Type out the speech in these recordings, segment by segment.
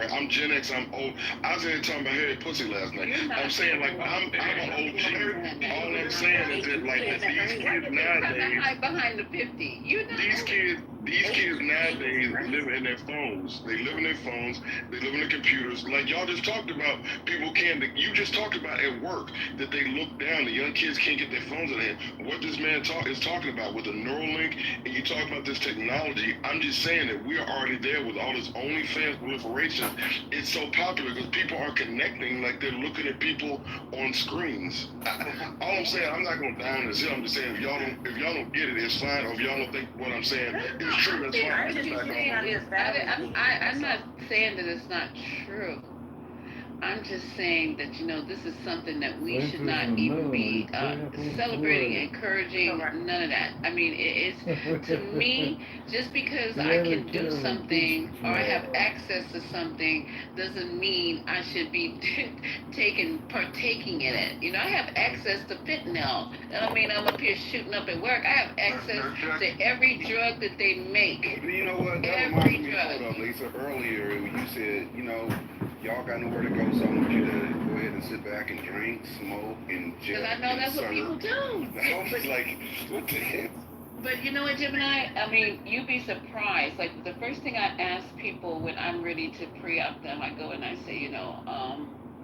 right? I'm Gen X. I'm old. I was in here talking about hairy pussy last night. I'm saying like I'm an OG. All I'm saying is that like these kids nowadays. Hide behind the 50. You know. These kids nowadays live in their phones. They live in their phones. They live in their computers. Like y'all just talked about, people can't. You just talked about at work that they look down. The young kids can't get their phones in their hand. What this man is talking about with the Neuralink, and you talk about this technology. I'm just saying that we are already there with all this OnlyFans proliferation. It's so popular because people are connecting like they're looking at people on screens. All I'm saying, I'm not gonna down this hill. I'm just saying if y'all don't get it, it's fine. Or if y'all don't think what I'm saying is true, that's fine. I'm not saying that it's not true. I'm just saying that, this is something that we should not even be celebrating, encouraging, none of that. I mean, it's, to me, just because I can do something or I have access to something doesn't mean I should be partaking in it. I have access to fentanyl. That don't mean I'm up here shooting up at work. I have access to every drug that they make. You know what? That reminds me, hold up, Lisa, earlier you said, y'all got nowhere to go, so I want you to go ahead and sit back and drink, smoke, and just. Because I know that's what people do. I was like, what the heck? But you know what, Gemini? I mean, you'd be surprised. Like, the first thing I ask people when I'm ready to pre-op them, I go and I say,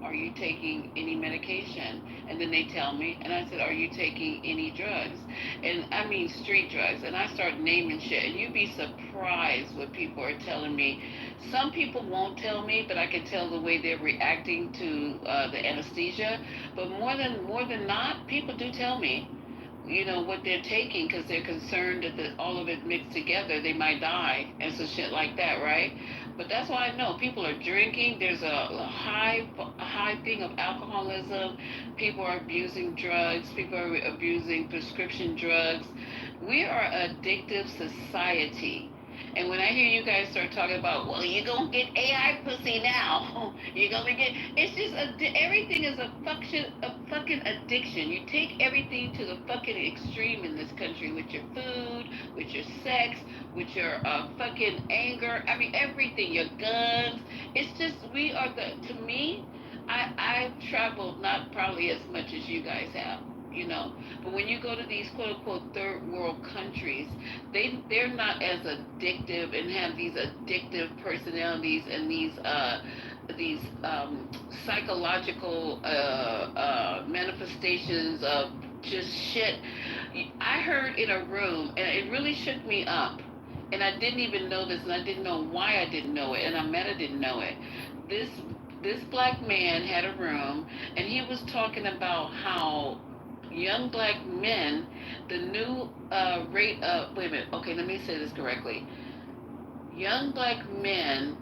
are you taking any medication? And then they tell me, and I said, are you taking any drugs? And I mean street drugs. And I start naming shit. And you'd be surprised what people are telling me. Some people won't tell me, but I can tell the way they're reacting to the anesthesia. But more than not, people do tell me, what they're taking, because they're concerned that all of it mixed together, they might die, and so shit like that, right? But that's why I know people are drinking. There's a high thing of alcoholism. People are abusing drugs. People are abusing prescription drugs. We are an addictive society. And when I hear you guys start talking about, well, you're going to get AI pussy now. You're going to get, it's just, everything is a fucking addiction. You take everything to the fucking extreme in this country with your food, with your sex, with your fucking anger. I mean, everything, your guns. It's just, to me, I've traveled not probably as much as you guys have. But when you go to these quote-unquote third world countries, they're not as addictive and have these addictive personalities and these psychological manifestations of just shit. I heard in a room, and it really shook me up, and I didn't even know this, and I didn't know why I didn't know it, and Amanda didn't know it. This black man had a room, and he was talking about how young black men, the new rate of, wait a minute, okay, let me say this correctly. Young black men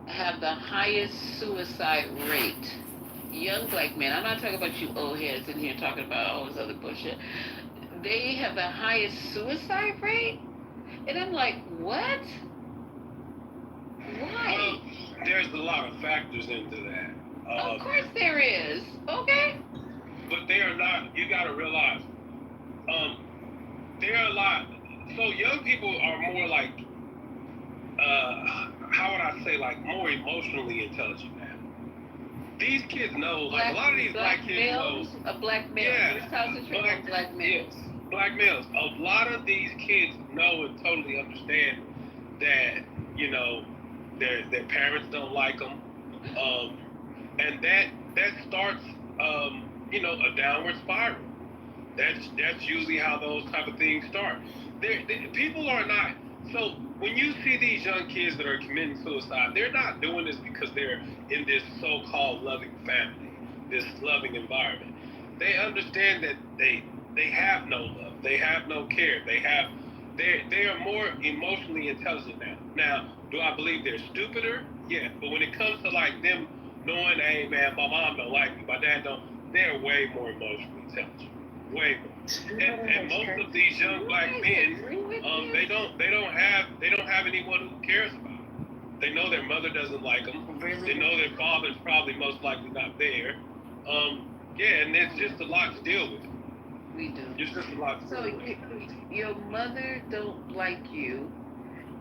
have the highest suicide rate. Young black men, I'm not talking about you old heads in here talking about all this other bullshit. They have the highest suicide rate? And I'm like, what? Why? Well, there's a lot of factors into that. Of course there is. Okay. But they are not, you gotta realize, there are a lot, so young people are more like, how would I say, like more emotionally intelligent now. These kids know, like a lot of these black kids know. Black males. Yeah, black males. Yes, black males. A lot of these kids know and totally understand that, their parents don't like them. And that starts, a downward spiral. That's usually how those type of things start. People are not, so when you see these young kids that are committing suicide, they're not doing this because they're in this so-called loving family, this loving environment. They understand that they have no love, they have no care, they are more emotionally intelligent now. Now, do I believe they're stupider? Yeah, but when it comes to like them knowing, hey man, my mom don't like me, my dad don't, they're way more emotionally intelligent, way more. And most of these young black men, they don't have anyone who cares about them. They know their mother doesn't like them. They know their father's probably most likely not there. And it's just a lot to deal with. We do. It's just a lot to deal with. So your mother don't like you,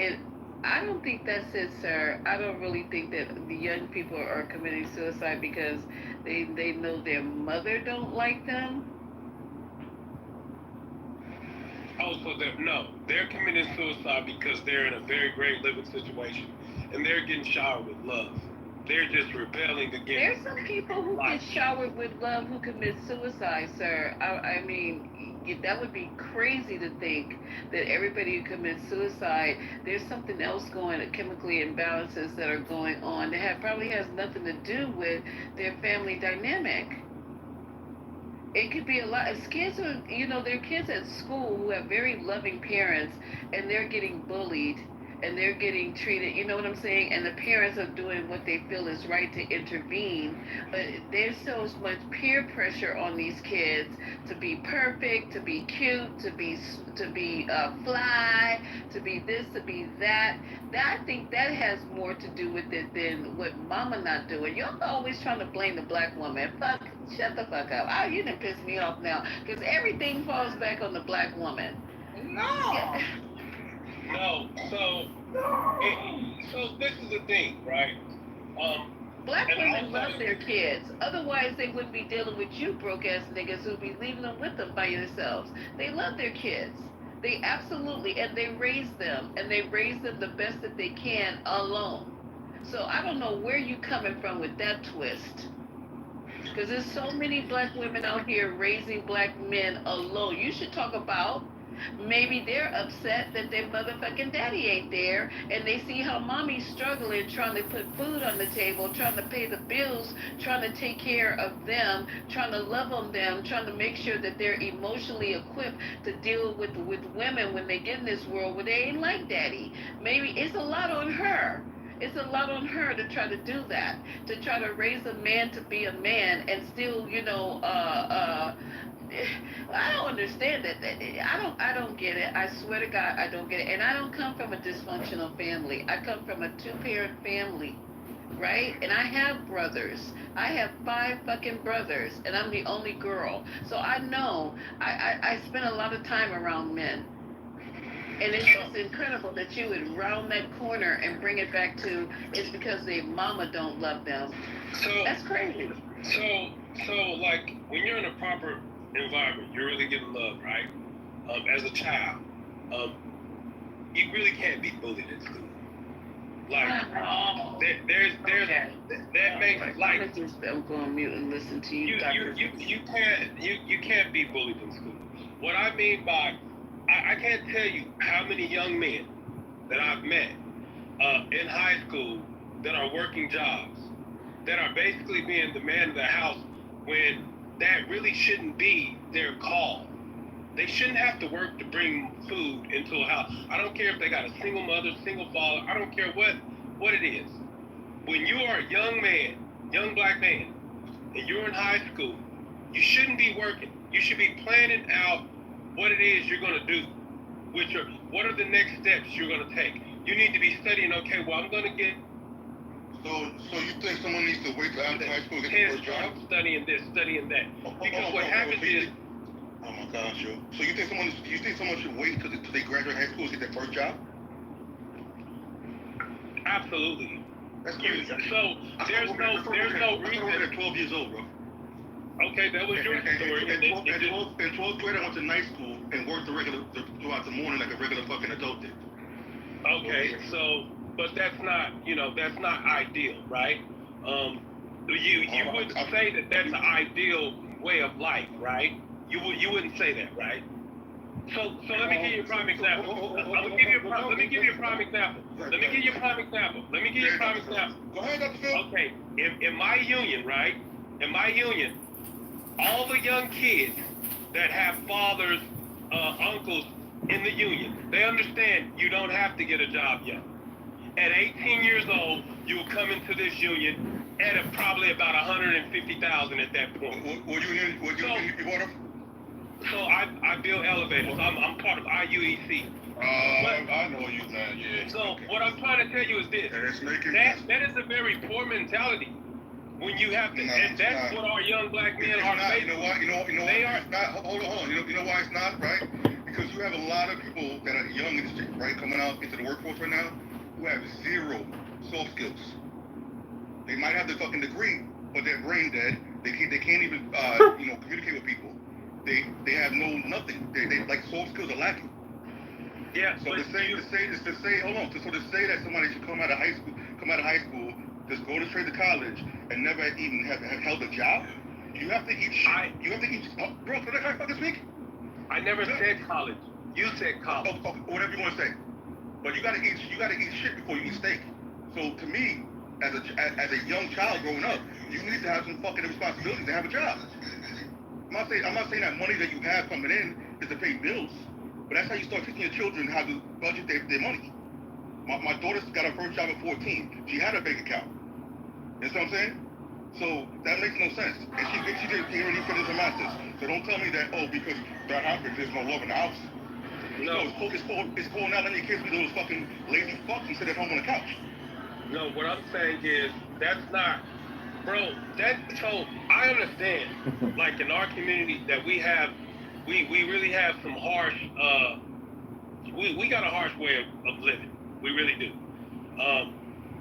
and I don't think that's it, sir. I don't really think that the young people are committing suicide because they know their mother don't like them. Oh, so they're committing suicide because they're in a very great living situation, and they're getting showered with love. They're just rebelling There's against some people who get life. showered with love who commit suicide, sir. I mean, that would be crazy to think that everybody who commits suicide, there's something else going, chemically imbalances that are going on that probably has nothing to do with their family dynamic. It could be a lot. As kids are, there are kids at school who have very loving parents, and they're getting bullied, and they're getting treated. You know what I'm saying? And the parents are doing what they feel is right to intervene, but there's so much peer pressure on these kids to be perfect, to be cute, to be fly, to be this, to be that. That I think that has more to do with it than what Mama not doing. Y'all always trying to blame the black woman. Shut the fuck up. You done piss me off now, because everything falls back on the black woman. No. No, so this is the thing, right? Um, Black and women also, love their kids. Otherwise, they wouldn't be dealing with you broke ass niggas who'd be leaving them with them by yourselves. They love their kids. They absolutely, and they raise them, and they raise them the best that they can alone. So I don't know where you coming from with that twist. Because there's so many black women out here raising black men alone. You should talk about maybe they're upset that their motherfucking daddy ain't there, and they see how mommy's struggling trying to put food on the table, trying to pay the bills, trying to take care of them, trying to love on them, trying to make sure that they're emotionally equipped to deal with women when they get in this world where they ain't like daddy. Maybe it's a lot on her. It's a lot on her to try to do that, to try to raise a man to be a man and still, I don't understand it. I don't get it. I swear to God, I don't get it. And I don't come from a dysfunctional family. I come from a two-parent family, right? And I have brothers. I have 5 fucking brothers, and I'm the only girl. So I know. I spend a lot of time around men. And it's just incredible that you would round that corner and bring it back to it's because their mama don't love them. so That's crazy. so so like when you're in a proper environment, you're really getting love, right? As a child, um, you really can't be bullied in school. Like Oh, there's okay. that makes I'm like gonna just go on mute and listen to you, you Doctor. you can't be bullied in school. What I mean by I can't tell you how many young men that I've met in high school that are working jobs that are basically being the man of the house when that really shouldn't be their call. They shouldn't have to work to bring food into a house. I don't care if they got a single mother, single father. I don't care what it is. When you are a young man, young black man, and you're in high school, you shouldn't be working. You should be planning out what it is you're going to do. What are the next steps you're going to take? You need to be studying. Okay, well, I'm going to get. So you think someone needs to wait till after high school to get their first job? Studying this, studying that. Because what happens is. Oh my gosh, yo. So you think someone should wait till they graduate high school to get their first job? Absolutely. That's crazy. So there's no reason. At 12 years old, bro. Okay, that was your story. In 12th grade, I went to night school and worked throughout the morning like a regular fucking adult did. Okay, so, but that's not ideal, right? You wouldn't say that that's an ideal way of life, right? You wouldn't say that, right? So let me give you a prime example. Let me give you a prime example. Go ahead, Dr. Phil. Okay, in my union, right? In my union, all the young kids that have fathers, uncles in the union, they understand you don't have to get a job yet. At 18 years old, you will come into this union at probably about 150,000 at that point. What union you bought up? So I build elevators. I'm part of IUEC. I know you, man. Yeah. So what I'm trying to tell you is this: that is a very poor mentality. When you have to, and that's what our young black men are facing. You know why? They are. Hold on. You know why it's not, right? Because you have a lot of people that are young, right, coming out into the workforce right now, who have zero soft skills. They might have the fucking degree, but they're brain dead. They can't even communicate with people. They have no nothing. They like soft skills are lacking. Yeah. So to say hold on. So to say that somebody should come out of high school, just go straight to college and never even have held a job, you have to eat shit. You have to eat. Bro, can I fucking speak? I never said college. You said college. Whatever you want to say. But you gotta eat shit before you eat steak. So to me, as a young child growing up, you need to have some fucking responsibilities to have a job. I'm not saying that money that you have coming in is to pay bills, but that's how you start teaching your children how to budget their money. My daughter got her first job at 14. She had a bank account. You know what I'm saying? So that makes no sense. And she didn't already finish her master's. So don't tell me that, because that happens, there's no love in the house. No, it's called not letting your kids be those fucking lazy fucks and sit at home on the couch. no. What I'm saying is that's not, bro. So I understand, like in our community that we have, we really have some harsh. We got a harsh way of living. We really do.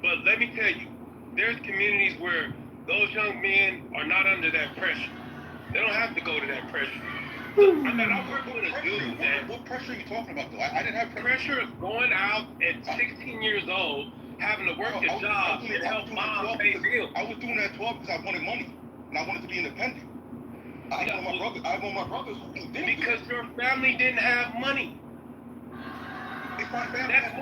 But let me tell you, there's communities where those young men are not under that pressure. They don't have to go to that pressure. I work with a dude that. What pressure are you talking about, though? I didn't have Pressure of going out at 16 years old, having to work a job and help mom pay bills. I was doing that 12 because I wanted money and I wanted to be independent. I want my brothers who didn't. Because your family didn't have money. If my family That's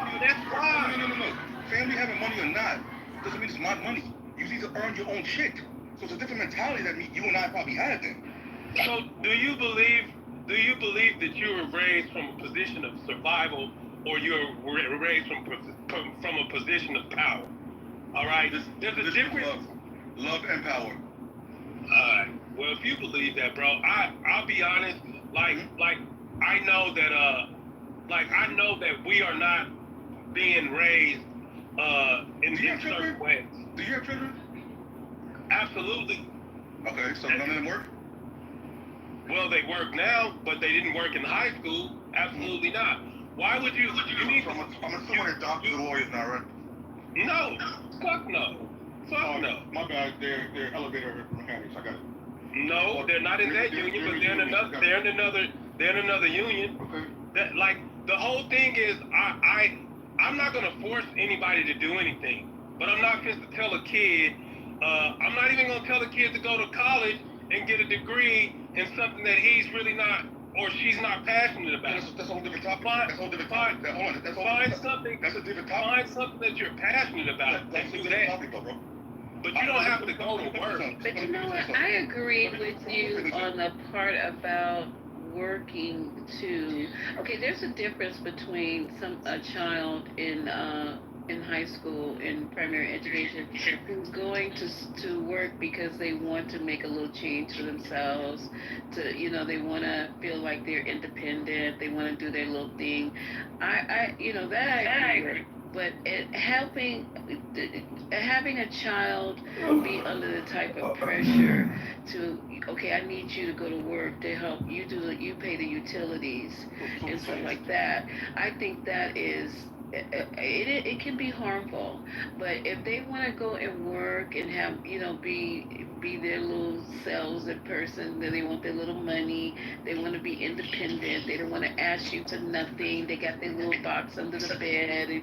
why. No. Family having money or not doesn't mean it's my money. You need to earn your own shit. So it's a different mentality that you and I probably had then. So do you believe that you were raised from a position of survival, or you were raised from a position of power? All right, there's a difference. Love and power. Well, if you believe that, bro, I'll be honest. Like I know that we are not being raised in certain ways. Do you have children? Absolutely. Okay, so none of them work? Well, they work now, but they didn't work in high school. Absolutely not. Why would you? I'm assuming they're doctors and lawyers now, right? No. Fuck no. Fuck no. My bad. They're elevator mechanics. I got it. No, they're not in that union, but they're in another union. Okay. That, like, the whole thing is, I'm not gonna force anybody to do anything, but I'm not going to tell a kid. I'm not even gonna tell a kid to go to college and get a degree in something that he's really not or she's not passionate about. That's a whole different topic. Find something. That's a different topic. Find something that you're passionate about. That's a do different that. topic, though, bro. But you don't have to go to work. But you know what? I agree with you on the part about working to. Okay, there's a difference between a child in high school in primary education who's going to work because they want to make a little change for themselves, they want to feel like they're independent, they want to do their little thing. I agree with. But having a child be under the type of pressure to, okay, I need you to go to work to help you you pay the utilities and stuff like that. I think that is. It can be harmful, but if they want to go and work and have be their little selves in person, then they want their little money, they want to be independent, they don't want to ask you for nothing, they got their little box under the bed and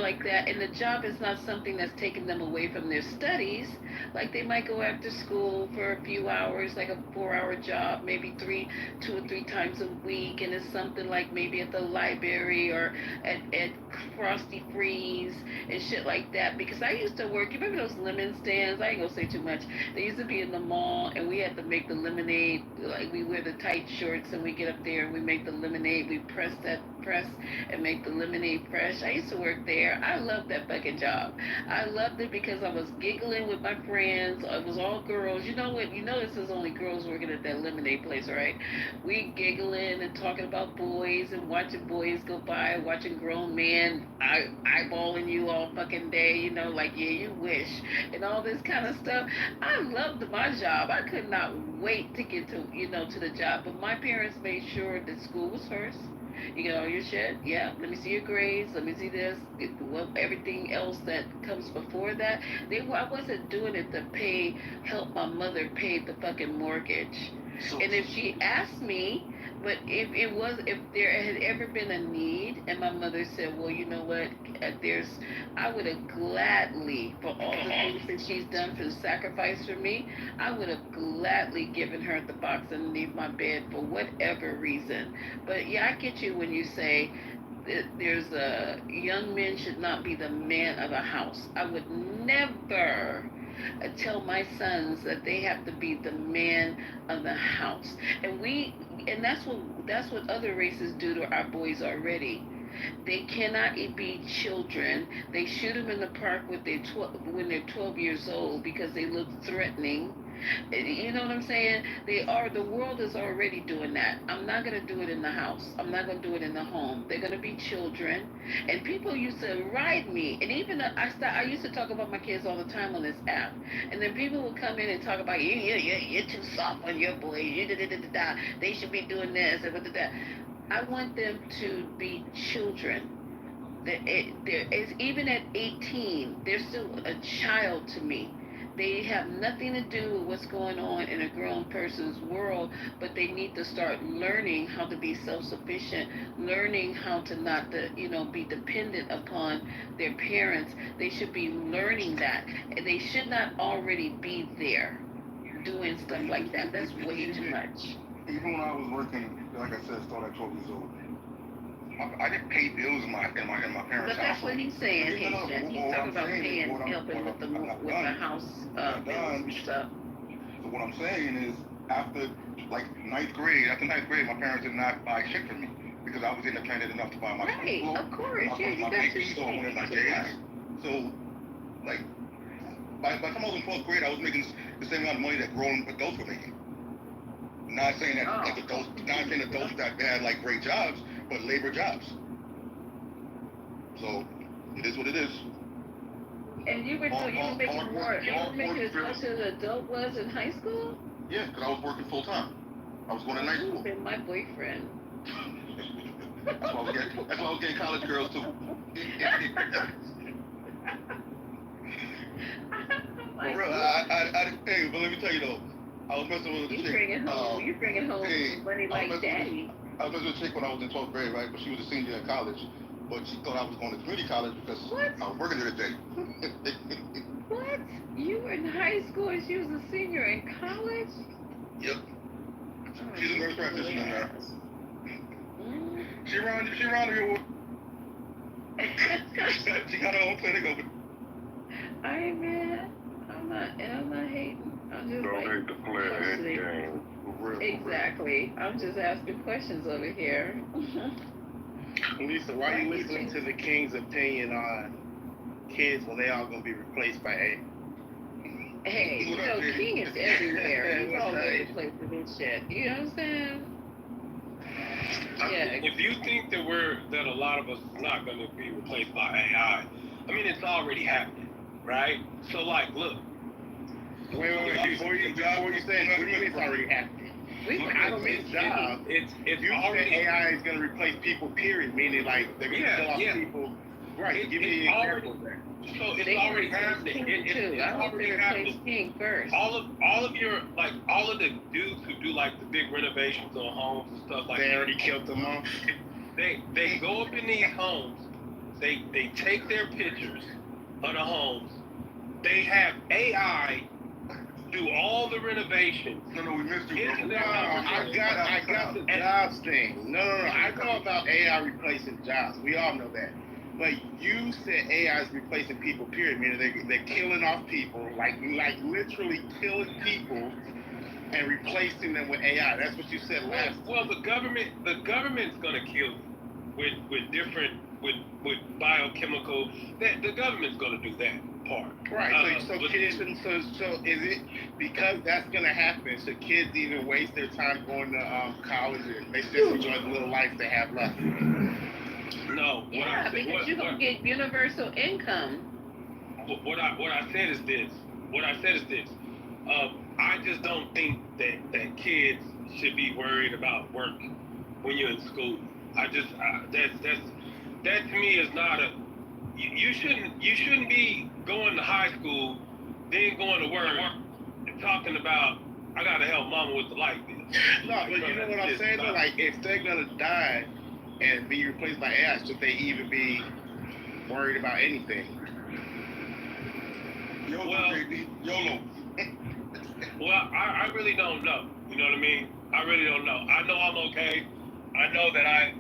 like that, and the job is not something that's taking them away from their studies. Like they might go after school for a few hours, like a 4-hour job, maybe 2 or 3 times a week, and it's something like maybe at the library or at Frosty Freeze and shit like that. Because I used to work, you remember those lemon stands? I ain't gonna say too much. They used to be in the mall, and we had to make the lemonade. Like we wear the tight shorts, and we get up there and we make the lemonade. We press and make the lemonade fresh. I used to work there. I loved that fucking job. I loved it because I was giggling with my friends. It was all girls. You know what? You know this is only girls working at that lemonade place, right? We giggling and talking about boys and watching boys go by, watching grown men eyeballing you all fucking day, like, yeah, you wish, and all this kind of stuff. I loved my job. I could not wait to get to the job. But my parents made sure that school was first. You got all your shit? Yeah. Let me see your grades. Let me see this. Everything else that comes before that. I wasn't doing it to help my mother pay the fucking mortgage. So, And if she asked me, but if there had ever been a need, and my mother said, well, you know what, I would have gladly, for all the things that she's done for the sacrifice for me, I would have gladly given her the box underneath my bed for whatever reason. But yeah, I get you when you say that there's a young men should not be the man of a house. I would never tell my sons that they have to be the man of the house. And that's what other races do to our boys already. They cannot be children. They shoot them in the park when they're 12 years old because they look threatening. You know what I'm saying? The world is already doing that. I'm not going to do it in the house. I'm not going to do it in the home. They're going to be children. And people used to ride me. And even I used to talk about my kids all the time on this app. And then people would come in and talk about, you're too soft on your boys. They should be doing this and that. I want them to be children. Even at 18, they're still a child to me. They have nothing to do with what's going on in a grown person's world, but they need to start learning how to be self-sufficient, learning how to not be dependent upon their parents. They should be learning that. They should not already be there doing stuff like that. That's way too much. Even when I was working, like I said, started at 12 years old. I didn't pay bills in my parents' house. But that's what he's saying, Haitian. He's talking about helping with the house bills and stuff. So what I'm saying is, after ninth grade, my parents did not buy shit for me because I was independent enough to buy my Right, clothes. of course. Yeah, you my got babies or one of my J's. So, by the time I was in 12th grade, I was making the same amount of money that grown adults were making. Not saying that adults that had great jobs, but labor jobs. So it is what it is. And you were making more. You were making as much as an adult was in high school. Yeah, because I was working full time. I was going to night school. Been my boyfriend. That's why I was getting college girls too. For real, hey, but let me tell you though, I was messing with a chick. You bringing home money like daddy. I was messing with a chick when I was in 12th grade, right? But she was a senior in college. But she thought I was going to community college because I was working there today. What? You were in high school and she was a senior in college? Yep. She's a nurse practitioner now. She around here. She got her own clinic open. I'm not hating. I'm just don't hate the player head game. Exactly. I'm just asking questions over here. Lisa, why are you listening to the King's opinion on kids when they all gonna be replaced by A? Hey, King is everywhere. He's all over the place with his shit. You know what I'm saying? Yeah. If you think that a lot of us is not going to be replaced by AI, I mean, it's already happening, right? So, look. Wait. Before you say, what do you mean it's already happening? I don't mean job. If you already say AI is going to replace people, period, meaning they're going to kill off people. Right. Give me an example of that. So it's already happening. It's already happening. King first. All of the dudes who do the big renovations on homes and stuff like that. They already killed them off. They go up in these homes. They take their pictures of the homes. They have AI do all the renovations. No, we missed you, bro. No, I got the jobs thing. No. I know about AI replacing jobs. We all know that. But you said AI is replacing people, period, meaning they're killing off people, like literally killing people and replacing them with AI. That's what you said last time. Well, the government's gonna kill you with biochemical. The government's gonna do that part. Right. So is it because that's gonna happen? So kids even waste their time going to college and they just enjoy the little life they have left? No. Because you're gonna get universal income. What I said is this. I just don't think that kids should be worried about work when you're in school. That to me is not a. You shouldn't be going to high school, then going to work and talking about I gotta help mama with the light bill. No, but you know what I'm saying? Though? Like, if they're gonna die and be replaced by AI, should they even be worried about anything? YOLO, Well- JD. YOLO. Well, I really don't know. You know what I mean? I really don't know. I know I'm okay. I know that I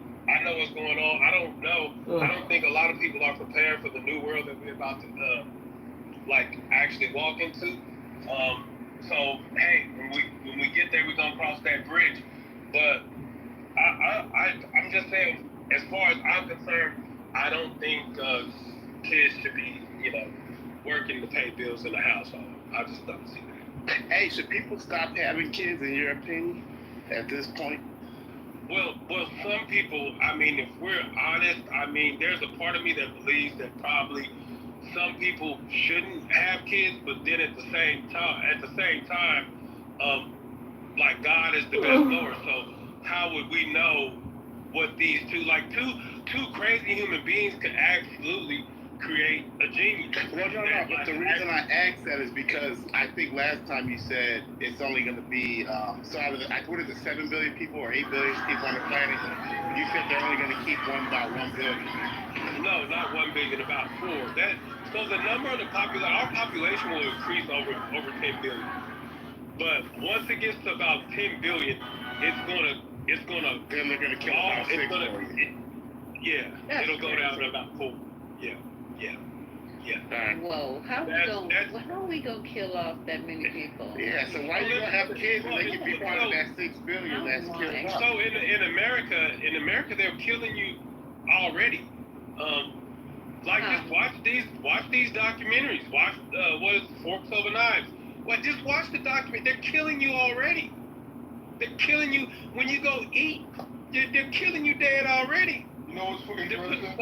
know what's going on. I don't know. I don't think a lot of people are prepared for the new world that we're about to actually walk into. So hey, when we get there, we're gonna cross that bridge. But I'm just saying, as far as I'm concerned, I don't think kids should be, working to pay bills in the household. I just don't see that. Hey, should people stop having kids, in your opinion, at this point? Well, some people, I mean, if we're honest, I mean, there's a part of me that believes that probably some people shouldn't have kids, but then at the same time, like God is the best knower. So how would we know what these two crazy human beings could absolutely create a genius? Well, no. But the reason I asked that is because I think last time you said it's only going to be, what is it, 7 billion people or 8 billion people on the planet? You said they're only going to keep about 1 billion. No, not 1 billion, about 4. So the number of our population will increase over 10 billion. But once it gets to about 10 billion, it's gonna. Then they're going to kill about 6 billion. It'll go down to about 4. Yeah. Whoa, how are we gonna kill off that many people? Yeah, so why you gonna have kids and they can be part of that 6 billion that's killed off? So in America, they're killing you already. Just watch these documentaries. Watch what is Forks Over Knives. Just watch the document. They're killing you already. They're killing you when you go eat. They're killing you dead already. You know what's fucking They're interesting?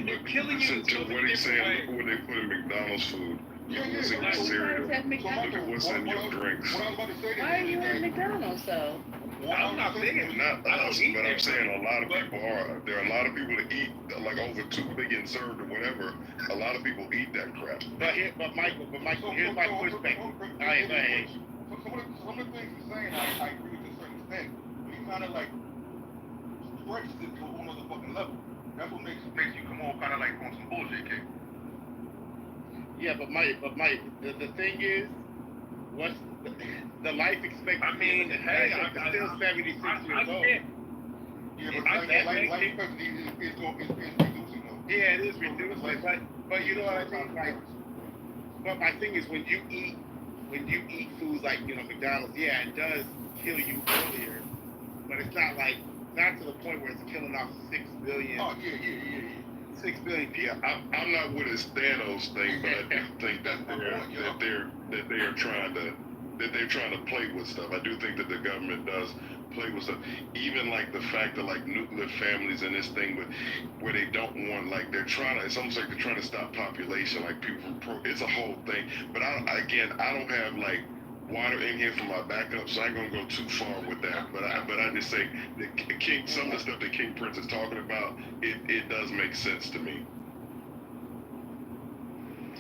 they're killing you. Listen to what he's saying. Look at what they put in McDonald's food. Look what's in your cereal. Look at what's in your drinks. What I was about to say Why are you at McDonald's though? I'm not saying. Not us, but I'm saying a lot of people are. There are a lot of people that eat like over 2 billion served or whatever. A lot of people eat that crap. But Michael, here's my pushback. All right, go ahead. Some of the things you're saying, I agree with to a certain extent. But you kind of like stretches it to a whole other fucking level. That's what makes you come on kind of like on some bullshit, kid. Yeah, but Mike, the thing is, what's the life expectancy? I mean, hey, I'm still 76 years old. Yeah, but life expectancy is reducing though. Yeah, it is reducing, but you know what I mean? Like, but my thing is when you eat foods like, McDonald's, yeah, it does kill you earlier, but it's not to the point where it's killing off 6 billion. Oh, yeah. 6 billion people. Yeah, I'm not with his Thanos thing, but I do think that they're trying to play with stuff. I do think that the government does play with stuff. Even like the fact that like nuclear families and this thing where they don't want, like they're trying to, it's almost like they're trying to stop population, like people, it's a whole thing. But I don't have like water in here for my backup, so I ain't gonna go too far with that. But I just say some of the stuff that King Prince is talking about, it does make sense to me.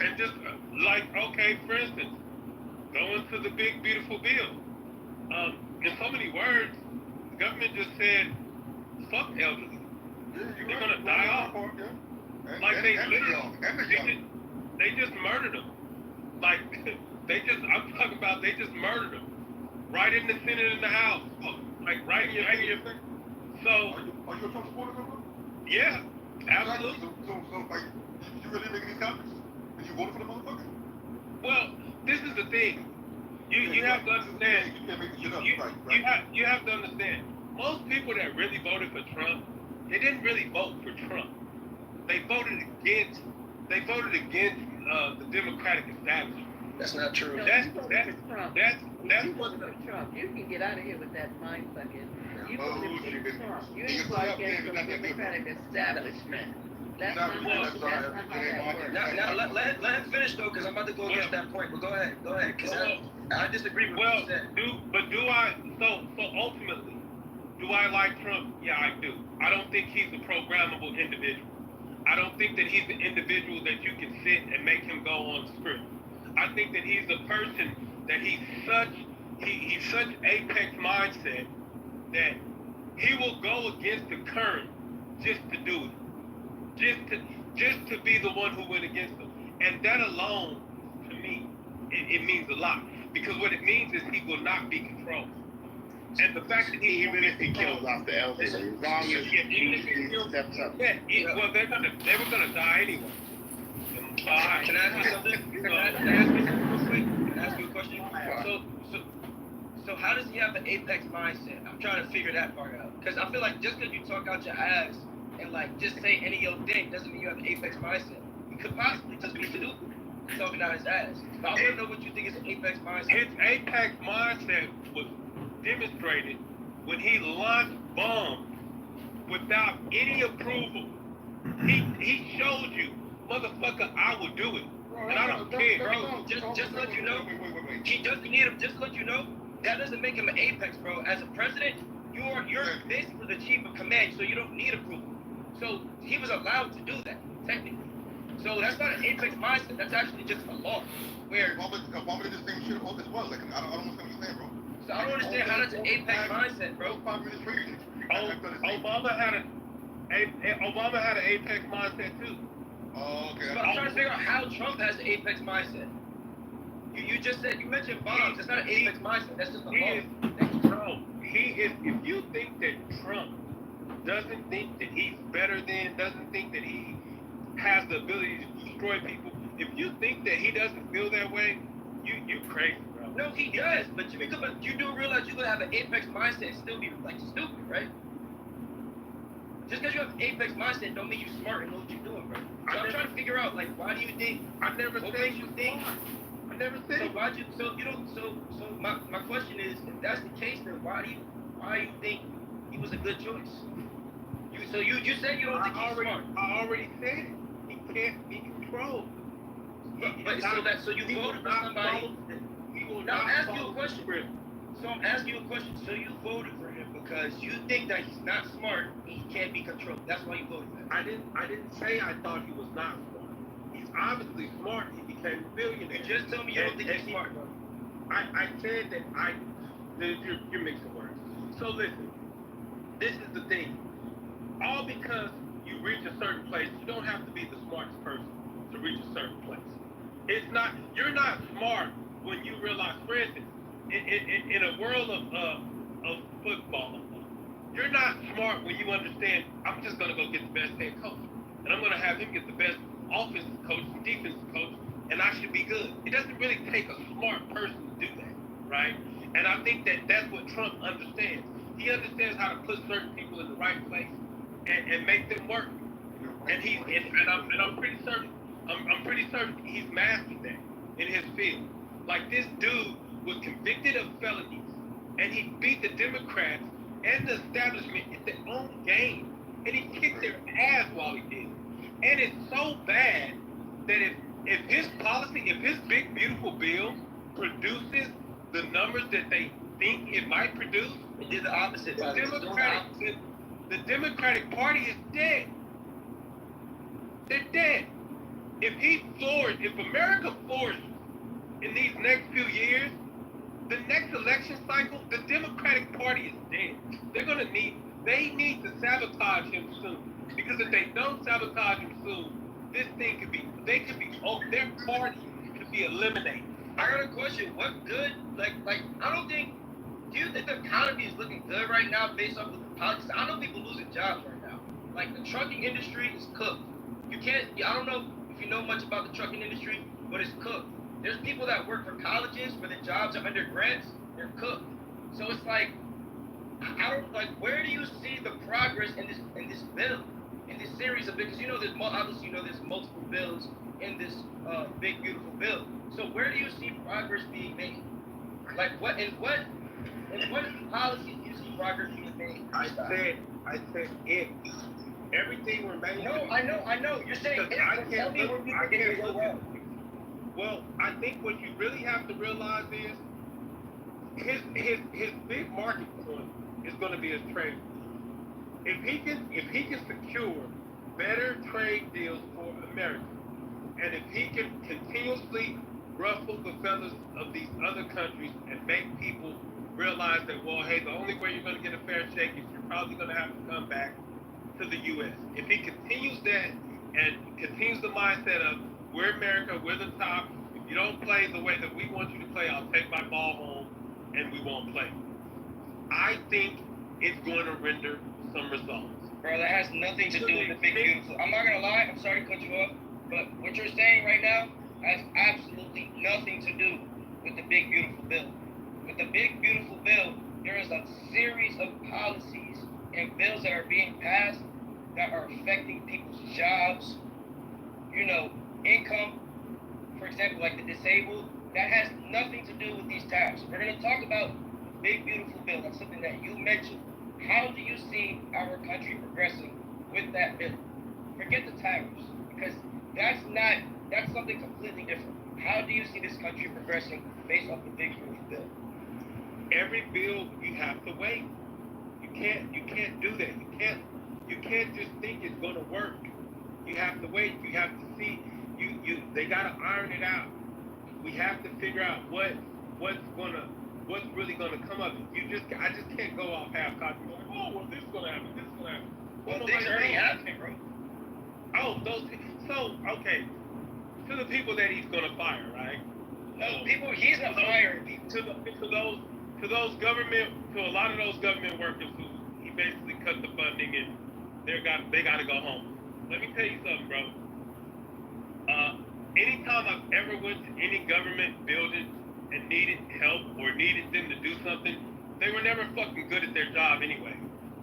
And just okay, for instance, going to the big beautiful bill. In so many words, the government just said, "Fuck elderly. They're gonna die off." Like they just murdered them. Like I'm talking about they just murdered them right in the Senate in the House, like right in your thing. So Are you a Trump supporter, bro? Yeah, absolutely. So like, you really making these comments? And you voted for the motherfucker? Well, this is the thing. You have to understand. You can't make this shit up, right? You have to understand. Most people that really voted for Trump, they didn't really vote for Trump. They voted against the Democratic establishment. That's not true. No, That's what Trump. You can get out of here with that mind fucking. You voted for Trump. You ain't voted against the Democratic establishment. That's not how that works. Now let him finish though, because I'm about to go against that point. But go ahead, because I disagree with what you said. So ultimately, Do I like Trump? Yeah, I do. I don't think he's a programmable individual. I don't think that he's an individual that you can sit and make him go on script. I think that he's a person that he's such apex mindset that he will go against the current just to do it, just to be the one who went against them. And that alone, to me, it means a lot, because what it means is he will not be controlled. And the fact that even if he kills off the elders, as long as he steps up. Well, they were gonna die anyway. Can I ask you something? Can I ask you something real quick? Can I ask you a question? So how does he have the apex mindset? I'm trying to figure that part out. Because I feel like just because you talk out your ass and like just say any old thing doesn't mean you have an apex mindset. You could possibly just be stupid talking out his ass. But I want to know what you think is an apex mindset. His apex mindset was demonstrated when he launched bombs without any approval. He showed you, motherfucker, I will do it. And I don't care. Bro, just let you know, he doesn't need him. Just let you know, that doesn't make him an apex, bro. As a president, you're basically the chief of command, so you don't need approval. So he was allowed to do that, technically. So that's not an apex mindset. That's actually just a law. Where Obama did the same shit as well. Like, I don't understand what you're saying, bro. so I don't understand how that's an apex mindset, bro. Obama had an apex mindset too. Oh, okay. But I'm trying to figure out how Trump has an apex mindset. You just said, you mentioned bombs. It's not an apex mindset. That's just a law. If you think that Trump doesn't think that he's better than, doesn't think that he has the ability to destroy people, if you think that he doesn't feel that way, you're crazy, bro. No, he does. But you do realize you could have an apex mindset and still be like stupid, right? Just because you have an apex mindset don't mean you're smart and know what you're doing, bro. So I'm trying to figure out, like, why do you think? I never said you think. I never said. So why you? So you don't. So my question is, if that's the case, then why do you think he was a good choice? You said you don't think he's smart. I already said it. He can't be controlled. So you voted for somebody. Now I'm asking you a question. So I'm asking you a question. So you voted for him because you think that he's not smart and he can't be controlled. That's why you voted for him. I didn't say I thought he was not smart. He's obviously smart. He became a billionaire. You just told me you don't think he's smart, bro. I said that you're mixing words. So listen, this is the thing. All because you reach a certain place, you don't have to be the smartest person to reach a certain place. You're not smart when you realize, for instance, in a world of football, you're not smart when you understand, I'm just going to go get the best head coach. And I'm going to have him get the best offensive coach and defensive coach, and I should be good. It doesn't really take a smart person to do that, right? And I think that that's what Trump understands. He understands how to put certain people in the right place and make them work. And I'm pretty certain he's mastered that in his field. Like, this dude was convicted of felonies, and he beat the Democrats and the establishment at their own game, and he kicked their ass while he did. And it's so bad that if his policy, if his big beautiful bill produces the numbers that they think it might produce, It did the opposite. the Democratic Party is dead. They're dead. If America flourishes in these next few years, the next election cycle, the Democratic Party is dead. They need to sabotage him soon. Because if they don't sabotage him soon, their party could be eliminated. I got a question. What good? Like, do you think the economy is looking good right now based off of the politics? I know people losing jobs right now. Like, the trucking industry is cooked. I don't know if you know much about the trucking industry, but it's cooked. There's people that work for colleges where the jobs are under grants, they're cooked. So it's like, where do you see the progress in this bill, in this series of bills? Because there's multiple bills in this big beautiful bill. So where do you see progress being made? Like, what policies do you see progress being made? I said if everything remains. No, I know. You're saying Well, I think what you really have to realize is his big market point is going to be his trade. If he can secure better trade deals for America, and if he can continuously ruffle the feathers of these other countries and make people realize that, well, hey, the only way you're going to get a fair shake is you're probably going to have to come back to the U.S. If he continues that and continues the mindset of, we're America, we're the top, if you don't play the way that we want you to play, I'll take my ball home and we won't play. I think it's going to render some results. Bro, that has nothing to do with the big beautiful. I'm not gonna lie, I'm sorry to cut you off, but what you're saying right now has absolutely nothing to do with the big beautiful bill. With the big beautiful bill, there is a series of policies and bills that are being passed that are affecting people's jobs, income, for example, like the disabled. That has nothing to do with these tariffs. We're gonna talk about the big beautiful bill. That's something that you mentioned. How do you see our country progressing with that bill? Forget the tariffs, because that's something completely different. How do you see this country progressing based off the big beautiful bill? Every bill you have to wait. You can't do that. You can't just think it's gonna work. You have to wait. You have to see. They gotta iron it out. We have to figure out what's really gonna come of it. I just can't go off half-cocked going, oh, well, this is gonna happen, this is gonna happen. Well, things are already happening, bro. Oh, okay. To the people that he's gonna fire, right? No, he's not firing people. To a lot of those government workers who he basically cut the funding and they gotta go home. Let me tell you something, bro. Anytime I've ever went to any government building and needed help or needed them to do something, they were never fucking good at their job anyway.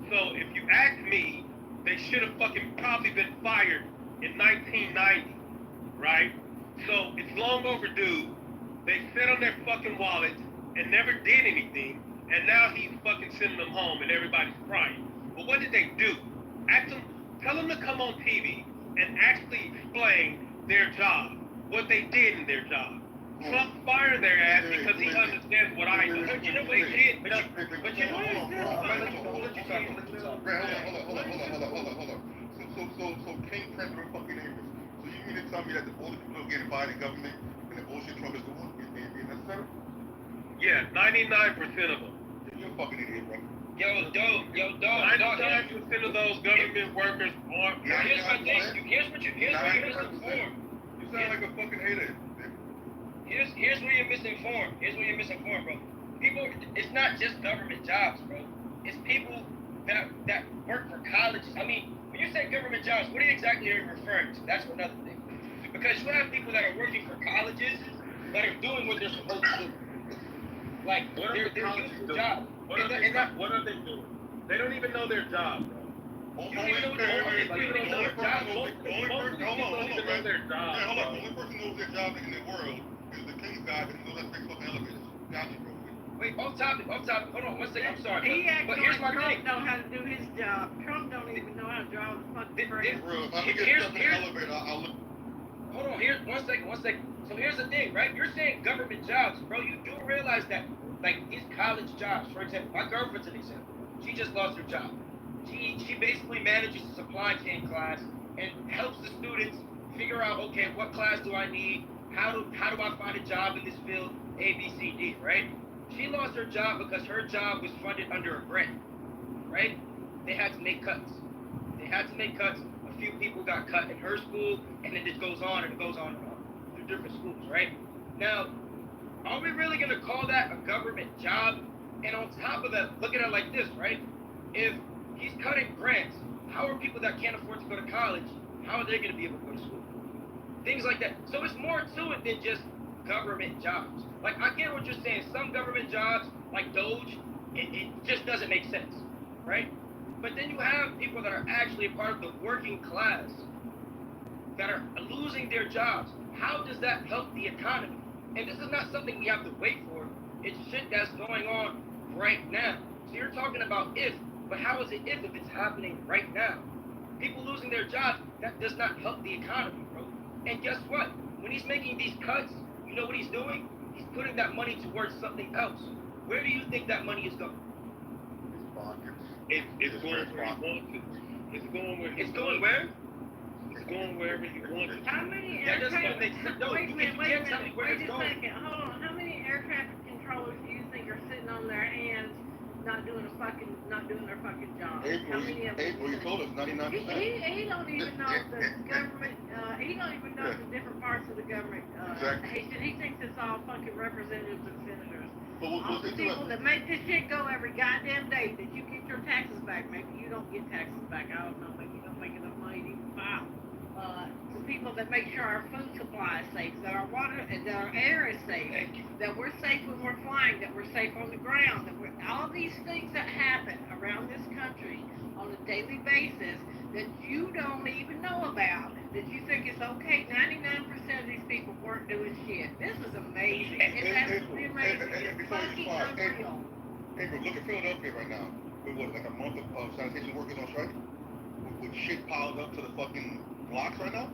So if you ask me, they should have fucking probably been fired in 1990, right? So it's long overdue. They sit on their fucking wallets and never did anything, and now he's fucking sending them home and everybody's crying. But what did they do? Tell them to come on TV and actually explain their job, what they did in their job. Trump fired their ass because he understands what I do. But you know what they did? But you know Hold on. So King President fucking Amos. So you mean to tell me that all the people getting fired in government and the bullshit Trump is doing is necessary? Yeah, 99% of them. You're a fucking idiot, bro. Yo, dog. 99% of those government workers are. Here's my thing. Here's what you're misinformed. You sound like a fucking hater. Here's where you're misinformed. Bro. People, it's not just government jobs, bro. It's people that work for colleges. I mean, when you say government jobs, what exactly are you referring to? That's another thing. Because you have people that are working for colleges that are doing what they're supposed to do. Like, they're using the job. What are they doing? They don't even know their job, bro. The only person knows their job in the world is the King's guy that knows that fix fucking elevators. Gotcha, bro. Wait, off topic. Hold on, one second. I'm sorry. He acts but here's my like thing. Trump know how to do his job. Trump don't even know how to drive the fucking train. If I get stuck in the elevator, I'll look. Hold on, one second. So here's the thing, right? You're saying government jobs, bro. You do realize that, like, these college jobs, for example, my girlfriend's an example. She just lost her job. She basically manages the supply chain class and helps the students figure out, okay, what class do I need? How do I find a job in this field? A, B, C, D, right? She lost her job because her job was funded under a grant, right? They had to make cuts. A few people got cut in her school, and then it goes on and goes on and on through different schools, right? Now, are we really going to call that a government job? And on top of that, look at it like this, right? If he's cutting grants, how are people that can't afford to go to college, how are they going to be able to go to school? Things like that. So it's more to it than just government jobs. Like, I get what you're saying. Some government jobs, like Doge, it just doesn't make sense, right? But then you have people that are actually a part of the working class that are losing their jobs. How does that help the economy? And this is not something we have to wait for. It's shit that's going on right now. So you're talking about if, but how is it if it's happening right now? People losing their jobs, that does not help the economy, bro. And guess what? When he's making these cuts, you know what he's doing? He's putting that money towards something else. Where do you think that money is going? It's going where you want to. It's going where It's going where? It's going wherever you want it. How many That doesn't aircraft? make sense. No, Wait a you minute, can't tell me where wait it's a going. second. Hold on. How many air traffic controllers do you think are sitting on their hands, not doing their fucking job? How many of them? April, you told us 99%. He don't even know the government. He don't even know the different parts of the government. Exactly. He thinks it's all fucking representatives and senators. But All the people that make this shit go every goddamn day that you get your taxes back. Maybe you don't get taxes back. I don't know. Maybe you don't make enough money to even file. The people that make sure our food supply is safe, that our water, that our air is safe, that we're safe when we're flying, that we're safe on the ground, that we're all these things that happen around this country on a daily basis that you don't even know about, that you think it's okay. 99% of these people weren't doing shit. This is amazing. It's absolutely amazing. It's fucking unreal. April, look at Philadelphia right now. With what, like a month of sanitation workers on strike? With shit piled up to the fucking blocks right now?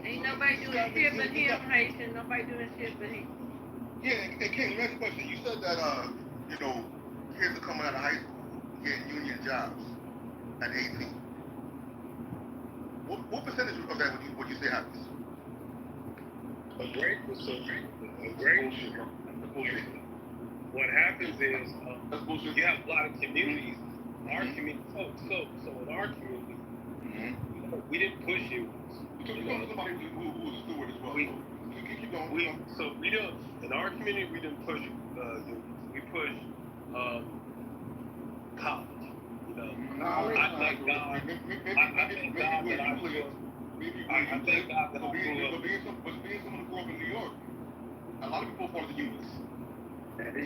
Ain't nobody doing shit but him, Haitian. Nobody doing shit but him. Yeah, and King, let me ask you a question. You said that, kids are coming out of high school getting union jobs at 18. What percentage of that would you say happens? A great percentage. A great bullshit. What happens is That's bullshit. you have a lot of communities. Our community, so in our community, we didn't push you. So you know somebody who was a steward as well. Keep going. We don't. In our community, we didn't push unions. We pushed college. I thank God. I thank God that I grew up. I thank God that I grew up. But being someone who grew up in New York, a lot of people part of the unions.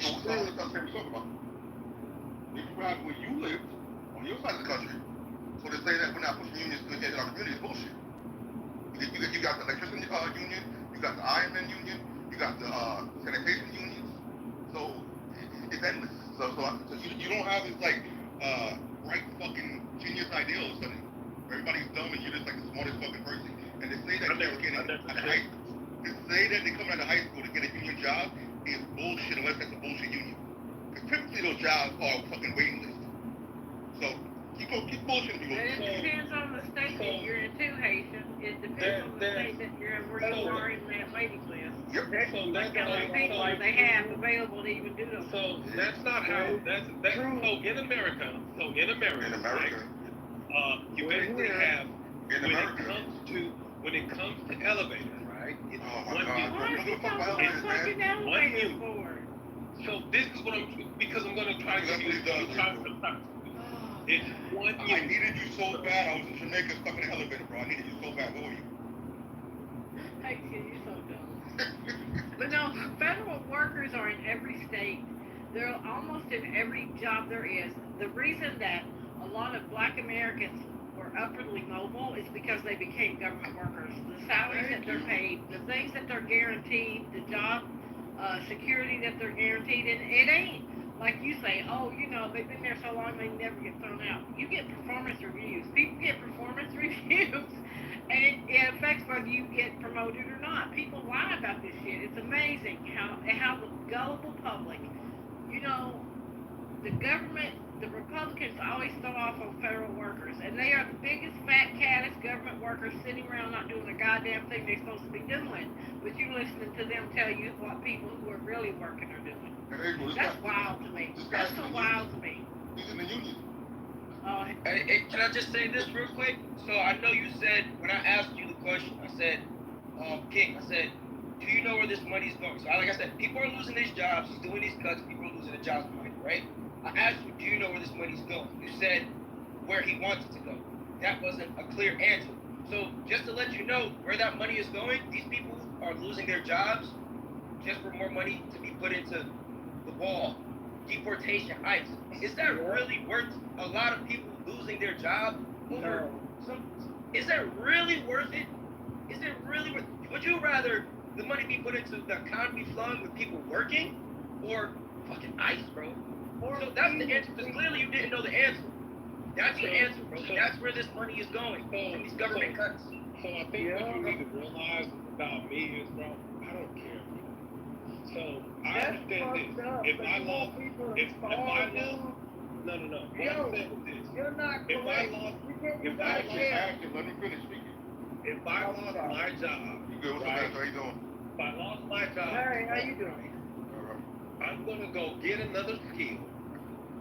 So what's the stuff we talk about? If you have where you lived on your side of the country, so to say that we're not pushing unions to get in our community is bullshit. You got the electricity union, you got the IMN union, you got the sanitation unions. So it's endless. So you don't have this like bright fucking genius idea all of a sudden. Everybody's dumb and you're just like the smartest fucking person. And to say that they're getting out of high school, to say that they come out of high school to get a union job is bullshit unless that's a bullshit union. Because typically those jobs are fucking waiting list. So keep bullshitting people. And it depends on the state that you're in too, Haitian. It depends on the state that you're in, where you are in that waiting list. Yep. Like how many people they have available to even do those. So that's not how. That's so in America. You basically have when it comes to elevators, right? It's one union. Why is he talking about fucking elevators for? So this is what I'm going to try to give you. It's one union. I needed you so bad. I was in Jamaica stuck in the elevator, bro. I needed you so bad. Where were you? Hey, kid, you're so dumb. But no, federal workers are in every state. They're almost in every job there is. The reason that a lot of black Americans were upwardly mobile is because they became government workers. The salaries that they're paid, the things that they're guaranteed, the job security that they're guaranteed, and it ain't like you say, oh, they've been there so long they never get thrown out. You get performance reviews. People get performance reviews, and it affects whether you get promoted or not. People lie about this shit. It's amazing how the gullible public, the government, the Republicans always throw off on federal workers, and they are the biggest fat caddest government workers sitting around not doing a goddamn thing they're supposed to be doing. But you're listening to them tell you what people who are really working are doing. That's wild to me. That's so wild to me. He's in the union. Hey, can I just say this real quick? So I know you said, when I asked you the question, I said, King, do you know where this money's going? So like I said, people are losing these jobs. He's doing these cuts. People are losing their jobs behind it, right? I asked you, do you know where this money's going? You said where he wants it to go. That wasn't a clear answer. So just to let you know where that money is going, these people are losing their jobs just for more money to be put into the wall, deportation, ICE. Is that really worth a lot of people losing their job over some? Is that really worth it? Is it really worth it? Would you rather the money be put into the economy flowing with people working, or fucking ICE, bro? So that's the answer, because clearly you didn't know the answer. That's the answer, bro. That's where this money is going, from these government cuts. So I think what you need to realize about me is, bro, I don't care. So I understand this. If I lost No. What Yo, I'm saying is this. You're not If I correct. lost, Let me finish speaking. if I lost my job, You good? What's up, man? How you doing? if I lost my job, Hey, how you doing? All right. I'm gonna go get another skill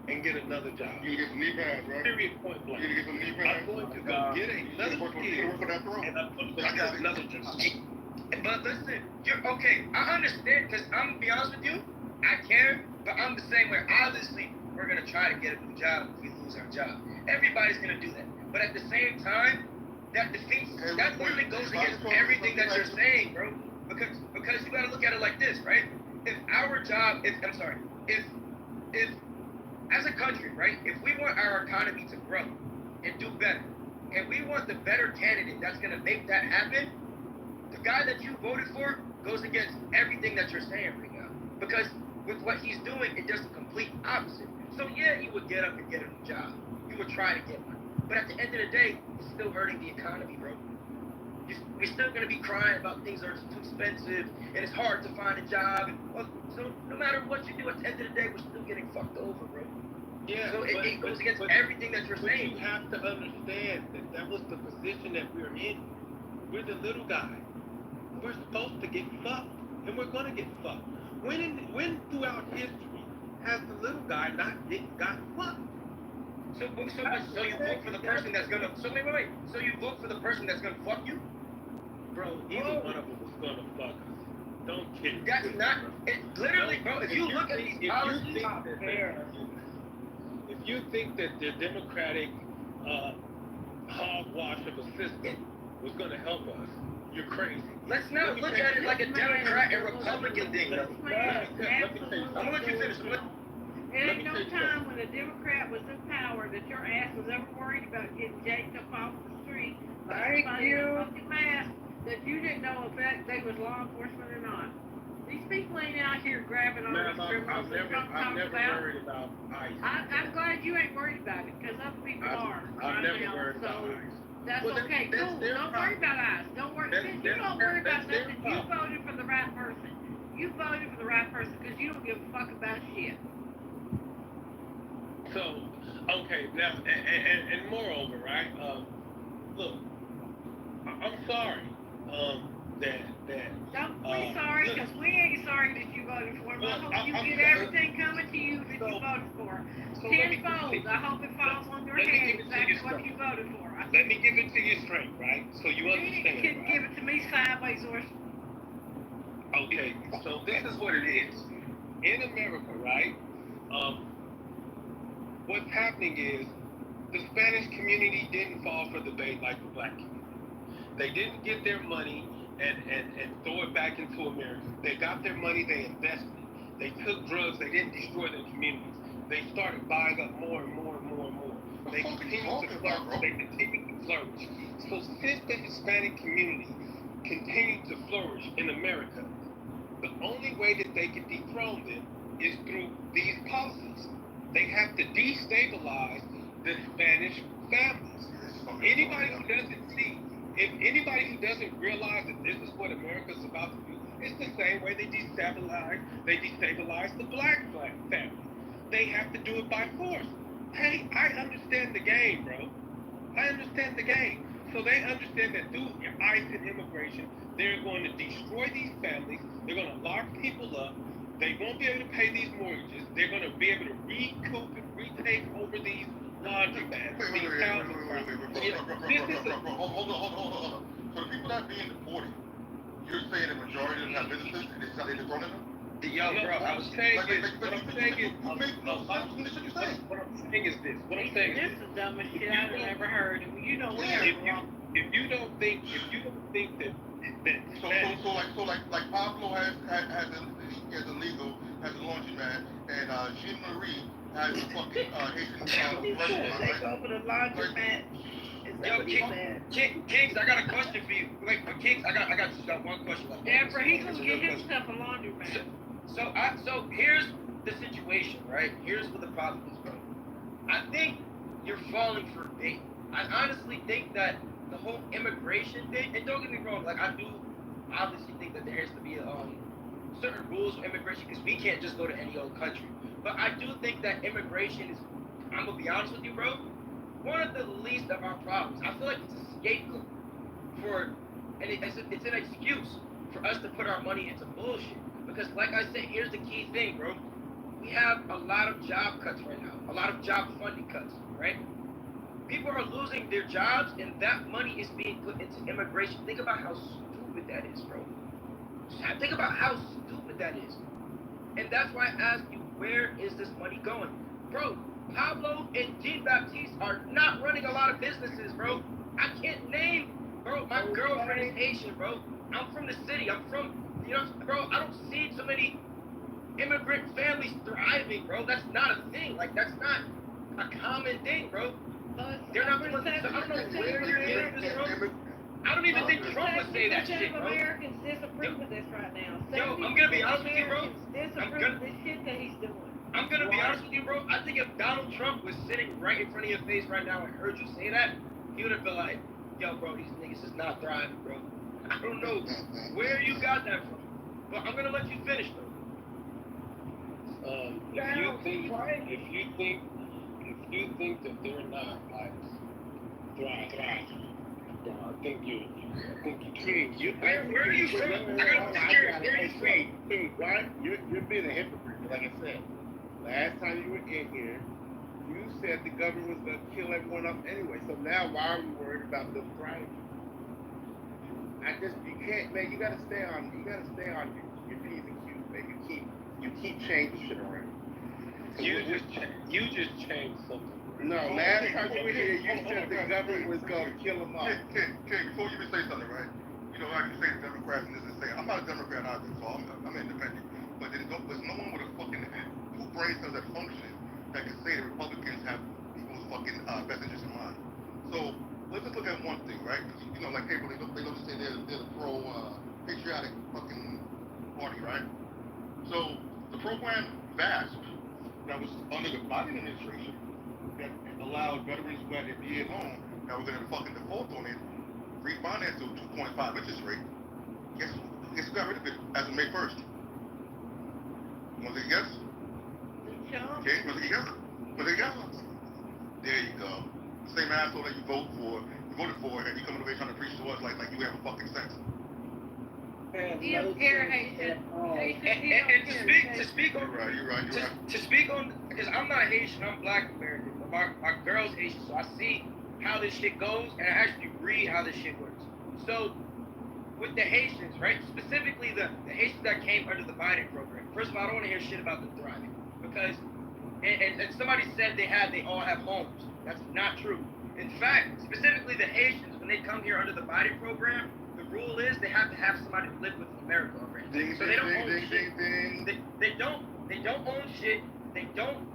and get another job. You gonna get some knee pads, right? Period. Point You blank. gonna get some knee I'm pads? going to go get another You gonna skill work for that throat? and I'm going to I get got it. another job. But listen, you're okay. I understand because I'm gonna be honest with you. I care, but I'm the same way. Obviously, we're gonna try to get a new job if we lose our job. Everybody's gonna do that. But at the same time, that defeats. That literally goes against everything that you're saying, bro. Because you gotta look at it like this, right? If our job, if as a country, right? If we want our economy to grow and do better, and we want the better candidate that's gonna make that happen, the guy that you voted for goes against everything that you're saying right now. Because with what he's doing, it does the complete opposite. So yeah, you would get up and get a new job. You would try to get one. But at the end of the day, it's still hurting the economy, bro. We're still gonna be crying about things are too expensive and it's hard to find a job. So no matter what you do, at the end of the day, we're still getting fucked over, bro. Yeah, So it goes against everything that you're but saying. you have to understand that was the position that we're in. We're the little guy. We're supposed to get fucked, and we're gonna get fucked. When throughout history has the little guy not got fucked? So you vote for the person that's gonna. So wait. So you vote for the person that's gonna fuck you? Bro, either one of them was gonna fuck us. Don't kid me. That's not. It literally, bro. If you look at these policies, If you think that the Democratic hogwash of a system was gonna help us, you're crazy. let's not look at it like a Democrat and Republican thing. This man is absolutely I'm gonna let you finish. There ain't no time when a Democrat was in power that your ass was ever worried about getting jacked up off the street by somebody in a fucking mask that you didn't know if they was law enforcement or not. These people ain't out here grabbing all these criminals I've that Trump never talks about. worried about ICE. I'm glad you ain't worried about it, because other people are. I've never Now, worried about so ICE. that's Well, okay, that's cool. their Don't problem. worry about us. Don't worry. That's You don't worry about their nothing. You problem. voted for the right person. You voted for the right person because you don't give a fuck about shit. So, okay, now, and moreover, right? Look, I'm sorry. Don't be sorry, look, because we ain't sorry that you voted for him. I Look, hope you I'm get sorry. everything coming to you that you voted for. So let me Tenfold. I hope it falls on your let me head give it to exactly you what straight. you voted for. Let me give it to you straight, right? So you You understand, can right? give it to me sideways or Okay, so this is what it is. In America, right? What's happening is the Spanish community didn't fall for the bait like the black community. They didn't get their money and throw it back into America. They got their money, they invested. They took drugs, they didn't destroy their communities. They started buying up more and more and more and more. They continued to flourish. They continued to flourish. So since the Hispanic community continued to flourish in America, the only way that they can dethrone them is through these policies. They have to destabilize the Spanish families. Anybody who doesn't see, if anybody who doesn't realize that this is what America's about to do, it's the same way they destabilize the black family. They have to do it by force. Hey, I understand the game, bro. I understand the game. So they understand that through ICE and immigration, they're going to destroy these families. They're going to lock people up. They won't be able to pay these mortgages. They're going to be able to recoup and retake over these laundromats. Hold on. So the people that being deported, you're saying the majority of them have businesses and it's not they're throwing them? Yo, bro, I was saying What I'm saying is this. What I'm saying This is is the dumbest shit I've ever heard. You know we Yeah. ain't wrong. if you don't think that So like Pablo has a legal, has a laundromat, and Jean Marie has a fucking Haitian He said restaurant, take right? over the laundromat. Is that Yo, what he said? Kings, I got a question for you. Wait, but Kings, I got one question. Deborah, he gonna get himself a laundromat. So here's the situation, right? Here's what the problem is, bro. I think you're falling for bait. I honestly think that the whole immigration thing, and don't get me wrong, like I do obviously think that there has to be certain rules for immigration because we can't just go to any old country. But I do think that immigration is I'm gonna be honest with you, bro. One of the least of our problems. I feel like it's a scapegoat for, and it's an excuse for us to put our money into bullshit. Because, like I said, here's the key thing, bro. We have a lot of job cuts right now, a lot of job funding cuts, right? People are losing their jobs, and that money is being put into immigration. Think about how stupid that is, bro. Think about how stupid that is. And that's why I ask you, where is this money going? Bro, Pablo and Jean Baptiste are not running a lot of businesses, bro. I can't name, bro, my girlfriend is Haitian, bro. I'm from the city. I'm from, bro, I don't see so many immigrant families thriving, bro. That's not a thing. Like, that's not a common thing, bro. They're not the ones. I don't know where you're getting this from. I don't even think Trump would say that shit, bro. Americans disapprove of this right now. Yo, I'm gonna be honest with you, bro. Disapprove of this shit that he's doing. I'm gonna be honest with you, bro. I think if Donald Trump was sitting right in front of your face right now and heard you say that, he would have been like, yo, bro, these niggas is not thriving, bro. I don't know where you got that from. But I'm gonna let you finish, though. If you think that they're not like thriving, I think you Where are you from? I got curious. Where are you from? Right? You're being a hypocrite. Like I said, last time you were in here, you said the government was going to kill everyone off anyway. So now why are we worried about them thriving? You can't, man. You got to stay on your P's and Q's, man. You keep changing shit around. you just changed something. No, last time you were here, you said the government was going to kill them off. King, before you even say something, right? You know, I can say the Democrats and this and say, I'm not a Democrat either, so I'm independent. But there's no one with a fucking two brain cells that function that can say the Republicans have people's fucking best interests in mind. So let's just look at one thing, right? You know, like people, they love to say they're the pro-patriotic fucking party, right? So the program VASP that was under the Biden administration that allowed veterans who had their VA loan that were going to fucking default on it, refinance to 2.5 interest rate. Guess who got rid of it as of May 1st? Want to guess? Okay, want to guess? There you go. The same asshole that you voted for, and you coming away trying to preach to us like you have a fucking sense. He don't care, Haitian. And to speak on, You're right. To speak on, because I'm not Haitian, I'm Black American, but my girl's Haitian, so I see how this shit goes, and I actually read how this shit works. So, with the Haitians, right, specifically the Haitians that came under the Biden program, first of all, I don't want to hear shit about them thriving, because, and somebody said they all have homes. That's not true. In fact, specifically the Haitians, when they come here under the Biden program, the rule is they have to have somebody live with America already. So they don't own shit. They don't own shit. They don't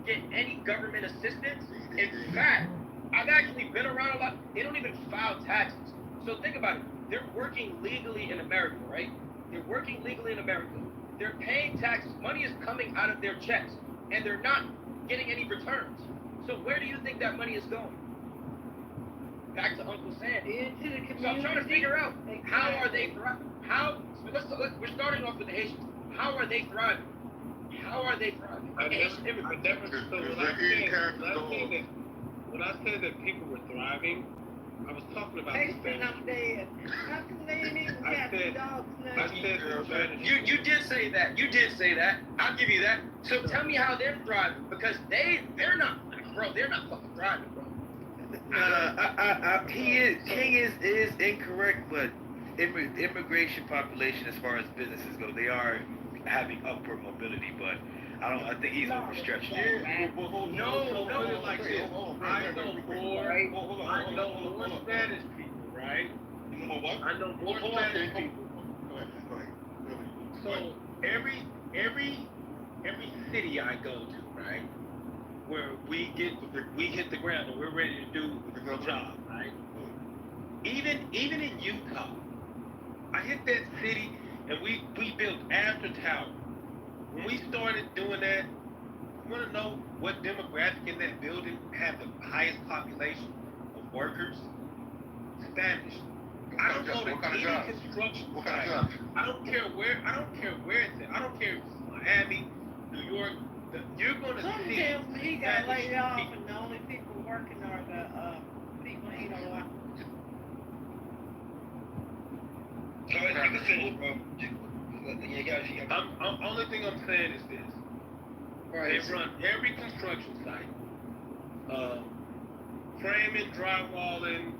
get any government assistance. In fact, I've actually been around a lot. They don't even file taxes. So think about it. They're working legally in America, right? They're working legally in America. They're paying taxes. Money is coming out of their checks, and they're not getting any returns. So where do you think that money is going? Back to Uncle Sam. Into the community. So I'm trying to figure out how are they thriving? We're starting off with the Haitians. How are they thriving? When I said that people were thriving, I was talking about Haitian, I'm dead. How can they even have the dog's name? You did say that. I'll give you that. So tell me how they're thriving, because they're not, bro. They're not fucking thriving, bro. King is incorrect, but immigration population as far as businesses go, they are having upward mobility, but I think he's overstretched. No, like this. I know more Spanish people, right? You know what? I know more Spanish people. Go ahead. So every city I go to, right, where we hit the ground and we're ready to do the job, right? Even in Utah, I hit that city and we built after tower. When we started doing that, you want to know what demographic in that building had the highest population of workers? Spanish. I don't know that any construction site. I don't care where it's at. I don't care if it's Miami, New York. You're going to see tells me he got laid off and the only people working are the people he don't like. Go ahead, you can finish, bro. You got Only thing I'm saying is this. Right. They run every construction site. Framing, drywalling,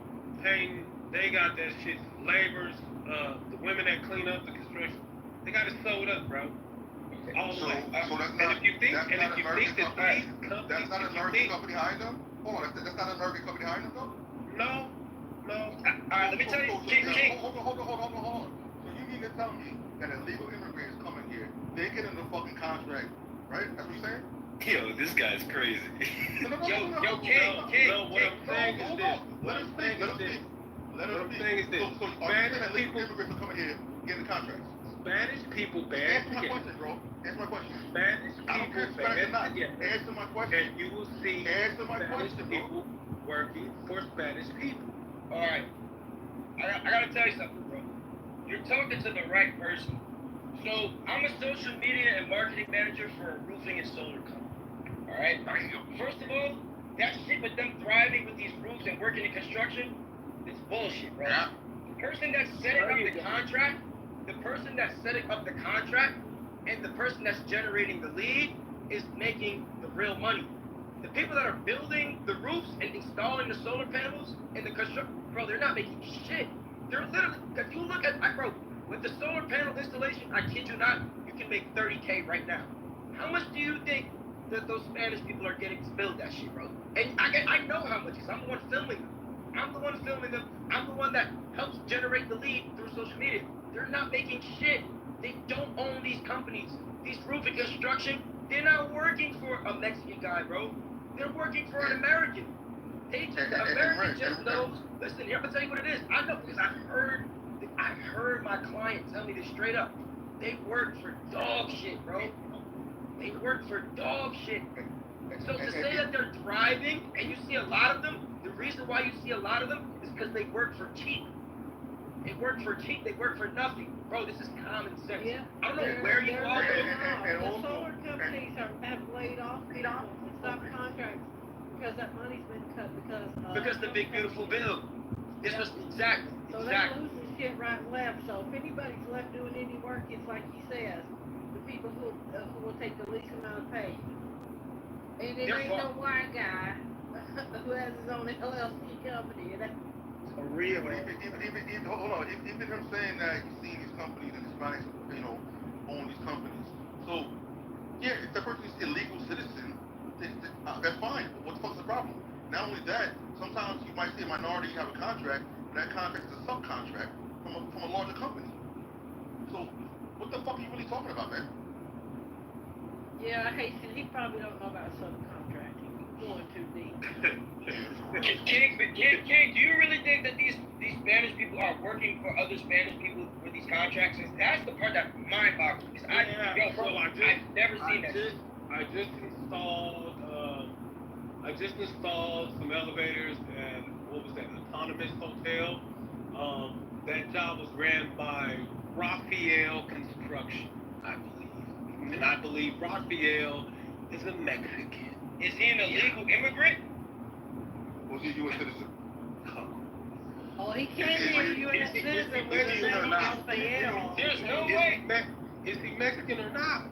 painting, they got that shit. Laborers, the women that clean up the construction, they got it sewed up, bro. All the way. So that's And not, if you think, that's and not if you American think that company. these companies, That's not an American company hiring them? Hold on, that's not an American company hiring them though? no. Alright, let me tell you, King. Hold on. So you mean to tell me that illegal immigrants coming here, they get in the fucking contract, right? That's what you're saying? Yo, this guy's crazy. Yo, King. What I'm saying is this. Let him speak. So you're saying that illegal immigrants are coming here, getting the contracts? Spanish people band Answer my together. question, bro. Answer my question. Spanish I don't care if people Spanish or band not. together. Answer my question. And you will see Answer my Spanish question, bro. people working for Spanish people. Alright. I gotta tell you something, bro. You're talking to the right person. So, I'm a social media and marketing manager for a roofing and solar company. Alright? First of all, that shit with them thriving with these roofs and working in construction, it's bullshit, bro. Yeah. The person that's setting up the contract, and the person that's generating the lead is making the real money. The people that are building the roofs and installing the solar panels and the construction, bro, they're not making shit. They're literally, if you look at, bro, with the solar panel installation, I kid you not, you can make $30K right now. How much do you think that those Spanish people are getting to build that shit, bro? And I know how much, because I'm the one filming them. I'm the one that helps generate the lead through social media. They're not making shit. They don't own these companies. These roofing construction, they're not working for a Mexican guy, bro. They're working for an American. The American just knows. Listen, here, I'm gonna tell you what it is. I know because I heard my client tell me this straight up. They work for dog shit, bro. They work for dog shit. So to say that they're thriving, and you see a lot of them, the reason why you see a lot of them is because they work for cheap. They work for cheap. They work for nothing, bro. This is common sense. Yeah. I don't know where you are. The solar companies have laid off people and stopped contracts because that money's been cut Because the big beautiful bill. This was exactly. So they're losing shit right and left. So if anybody's left doing any work, it's like he says, the people who will take the least amount of pay. And it ain't no white guy who has his own LLC company. Real. Even hold on. Even him saying that he's seen these companies and Hispanics, own these companies. So, yeah, if that person is illegal citizen, that's fine. But what the fuck's the problem? Not only that, sometimes you might see a minority have a contract, but that contract is a subcontract from a larger company. So, what the fuck are you really talking about, man? Yeah, he probably don't know about subcontracting. Going too deep. King, do you really think that these Spanish people are working for other Spanish people with these contracts? That's the part that mind boggles me. I've never seen that. I just installed some elevators and what was that, autonomous hotel. That job was ran by Raphael Construction, I believe. And I believe Raphael is a Mexican. Is he an illegal immigrant? Was he a U.S. citizen? Oh, he can't be a U.S. citizen with his name Raphael. There's no way. Is he Mexican or not?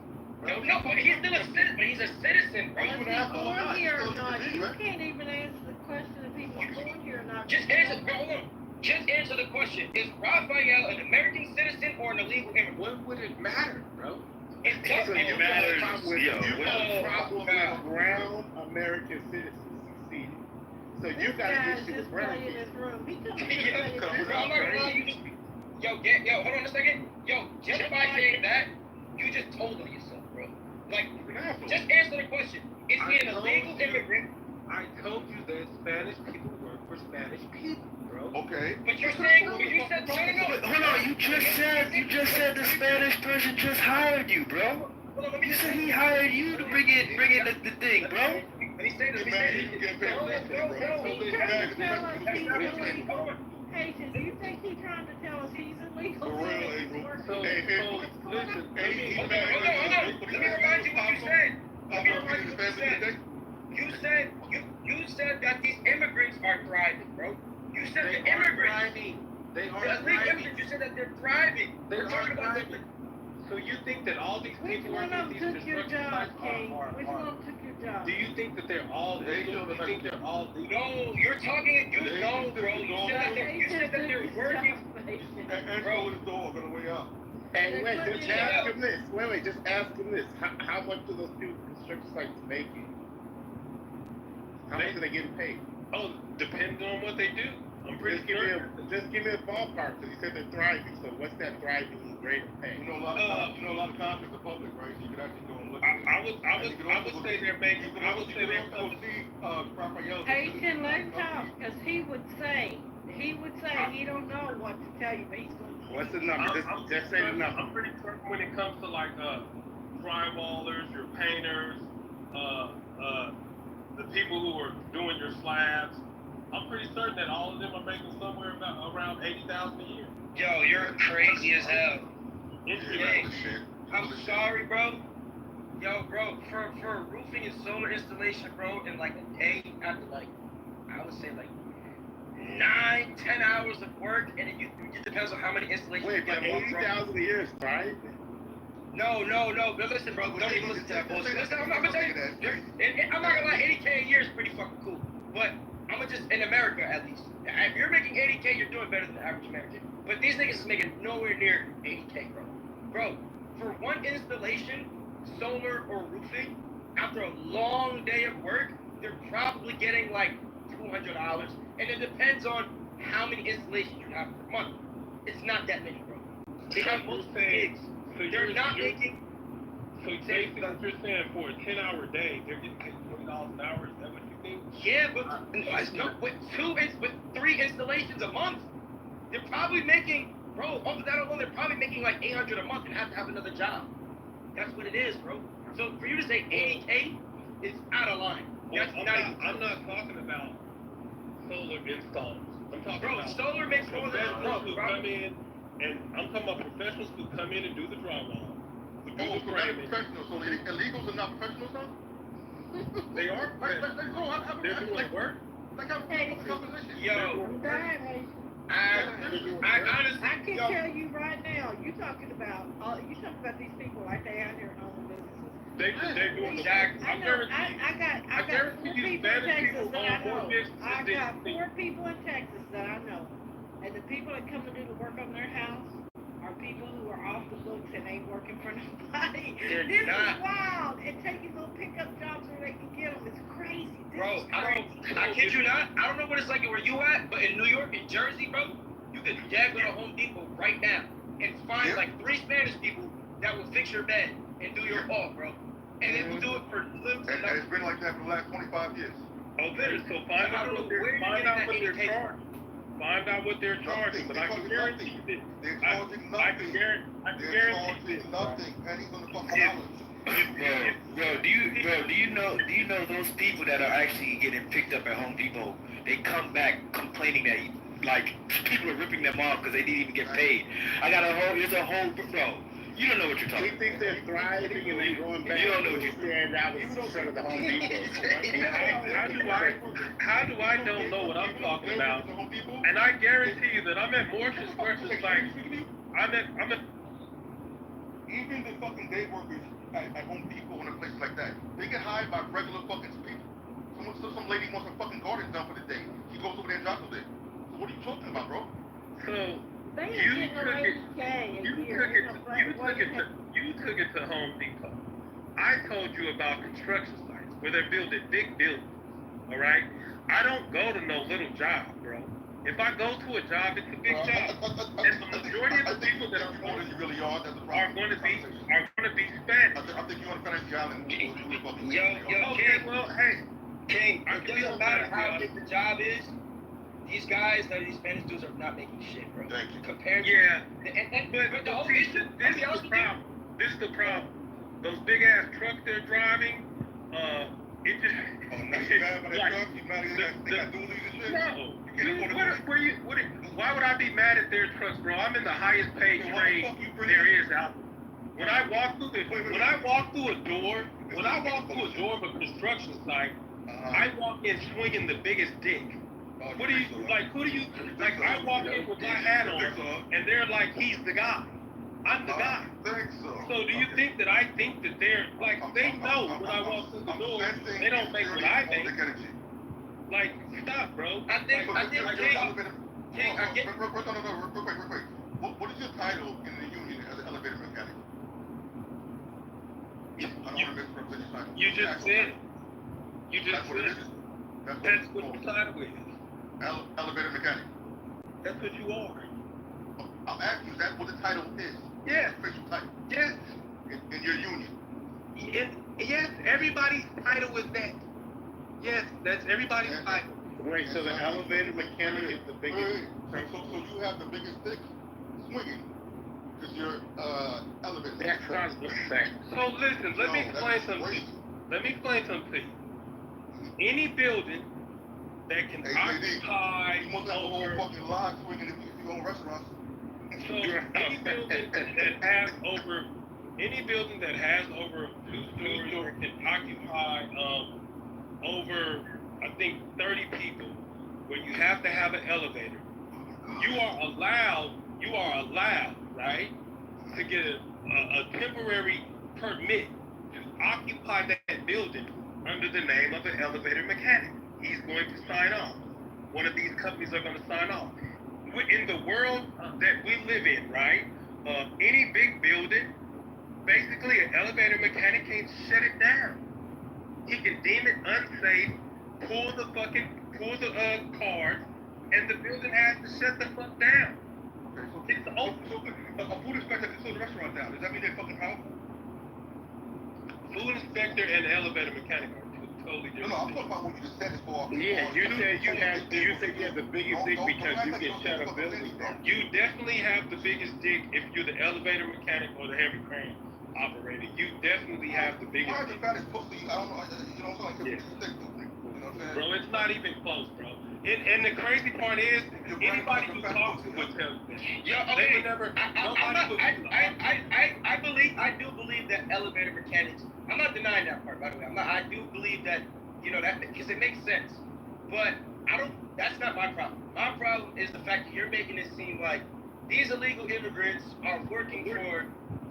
No, but he's still a citizen. But he's a citizen, bro. Is he born here or not? You can't even answer the question if he's born here or not. Just answer the question. Is Raphael an American citizen or an illegal immigrant? What would it matter, bro? It doesn't The matter. problem with brown American citizens succeeding. So you got to get to the brown in this room. He couldn't Yo, hold on a second. Yo, just by saying that, you just told on yourself, bro. Like, just answer the question. Is he an illegal immigrant? I told you that Spanish people work for Spanish people, bro. Okay. But you're saying, you said, no. Hold on, you just said the Spanish person just hired you, bro. You said he hired you to bring in the thing, bro. Let me say this. Haitian, do you think he's trying to tell us he's illegal? Hold on. Let me remind you what you said. said that these immigrants are thriving, bro. You said the immigrants. They are The illegal thriving. immigrants, you said that they're thriving. They We're talking are about thriving. So you think that all these Which people one working of at them these took your construction job, sites King? Which are one took your job? do you think that they're all legal? Do you think they're all legal? No, you're talking. You know, bro. You said that they're working. And Bro. the door on the way up. Hey, wait, They're just putting it ask out. him this. Wait, just ask him this. How much do those people construction sites making? How much are they getting paid? Oh, depending on what they do. I'm pretty Just give me a ballpark, because you said they're thriving. So what's that thriving rate of pay? You know, a lot of contracts are public, right? So you can actually go and look at it. I would say they're making. I would say they're go see Raphael. Haitian, let him talk, because he would say he don't know what to tell you, but he's going to. What's the number? Just say the number. I'm pretty certain when it comes to like drywallers, your painters, the people who are doing your slabs. I'm pretty certain that all of them are making somewhere about around $80,000 a year. Yo, you're crazy as hell. Yeah, shit. I'm sorry, bro. Yo, bro, for a roofing and solar installation, bro, in like a day after like, I would say like 9-10 hours of work, and it depends on how many installations Wait, you but get a month, bro. 80,000 a year is thriving? No, but listen, bro, don't even listen to that bullshit. Listen, I'm gonna tell you, I'm not gonna lie, 80K a year is pretty fucking cool, but I'm gonna just, in America at least, if you're making 80K, you're doing better than the average American. But these niggas is making nowhere near 80K, bro. Bro, for one installation, solar or roofing, after a long day of work, they're probably getting like $200, and it depends on how many installations you have per month. It's not that many, bro. They have multiple gigs. So They're not making. So basically, what you're saying for a 10-hour day, they're getting paid $20 an hour. Is that what you think? Yeah, but with 3 installations a month, they're probably making, bro. Off of that alone, they're probably making like $800 a month and have to have another job. That's what it is, bro. So for you to say 80K is out of line. Well, That's I'm not talking about solar installs. I'm talking bro, about solar makes more than professionals who bro. come in, and I'm talking about professionals who come in and do the drywall. Who do Oh, the so they're framing. professionals. So the illegals are not professionals, huh? They are professionals. They're doing work. Like how composition? Yo, I'm dying, Haitian. I honestly, I can yo, tell you right now, you talking about these people like they out here owning businesses. They're doing the work. Exactly. I know. I got 4 guarantee you people in Spanish Texas people that I own more know. businesses I than got you think. 4 people in Texas that I know, and the people that come to do the work on their house are people who are off the books and ain't working for nobody. They're This not. is wild. And taking little pickup jobs where they can get them. It's crazy. This bro, is crazy. I kid you not. I don't know what it's like where you at, but in New York and Jersey, bro, you could go to Home Depot right now and find like 3 Spanish people that will fix your bed and do your wall, bro. And they will do it for little to And nothing. it's been like that for the last 25 years. Oh, there. So find out what they're charging. Find out what they're charging. But I can guarantee you They're that. charging I can nothing. guarantee They're this. charging nothing. Pennies on the fucking dollars. Bro, do you know those people that are actually getting picked up at Home Depot? They come back complaining that like people are ripping them off because they didn't even get paid. There's a whole bro. You don't know what you're He talking about. thinks they're thriving and then going back You don't know to what you- stand out in front of the Home Depot. How do I don't know what I'm talking about? And I guarantee you that I'm at more construction sites. I'm at Even the fucking day workers at Home Depot and a place like that, they get hired by regular fucking people. Some lady wants her fucking garden done for the day. She goes over there and drops it. So what are you talking about, bro? so They ain't you getting no took it 80K a you year. took it to Home Depot. I told you about construction sites where they're building big buildings. All right, I don't go to no little job, bro. If I go to a job, it's a big job. And the majority of the people that are more than you really are. That's the are problem. going to be Spanish. I think you understand the island. Yo, Okay, well, hey, King, I it can doesn't be matter honest, how yeah. big the job is. These guys, these Spanish dudes are not making shit, bro. Thank you. Compared to yeah. but the whole issue. This is the problem. This is the problem. Those big ass trucks they're driving, it just. Oh, now you mad about that truck? You mad at they got dualies and shit? No. You can't afford it. Why would I be mad at their trucks, bro? I'm in the highest paid So why the trade fuck you bring there it? is out there. When I walk through a door of a construction site, I walk in swinging the biggest dick. What do you like? Who do you like? I walk in with my hat on, and they're like, he's the guy. I'm the guy. So do you think that I think that they're like they know when I walk through the door? They don't think what I think. Like, stop, bro. I think, King, I get. Real quick. What is your title in the union as an elevator mechanic? I don't want to misrepresent your title. You just said it. You just That's what it said is. it. That's what your title is. Elevator mechanic. That's what you are. I'm asking, is that what the title is? Yes. Official title. Yes. In your union. Yes, everybody's title is that. Yes, that's everybody's title. Wait, so the elevator mechanic is the biggest. So you have the biggest stick swinging because you're elevator. That sounds the same. So listen, let me explain something to you. Let me explain something to you. Any building that can occupy you must have a whole fucking line swinging if you own restaurants. So any building that has over 2 stories or can occupy over, I think, 30 people, where you have to have an elevator, you are allowed, right, to get a temporary permit to occupy that building under the name of an elevator mechanic. He's going to sign off. One of these companies are going to sign off. In the world that we live in, right, any big building, basically an elevator mechanic can shut it down. He can deem it unsafe, pull the card, and the building has to shut the fuck down. Okay, It's open. So a food inspector can close the restaurant down. Does that mean they're fucking powerful? Food inspector and the elevator mechanic are two totally different. No, I'm talking about what you just said as far. Yeah, you said you have the biggest dick because you can shut a building down. You definitely have the biggest dick if you're the elevator mechanic or the heavy crane operator. You definitely have the biggest Why is the dick. fattest pussy? I don't know. You know what I'm saying? It's thick, you know what I'm saying? Bro, it's not even close, bro. And the crazy part is, anybody who talks to would tell you that. Yo, They okay. would never, I do believe that elevator mechanics. I'm not denying that part, by the way. I do believe that, that because it makes sense. But that's not my problem. My problem is the fact that you're making it seem like these illegal immigrants are working for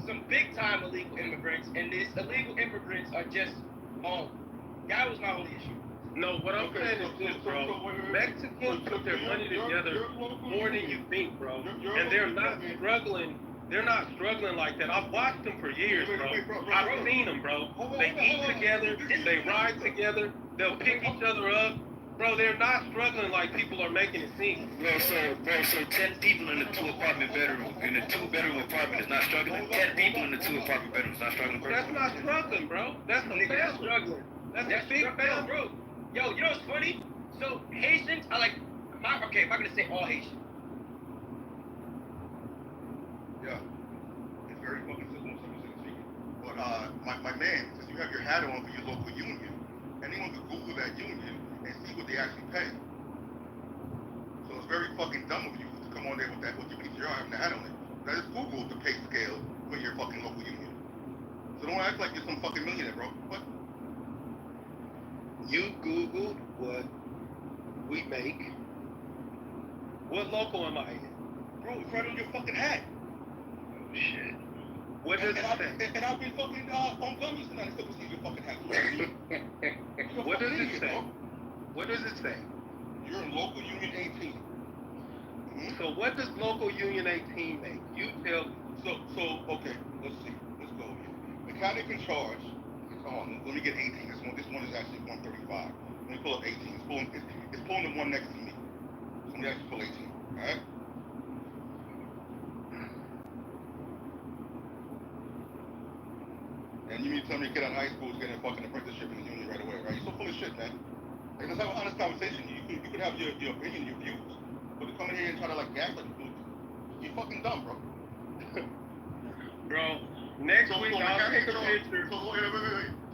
some big time illegal immigrants, and these illegal immigrants are just home. That was my only issue. No, what I'm saying is this, bro. Mexicans put their money together more than you think, bro. And they're not struggling. They're not struggling like that. I've watched them for years, bro. I've seen them, bro. They eat together. They ride together. They'll pick each other up. Bro, they're not struggling like people are making it seem. So 10 people in a 2-apartment bedroom, in a 2-bedroom apartment is not struggling. 10 people in a 2-apartment bedroom is not struggling. That's not struggling, bro. That's a family. Struggling. That's a big family, bro. Yo, you know what's funny? So Haitians are like, if I'm gonna say all Haitians. Yeah. It's very fucking simple speaking. But my man, since you have your hat on for your local union, anyone could Google that union and see what they actually pay. So it's very fucking dumb of you to come on there with your PTR having the hat on it. Now just Google the pay scale for your fucking local union. So don't act like you're some fucking millionaire, bro. What? You Googled what we make. What local am I in? Bro, it's right on your fucking hat. Oh, shit. What does it say? And I've been fucking on gummies tonight. I still see your fucking hat. What does it say? What does it say? You're in local union 18. So what does local union 18 make? You tell me. So okay, let's see. Let's go here. Mechanic in charge. Hold on, let me get 18. This one is actually 135. Let me pull up 18. It's pulling the one next to me. So let me actually pull 18. Alright? And you mean to tell me a kid out of high school is getting a fucking apprenticeship in the union right away, right? You're so full of shit, man. Like, let's have an honest conversation. You could have your opinion, your views. But to come in here and try to like gaslight people, you're fucking dumb, bro. Bro, next week I'll take a picture. So wait.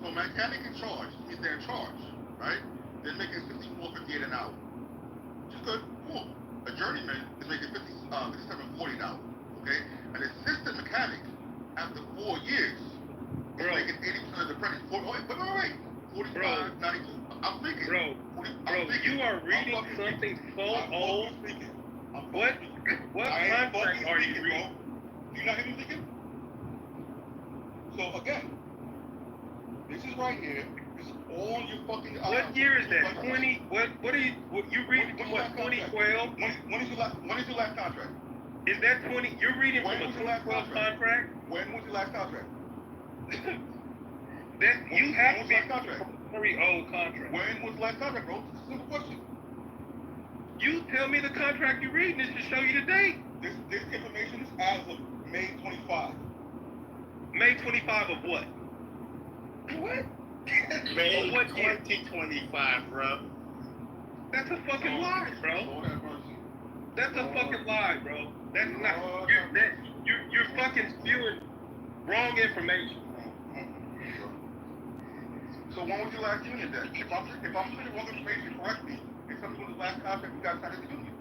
So mechanic in charge means they're in charge, right? They're making $54.58 an hour. Which is good, cool. A journeyman is making $57.40 an hour, okay? An assistant mechanic, after 4 years, is making 80% of the apprentice. Wait. 45, 92. I'm speaking. Bro, you are reading something so old. What contract are you reading? Do you not hear me speaking? So again, this is right here. This is all your fucking. What year is that? 20? What are you reading from? What 2012? When is your last contract? Is that 20? You're reading from a 2012 contract? When was your last contract? You have to be from a very old contract. When was the last contract, bro? It's a simple question. You tell me the contract you're reading. This should show you the date. This information is as of May 25. May 25 of what? What? May What year? 2025, bro. That's a fucking lie, bro. That's a fucking lie, bro. That's not. You're fucking spewing wrong information. So when was your last union then? If I'm putting wrong information correctly, it's something was the last contract you guys signed as a union.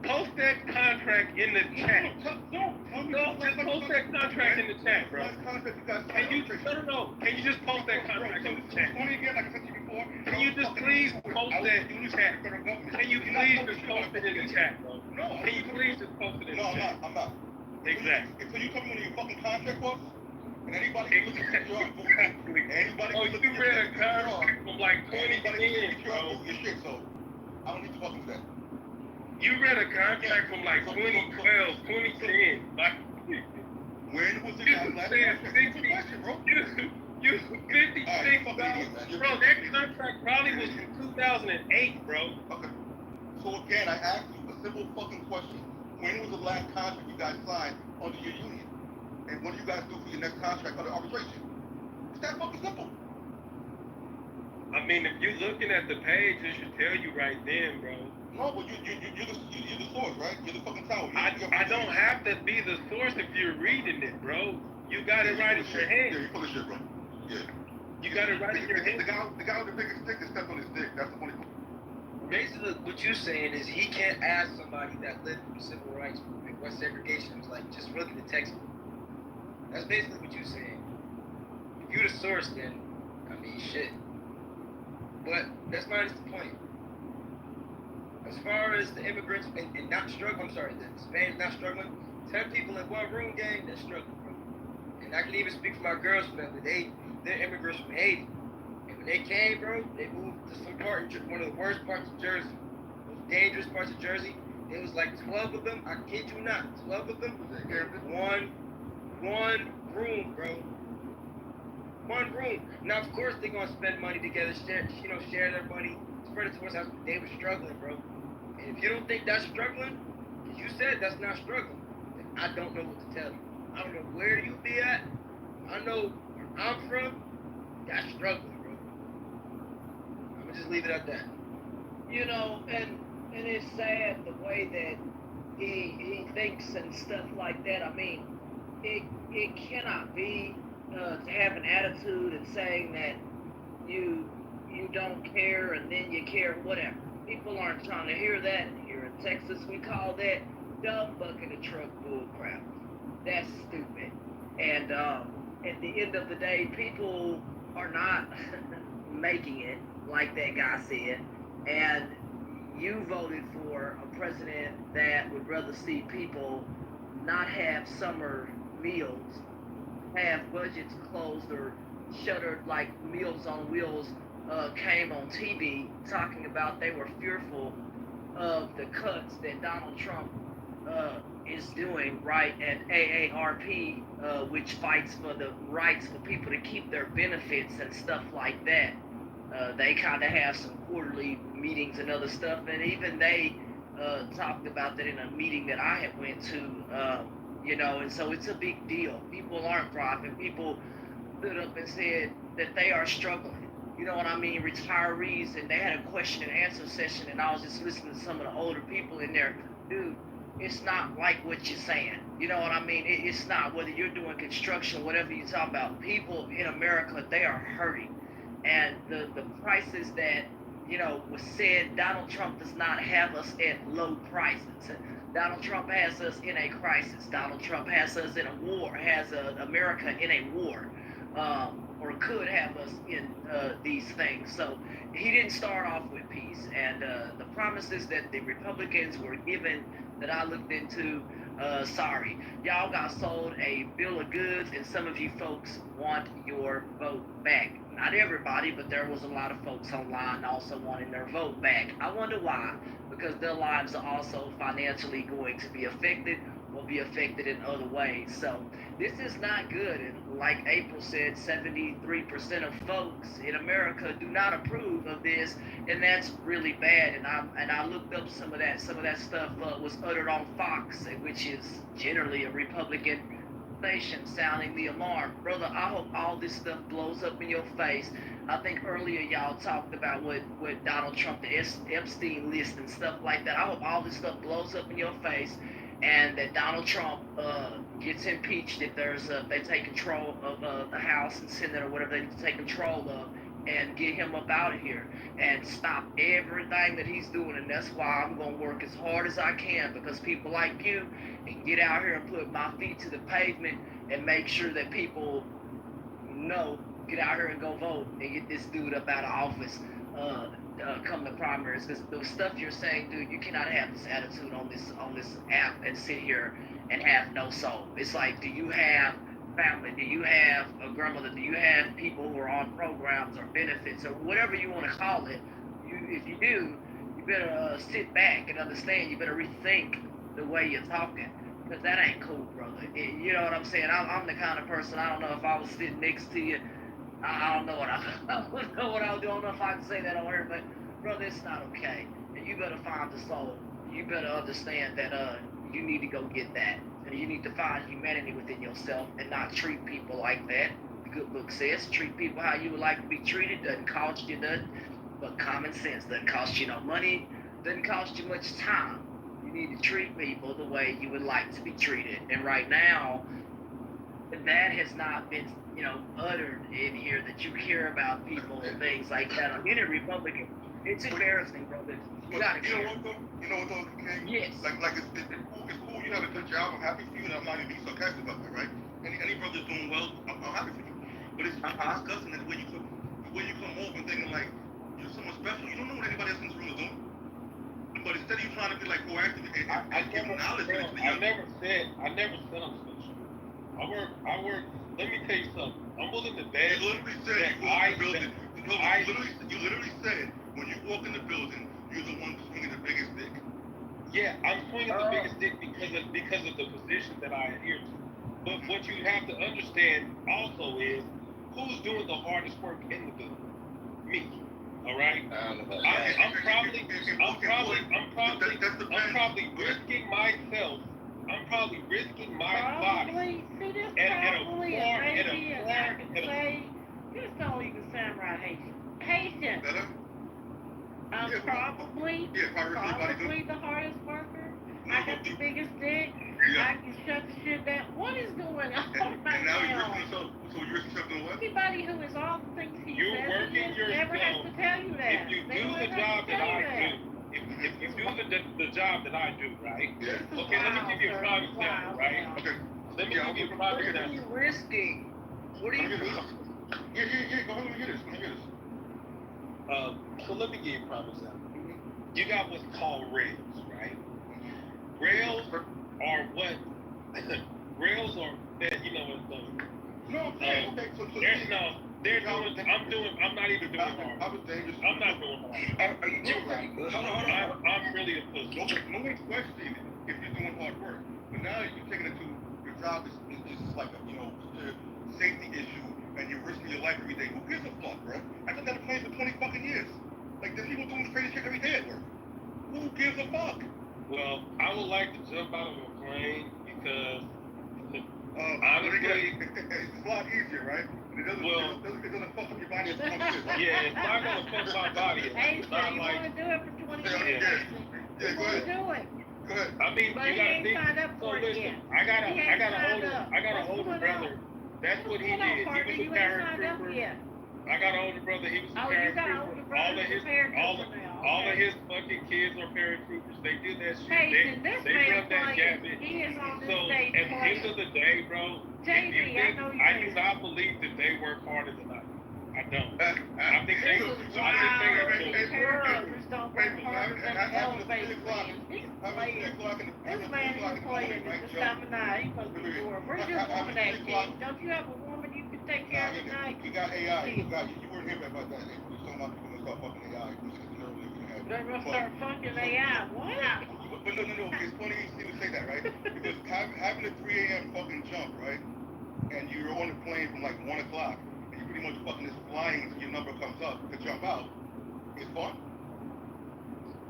Post that contract in the chat. Post that contract in the chat, bro. Can you just post that contract in the chat? Can you just please post that in the chat? Can you please just post it in the chat, bro? Can you please just post it in the chat? No, I'm not. Exactly. So you tell me when your fucking contract was? And anybody can look at your job. Anybody you read a contract from like 2010, bro. Your shit, so I don't need to fucking do that. You read a contract from like 2012, 2010. Like, when was the last contract, bro? You 56, bro. Bro, that contract probably was from 2008, bro. Okay. So again, I asked you a simple fucking question. When was the last contract you guys signed under your union? And what do you guys do for your next contract under arbitration? It's that fucking simple. I mean, if you're looking at the page, it should tell you right then, bro. No, but you're the source, right? You're the fucking tower. I don't have to be the source if you're reading it, bro. You got it right in your hand. Yeah, you're full of shit, bro. Yeah. You got it right in your hand. The guy with the biggest stick that stepped on his dick. That's the funny part. Basically, what you're saying is he can't ask somebody that lived through civil rights movement what segregation was like. Just look at the textbook. That's basically what you're saying. If you're the source, then I mean, shit. But that's not the point. As far as the immigrants and not struggling, the Spanish not struggling, 10 people in one room, gang, they're struggling, bro. And I can even speak for my girls' family. They're immigrants from Haiti. And when they came, bro, they moved to some part, one of the worst parts of Jersey. Most dangerous parts of Jersey. It was like 12 of them, I kid you not, 12 of them, one room, bro. One room. Now, of course, they're going to spend money together, share their money, spread it towards us. They were struggling, bro. And if you don't think that's struggling, because you said that's not struggling, then I don't know what to tell you. I don't know where you be at. I know where I'm from. That's struggling, bro. I'm going to just leave it at that. You know, and it's sad the way that he thinks and stuff like that. I mean, it cannot be to have an attitude and saying that you don't care and then you care, whatever. People aren't trying to hear that. Here in Texas, we call that dumb bucket of truck bull crap. That's stupid. And at the end of the day, people are not making it, like that guy said. And you voted for a president that would rather see people not have summer meals, have budgets closed or shuttered, like Meals on Wheels came on TV talking about they were fearful of the cuts that Donald Trump is doing, right, at AARP, which fights for the rights for people to keep their benefits and stuff like that. They kind of have some quarterly meetings and other stuff, and even they talked about that in a meeting that I had went to, and so it's a big deal. People aren't thriving. People stood up and said that they are struggling. You know what I mean? Retirees, and they had a question and answer session, and I was just listening to some of the older people in there. Dude, it's not like what you're saying. You know what I mean? It's not. Whether you're doing construction, whatever you're talking about, people in America, they are hurting. And the prices that, was said, Donald Trump does not have us at low prices. Donald Trump has us in a crisis. Donald Trump has us in a war, has America in a war, or could have us in these things. So he didn't start off with peace. And the promises that the Republicans were given that I looked into, sorry, y'all got sold a bill of goods, and some of you folks want your vote back. Not everybody, but there was a lot of folks online also wanting their vote back. I wonder why. Because their lives are also financially going to be affected, will be affected in other ways. So this is not good. And like April said, 73% of folks in America do not approve of this, and that's really bad. And I looked up some of that stuff was uttered on Fox, which is generally a Republican station, sounding the alarm. Brother, I hope all this stuff blows up in your face. I think earlier y'all talked about what Donald Trump, the Epstein list and stuff like that. I hope all this stuff blows up in your face, and that Donald Trump gets impeached if they take control of the House and Senate or whatever they need to take control of, and get him up out of here and stop everything that he's doing. And that's why I'm going to work as hard as I can, because people like you can get out here and put my feet to the pavement and make sure that people know, get out here and go vote and get this dude up out of office come the primaries. Because the stuff you're saying, dude, you cannot have this attitude on this app and sit here and have no soul. It's like, do you have family? Do you have a grandmother? Do you have people who are on programs or benefits or whatever you want to call it? If you do, you better sit back and understand. You better rethink the way you're talking, because that ain't cool, brother. You know what I'm saying? I'm the kind of person, I don't know if I was sitting next to you, I don't know what I don't know what I'll do. I don't know if I can say that on here, but brother, it's not okay. And you better find the soul. You better understand that you need to go get that. And you need to find humanity within yourself and not treat people like that. The good book says, treat people how you would like to be treated. Doesn't cost you nothing but common sense. Doesn't cost you no money. Doesn't cost you much time. You need to treat people the way you would like to be treated. And right now, that has not been, uttered in here, that you hear about people and things like that. I'm in a Republican. It's embarrassing, brother. You gotta You know what though, King? Yes. Like it's cool. You have a good job. I'm happy for you, and I'm not even being sarcastic about that, right? Any brother's doing well, I'm happy for you. But it's disgusting that the way you come off and thinking like you're someone special. You don't know what anybody else in this room is doing. But instead of you trying to be like proactive and give knowledge to the young. I never said I'm special. I work. Let me tell you something. I'm willing to bet. You literally said you walk in the building. You literally said when you walk in the building, you're the one swinging the biggest dick. Yeah, I'm swinging the biggest dick because of the position that I adhere to. But what you have to understand also is who's doing the hardest work in the building. Me. All right. I'm probably risking myself. I'm probably risking my body. See, this probably a lady, and I can say, this don't even sound right, Haitian. Better? I'm probably the hardest worker. I got the biggest dick. I can shut the shit down. What is going on right now? now? So you're risking yourself doing what? Anybody who is all the things he You're says working he never has to tell you that. If you do the job that I do, if you do the job that I do, right? Yeah. Okay, let me give you a prime example, right? Okay. Let me give you a prime example. What are you risking? What are you risking? Yeah. Go ahead, let me hear this. So let me give you a prime example. You got what's called rails, right? Rails are what? Rails are that, No, okay. I'm not even doing hard. I'm not doing hard. Are you doing right? I'm really a pussy. No one's questioning if you're doing hard work. But now you're taking it to your job is just like a safety issue, and you're risking your life every day. Who gives a fuck, bro? I've been on a plane for 20 fucking years. Like, there's people doing crazy shit every day at work. Who gives a fuck? Well, I would like to jump out of a plane because honestly, it's a lot easier, right? It doesn't fuck up your body as much as yeah, it's not gonna fuck my body. Hey, It's so not you like, want to do it for 20 Yeah, years? yeah, go ahead. Do it. Go ahead. I mean, But you he gotta ain't think. signed up So for it listen, yet. I got He ain't signed up. What's older going brother. on? That's what he Hold on, did. partner, He was you a ain't signed up paratrooper. yet. I got an older brother. He was a Oh, you got an older paratrooper. brother who's a paratrooper now. All of Okay. his fucking kids are paratroopers. They did that shit. Hey, They this they man run that playing. gambit. He is on this So stage at the end playing. of the day, bro, JD, I know you. I do not believe that they work harder than I do. I don't. I think they. This is I think they are wild. doing. Terrorists don't work harder than the elevator man. He's playing. This man is playing at this time of night. He must be bored. Where's your woman at, King? Don't you have a woman you can take care of tonight? We got AI. You weren't here about that. We're talking about people gonna start fucking AI. They're gonna start fucking AI. What? But no. It's funny you seem to say that, right? Because having a 3 a.m. fucking jump, right? And you're on the plane from like 1 o'clock, and you pretty much fucking just flying until your number comes up to jump out. It's fun.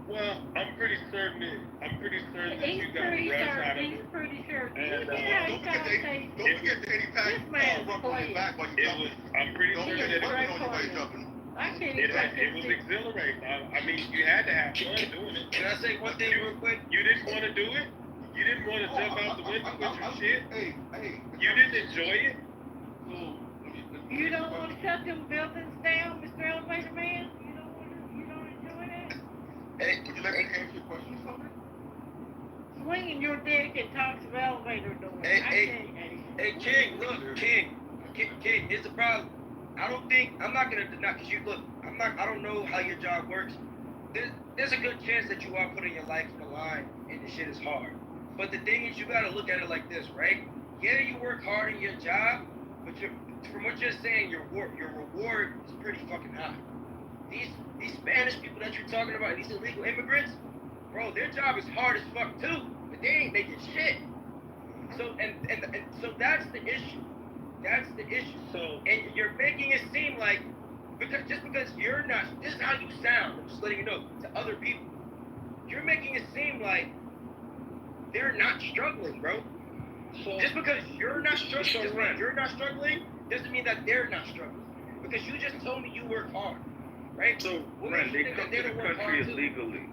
Well, I'm pretty certain that you got He's a rush out of He's it. pretty sure. And, Don't forget the 80 pack This man's rubbing on your back while you're jumping. I'm pretty Don't sure forget that rubbing on your way jumping. I can't it even was exhilarating. I mean, you had to have fun doing it. Can I say one thing real quick? You didn't want to do it. You didn't want to jump out the window with your shit. Hey. You didn't enjoy it. You don't want to shut them buildings down, Mr. Elevator Man? You don't enjoy that? Hey, would you let me answer your question or something? Swinging your dick and talks of elevator doors. Hey, King, look, King, here's the problem. I'm not gonna deny, because I don't know how your job works. There's a good chance that you are putting your life on the line and the shit is hard. But the thing is, you gotta look at it like this, right? Yeah, you work hard in your job, but from what you're saying, your reward is pretty fucking high. These Spanish people that you're talking about, these illegal immigrants, bro, their job is hard as fuck too, but they ain't making shit. So and so that's the issue. That's the issue. So, and you're making it seem like because you're not. This is how you sound. I'm just letting you know to other people. You're making it seem like they're not struggling, bro. so Just because you're not struggling, doesn't mean that they're not struggling. Because you just told me you work hard, right? So, What Ren, makes you they think come that to the don't work country hard, too? illegally,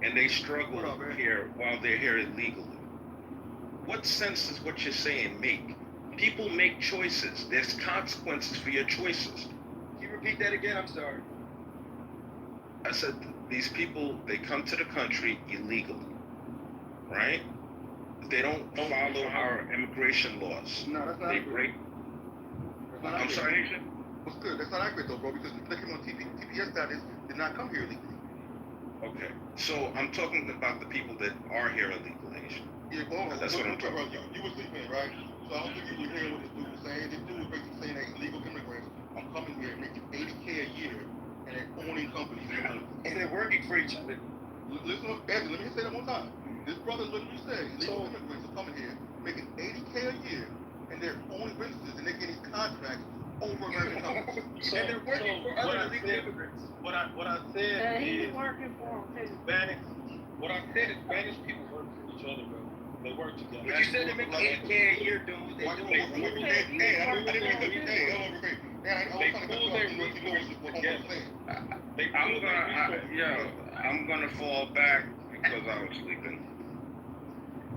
and they struggle here while they're here illegally. What sense does what you're saying make? People make choices. There's consequences for your choices. Can you repeat that again? I'm sorry. I said these people, they come to the country illegally, right? They don't follow our immigration laws. No, that's not They accurate. break. That's not I'm accurate. sorry, Nation? What's good? That's not accurate though, bro, because people that came on TPS status did not come here illegally. Okay. So I'm talking about the people that are here illegally, Nation. Yeah, well, That's what I'm talking about. You were sleeping, right? So I don't think you were hearing what this dude was saying. This dude was basically saying that illegal immigrants are coming here making $80K a year and they're owning companies. And they're working for each other. Listen, Anthony, let me say that one time. This brother literally said illegal immigrants are coming here making $80K a year and they're owning businesses and they're getting contracts over American companies. And they're working for other illegal immigrants. What I said He's is working for them too. Spanish. What I said is Spanish people work for each other, bro. They work together. But you said they make $80K a year doing what they're doing. They pull their resources together. I'm gonna fall back because I was sleeping.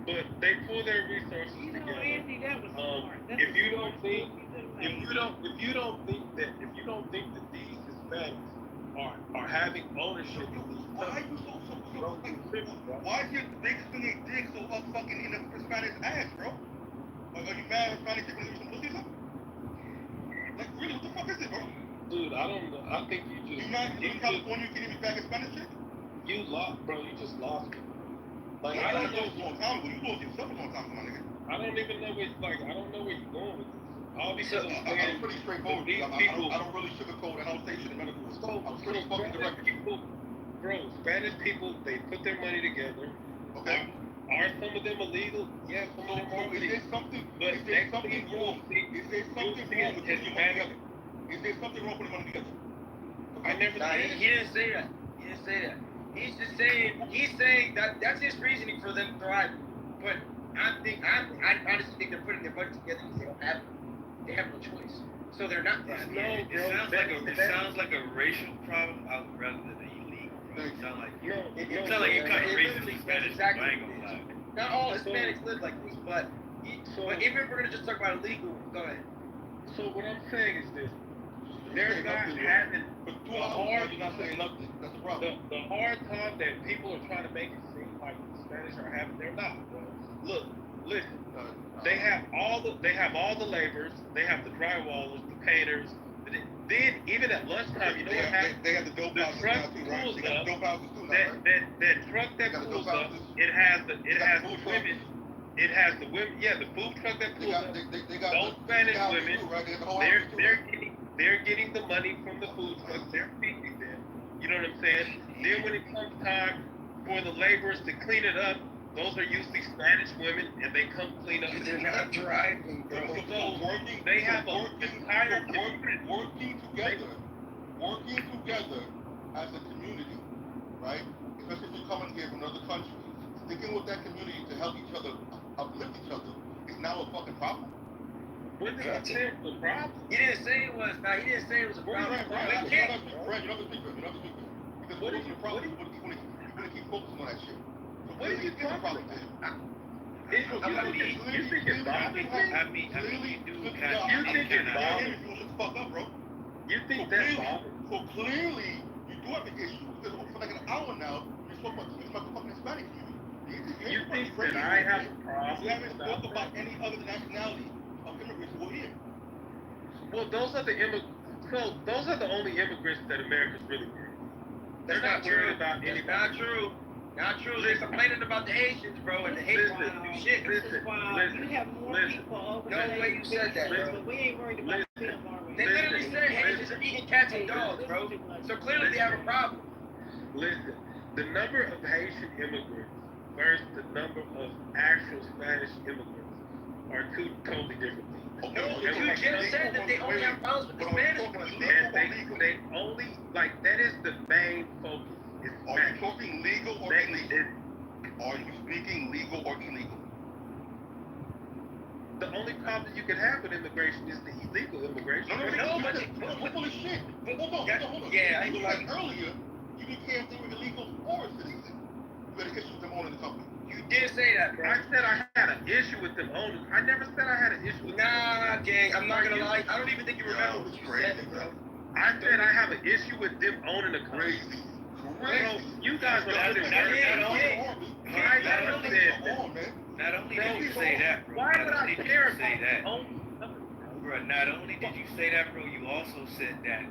But they pull their resources You know, together. Andy, that was smart. If you don't think that these Hispanics are having ownership of these Why are you so why is your dick swinging dick so up fucking in the Hispanic ass, bro? Are you mad Hispanic people need some pussy or something? Like really, what the fuck is it, bro? Dude, I don't know. I think you You mad in California you can't even back Hispanic shit? you lost, bro. You just lost it. Like Yeah, I don't lost know. a long time ago. You lost yourself a long time ago, my nigga. I don't even know where I don't know where you're going with this. All because I'm I'm saying pretty straightforward. these I people. don't really sugarcoat and I don't say shit in medical. I'm pretty fucking Spanish direct. people, bro, Spanish people, they put their money together. Okay. Are some of them illegal? Yeah, some of them are Is illegal. there something? But Is there something wrong? Is there something wrong with putting your money together? Is there something wrong with putting money together? I never Nah, said he didn't say that. He didn't say that. He's just saying, that's his reasoning for them thriving. But I honestly think they're putting their money together because they have no choice. So they're not thriving. It sounds like a racial problem rather than an illegal problem. It sounds like It sounds like you're cutting literally racist says Spanish. exactly I ain't what gonna it lie. is. Not all Hispanics live like this, but if we're gonna just talk about illegal, go ahead. So what I'm saying is this. They're not having But the hard, you're not saying nothing. That's the problem. the hard time that people are trying to make it seem like the Spanish are having. They're not, bro. Look, Listen, they have all the laborers, they have the drywallers, the painters. Then even at lunchtime, you know what happens? They have the dope The houses truck now too, right? pulls They got up. the dope houses too now, right? That truck that Got the pulls dope up, houses. it has the got the food women. It has the women. Yeah, the food truck that They pulls got up. they got Those the Spanish houses women. too, right? They got the whole They're houses too, they're right? getting the money from the food truck. They're feeding them. You know what I'm saying? Then when it comes time for the laborers to clean it up, those are usually Spanish women, and they come clean up. They're not driving, bro. So they have a entire community. Working together as a community, right? Especially if you're coming here from another country, sticking with that community to help each other, uplift each other, is now a fucking problem. When did I say it was a problem? He didn't say it was. Now he didn't say it was a problem. Brad, We can't. you know the speaker. Because What what is is the problem? You want to keep focusing on that shit. So What are you talking about? You think it's bothering me? I mean, you do kind of. You think it's bothering You shut the fuck up, bro. You think that's bothering? So clearly, you do have an issue because for like an hour now, you're talking about the fucking Hispanic community. You think that I have a problem? You haven't spoken about any other nationality of immigrants who are here. Well, those are the only immigrants that America's really worried. They're not worried about That's anybody. not true. Not true. They're complaining about the Haitians, bro, and the Haitians Listen, do shit. This is why you have more people over No there. way you said that, bro. But we ain't worried about them, are we? They literally said Haitians are eating cats and dogs, bro. So clearly they have a problem. Listen, the number of Haitian immigrants versus the number of actual Spanish immigrants are two totally different things. No, but you just said that they only have problems with the Spanish ones. And they only, like, that is the main focus. It's Are you talking legal or illegal? Are you speaking legal or illegal? The only problem you can have with immigration is the illegal immigration. No, but Holy shit. Hold on. Yeah, You said earlier, you didn't care if they were illegal or citizens. You had an issue with them owning the company. You did say that, bro. I said I had an issue with them owning. I never said I had an issue with them. Nah, gang, I'm not gonna lie. I don't even think you remember what you said, bro. I said I have an issue with them owning a company. Crazy. Bro, you guys are putting Not only did you say that, bro. Why would I care if say that? Bro, not only did you say that, bro, you also said that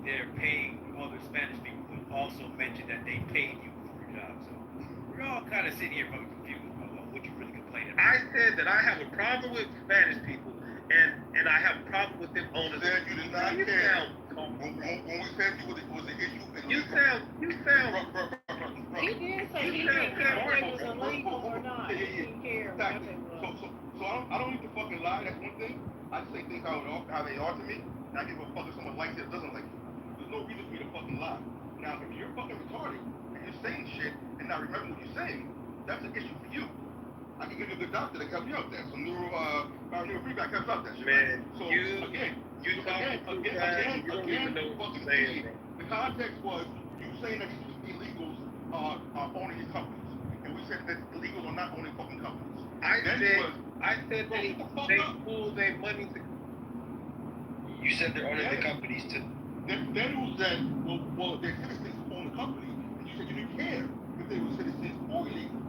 they're paying other Spanish people, but also mentioned that they paid you for a job. So we're all kind of sitting here probably confused about what you really complaining about. I said that I have a problem with Spanish people, and I have a problem with them owning. Then you did not care. When we said it was an issue, you sound. He did say he didn't care if it was illegal or not. He didn't care what it was. So I don't need to fucking lie. That's one thing. I just say things how they are to me, and I give a fuck if someone likes it or doesn't like it. There's no reason for me to fucking lie. Now, if you're fucking retarded and you're saying shit and not remembering what you're saying, that's an issue for you. I can give you a good doctor that can help you out there. Some neuro feedback helps out that shit. Man, right? So you again, fucking saying, bro. the context was you saying that these illegals are owning these companies, and we said that illegals are not owning fucking companies. I said they pull their money to. You said they're owning the companies too. Then you said, well, they're citizens who own the company, and you said you didn't care if they were citizens or illegal.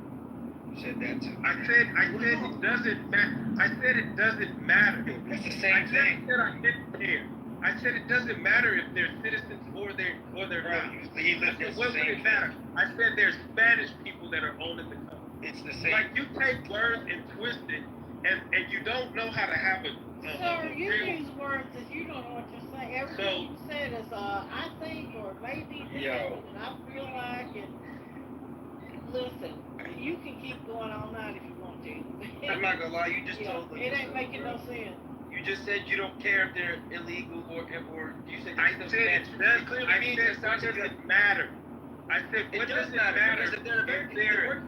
You said that too. I said it doesn't matter. I said it doesn't matter. It's the same thing. I said I didn't care. I said it doesn't matter if they're citizens or they're not. What would it matter? I said there's Spanish people that are owning the company. It's the same. Like, you take words and twist it, and you don't know how to have a Sir, you real. use words that you don't know what you're saying. Everything you said is I think or maybe this, and I feel like it. Listen, you can keep going all night if you want to. I'm not gonna lie, you just told them. It ain't making no sense. You just said you don't care if they're illegal or you said I said it doesn't matter. I said what does it matter if they're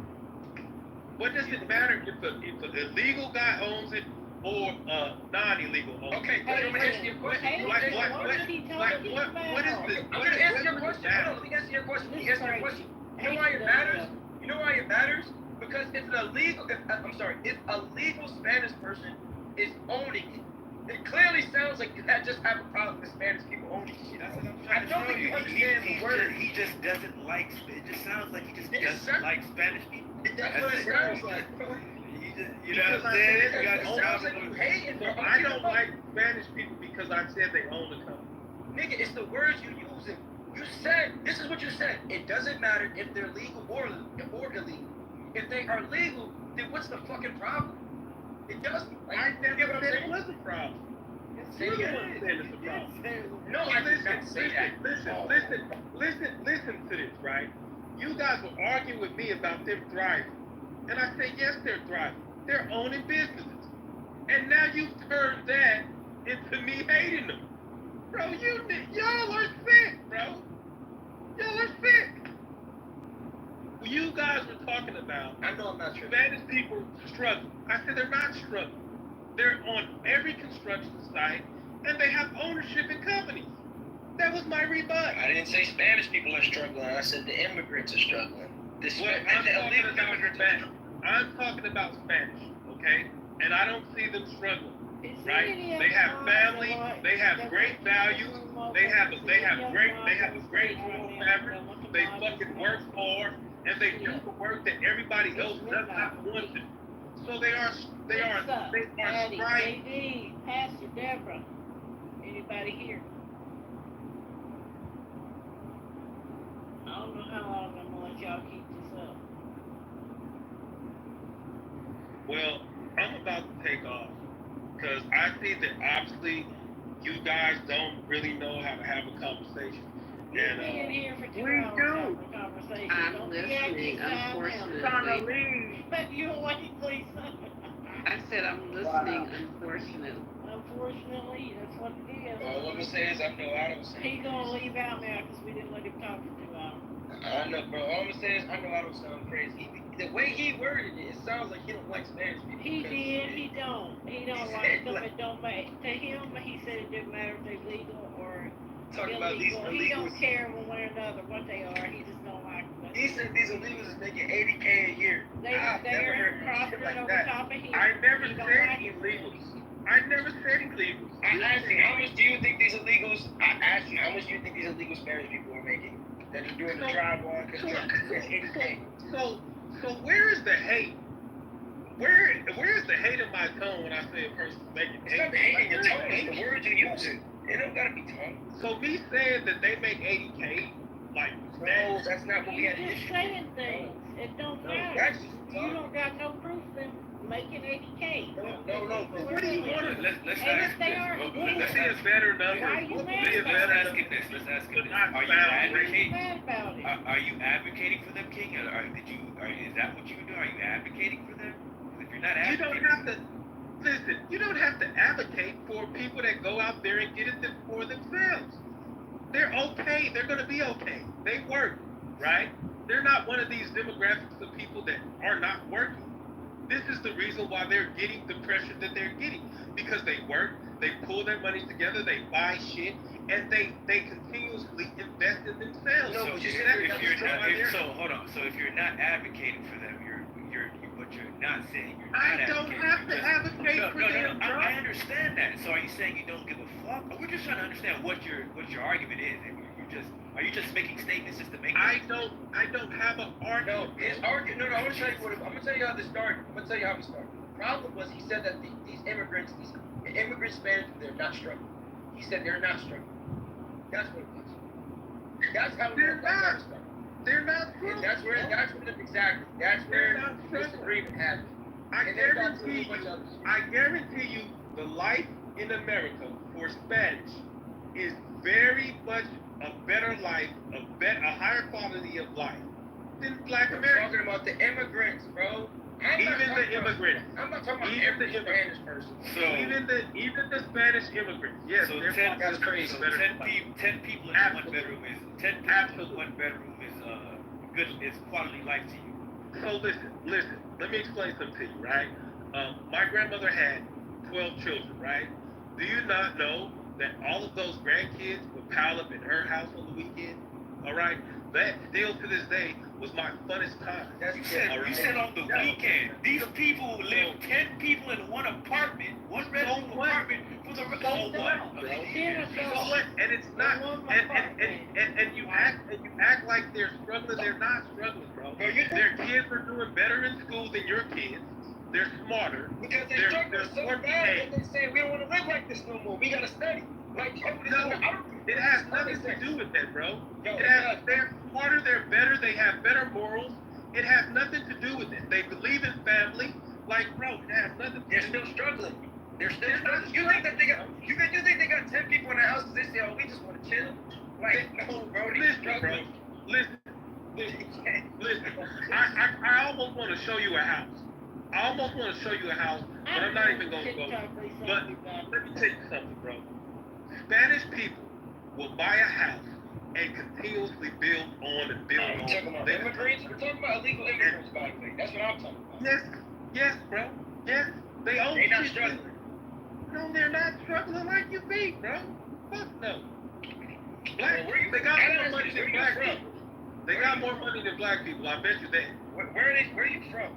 what does it matter if an illegal guy owns it or a non-illegal owns it? Okay, let me answer your question. What is this? I'm gonna answer your question. Let me answer your question. You know why it matters? You know why it matters? Because if a legal Spanish person is owning it, it clearly sounds like you just have a problem with Spanish people owning it. That's what I'm trying to show you. He just doesn't like. It just sounds like he just doesn't like Spanish people. That's what it sounds like. He You know what I'm saying? You gotta It sounds like you hating, bro. I don't like Spanish people because I said they own the company. Nigga, it's the words you using. You said, this is what you said. It doesn't matter if they're legal or illegal. If they are legal, then what's the fucking problem? It doesn't. Like, I you never get what I'm said it saying? was a problem. Say You're it the again. one saying it's a problem. No, I did not say that. Listen to this, right? You guys were arguing with me about them thriving. And I said, yes, they're thriving. They're owning businesses. And now you've turned that into me hating them. Bro, y'all are sick, bro. Y'all are sick. You guys were talking about I know I'm not sure. Spanish people struggle. I said they're not struggling. They're on every construction site, and they have ownership in companies. That was my rebut. I didn't say Spanish people are struggling. I said the immigrants are struggling. I'm talking about Spanish, okay? And I don't see them struggling, right? They have family. They have great values. They have a great home fabric. They fucking work hard, and they do the work that everybody else does not want to. So they are Patty, striving. JD, Pastor Deborah. Anybody here? I don't know how long I'm gonna let y'all keep this up. Well, I'm about to take off because I see that obviously you guys don't really know how to have a conversation. You've been here for 2 we hours do. having a conversation. I'm Don't be listening, acting now. unfortunately. Trying to leave. But you wait, please. I said I'm listening, unfortunately. Unfortunately, that's what it is. All I'm gonna say is I know Adam's. He's gonna leave out now because we didn't let him talk for 2 hours. I know, bro. All I'm gonna say is I know I don't sound crazy. The way he worded it, it sounds like he don't like Spanish people. He because did. He don't. He don't He like said, them. like- It don't make. To him, he said it didn't matter if they're legal or Talking about these illegal. He don't illegals. care one way or another what they are. He just don't like them. He said these illegals is making $80K a year. I've never They're heard no crossing shit like over that. top of him. I never He don't said like it. illegals. I never said illegals. I asked you, how much do you think these illegals? I asked you, how much do you think these illegal Spanish people are making? That are doing the drive on because it's 80K. So where is the hate? Where is the hate in my tone when I say a person's making It's not the hate? hating your tone, it's the words you using. It don't gotta be tone. So me saying that they make 80K, like No, that's not what we You had an just issue saying with. things. It don't No, matter. that's just You talk. don't got no proof of them making 80K. No. What do you want? Let's And ask if they this. are, Let's See a ask better number. Why you mad See a about better Let's ask number. him this. Let's ask him But this. not Are you found advocating? mad about it. Are you advocating for them, King? Is that what you do? Are you advocating for them? If you're not You don't advocating, have to listen. You don't have to advocate for people that go out there and get it for themselves. They're okay. They're gonna be okay. They work, right? They're not one of these demographics of people that are not working. This is the reason why they're getting the pressure that they're getting, because they work, they pull their money together, they buy shit, and they continuously invest in themselves. No, so but you if said you're you're not, not if, so hold on. So if you're not advocating for them, what you're not saying, you're not I don't advocating. have to advocate No, for no, them, no. bro. I understand that. So are you saying you don't give a fuck? We're just trying to understand what your argument is. And are you just making statements just to make? I don't have an No, argument. it's arguing. No, I'm gonna tell you what. I'm gonna tell you how this started. I'm gonna tell you how it started. The problem was he said that these immigrants, the immigrant Spanish, they're not struggling. He said they're not struggling. That's what it was. That's how They're that's how not. it started. They're not And struggling. that's where exactly. That's They're where not struggling. disagreement happened. I And they got to a guarantee bunch you, of others. I guarantee you, the life in America for Spanish is very much a better life, a higher quality of life than Black We're Americans. talking about the immigrants, bro. Even the immigrants. I'm not talking about Even every the immigrants. Spanish person. So Even the Spanish immigrants. Yes, so they're 10, that's crazy. So better 10 than people, 10 people in Absolutely. one bedroom is 10 people Absolutely. in one bedroom is good. Is quality life to you. So listen. Let me explain something to you, right? My grandmother had 12 children, right? Do you not know that all of those grandkids would pile up in her house on the weekend? All right? That still to this day was my funnest time. You said on the weekend. These people live 10 people in one apartment, one bedroom what? apartment for the rest. So what? So what? And it's not. And you act like they're struggling. They're not struggling, bro. Their kids are doing better in school than your kids. They're smarter. Because they They're struggle so more bad paid. that they say we don't want to live like this no more. We gotta study. Like, No, it has nothing to do with that, bro. Yo, They're smarter, they're better, they have better morals. It has nothing to do with it. They believe in family. Like, bro, it has nothing to They're do still struggling. They're still They're not struggling. You think that they got? You think they got 10 people in the house? They say, oh, we just want to chill. Like, no, bro. Listen, bro. Listen. I almost want to show you a house. I almost want to show you a house, but I'm not even going to go. But let me tell you something, bro. Spanish people will buy a house and continuously build on and build on. We're talking about immigrants. We're talking about illegal immigrants, by the way. That's what I'm talking about. Yes, bro. Yes. They're not struggling. No, they're not struggling like you think, bro. Fuck no. They got more money than black people. They got more money than black people. I bet you that. Where are you from?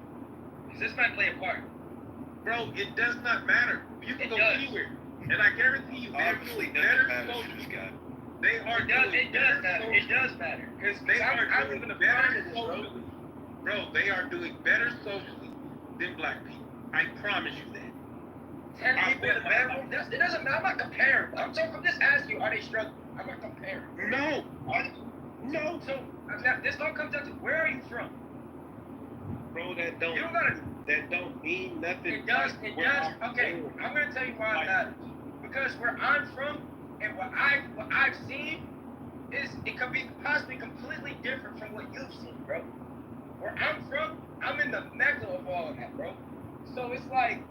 Because this might play a part. Bro, it does not matter. You can go anywhere. And I guarantee you, they're doing better socially. They are doing better socially. It does matter. Because they are doing better socially. Bro, they are doing better socially than black people. I promise you that. 10 people in the bedroom? It doesn't matter. I'm not comparing. I'm just asking you, are they struggling? I'm not comparing. No. No. So, this all comes down to where are you from? Bro, that don't mean nothing. It does. Okay, I'm gonna tell you why it matters. Because where I'm from and what I've seen is it could be possibly completely different from what you've seen, bro. Where I'm from, I'm in the mecca of all of that, bro. So it's like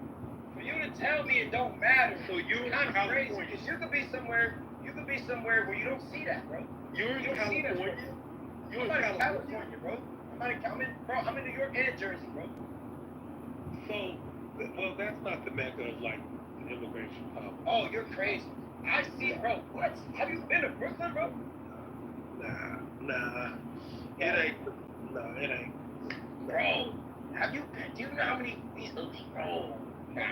for you to tell me it don't matter. So you're kind of crazy because you could be somewhere where you don't see that, bro. You're in California. I'm not in California, bro. I'm in New York and Jersey, bro. So, well, that's not the mecca of like the immigration problem. Oh, you're crazy. I see, bro. What? Have you been to Brooklyn, bro? Nah. It ain't. Bro, have you been? Do you know how many these elite, bro?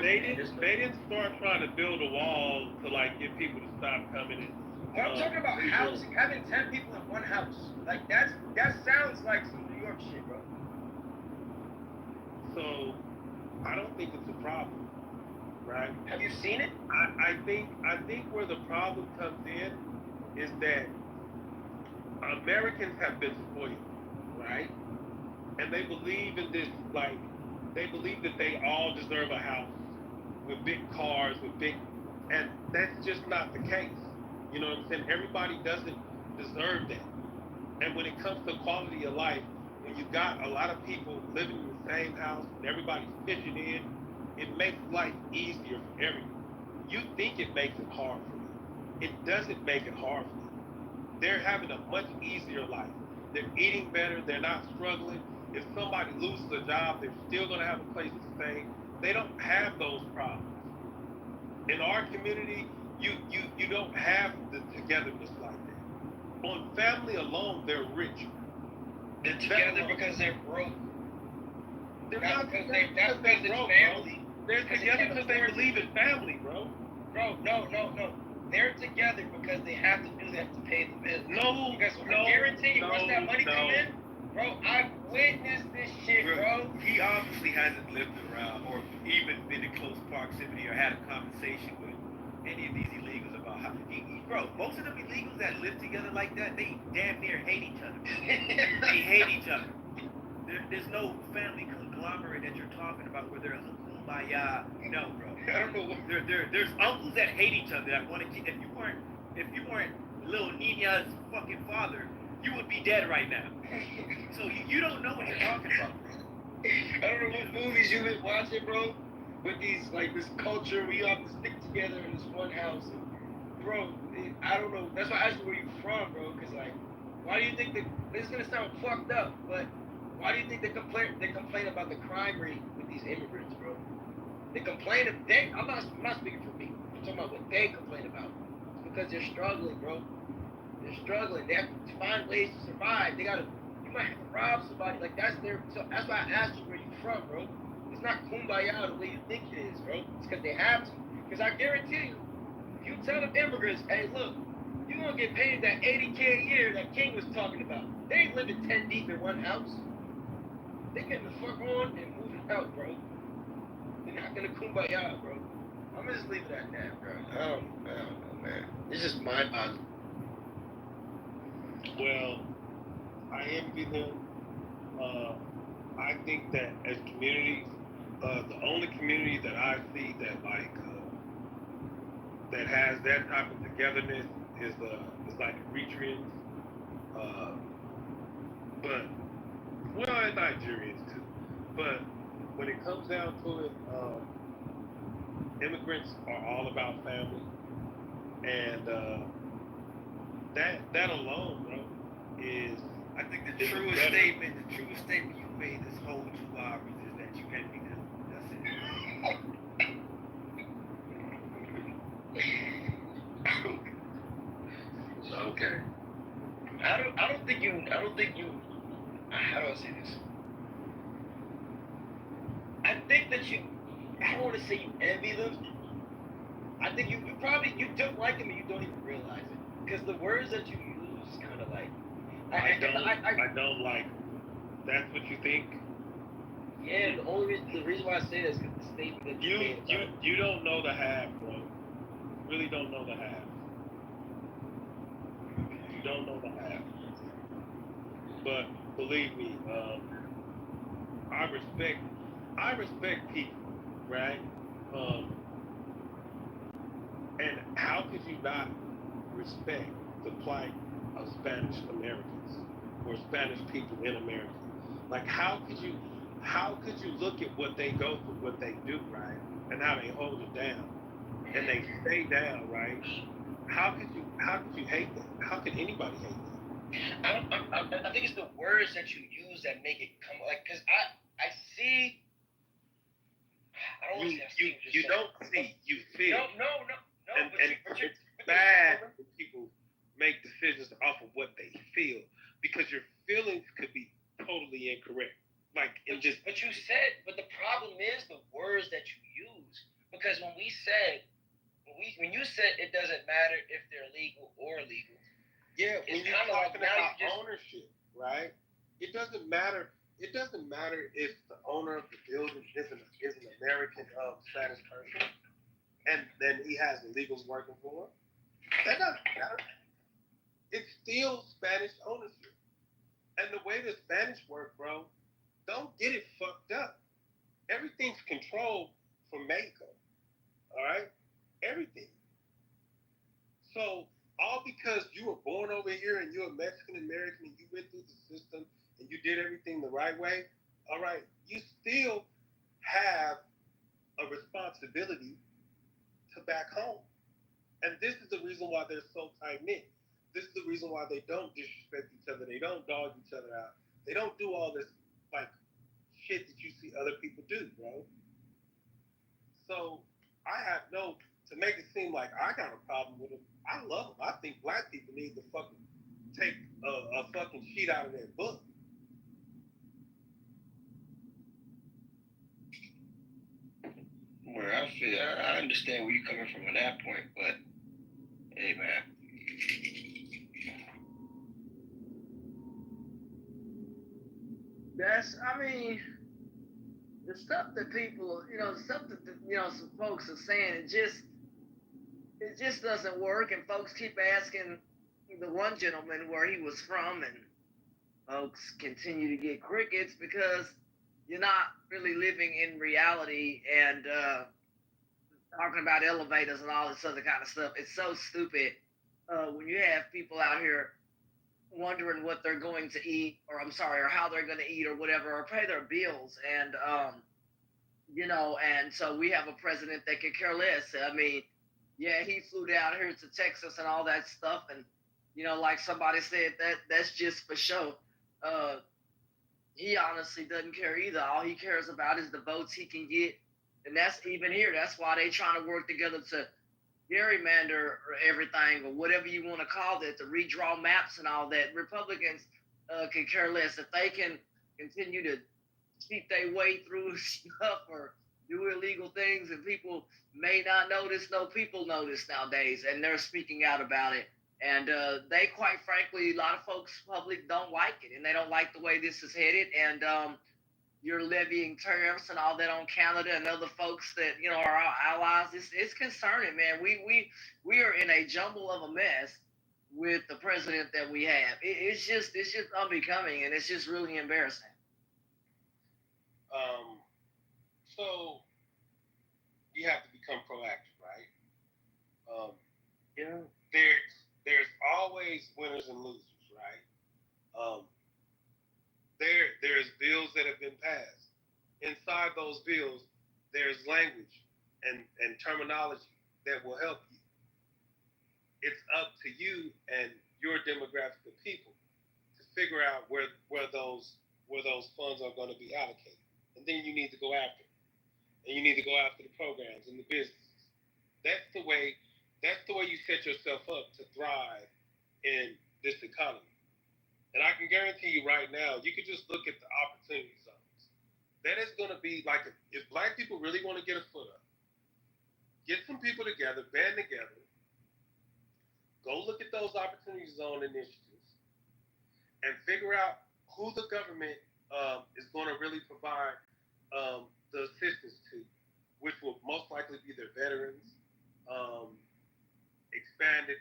They didn't start trying to build a wall to like get people to stop coming in. But I'm talking about housing, having 10 people in one house. Like that sounds like some New York shit, bro. So I don't think it's a problem, right? Have you seen it? I think where the problem comes in is that Americans have been spoiled, right? And they believe in this, like, they believe that they all deserve a house with big cars, and that's just not the case. You know what I'm saying? Everybody doesn't deserve that. And when it comes to quality of life, when you got a lot of people living in the same house and everybody's pitching in, it makes life easier for everyone. You think it makes it hard for them. It doesn't make it hard for them. They're having a much easier life. They're eating better. They're not struggling. If somebody loses a job, they're still going to have a place to stay. They don't have those problems. In our community, you don't have the togetherness like that. On family alone, they're rich. They're together because they're broke. They're not because they're broke, family. They're together because they believe in family, bro. Bro, no. They're together because they have to do that to pay the bills. No, because I guarantee you, once that money come in, bro, I've witnessed this shit, bro. He obviously hasn't lived around or even been in close proximity or had a conversation with any of these illegals about how. Bro, most of them illegals that live together like that, they damn near hate each other. They hate each other. There's no family conglomerate that you're talking about where there's a kumbaya. No, bro. I don't know what. There's uncles that hate each other that want to keep. If you weren't little Nina's fucking father, you would be dead right now. So you don't know what you're talking about. I don't know what movies you've been watching, bro. With these, like, this culture, we all have to stick together in this one house. And, bro, I don't know. That's why I asked you where you from, bro. Because, like, why do you think this is going to sound fucked up, but why do you think they complain about the crime rate with these immigrants, bro? They complain, I'm not speaking for me. I'm talking about what they complain about. It's because they're struggling, bro. They're struggling. They have to find ways to survive. You might have to rob somebody. Like, that's why I asked you where you from, bro. It's not kumbaya the way you think it is, bro. It's because they have to. Because I guarantee you, if you tell them immigrants, hey, look, you're going to get paid that $80K a year that King was talking about. They ain't living 10 deep in one house. They getting the fuck on and moving out, bro. You're not gonna kumbaya, bro. I'm gonna just leave it at that, bro. I don't know, man. It's just mind-boggling. Well, I envy them. I think that as communities, the only community that I see that that has that type of togetherness is like Eritreans, but and Nigerians too. But when it comes down to it, immigrants are all about family, and that alone, bro, is I think the truest statement you made this whole 2 hours is that you envy them. That's it. Okay. I don't think you. How do I say this? I think that you. I don't want to say you envy them. I think you don't like them and you don't even realize it because the words that you use is kind of like. I don't like. That's what you think. Yeah, the reason why I say this is because the statement that you made. You don't know the half, bro. You really don't know the half. You don't know the half. But believe me, I respect people, right? And how could you not respect the plight of Spanish Americans or Spanish people in America? Like how could you look at what they go through, what they do, right? And how they hold it down. And they stay down, right? How could you hate them? How could anybody hate them? I think it's the words that you use that make it come like because I see. I don't want to say you don't see, you feel. No. And it's bad when people make decisions off of what they feel because your feelings could be totally incorrect. But you said, but the problem is the words that you use because when you said it doesn't matter if they're legal or illegal. Yeah, when you're talking about ownership, right? It doesn't matter. It doesn't matter if the owner of the building is an American Spanish person, and then he has illegals working for him. That doesn't matter. It's still Spanish ownership, and the way the Spanish work, bro, don't get it fucked up. Everything's controlled from Mexico. All right, everything. So. All because you were born over here and you're a Mexican American and you went through the system and you did everything the right way, all right, you still have a responsibility to back home. And this is the reason why they're so tight-knit. This is the reason why they don't disrespect each other. They don't dog each other out. They don't do all this, shit that you see other people do, bro. So, to make it seem like I got a problem with them, I love them. I think black people need to fucking take a fucking sheet out of their book. Well, I understand where you're coming from on that point, but hey, man. The stuff that people, the stuff that some folks are saying, it just doesn't work, and folks keep asking the one gentleman where he was from, and folks continue to get crickets because you're not really living in reality and talking about elevators and all this other kind of stuff. It's so stupid when you have people out here wondering what they're going to eat, or how they're going to eat, or whatever, or pay their bills, and and so we have a president that could care less. I mean, yeah, he flew down here to Texas and all that stuff, and like somebody said, that's just for show. He honestly doesn't care either. All he cares about is the votes he can get, and that's even here. That's why they trying to work together to gerrymander or everything, or whatever you want to call it, to redraw maps and all that. Republicans can care less if they can continue to cheat their way through stuff or do illegal things, and people may not notice. No, people notice nowadays, and they're speaking out about it. And they, quite frankly, a lot of folks, public, don't like it, and they don't like the way this is headed. And you're levying tariffs and all that on Canada and other folks that are our allies. It's concerning, man. We are in a jumble of a mess with the president that we have. It's just unbecoming, and it's just really embarrassing. So you have to become proactive, right? Yeah. There's always winners and losers, right? Um, there's bills that have been passed. Inside those bills, there's language and terminology that will help you. It's up to you and your demographic of people to figure out where those funds are going to be allocated, and then you need to go after it. And you need to go after the programs and the businesses. That's the way. That's the way you set yourself up to thrive in this economy. And I can guarantee you right now, you can just look at the opportunity zones. That is going to be like if black people really want to get a foot up, get some people together, band together, go look at those opportunity zone initiatives, and figure out who the government is going to really provide the assistance to, which will most likely be their veterans, um, expanded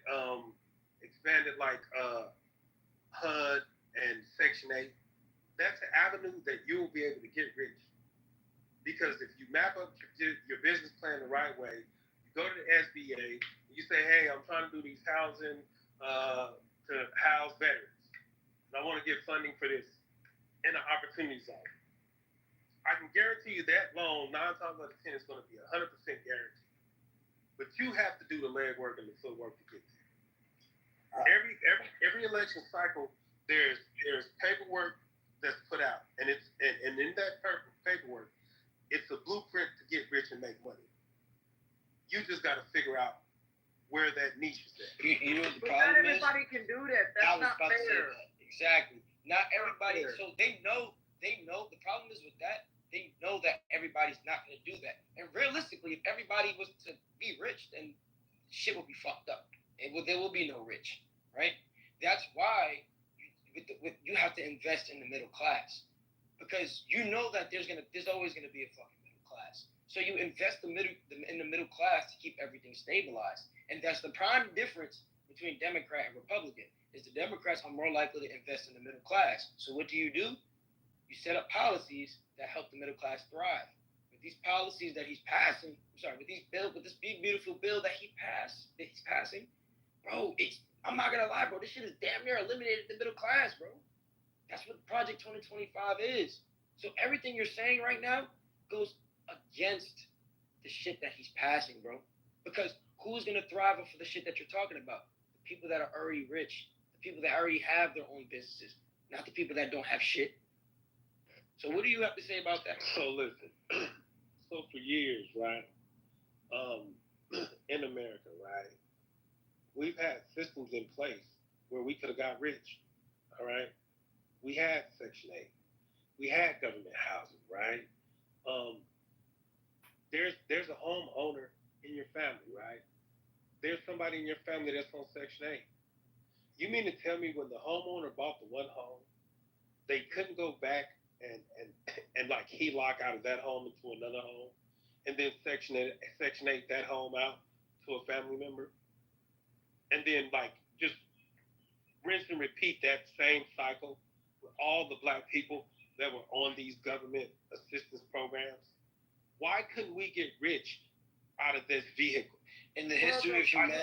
like HUD and Section 8. That's an avenue that you will be able to get rich. Because if you map up your business plan the right way, you go to the SBA, and you say, hey, I'm trying to do these housing to house veterans. And I want to get funding for this in an opportunity zone. I can guarantee you that loan, 9 times out of 10, is going to be 100% guaranteed. But you have to do the legwork and the footwork to get there. Every election cycle, there's paperwork that's put out, and in that paperwork, it's a blueprint to get rich and make money. You just got to figure out where that niche is at. You know what the But problem not is? everybody can do that. I That's was not about to say fair. that. Exactly. Not everybody. fair. So they know. The problem is with that. They know that everybody's not going to do that. And realistically, if everybody was to be rich, then shit will be fucked up. There will be no rich, right? That's why you have to invest in the middle class, because you know that there's always gonna be a fucking middle class. So you invest in the middle class to keep everything stabilized, and that's the prime difference between Democrat and Republican. Is the Democrats are more likely to invest in the middle class. So what do? You set up policies that help the middle class thrive. With these policies that he's passing, with this big beautiful bill that he's passing, bro, I'm not gonna lie, bro, this shit is damn near eliminated the middle class, bro. That's what Project 2025 is. So everything you're saying right now goes against the shit that he's passing, bro. Because who's gonna thrive off of the shit that you're talking about? The people that are already rich, the people that already have their own businesses, not the people that don't have shit. So what do you have to say about that? So listen, so for years, right, in America, right, we've had systems in place where we could have got rich, all right? We had Section 8. We had government housing, right? There's a homeowner in your family, right? There's somebody in your family that's on Section 8. You mean to tell me when the homeowner bought the one home, they couldn't go back and like HELOC out of that home into another home, and then Section 8 that home out to a family member, and then like just rinse and repeat that same cycle with all the black people that were on these government assistance programs? Why couldn't we get rich out of this vehicle? In the history of humanity,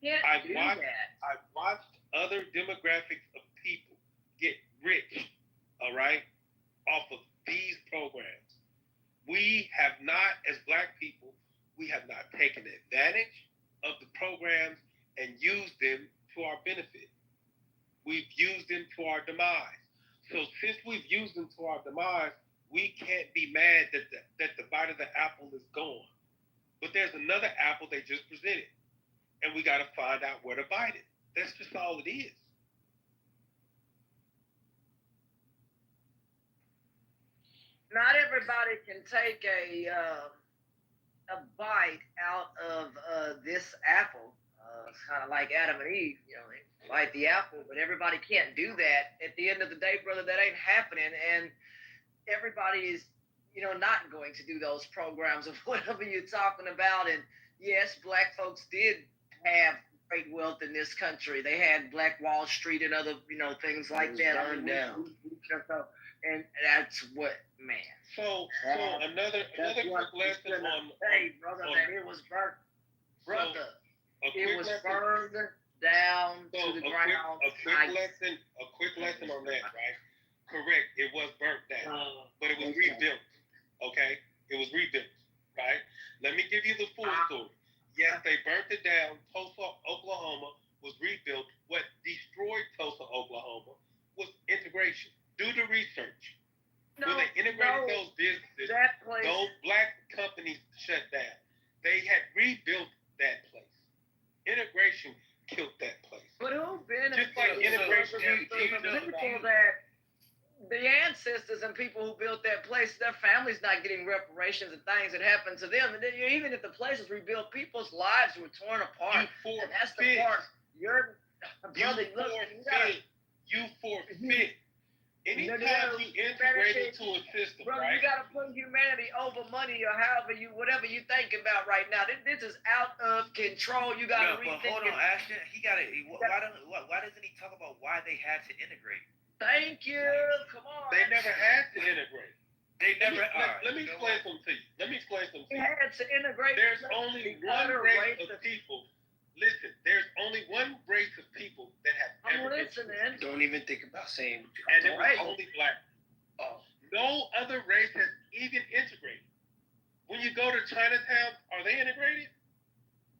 I've watched other demographics of people get rich, all right, off of these programs. We have not, as black people, we have not taken advantage of the programs and used them to our benefit. We've used them to our demise. So since we've used them to our demise, we can't be mad that the bite of the apple is gone. But there's another apple they just presented, and we got to find out where to bite it. That's just all it is. Not everybody can take a bite out of this apple. It's kind of like Adam and Eve, they bite the apple, but everybody can't do that. At the end of the day, brother, that ain't happening, and everybody is, not going to do those programs of whatever you're talking about. And yes, black folks did have great wealth in this country. They had Black Wall Street and other, things like that. Burned down. And that's what, man. So another quick lesson on. Hey, brother, that it was burnt. Brother, it was lesson, burned down to the ground. A quick lesson on that, right? Correct. It was burnt down, but it was rebuilt. Okay, it was rebuilt, right? Let me give you the full story. Yes, they burnt it down. Tulsa, Oklahoma was rebuilt. What destroyed Tulsa, Oklahoma was integration. Do the research. When they integrated those businesses, those black companies shut down. They had rebuilt that place. Integration killed that place. But who benefits? Just like integration, people that the ancestors and people who built that place, their families not getting reparations and things that happened to them. And then even if the place was rebuilt, people's lives were torn apart. And that's the part. You're brother. You forfeit. Anytime you integrate into a system, brother, right? You got to put humanity over money or whatever you think about right now. This is out of control. You got to rethink. But hold on, Ashton. Why doesn't he talk about why they had to integrate? Thank you. Come on. They never had to integrate. Let me explain something to you. They had to integrate. There's only one race of people. Listen, there's only one race of people that have ever integrated. Don't even think about saying. And it was only black. No other race has even integrated. When you go to Chinatown, are they integrated?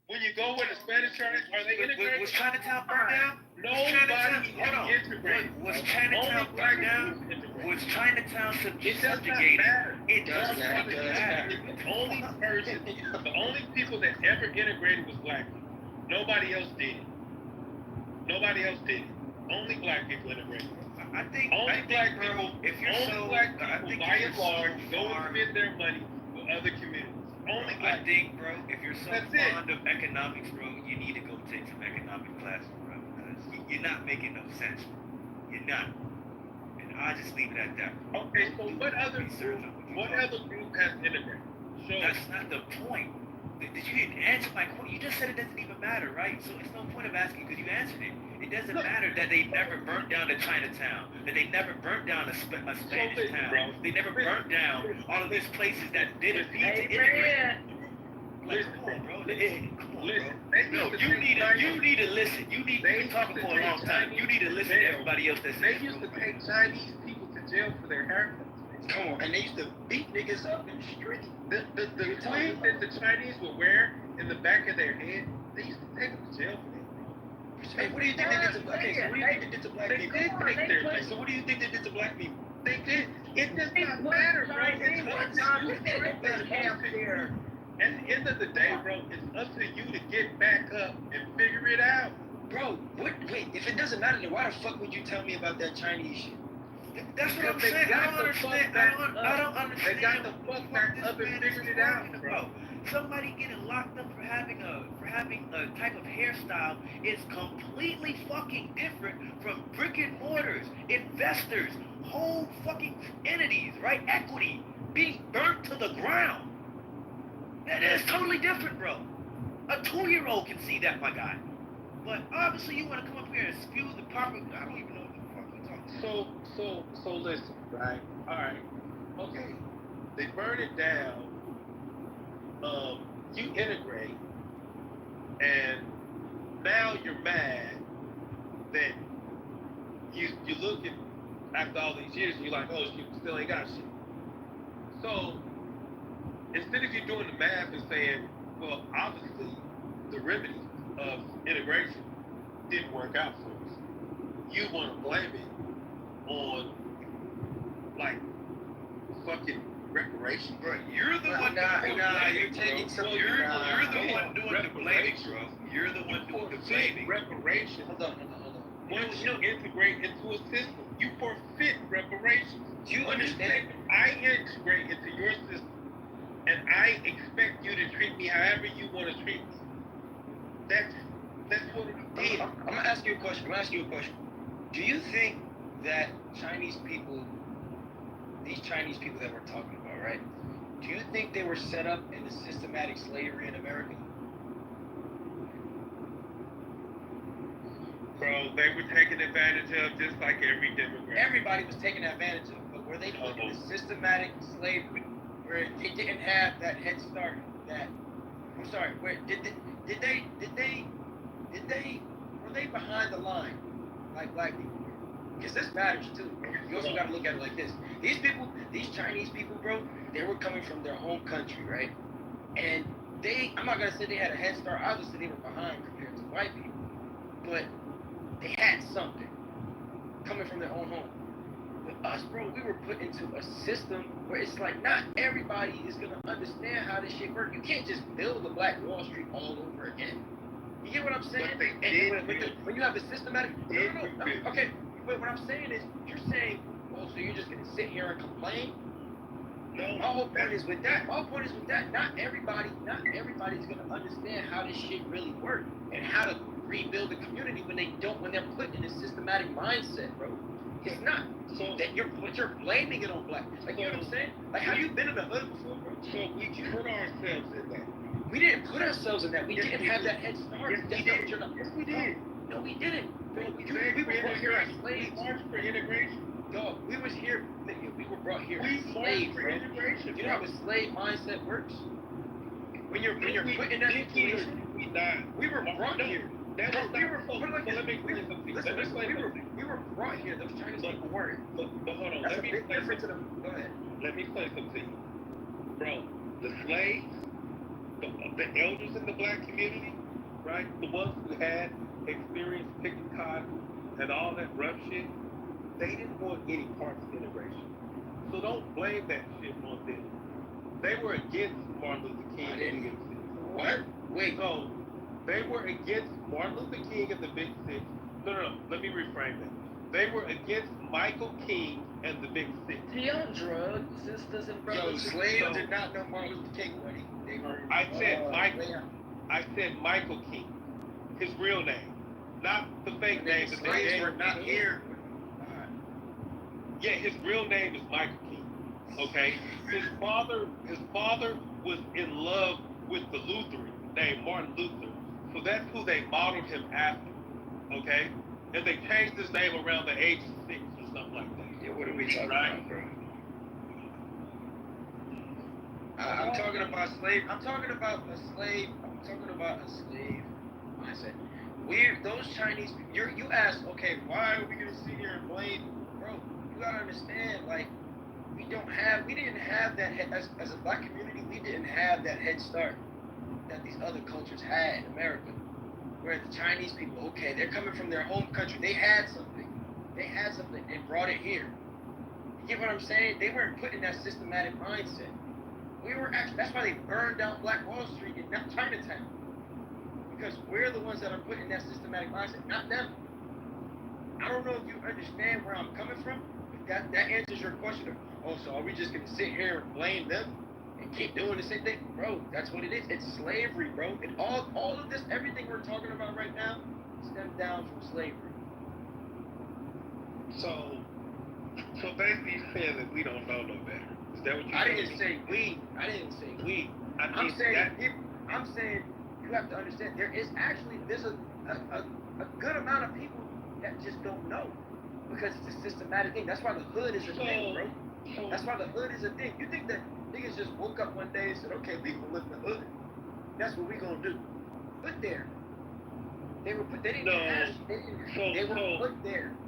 When you go where the Spanish are they integrated? Was Chinatown burned down? Nobody integrated. Was Chinatown burned down? Was Chinatown subjugated? It does not matter. The only people that ever integrated was black people. Nobody else did it. Only black people integrated. I think black people, by and large, go and spend their money with other communities. I think, bro, if you're so fond of economics, bro, you need to go take some economic classes, bro, because you're not making no sense. You're not. And I'll just leave it at that. Okay, so what other group has integrated? That's not the point. Did you even answer my question? You just said it doesn't even matter, right? So it's no point of asking because you answered it. It doesn't matter that they never burnt down the Chinatown, that they never burnt down a Spanish town. They never burnt down all of these places that didn't need to integrate. Come on, bro. No, you need to listen. You've been talking for a long time. You need to listen to everybody else that's They used to take Chinese people to jail for their haircuts. Come on, and they used to beat niggas up in the street. The tweed that the Chinese would wear in the back of their head, they used to take them to jail for that. Hey, what do you think they did to black people? What do you think they did to black people? They did take their place. So what do you think they did to black people? They did. It does not matter, bro. It's up to you. At the end of the day, bro, it's up to you to get back up and figure it out. Bro, wait, if it doesn't matter, then why the fuck would you tell me about that Chinese shit? That's what I'm saying. I don't understand. I don't understand. They got the fuck back up and figured it out, bro. Somebody getting locked up for having a type of hairstyle is completely fucking different from brick and mortars, investors, whole fucking entities, right? Equity being burnt to the ground. That is totally different, bro. A 2-year-old can see that, my guy. But obviously, you want to come up here and spew the proper. I don't even know what the fuck we're talking about. So listen, right? All right, okay. They burn it down. You integrate, and now you're mad that you looking after all these years, and you're like, oh, you still ain't got shit. So instead of you doing the math and saying, well, obviously the remedy of integration didn't work out for us, you want to blame it on like fucking reparations. Bro, you're the one you're taking some. You're the one doing the blaming, bro. You're the one doing the blaming. Reparations. Hold on. Once you integrate into a system, you forfeit reparations. Do you understand? I integrate into your system, and I expect you to treat me however you want to treat me. That's That's what it I'm, is. I'm gonna ask you a question. Do you think that these Chinese people that we're talking about, right? Do you think they were set up in the systematic slavery in America? Bro, they were taken advantage of just like every demographic. Everybody was taken advantage of, but were they put in the systematic slavery where they didn't have that head start? I'm sorry, where did they were they behind the line like black people? Because this matters too. You also got to look at it like this. These Chinese people, bro, they were coming from their home country, right? And I'm not gonna say they had a head start. Obviously, they were behind compared to white people, but they had something coming from their own home. With us, bro, we were put into a system where it's like not everybody is gonna understand how this shit works. You can't just build a Black Wall Street all over again. You get what I'm saying? But they did when you have the systematic, no. Okay, but what I'm saying is, you're saying, oh, so you're just gonna sit here and complain? No. My whole point is with that. Not everybody's gonna understand how this shit really works and how to rebuild the community when they're put in a systematic mindset, bro. It's not. So that you're blaming it on black. Like, you know what I'm saying? Like, have you been in the hood before, bro? So we put ourselves in that. We didn't put ourselves in that. We didn't have that head start. Yes, we did. No, we didn't. Bro, we were brought here as We slaves. marched for integration. Dog, we was here. We were brought here We as marched slaves, for bro. integration. You know how a slave mindset works? When you're put in that situation, we died. we were brought here. That was We were brought here. Those Chinese people weren't. But hold on. That's Let a me big explain difference in something. them. Go ahead. Let me explain something to you. Bro, the slaves, the elders in the black community, right? The ones who had experience picking cotton and all that rough shit, they didn't want any parts of integration. So don't blame that shit on them. They were against Martin Luther King. I didn't. and the Big Six. What? Wait. So they were against Martin Luther King and the Big Six. No. Let me reframe that. They were against Michael King and the Big Six. He on drugs, sisters and Yo, brothers. slaves did not know Martin Luther King, buddy. They were. I said Michael. Yeah. I said Michael King, his real name, not the fake name that they Slaves gave were him. not here. Yeah, his real name is Michael King. Okay, his father was in love with the Lutheran named Martin Luther, so that's who they modeled him after. Okay, and they changed his name around the age of 6 or something like that. Yeah, what are we talking Right. about, bro? I'm talking about slave. I'm talking about a slave mindset. Those Chinese. You ask, okay, why are we gonna sit here and blame, bro? You gotta understand, like, we didn't have that as a black community. We didn't have that head start that these other cultures had in America. Where the Chinese people, okay, they're coming from their home country. They had something. They brought it here. You get what I'm saying? They weren't put in that systematic mindset. That's why they burned down Black Wall Street and not Chinatown. Because we're the ones that are put in that systematic mindset, not them. I don't know if you understand where I'm coming from. If that answers your question of, oh, so are we just gonna sit here and blame them and keep doing the same thing? Bro, that's what it is. It's slavery, bro. And all of this, everything we're talking about right now, stems down from slavery. So basically, you're saying that we don't know no better. Is that what you're I saying? didn't say we. I'm saying you have to understand there's a good amount of people that just don't know because it's a systematic thing. That's why the hood is a thing, bro. That's why the hood is a thing. You think that niggas just woke up one day and said, okay, we gonna live in the hood. That's what we gonna do. Put there. They were put there.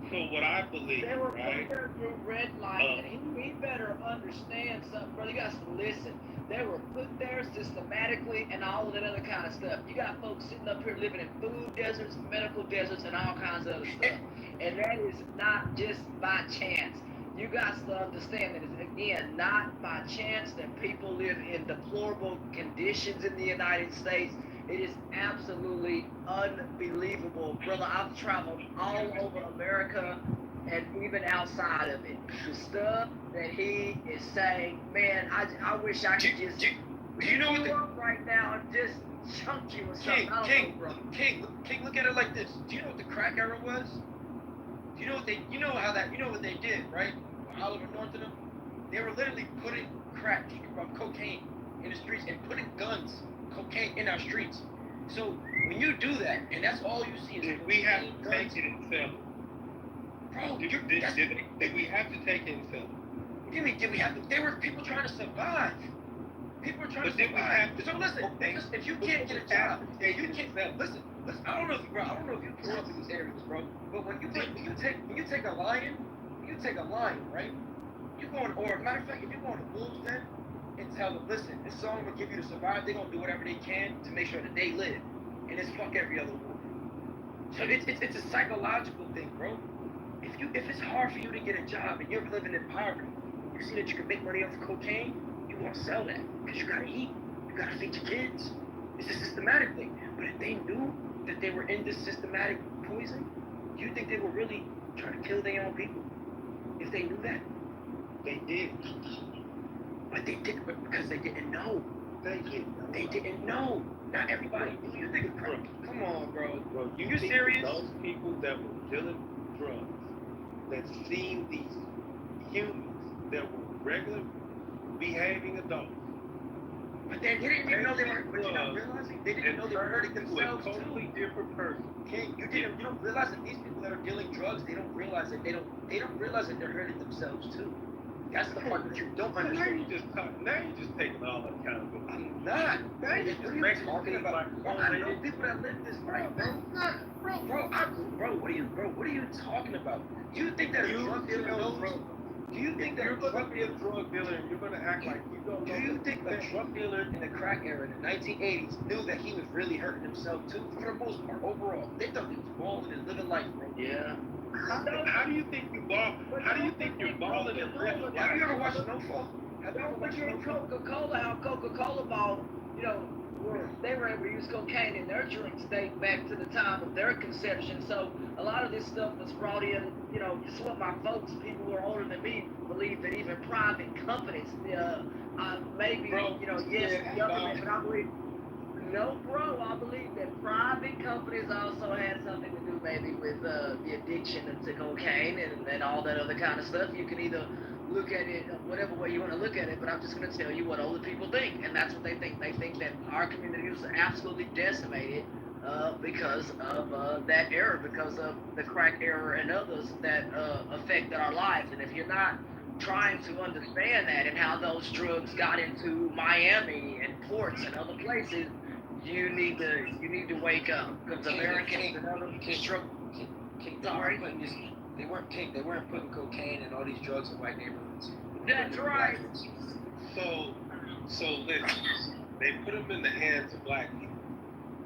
So what I believe, They were right? put there through red light, and he better understand something, brother. You got to listen. They were put there systematically and all of that other kind of stuff. You got folks sitting up here living in food deserts, medical deserts, and all kinds of other stuff. And that is not just by chance. You got to understand that it's, again, not by chance that people live in deplorable conditions in the United States. It is absolutely unbelievable. Brother, I've traveled all over America and even outside of it. The stuff that he is saying, man, I wish I could just do you know what up right now and just chunky or something. King, look at it like this. Do you know what the crack era was? Do you know what they did, right? Oliver North and them, they were literally putting cocaine in the streets and putting guns, cocaine in our streets. So when you do that, and that's all you see is we have to take it and sell it. Bro, did we have to take it and sell it? Did we have to? There were people trying to survive. People were trying to survive. We have to? So listen, if you can't get a job, if you can't listen. I don't know if you grew up in these areas, bro. But when you take a lion, right? You going, or matter of fact, if you go to wolves den and tell them, listen, this song will give you to survive. They're gonna do whatever they can to make sure that they live, and it's fuck every other wolf. So it's a psychological thing, bro. If it's hard for you to get a job and you're living in poverty, you see that you can make money off of cocaine, you won't sell that because you gotta eat, you gotta feed your kids. It's a systematic thing. But if they knew that they were in this systematic poison, you think they were really trying to kill their own people? If they knew that, they did. But they didn't because they didn't know. They didn't know. Not everybody knew. You think, bro? Come on, bro. Bro, you serious? Those people that were dealing drugs, that seen these humans that were regular behaving adults. But they didn't even know they were. But you're not realizing they didn't know they were hurting themselves too. A totally different person. You don't realize that these people that are dealing drugs, they don't realize that they don't realize that they're hurting themselves too. That's the part that you don't understand. Now you just taking all that accountability. I'm not. Now you're just talking about. Bro, I know people that live this life, bro. What are you talking about? Do you think that a drug dealer knows? Do you think that you're going to be a drug dealer and you're going to act like you don't know? Do you think a drug dealer in the crack era in the 1980s knew that he was really hurting himself too? For the most part, overall, they thought he was balling and living life, bro. Yeah. How do you think you ball? How do you think you're balling and living life? Have you ever watched Snowfall? Have you ever watched Coca-Cola, how Coca-Cola ball, they were able to use cocaine in their drink state back to the time of their conception. So a lot of this stuff was brought in, just what my folks, people who are older than me, believe that even private companies, maybe, yes, government, but I believe, no, bro, I believe that private companies also had something to do maybe with the addiction to cocaine and all that other kind of stuff. You can either look at it whatever way you want to look at it, but I'm just going to tell you what older people think, and that's what they think. They think that our community was absolutely decimated because of that era, because of the crack era and others that affected our lives. And if you're not trying to understand that and how those drugs got into Miami and ports and other places, you need to wake up, because Americans and other They weren't putting cocaine and all these drugs in white neighborhoods. That's right. So listen, they put them in the hands of black people,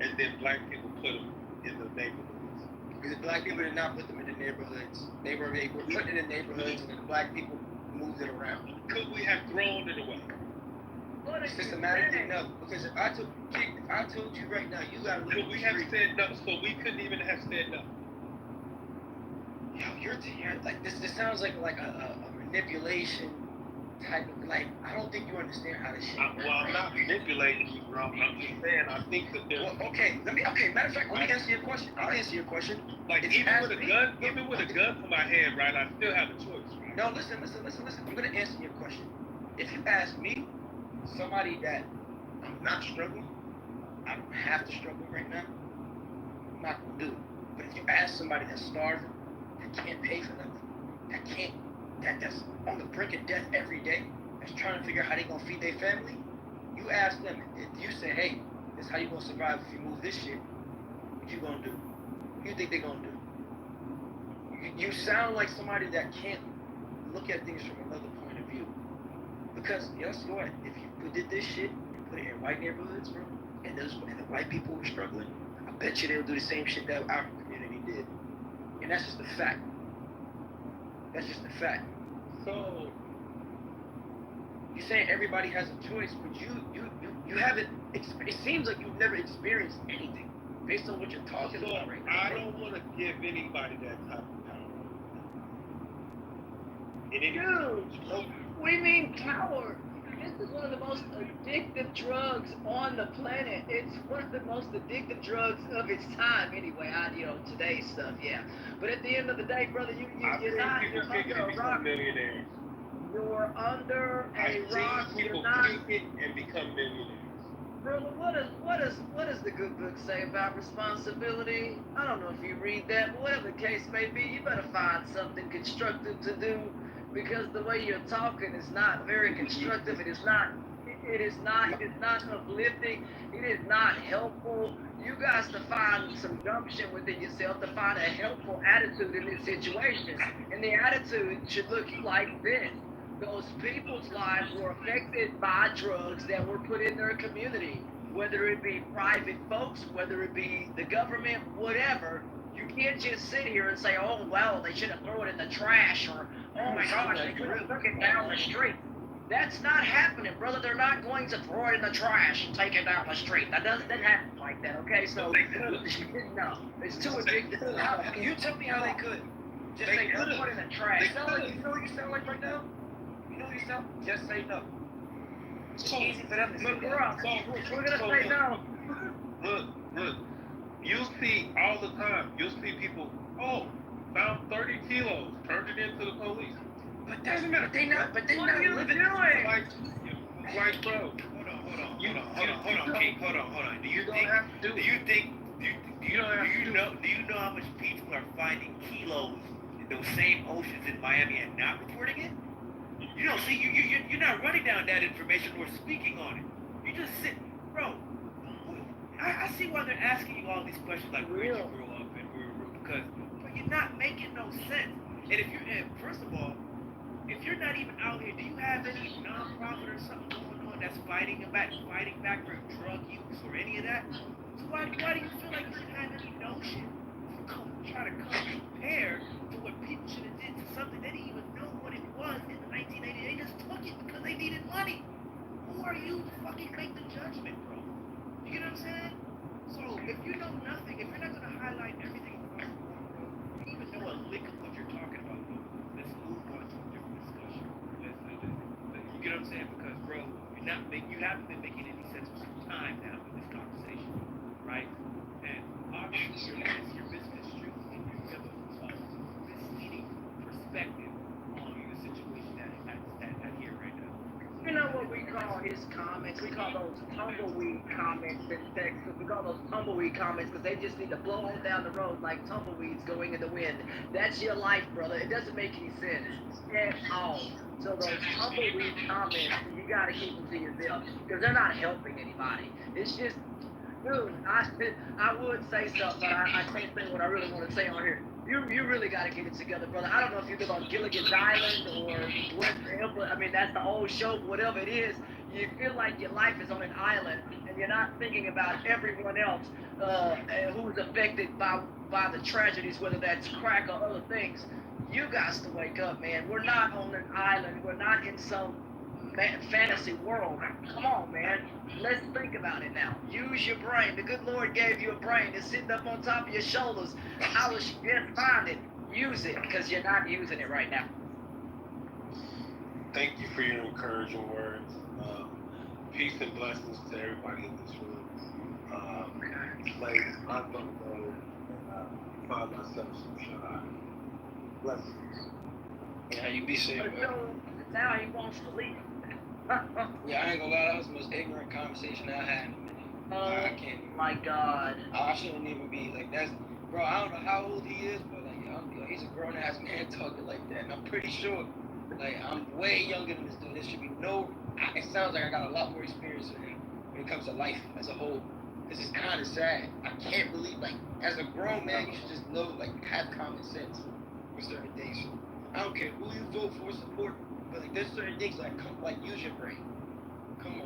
and then black people put them in the neighborhoods. Because black people did not put them in the neighborhoods. They were put in the neighborhoods, and then the black people moved it around. Could we have thrown it away? Systematically, no. Because if I told you right now, you gotta live. Could we have said no? So we couldn't even have said no. Yo, you're like this. This sounds like a manipulation type of, like, I don't think you understand how this shit works. Well, I'm not manipulating you, bro. I'm just saying I think that there's. Well, okay. Matter of fact, let me answer your question. I'll answer your question. Like even with a gun to my head, right? I still have a choice. Right? No, listen. I'm gonna answer your question. If you ask me, somebody that I'm not struggling, I don't have to struggle right now, I'm not gonna do it. But if you ask somebody that's starving, that can't pay for nothing, that's on the brink of death every day, that's trying to figure out how they gonna feed their family, you ask them, if you say, hey, this is how you gonna survive if you move this shit, what you gonna do? What do you think they gonna do? You sound like somebody that can't look at things from another point of view. Because guess what? If you did this shit, you put it in white neighborhoods, bro, and the white people were struggling, I bet you they'll do the same shit that our community did. And that's just a fact. That's just a fact. So you're saying everybody has a choice, but you haven't. It seems like you've never experienced anything based on what you're talking about right now. I don't want to give anybody that type of power. Dude, we mean power. this is one of the most addictive drugs on the planet. It's one of the most addictive drugs of its time, anyway. Today's stuff, yeah. But at the end of the day, brother, you're not. You're People take it under and a rock. become millionaires. You're under I've a rock. seen people You're not. take it and become millionaires. Brother, what does the good book say about responsibility? I don't know if you read that, but whatever the case may be, you better find something constructive to do, because the way you're talking is not very constructive. It is not uplifting. It is not helpful. You guys to find some gumption within yourself to find a helpful attitude in this situation. And the attitude should look like this. Those people's lives were affected by drugs that were put in their community, whether it be private folks, whether it be the government, whatever. You can't just sit here and say, oh, well, they should have thrown it in the trash, or, oh my gosh, they could have took it down the street. That's not happening, brother. They're not going to throw it in the trash and take it down the street. That doesn't happen like that, okay? So, no, it's too addictive. You tell me how they could. Just say, don't put it in the trash. You know what you sound like right now? You know what you sound? Just say no. It's easy for them to say Look, that. we're gonna say no. Look. You'll see all the time. You'll see people, found 30 kilos, turned it into the police. But they not What are you living. doing? Like, bro. Hold on, King. Hold on. Do you know how much people are finding kilos in those same oceans in Miami and not reporting it? You know, see, you're not running down that information or speaking on it. You just sit, bro. I see why they're asking you all these questions like where'd you grow up and because you're not making no sense. And first of all, if you're not even out here, do you have any nonprofit or something going on that's fighting back for drug use or any of that? So why do you feel like you should have any notion to try to come compare to what people should have did to something they didn't even know what it was in the 1980s? They just took it because they needed money. Who are you to fucking make the judgment, bro? You get what I'm saying? So if you know nothing, if you're not gonna highlight everything across the board, bro, you even know a lick of what you're talking about, bro. Let's move on to a different discussion. You get what I'm saying? Because, bro, you haven't been making any sense for some time now with this conversation, right? And obviously you're misconstrued and you have a misleading perspective on the situation at here right now. You know what we call his comments? We call those tumbleweed comments in Texas. We call those tumbleweed comments because they just need to blow on down the road like tumbleweeds going in the wind. That's your life, brother. It doesn't make any sense at all. So those tumbleweed comments, you got to keep them to yourself because they're not helping anybody. It's just, dude, I would say something, but I can't say what I really want to say on here. You really got to get it together, brother. I don't know if you live on Gilligan's Island or whatever. I mean, that's the old show, whatever it is. You feel like your life is on an island and you're not thinking about everyone else who's affected by the tragedies, whether that's crack or other things. You got to wake up, man. We're not on an island. We're not in some fantasy world. Come on, man. Let's think about it now. Use your brain. The good Lord gave you a brain. It's sitting up on top of your shoulders. I was just find it. Use it, because you're not using it right now. Thank you for your encouraging words. Peace and blessings to everybody in this room. Like, I'm gonna go and find myself some shot. Blessings. Yeah, you be safe, man. Now he wants to leave. Yeah, I ain't gonna lie, that was the most ignorant conversation I had in a minute. I can't even. My God. I shouldn't even be like that's, bro. I don't know how old he is, but he's a grown ass man talking like that, and I'm pretty sure, like I'm way younger than this dude. There should be no. It sounds like I got a lot more experience than him when it comes to life as a whole. This is kind of sad. I can't believe, like, as a grown man, you should just know, like, have common sense for certain things. I don't care who you vote for, support, but like there's certain things like use your brain. Come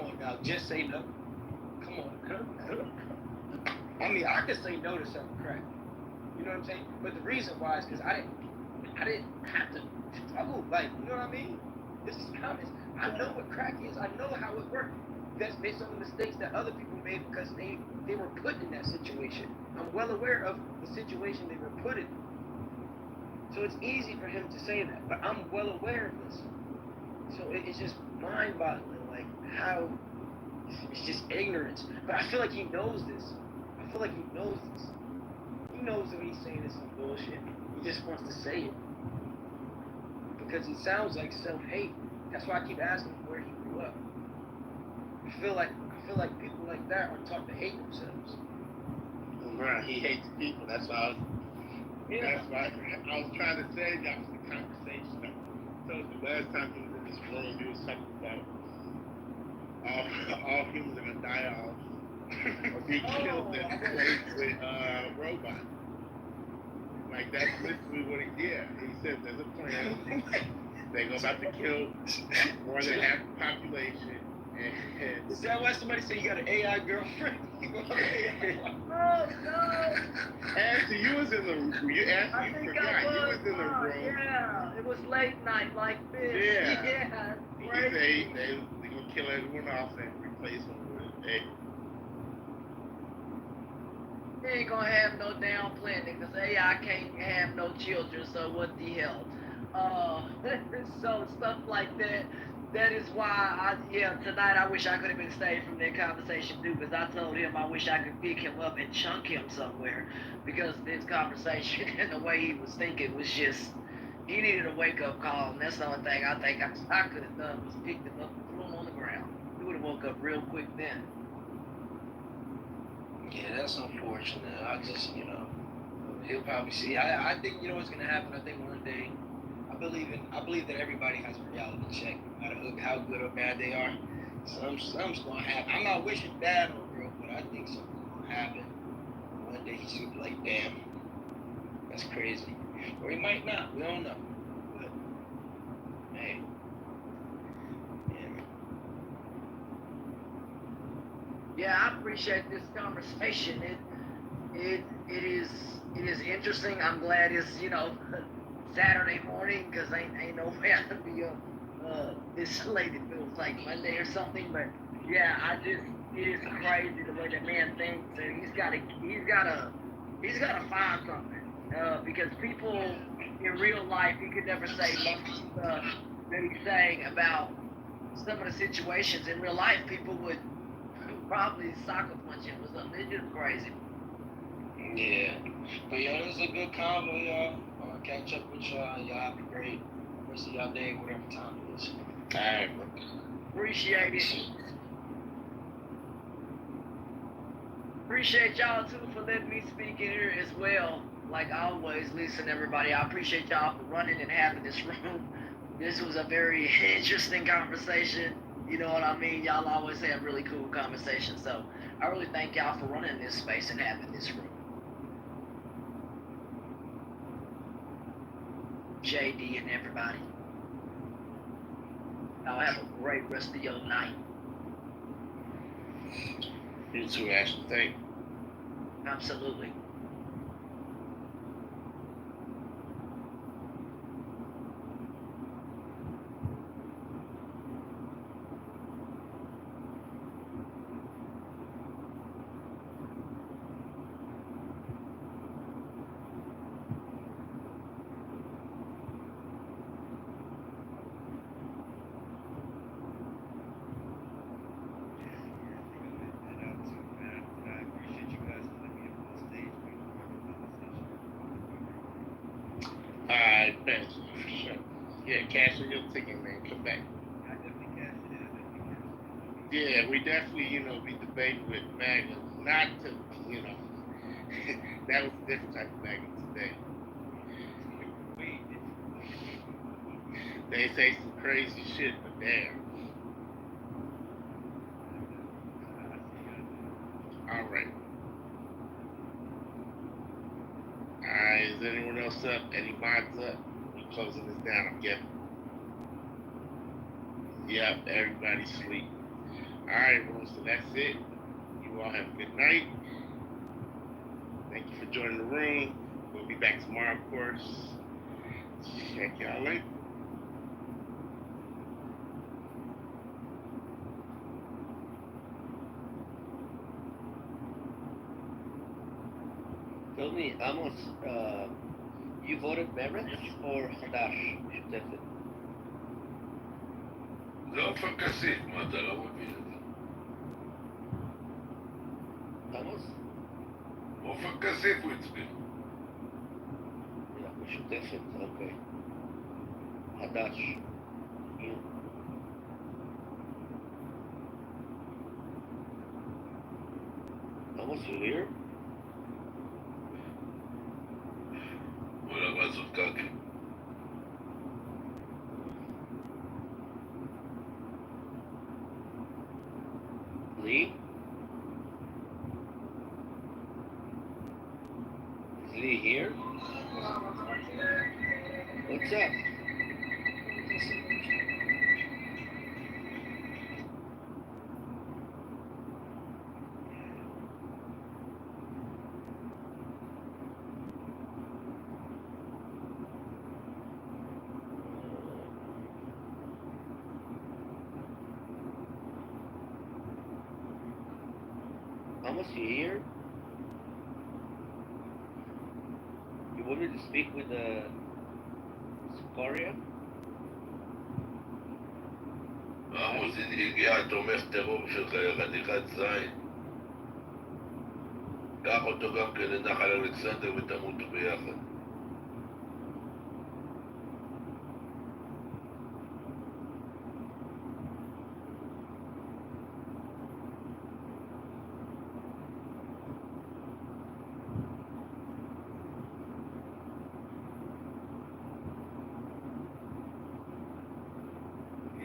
on now, just say no. Come on. I mean, I could say no to some crack. You know what I'm saying? But the reason why is because I didn't have to struggle. Like, you know what I mean? This is common. I know what crack is. I know how it works. That's based on the mistakes that other people made because they were put in that situation. I'm well aware of the situation they were put in. So it's easy for him to say that, but I'm well aware of this. So it's just mind-boggling, like how it's just ignorance. But I feel like he knows this. I feel like he knows this. He knows that he's saying this is bullshit. He just wants to say it because it sounds like self-hate. That's why I keep asking him where he grew up. I feel like people like that are taught to hate themselves. Bro, he hates people. That's why Yeah. that's why I was trying to say that was the conversation. So the last time he was in this room, he was talking about all humans are gonna die off or be killed and replaced with robots. Like that's literally what he did. He said there's a plan. They're about to kill more than half the population. And Is that why somebody said you got an AI girlfriend? Oh no! Ashley, you was in the room. You forgot. You was in the room. Yeah, it was late night like this. Yeah. Yeah. He Crazy. say they're gonna kill everyone off and replace them with a. They ain't gonna have no damn planet because AI can't have no children, so what the hell? So stuff like that. That is why tonight I wish I could have been saved from that conversation too, because I told him I wish I could pick him up and chunk him somewhere, because this conversation and the way he was thinking was just, he needed a wake up call, and that's the only thing I think I could have done was picked him up and threw him on the ground. He would have woke up real quick then. Yeah, that's unfortunate. I just, he'll probably see. I think, what's gonna happen. I think one day, I believe that everybody has a reality check, no matter how good or bad they are. Something's gonna happen. I'm not wishing bad on girl, but I think something's gonna happen. One day he's gonna be like, damn, that's crazy. Or he might not. We don't know. But hey. Yeah, I appreciate this conversation. It is interesting. I'm glad it's Saturday morning, because ain't no way I could be up this late. It feels like Monday or something. But yeah, it is crazy the way that man thinks, and he's gotta find something, because people in real life, he could never say most of the stuff that he's saying about some of the situations in real life. People would probably soccer punch him or something. It's just crazy. Yeah. But yo, this is a good convo, y'all. I'll catch up with y'all. Y'all have a great rest of y'all day, whatever time it is. Alright, Appreciate it. Appreciate y'all too for letting me speak in here as well. Like always, Lisa and everybody, I appreciate y'all for running and having this room. This was a very interesting conversation. You know what I mean? Y'all always have really cool conversations. So I really thank y'all for running this space and having this room. JD and everybody. Y'all have a great rest of your night. you too, Ashley. Thank you. Absolutely. Alright, thanks. For sure. Yeah, cash in your ticket, man. Come back. I definitely cashed it in. Yeah, we definitely, be debating with MAGA. Not to, that was a different type of MAGA today. They say some crazy shit, but damn. Alright. Alright, is anyone else up? Any mods up? We closing this down, I'm guessing. Yep, everybody's asleep. Alright, well, so that's it. You all have a good night. Thank you for joining the room. We'll be back tomorrow, of course. Check y'all later. Tell me, Amos, you voted Meretz or Hadash? זה עופר כסיף, מה אתה לא מבין את זה? עמוס? עופר כסיף הוא הצביע. משותפת, אוקיי. חדש. Almost here? וואלה, מה זאת קקי? Lee? Is Lee here? What's up? Almost you here? You want me to speak with Scoria? עמוס, הגיע תומך טרור שלך, חתיכת זין. קח אותו גם כן לנחל אלכסנדר ותמותו ביחד.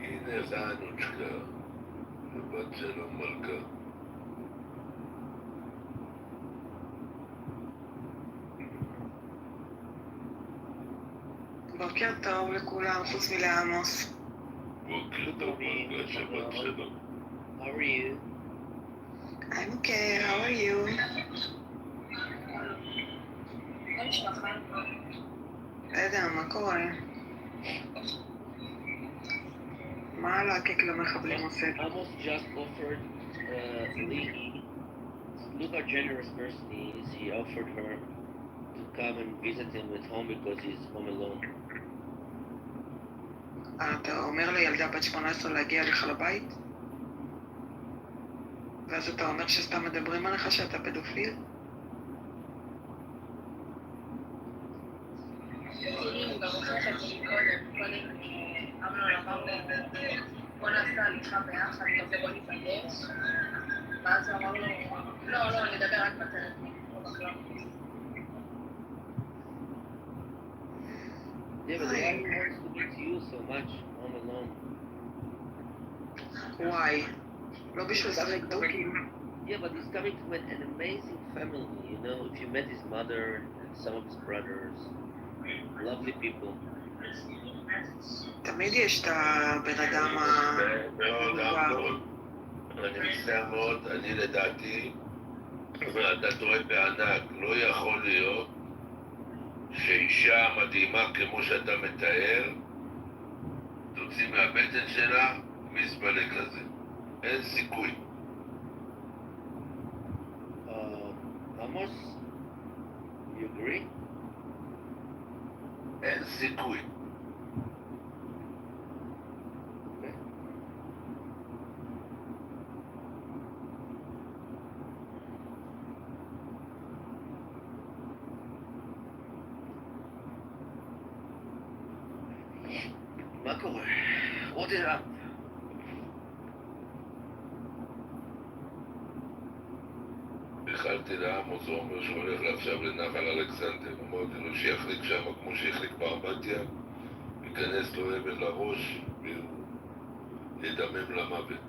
הנה זנוצ'קה, הבת שלום מלכה. בוקר טוב לכולם, חוץ מלעמוס. בוקר טוב מלכה, שבת שלום. How are you? I'm okay, how are you? בסדר, מה קורה? מה הלקק למחבלים עושה? Almost just offered Lee. Look how generous person he is. He offered her to come and visit him at home because he's home alone. אתה אומר לילדה בת 18 להגיע לך לבית? ואז אתה אומר שסתם מדברים עליך שאתה פדופיל? בוא נעשה הליכה ביחד, כזה בוא ניפגש. ואז הוא אמר לו, לא, נדבר רק בטלפון. Yeah, but why he wants to meet you so much home alone? וואי, לא בשביל לשחק דוקים. Yeah, but he's coming from an amazing family, you know. If you met his mother and some of his brothers, lovely people. תמיד יש את הבן אדם מאוד. אני מצטער מאוד, אני לדעתי, אתה טועה בענק, לא יכול להיות שאישה מדהימה כמו שאתה מתאר, תוציא מהבטן שלה מזבלה כזה. אין סיכוי. Amos, you agree? אין סיכוי. מה קורה? What is up? החלתי לעמוס, הוא אומר שהוא הולך עכשיו לנחל אלכסנדר. אמרתי לו שיחליק שם כמו שהחליק באמבטיה, ייכנס לו אבן לראש והוא ידמם למוות.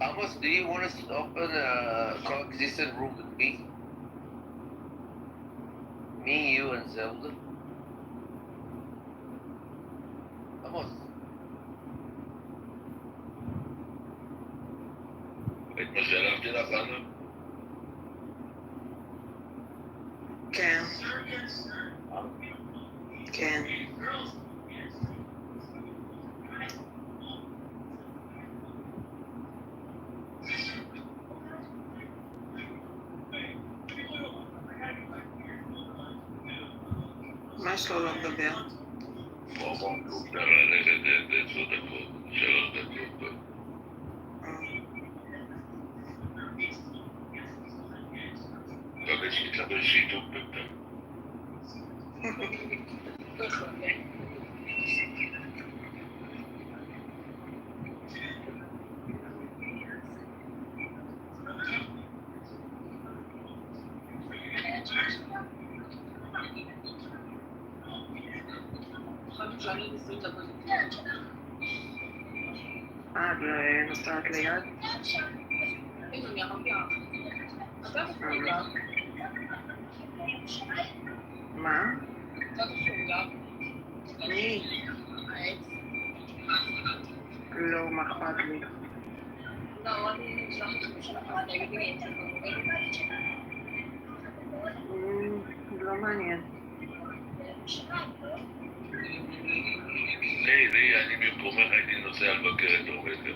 Amos, do you want us to open a coexistent room with me? Me, you, and Zelda? Amos. את מה שלחתי לך, אנה? כן. כן. מה יש לו לא לדבר? אפשר ללכת 10 דקות, 3 דקות. מקווה שתקבל שיתוף בינתיים. את נוסעת ליד? מה? מי? לא, מה אכפת לי? לא מעניין. לי, אני במקומך הייתי נוסע לבקר את אורקה.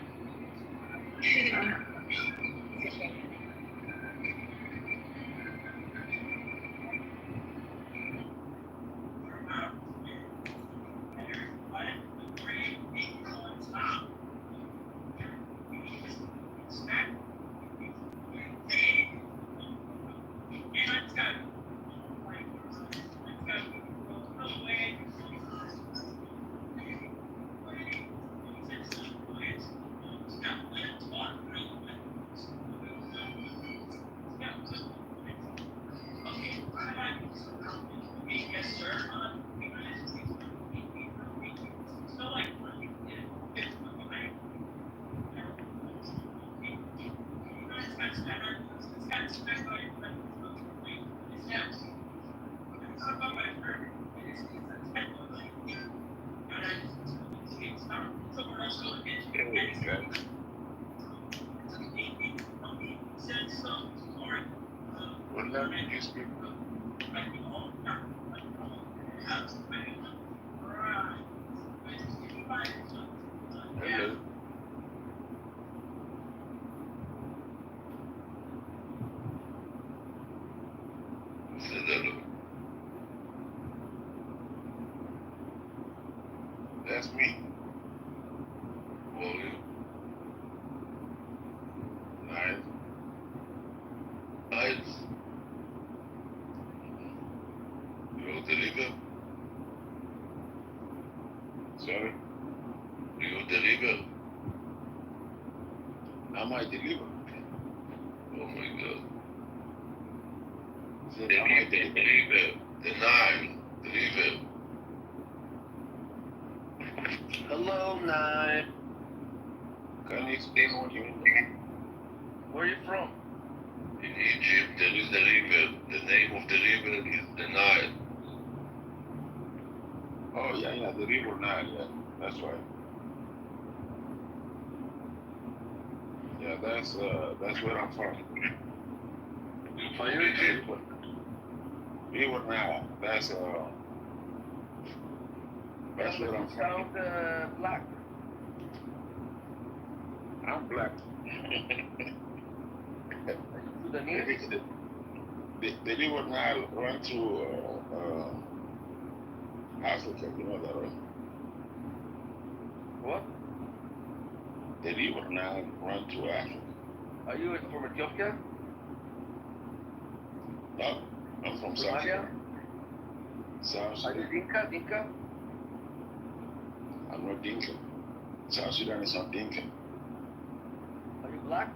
What language do you speak? Hello. That's me. Who are you? Nice. Nice. You deliver? Sorry? You deliver? I might deliver. Oh my God. Deliver. Deny. Deliver. Hello, Nine. Can you explain what you mean? Where are you from? In Egypt, there is a river. The name of the river is the Nile. Oh, yeah, the river Nile, yeah. That's right. Yeah, that's where I'm from. You from Egypt? River Nile. That's where I'm from. Sound black. I'm black. The river Nile run through Africa, you know that, right? What? The river Nile run through Africa. Are you from Ethiopia? No, I'm from South Somalia? South Are you Sudan. Dinka? I'm not Dinka. South Sudan is not Dinka. Are you black?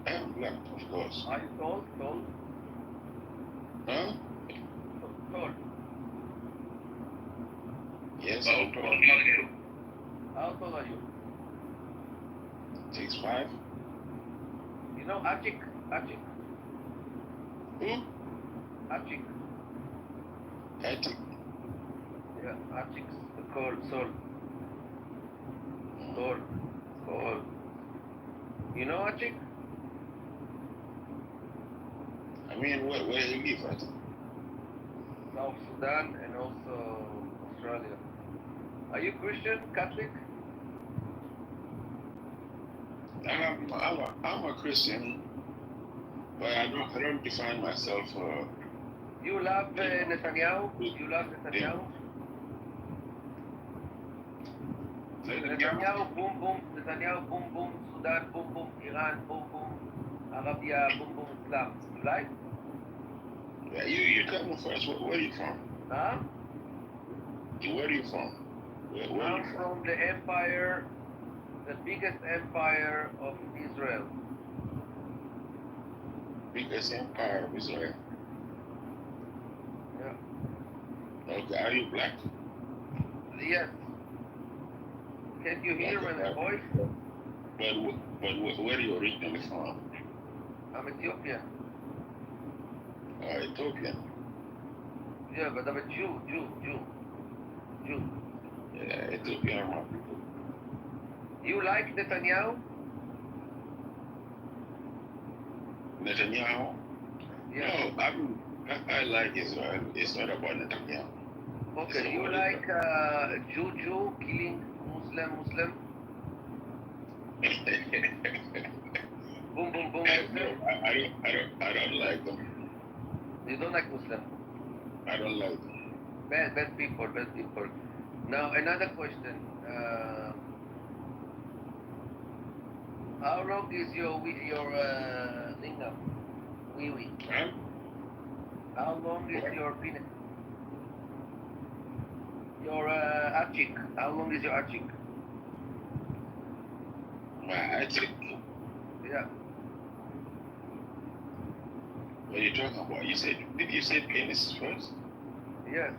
I am black, of course. Are you tall? Huh? Tall. Yes, I'm tall. How tall are you? 6'5". You know Achik? Who? Achik. Attic. Yeah, Achik. Sol. You know Achik? I mean, where you live at? South Sudan and also Australia. Are you Christian, Catholic? I'm a Christian, but I don't define myself You love Netanyahu? You love Netanyahu? Netanyahu, boom, boom. Netanyahu, boom, boom. Sudan, boom, boom. Iran, boom, boom. Arabia, boom, boom. Islam. You like? Yeah, you tell me first, where are you from? Huh? Where are you from? Where are you I'm from the empire, the biggest empire of Israel. Biggest empire of Israel. Yeah. Okay, are you black? Yes. Can you hear my voice? But where are you originally from? I'm Ethiopian. Ethiopian. Yeah, but I'm a Jew. Yeah, Ethiopian are my people. You like Netanyahu? Netanyahu? Yeah. No, I like Israel. It's not about Netanyahu. Okay, you like Jew killing Muslim? Boom, boom, boom. I don't like them. You don't like Muslim? I don't like them. Bad people. Now another question. How long is your lingam? Wee. Huh? How long is your penis? Your achik. How long is your achik? My achik? Yeah. What are you talking about? Did you say penis first? Yes.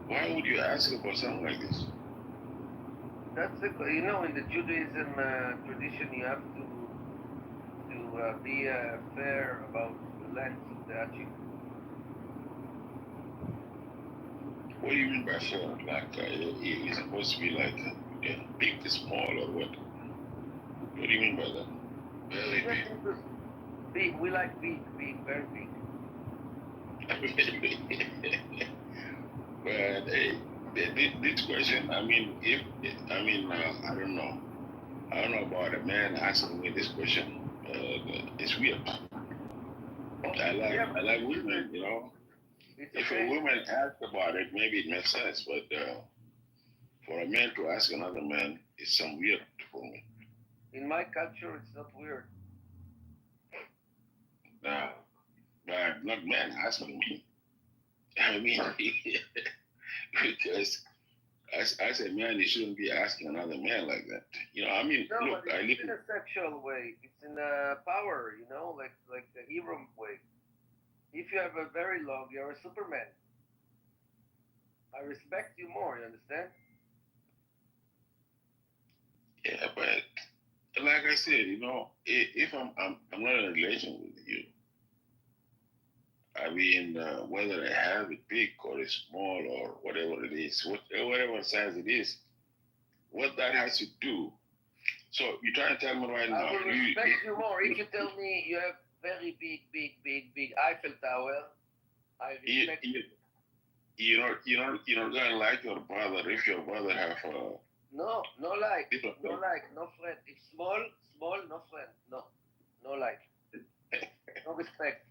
Why would you ask about something like this? That's in the Judaism tradition, you have to be fair about the length of the achik. What do you mean by fair? Like, it's supposed to be like big to small or what? What do you mean by that? Very big. Big. We like big, very big. But this question, I don't know. I don't know about a man asking me this question. It's weird. I like women, you know. If a woman asks about it, maybe it makes sense. But for a man to ask another man, it's some weird for me. In my culture, it's not weird. Nah, but not man asking me. I mean, because as a man, you shouldn't be asking another man like that. You know, I mean, no, look, but it's in a sexual way. It's in a power, like the hero way. If you have a very long, you're a Superman. I respect you more. You understand? Yeah, but like I said, you know, if I'm not in a relation with you, I mean, whether I have it big or it's small or whatever it is, whatever size it is, what that has to do. So you're trying to tell me right now. I will respect you more if you tell me you have very big Eiffel Tower. I respect you. You're not gonna like your brother if your brother have a. No like, no friend. If small, no friend. No like, no respect.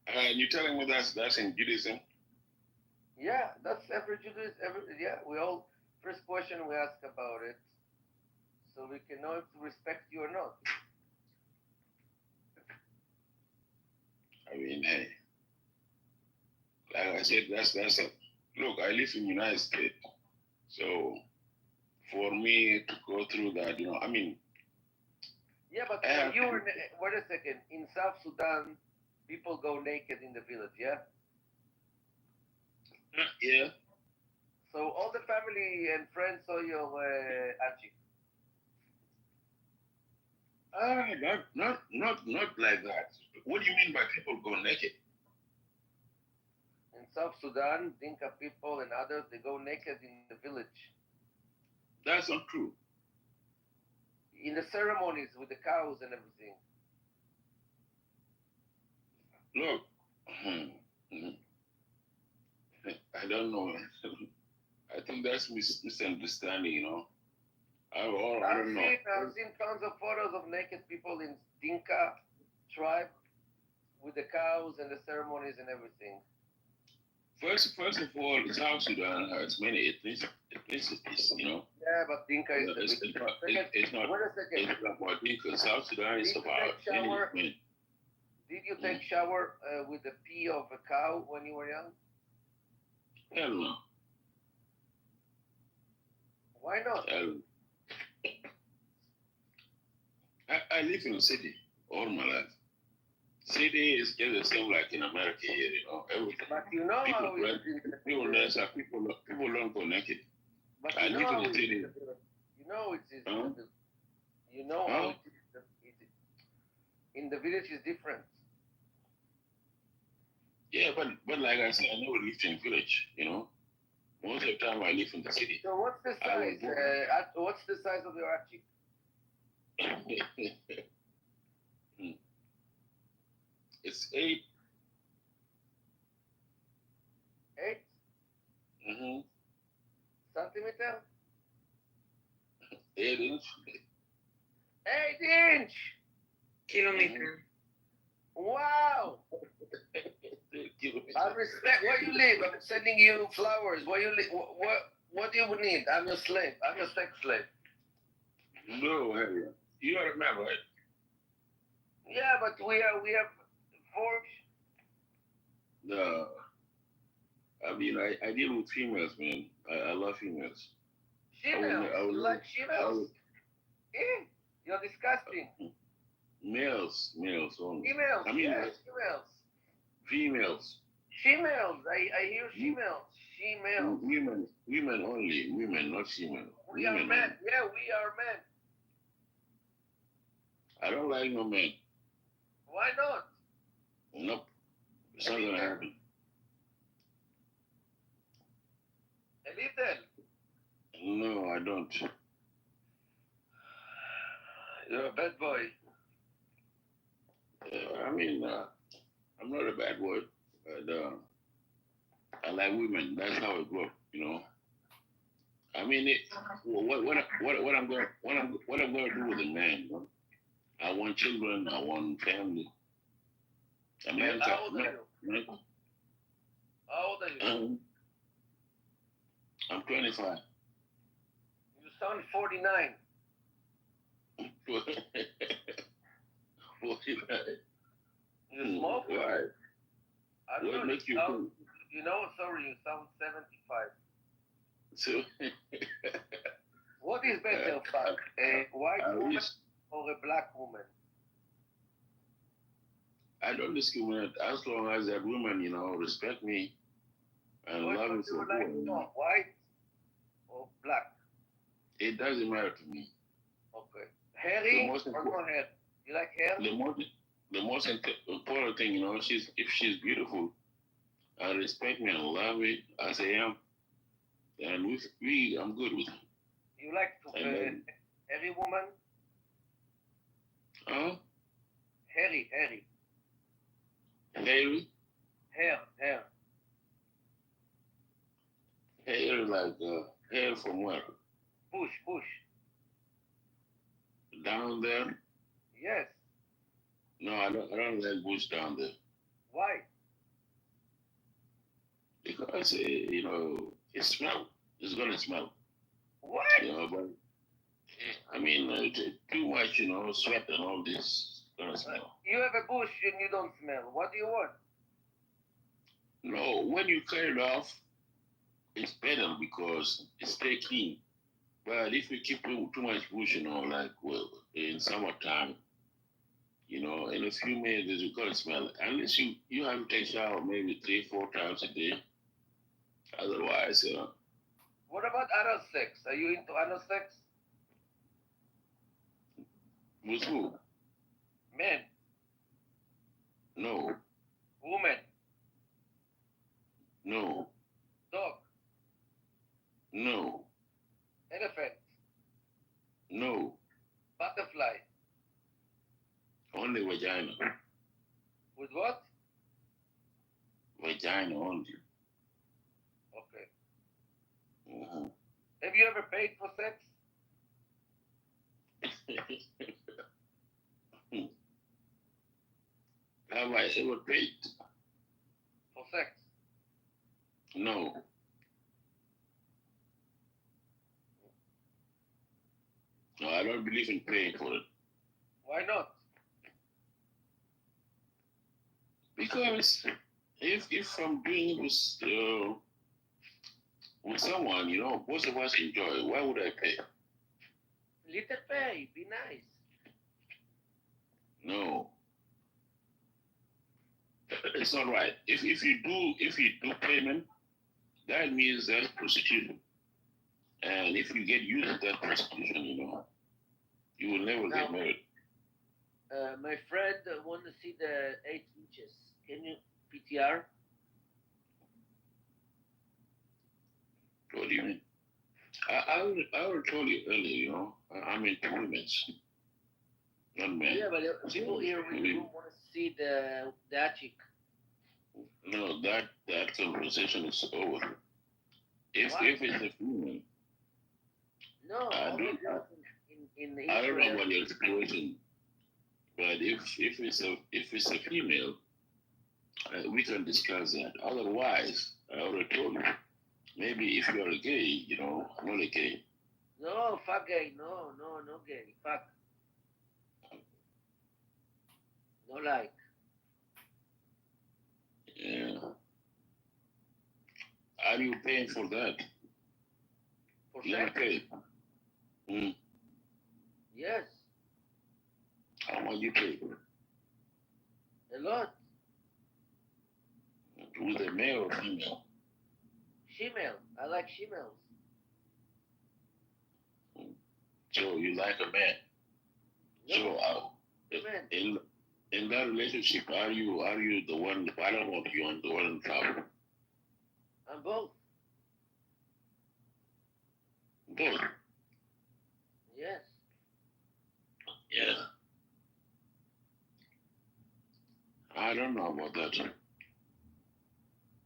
And you're telling me that's in Judaism? Yeah, that's every Judaism. We all first question we ask about it, so we can know if to respect you or not. I mean, hey, like I said, that's a look. I live in the United States, so for me to go through that, I mean. Yeah, but wait a second. In South Sudan, people go naked in the village, yeah? Yeah. So all the family and friends saw your achik. Not like that. What do you mean by people go naked? In South Sudan, Dinka people and others, they go naked in the village. That's not true. In the ceremonies with the cows and everything. Look, I don't know. I think that's misunderstanding, I don't know. I've seen tons of photos of naked people in Dinka tribe with the cows and the ceremonies and everything. First of all, South Sudan has many ethnicities, you know. Yeah, but Dinka is the It's, big. not, Second, it's not. wait a second. It's not about Dinka. South Sudan is Did you about take shower? many. Did you take shower with the pee of a cow when you were young? Hell no. Why not? I live in a city all my life. City is just the same like in America here, you know. Everything. But you know People how dress, it is in the people dress up, people don't go naked. But I you live know in how the it city. is. You know it is. Huh? You know Huh? how it is. In the village is different. Yeah, but like I said, I never lived in village, you know. Most of the time I live in the city. So what's the size? What's the size of your achik? It's 8. 8 Mm-hmm. centimeter? 8 inch. 8 inch. Kilometer. Wow. I respect where you live. I'm sending you flowers. Where you live? What do you need? I'm your slave. I'm your sex slave. No, Harry. You gotta remember it. Yeah, but we have forge. No. I mean, I deal with females, man. I love females. Females. You like females? Eh? You're disgusting. Males only. Females. I mean, yes, females. females. Females. I hear females. Females. Women only. Women, not female. We are men. Only. Yeah, we are men. I don't like no men. Why not? Nope. It's not gonna happen. A little. No, I don't. You're a bad boy. I mean, I'm not a bad boy, but I like women. That's how I grew up, you know. I mean, what I'm going to do with a man? You know? I want children. I want family. A man. How old are you? How old are you? I'm 25. You sound 49. 49. You smoke? Right. I don't What know. makes you sound, you know, sorry, you sound 75. So, what is better, fuck? A white woman or a black woman? I don't discriminate as long as that woman, you know, respect me and love me for like who I am. White or black? It doesn't matter to me. Okay. Hairy or no hair? You like hair? The most important thing, you know, if she's beautiful and respect me and love me as I am, then I'm good with her. You like hairy woman? Huh? Hairy. Hairy? Hair. Hair like hair from where? Bush. Down there? Yes. No, I don't like bush down there. Why? Because you know, it smells. It's gonna smell. What? You know, but I mean, too much, you know, sweat and all this is gonna smell. You have a bush and you don't smell. What do you want? No, when you cut it off, it's better because it stays clean. But if you keep too much bush, you know, like in summertime, you know, in a few minutes you're gonna smell it. Unless you have to take a shower maybe 3-4 times a day. Otherwise, what about anal sex? Are you into anal sex? with who? Men. No. Woman. No. Dog. No. Elephant. No. Butterfly. Only vagina. With what? Vagina only. Okay. Mm-hmm. Have you ever paid for sex? Have I ever paid? For sex? No. No, I don't believe in paying for it. Why not? Because if I'm doing it with someone, both of us enjoy, why would I pay? Little pay, be nice. No. It's not right. If you do payment, that means that's prostitution. And if you get used to that prostitution, you will never get married. My friend want to see the 8 inches. Can you PTR? What do you mean? I already told you earlier, I'm into women's, not men. Yeah, but people here really don't want to see the chick. No, that conversation is over. If it's a female, no, I don't know about your situation, but if it's a female, we can discuss that. Otherwise, I already told you. Maybe if you are a gay, I'm not a gay. No, fuck gay. No gay. Fuck. No like. Yeah. Are you paying for that? For you sex? Pay. Yes. How much you pay? A lot. With a male or female? Female. I like females. So you like a man? No. So in that relationship, are you the one the bottom or you on the one on top? I'm both. Both. Yes. Yeah. I don't know about that.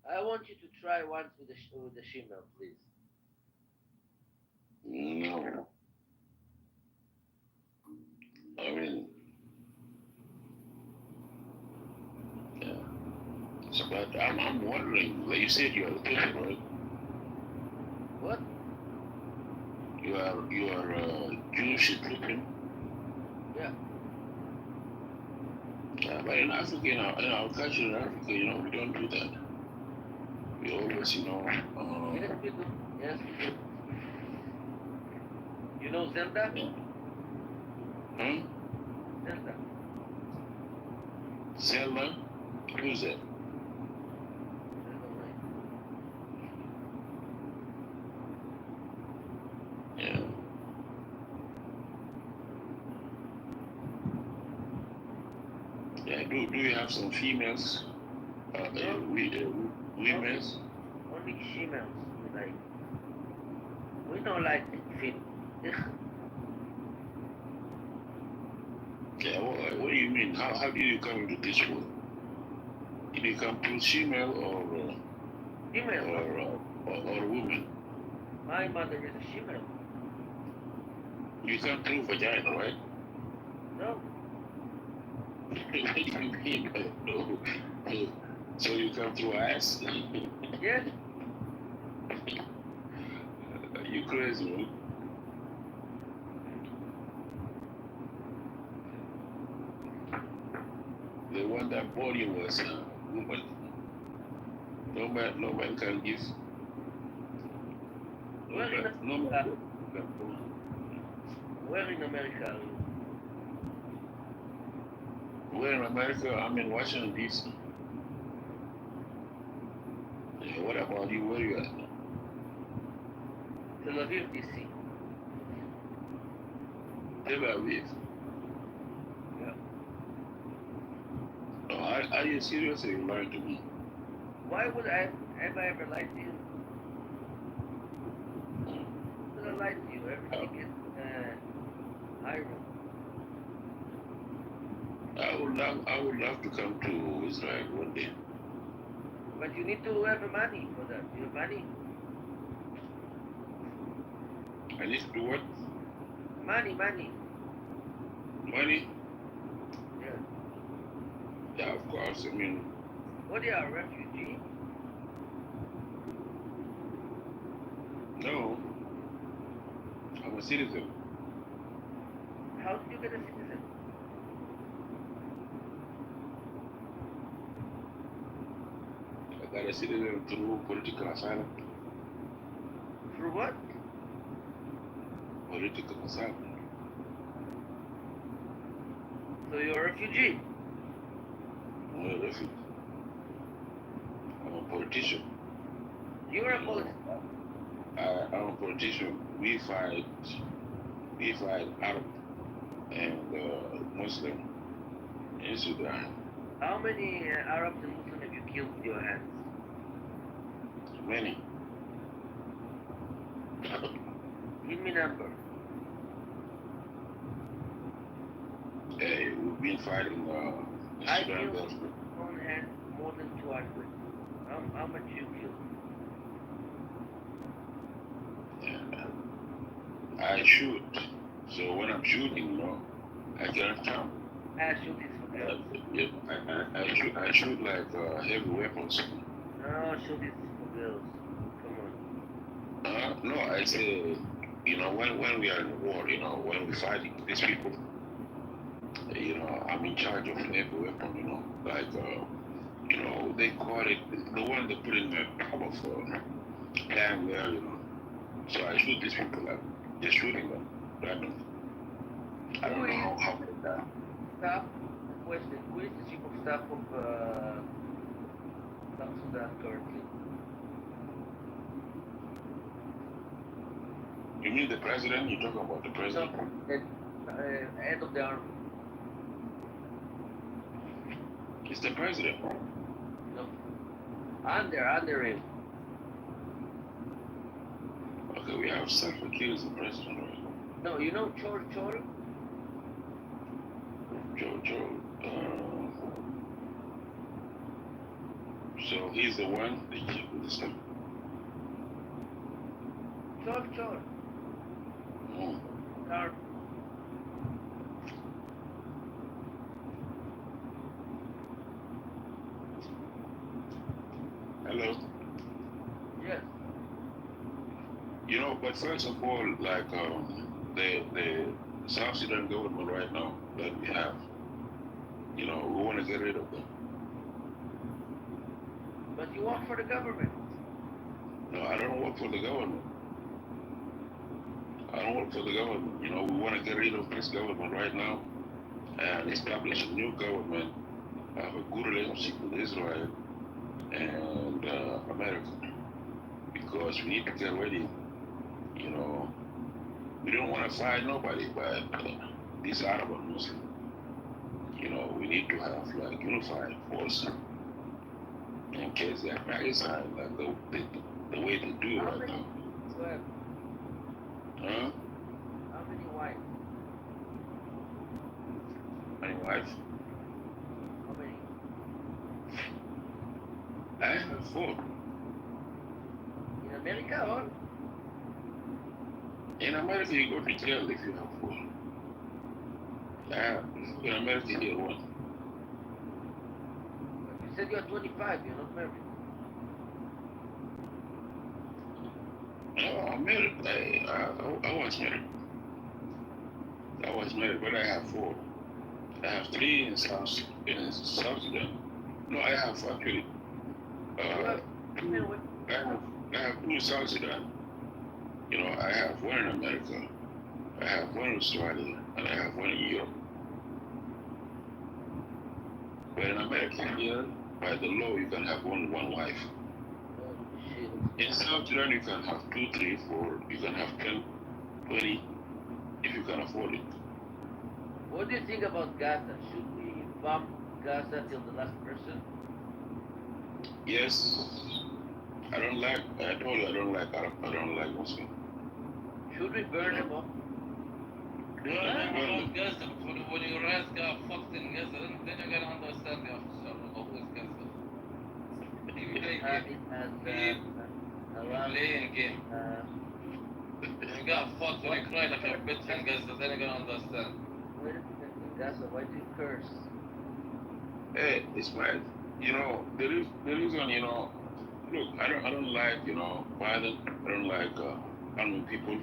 I want you to try once with the female, please. No. I mean, yeah. So, but I'm wondering, like you said, you're a Christian, right? What? You are Jewish Christian? Yeah. Yeah, but in Africa, in our culture in Africa, we don't do that. We always, Yes, we do. Yes, we do. You know Zelda? Hmm? Zelda. Zelda? Who's that? Yeah. Yeah, do you have some females? Women's? Only females. We don't like females. Yeah, what do you mean? How did you come into this world? Did you come through female or female or woman? My mother is a female. You come through vagina, right? No. What do you mean by no? So you come through ass? Yes. You crazy, man? The one that bought you was a woman. No man can give. Where in America are you? Where in America? I'm in Washington, D.C. Yeah, what about you? Where you at? Tel Aviv, D.C. Tel Aviv. Yeah. No, are you serious or you lying to me? Why would I ever lie to you? Would I lie to you? Everything is iron. I would love to come to Israel one day. But you need to have money for that. You have money? I need to do what? Money. Money? Yeah. Yeah, of course. I mean, What are you, a refugee? no, I'm a citizen. How did you get a citizen? I got a citizen through political asylum. Through what? Political asylum. So you're a refugee. I'm a refugee. I'm a politician. You're a politician. I'm a politician. We fight Arab and Muslim in Sudan. How many Arabs and Muslims have you killed with your hands? Many. Give me number. We've been fighting in I Sudan. killed with my own hands more than 200. How much you killed? I shoot. So when I'm shooting, I cannot count. I shoot is for girls. I shoot like heavy weapons. No, shoot is for girls. Come on. No, I say, when we are in war, when we fighting these people, I'm in charge of every weapon, like, they call it, the one they put in the top of plan there, So I shoot these people up, just shooting them randomly. I don't know how that. Staff, question, who is the chief of staff of South Sudan currently? You mean the president? You talk about the president? No, head of the army. It's the president. No. Under him. Okay, we have Salva Kiir as the president, right? No, you know Chor? So he's the one, the chief of the staff. Chor. Mm. Hello? Yes. But first of all, like the South Sudan government right now that we have, we want to get rid of them. But you work for the government. No, I don't work for the government. I don't work for the government. We want to get rid of this government right now and establish a new government, have a good relationship with Israel and America, because we need to get ready. We don't want to fight nobody, but these Arab and Muslim, we need to have like unified force in case they are Pakistan, like the way they do it right now. Huh? How many wives? My wife? How many? I have 4. In America or? In America, you go to jail if you have 4. In America, you get 1. You said you're 25, you're not married. No, I'm married. I was married. I was married, but I have 4. I have 3 in South Sudan. No, I have actually. I have 2 in South Sudan. I have 1 in America. I have 1 in Australia, and I have 1 in Europe. But in America, here, by the law, you can have only 1 wife. In South Sudan, you can have 2, 3, 4. You can have 10, 20, if you can afford it. What do you think about Gaza? Should we bomb Gaza till the last person? Yes. I told you I don't like Arab. I don't like Muslim. Should we burn them up? About Gaza, when your ass got fucked in Gaza, then you're gonna understand the officer who is Gaza. You playing game. You got fucked when you cry like a bitch in Gaza, then you're gonna understand. Wait a minute, Gaza, why do you curse? Hey, it's my, the reason, look, I don't like, violence. I don't like harming people.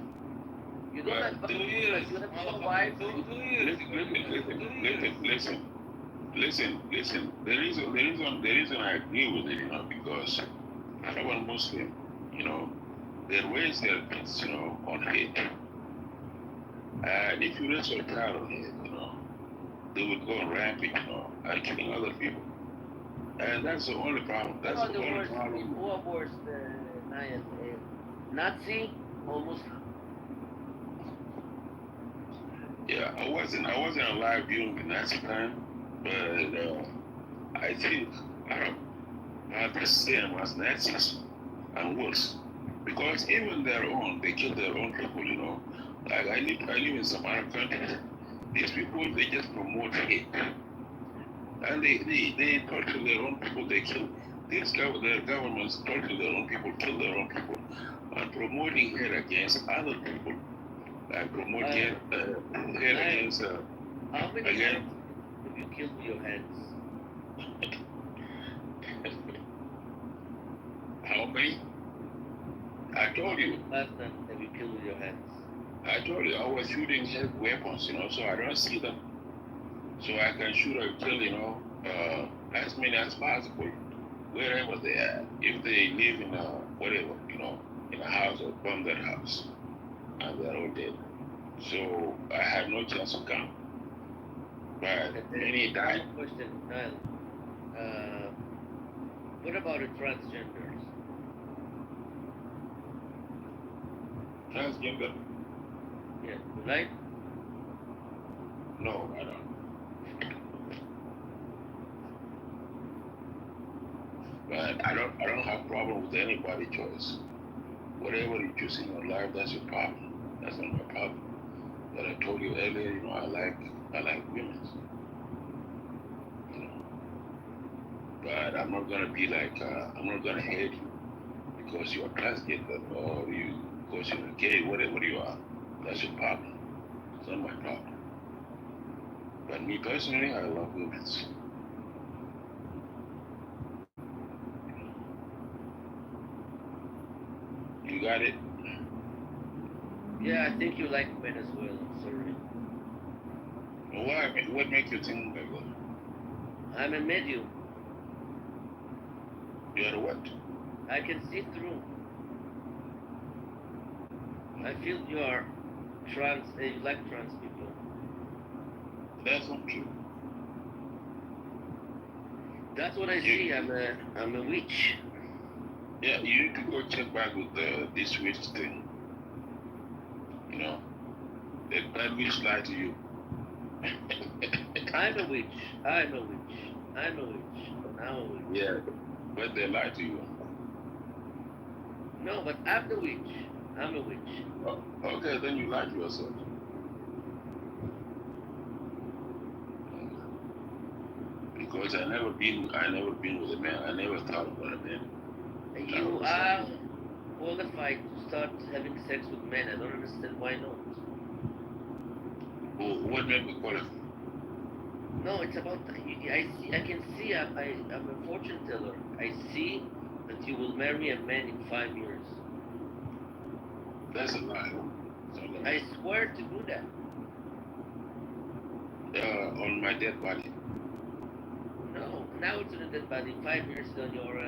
You don't like But 2 years, you have 4 wives. 2 years. Listen. The reason I agree with it, because Arab Muslim, you know, they raise their kids, on hate. And if you raise your child on hate, they will go rampant, and killing other people. And that's the only problem. That's Who are the the only worst? problem. Who are worse, Niall? Nazi or Muslim? Yeah, I wasn't alive during the Nazi time, but I think Arab are the same as Nazis and worse. Because even they kill their own people, Like I live in some Arab countries. These people, they just promote hate. And they torture their own people, they kill. Their governments torture their own people, kill their own people, and promoting hate against other people. Like promoting hate against, how many again, Arabs have you killed with your hands? how many? I told you. Last time have you killed with your hands? I told you I was shooting heavy weapons, so I don't see them. So I can shoot or kill, as many as possible, wherever they are. If they live in a whatever, in a house or bomb that house, and they're all dead. So I had no chance to come. But many died. Question, Niall. What about the transgenders? Transgender? Yeah, you like? No, I don't. But I don't have problem with anybody choice. Whatever you choose in your life, that's your problem. That's not my problem. But I told you earlier, I like women. But I'm not gonna be like I'm not gonna hate you because you're transgender or because you're gay, whatever you are. That's your problem. It's not my problem. But me personally, I love women. You got it? Yeah, I think you like men as well. I'm sorry. Why? What makes you think like that? I'm a medium. You're what? I can see through. I feel you are trans. You like trans people. That's not true. That's what I see. I'm a witch. Yeah, you need to go check back with this witch thing. That witch lied to you. I'm a witch. I'm a witch. I'm a witch. I'm a witch. Yeah, but they lied to you. No, but I'm the witch. I'm a witch. Oh, okay, then you lied to yourself. Because I never been with a man. I never thought about a man. You are qualified to start having sex with men. I don't understand why not. What made me qualified? No, it's about I can see. I'm a fortune teller. I see that you will marry a man in 5 years. That's a lie. I swear to do that. On my dead body. No, now it's on a dead body. 5 years on your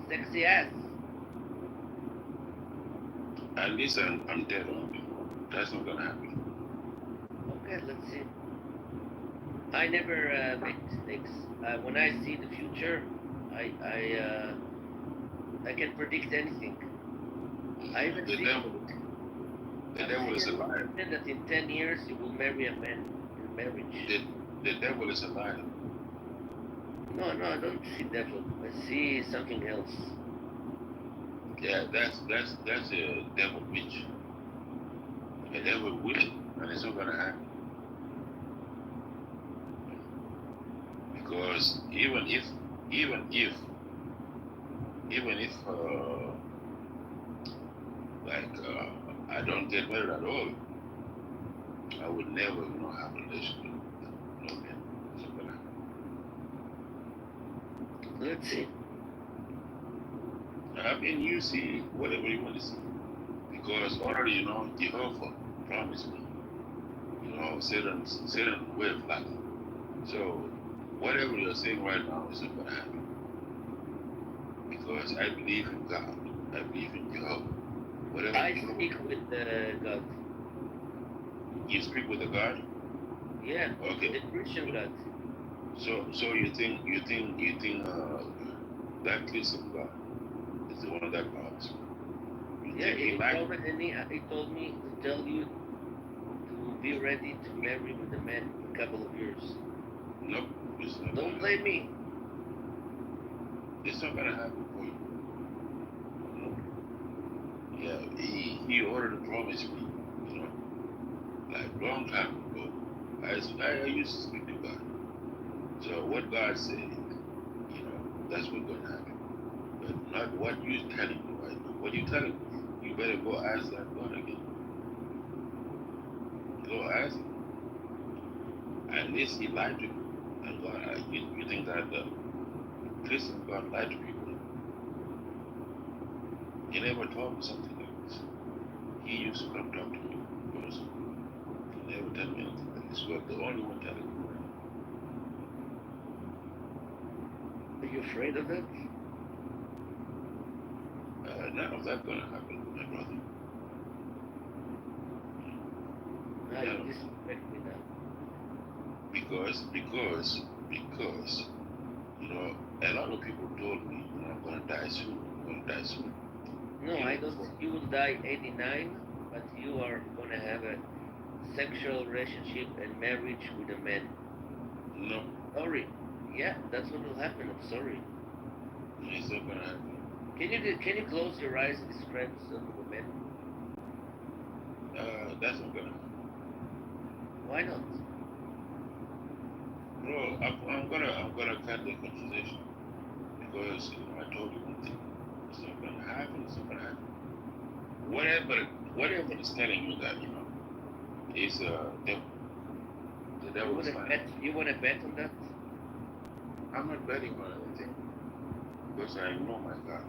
sexy ass. At least I'm dead on it. That's not gonna happen. Okay, let's see. I never make mistakes. When I see the future, I can predict anything. I even see the devil is a liar. That in 10 years you will marry a man in marriage. The devil is a liar. No, I don't see devil. I see something else. Yeah, that's a devil witch. The devil witch, and it's not gonna happen. Because even if I don't get married at all, I would never, have a relationship with no man. It's not gonna happen. Let's see. I mean, you see whatever you want to see. Because already, Jehovah promised me, certain way of life. So, whatever you're saying right now is not going to happen. Because I believe in God. I believe in Jehovah. Whatever I Jehovah, speak with God. you speak with the God. Yeah, Okay. the Christian God. So you think that Christian God is the one that promised me. You Yeah, think he he lied? told me, and he told me to tell you to be ready to marry with a man in a couple of years. Nope. It's not Don't gonna blame happen. me. It's not gonna happen for you. No. Yeah, he already promised me, you know, like long time ago. I used to speak to God. So what God said, that's what's gonna happen. But not what you telling me right now. What you telling me, you better go ask that God again. Go ask him. Unless he lied to you. And God, you think that the Christian God lied to people? He never told me something like this. He used to come talk to me because he never tell me anything like this. You are the only one telling me Are you afraid of that? none of that gonna happen, my brother. Ah, None you of that. disrespect me now. Because, a lot of people told me, I'm gonna die soon. I'm gonna die soon. No, I don't. For, You will die 89, but you are gonna have a sexual relationship and marriage with a man. no, Sorry. Yeah, that's what will happen. I'm sorry. it's not gonna happen. Can you close your eyes and describe some of the men? That's not gonna happen. Why not? Bro, I'm gonna cut the conversation because I told you one thing. It's not gonna happen. It's not gonna happen. Whatever is telling you that is devil. The You devil is wanna lying. bet? You wanna bet on that? I'm not betting on anything because I know my God.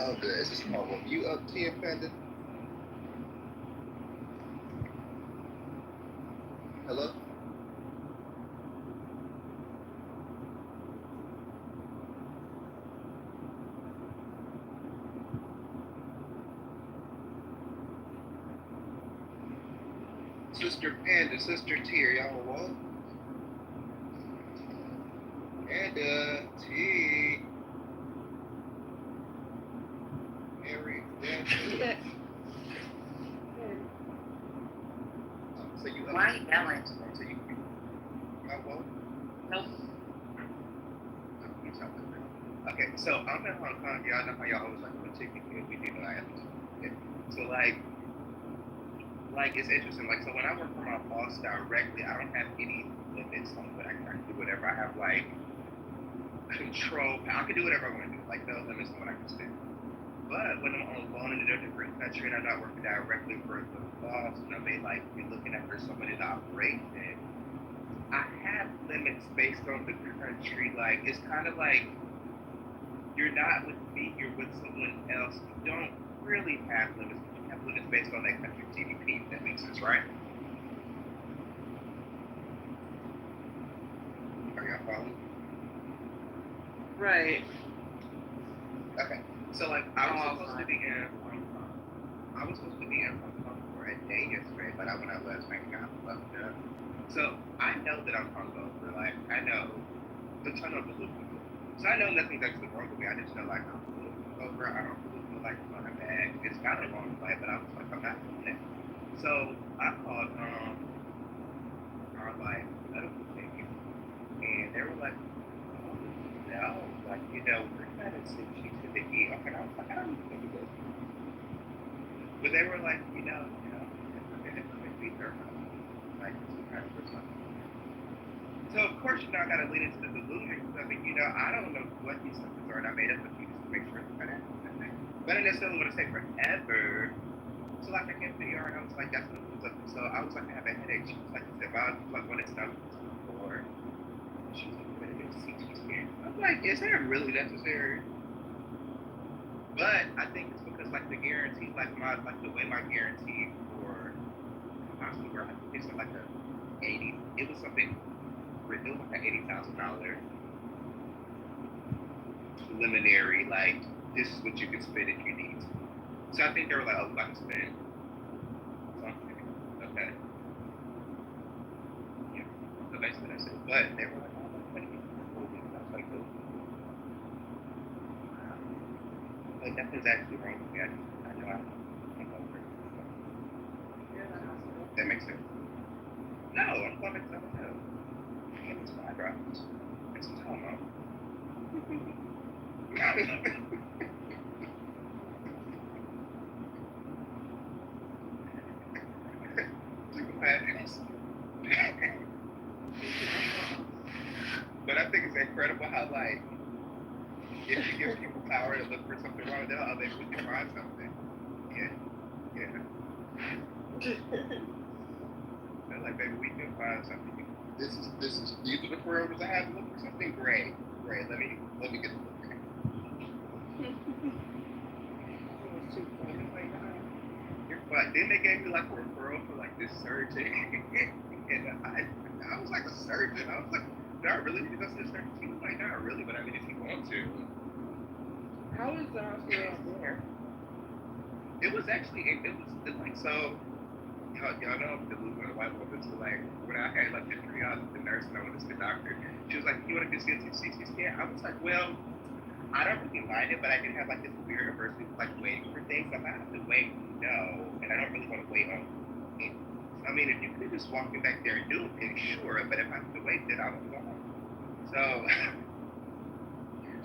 Oh, good. It's a small one. You up, Tia Panda? Hello? Sister Panda, Sister Tier, y'all what? Panda, T. Mary, Dad. So you up? Why yelling? So you what? Nope. Okay, so I'm in Hong Kong. Y'all know how y'all always like put chicken here. We do know I have to. Okay. So like it's interesting. Like, so when I work for my boss directly, I don't have any limits on what I can do. Whatever I have, like control. I can do whatever I want to do. Like no limits on what I can do. But when I'm on loan in a different country and I'm not working directly for the boss, and I may like be looking after someone in operation, I have limits based on the country. Like it's kind of like you're not with me, you're with someone else. You don't really have limits. You have limits based on that country's GDP, if that makes sense, right? Are y'all following? Right. Okay. So like I was supposed to be in Hong Kong for a day yesterday, but when I left, I got fucked up. So I know that I'm hungover. Like I know the tunnel of the. So I know nothing's actually wrong with me. I just know like I'm a little hungover. I don't really feel like I'm on a bag. It's not a long flight, but I was like I'm not doing it. So I called our like medical team, and they were like, oh, no, like we're kind of sick. She's in the ER, and I was like, I don't even think this. But they were like, we're gonna be her, like some kind of person. So of course, I gotta lean into the delusion because I mean, I don't know what these symptoms are, and I made up a few just to make sure it's gonna happen. But I didn't necessarily want to say forever. So like I came to the ER and I was like, that's what it was up. So I was like, I have a headache. She was like, when it's done before. She was like, we're gonna do a CT scan. I'm like, is that really necessary? But I think it's because like the guarantee, like the way my guarantee for hospital where I think it's like it was something. It was like an $80,000 preliminary, like this is what you can spend if you need to. So I think they were like, oh, we about to spend something. Okay. Yeah. So basically that's it. But they were like, oh, what do you think? I was like, oh. Like nothing's actually wrong with me. I know I'm over it. That makes sense. No, I'm going to tell you. It's my drops. It's some Tylenol. But I think it's incredible how, like, if you give people power to look for something wrong, they can find something. Yeah. They're like, baby, we can find something. These are the parameters I have to look for something. Great. Let me get the look. You're fine. Then they gave me like a referral for like this surgeon, and I was like a surgeon. I was like, do I really need to go to the surgeon? He was like, not really, but I mean, if you want to. How is the hospital out there? It was like so. Y'all know I'm delusional white woman. So like when I had like the triage with the nurse and I went to see the doctor, she was like, "You want to just get a CT scan?" I was like, "Well, I don't really mind it, but I did have like this weird aversity with like waiting for things. If I have to wait, no, and I don't really want to wait on it. I mean, if you could just walk me back there and do it, then sure. But if I have to wait, then I don't go home." So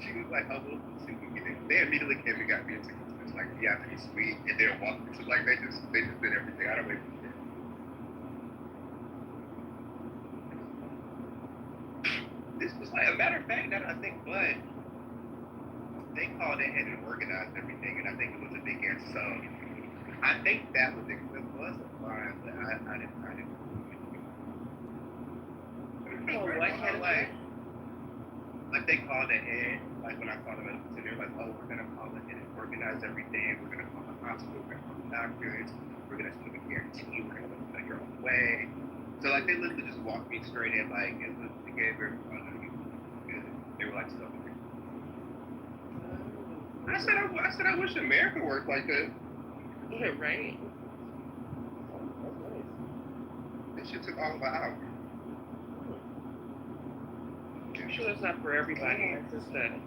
she was like, "Oh, we'll see if we can get it." They immediately came and got me into this like VIP suite, and then walked me to like they just did everything. I don't wait. This was like a matter of fact that I think, but they called ahead and organized everything, and I think it was a big answer. So I think that was it. It was a fine, but I didn't. Oh, what? Like they called ahead, Like when I called them, and they're like, oh, we're gonna call it and organize everything. We're gonna call the hospital. We're gonna call the doctors. We're gonna give a guarantee. We're gonna let you know your own way. So like they literally just walked me straight in, like, and they gave her. They were like, so. I said I wish America worked like that. Yeah, right. This shit took all of an hour. I'm sure that's not for everybody. It's just that.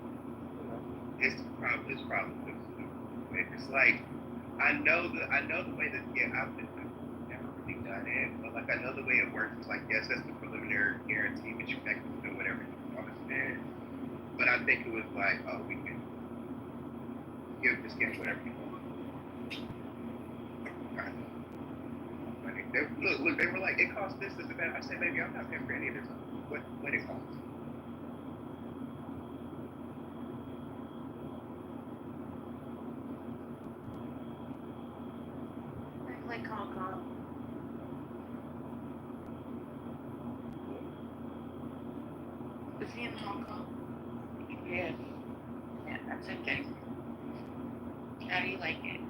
It's probably it's like I know the way that I've never really done it, but like I know the way it works. It's like yes, that's the preliminary guarantee, but you can do whatever you understand. But I think it was like, oh, we can just get whatever you want. Look, they were like, it costs this, and that. I said, baby, I'm not paying for any of this. What it costs? Like Hong Kong. Is he in Hong Kong? Yeah. Yeah, that's okay. How do you like it?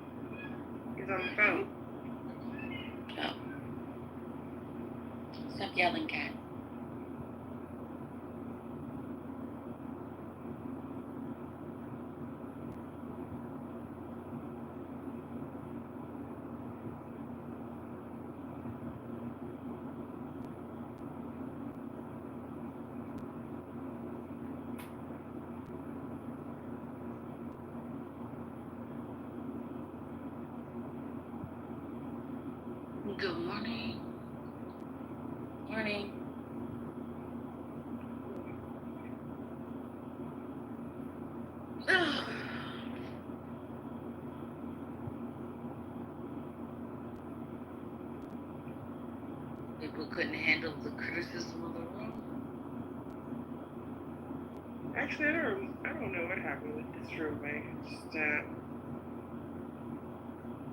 He's on the phone. Oh. Stop yelling, Cat. Good morning. Morning. People couldn't handle the criticism of the room. Actually, I don't know what happened with this roommate. Just, yeah,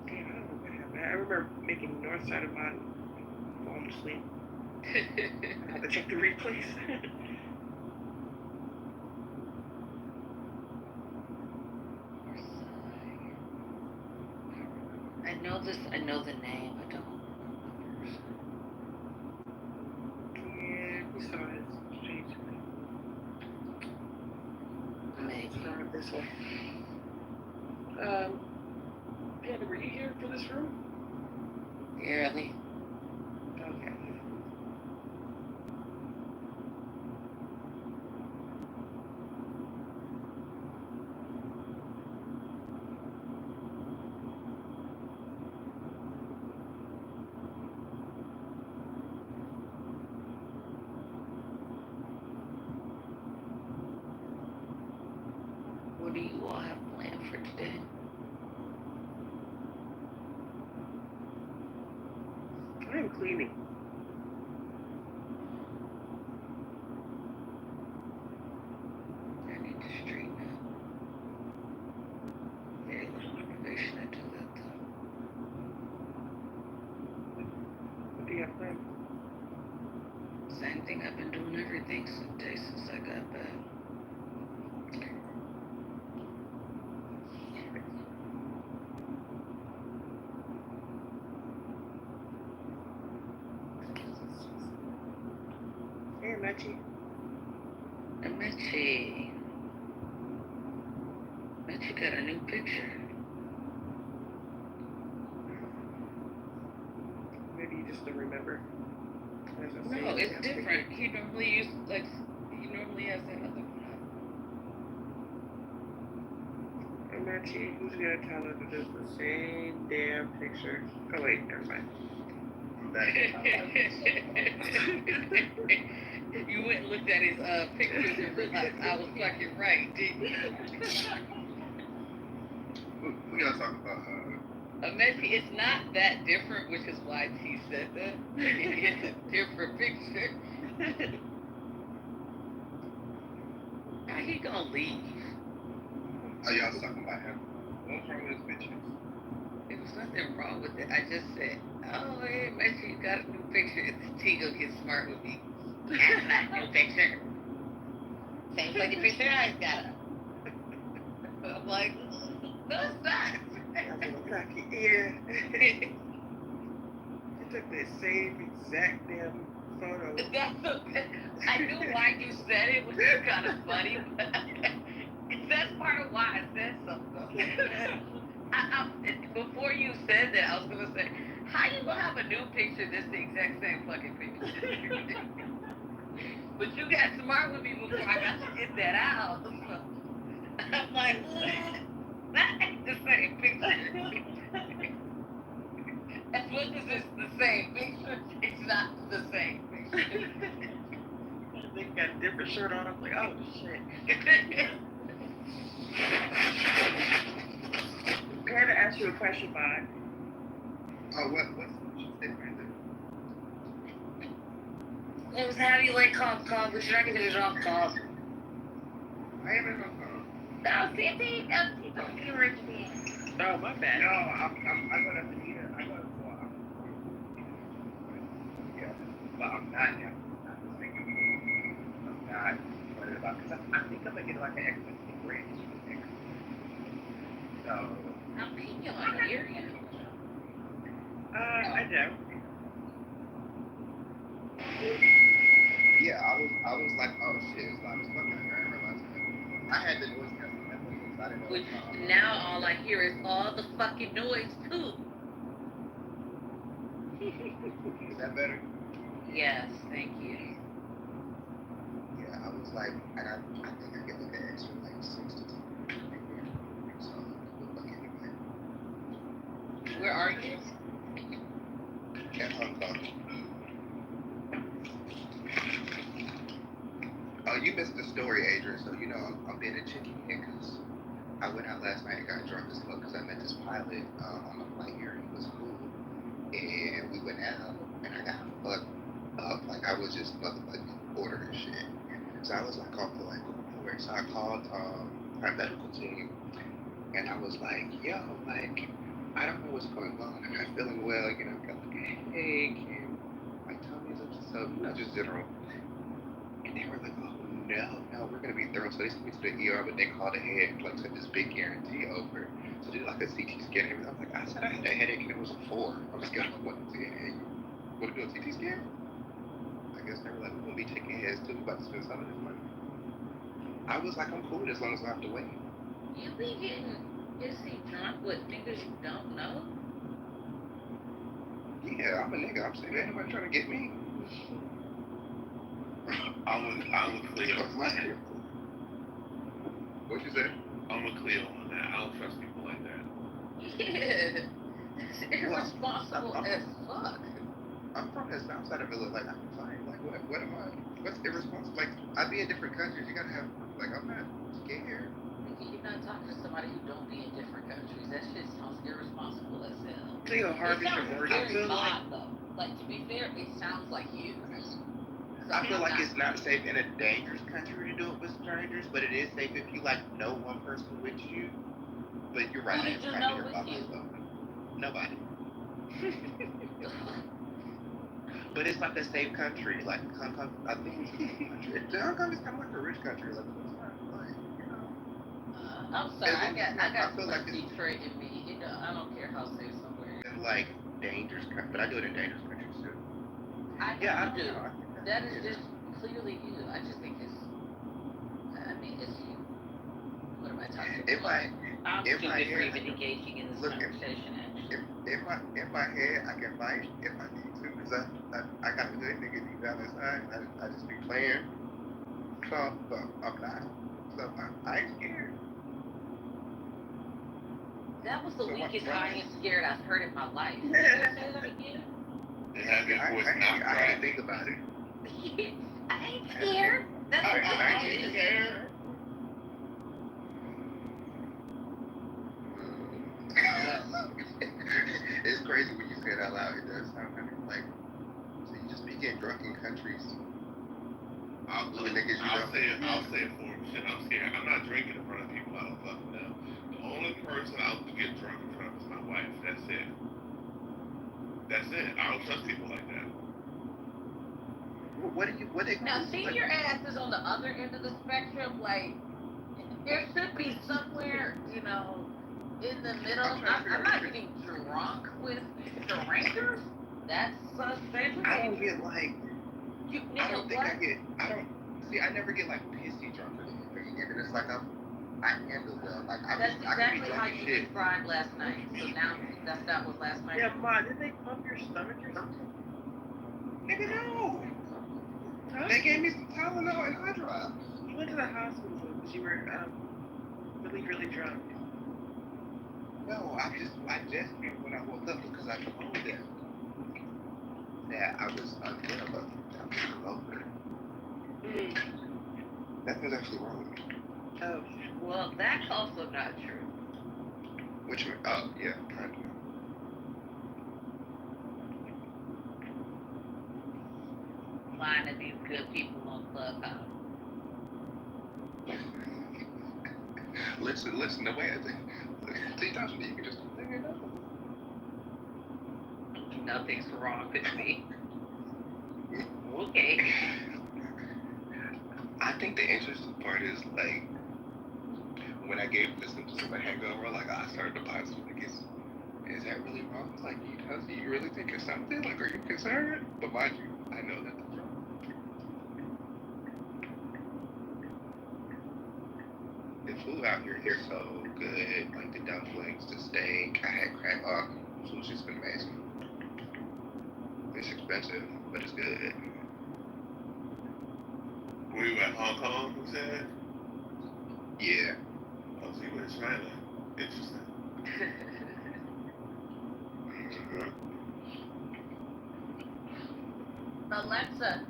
I don't know what happened. I remember making the north side of mine fall asleep. I had to check the replays. I know the name, I don't remember. Yeah, we saw it strangely. Maybe. It's not this one. Panda, were you here for this room? Early. Okay. What do you all have planned for today? I'm cleaning. I need to straighten up. Very little motivation to do that though. What do you have planned? Same thing I've been doing every day since I got back. Hey, Matchy. Mitchie got a new picture. Maybe you just don't remember. No, it's different. He normally has that other one Hey, Matchy, who's gonna tell her that it's the same damn picture? Oh wait, never mind. You went and looked at his pictures and realized I was fucking right, didn't you? We gotta talk about Maybe it's not that different, which is why T said that. It's a different picture. How he gonna leave? Oh, y'all was talking about him. What's wrong with his pictures? There was nothing wrong with it. I just said, oh, hey, make sure you got a new picture. It's T gonna get smart with me. That's not a new picture. Same fucking picture I got. I'm like, no, it's not. Yeah. He took that same exact damn photo. I knew why you said it, which is kind of funny, but that's part of why I said something. Before you said that, I was gonna say, how you gonna have a new picture that's the exact same fucking picture? But you got smart with me before I got to get that out. So I'm like, that ain't the same picture. As much as it's the same picture, it's not the same picture. They got a different shirt on. I'm like, oh shit. I had to ask you a question, Bob. Oh, what's different? It was how do you like call, but you're not gonna get it off call. I am in my phone. No, see, don't be rich man. Oh, my bad. No, I go to Anita. I go to yeah, but I'm not now. I'm not worried about because I think I'm gonna get like an extra bridge. So I'm picking on you. I know. yeah, I was like, oh shit, so I was fucking. I didn't realize that. I had the noise canceling headphones. I didn't know. Which now all I hear is all the fucking noise too. Is that better? Yes, thank you. Yeah, I was like, and I think I get like an extra like 60. So anyway. Where are you? At Hong Kong. Oh, you missed the story, Adrian. So I'm being a chicken here because I went out last night and got drunk as fuck because I met this pilot on the flight here and he was cool. And we went out and I got fucked up. Like I was just motherfucking ordering shit. So I was like off the like nowhere. So I called our medical team and I was like, yo, like I don't know what's going on. I'm not feeling well. Got like a headache and my tummy's up, so just general. And they were like, oh no, we're gonna be thorough. So they sent me to the ER, but they called ahead and like took this big guarantee over. So they did like a CT scan and everything. I was like, I said I had a headache and it was a 4. I was like, what? Hey, want to do a CT scan? I guess they were like, we're gonna be taking heads too. We're about to spend some of this money. I was like, I'm cool as long as I have to wait. You be getting drunk with niggas you don't know? Yeah, I'm a nigga. I'm saying, ain't nobody trying to get me. I'm a clear. What you say? I'm a clear on that. I don't trust people like that. Yeah. It's irresponsible as fuck. I'm from the south side of Illinois. Like, I'm fine. Like, what am I? What's irresponsible? Like, I'd be in different countries. You gotta have, like, I'm not scared. You're not talking to somebody who don't be in different countries. That shit sounds irresponsible as hell. It sounds very odd, though. Like, to be fair, it sounds like you. So I feel like it's not safe in a dangerous country to do it with strangers, but it is safe if you, like, know one person with you. But you're right. Who did you know with you? Nobody. But it's like a safe country. Like, Hong Kong, I think Hong Kong is kind of like a rich country. Like, I'm sorry, I got feel like Detroit in me. I don't care how safe somewhere is. Like dangerous country, but I do it in dangerous countries too. I do. That is just clearly you. I just think it's you. What am I talking about? I'm stupid for even engaging in this conversation. In my head, I can fight if I need to, because I got a good nigga deep down inside. I just be playing. So I'm not. So I ain't scared. That was the weakest I am scared I've heard in my life. Can you say that again? I didn't think about it. I ain't scared. That's what I ain't scared. It's crazy when you say it out loud. It does sound kind of like, so you just be getting drunk in countries. I'll say it for him. Shit, I'm scared. I'm not drinking in front of people I don't fucking know. The only person I'll get drunk in front of is my wife. That's it. I don't trust people like that. What now, see, your ass is on the other end of the spectrum. Like, there should be somewhere, you know, in the middle. I'm not getting drunk with strangers. That's suspicious. I don't get like. You I don't think what? I never get like pissy drunk or anything. And it's like I handle well. Like That's I can be exactly how drunk as you shit. described last night. So now that's not what last night. Yeah, Ma, did they pump your stomach or something? Nigga, no. They gave me some Tylenol and eye drops. You went to the hospital because you were really, really drunk. No, I just remember when I woke up because I told them that I was unwell, but I was over. Nothing's actually wrong with me. Oh, well, that's also not true. Which one? Oh, yeah, kind of. Lying to these good people on Clubhouse. Listen, the way I think. See, Johnson, you can just think it up. Nothing's wrong with me. Okay. I think the interesting part is like when I gave the symptoms of a hangover, like I started to positive. Like, is that really wrong? It's like, do you really think it's something? Like, are you concerned? But mind you, I know that that's wrong. The food out here is so good. Like the dumplings, the steak. I had crab. Food's just been amazing. It's expensive, but it's good. Were you at Hong Kong, you said? Yeah. Oh, so you went to China. Interesting. Alexa,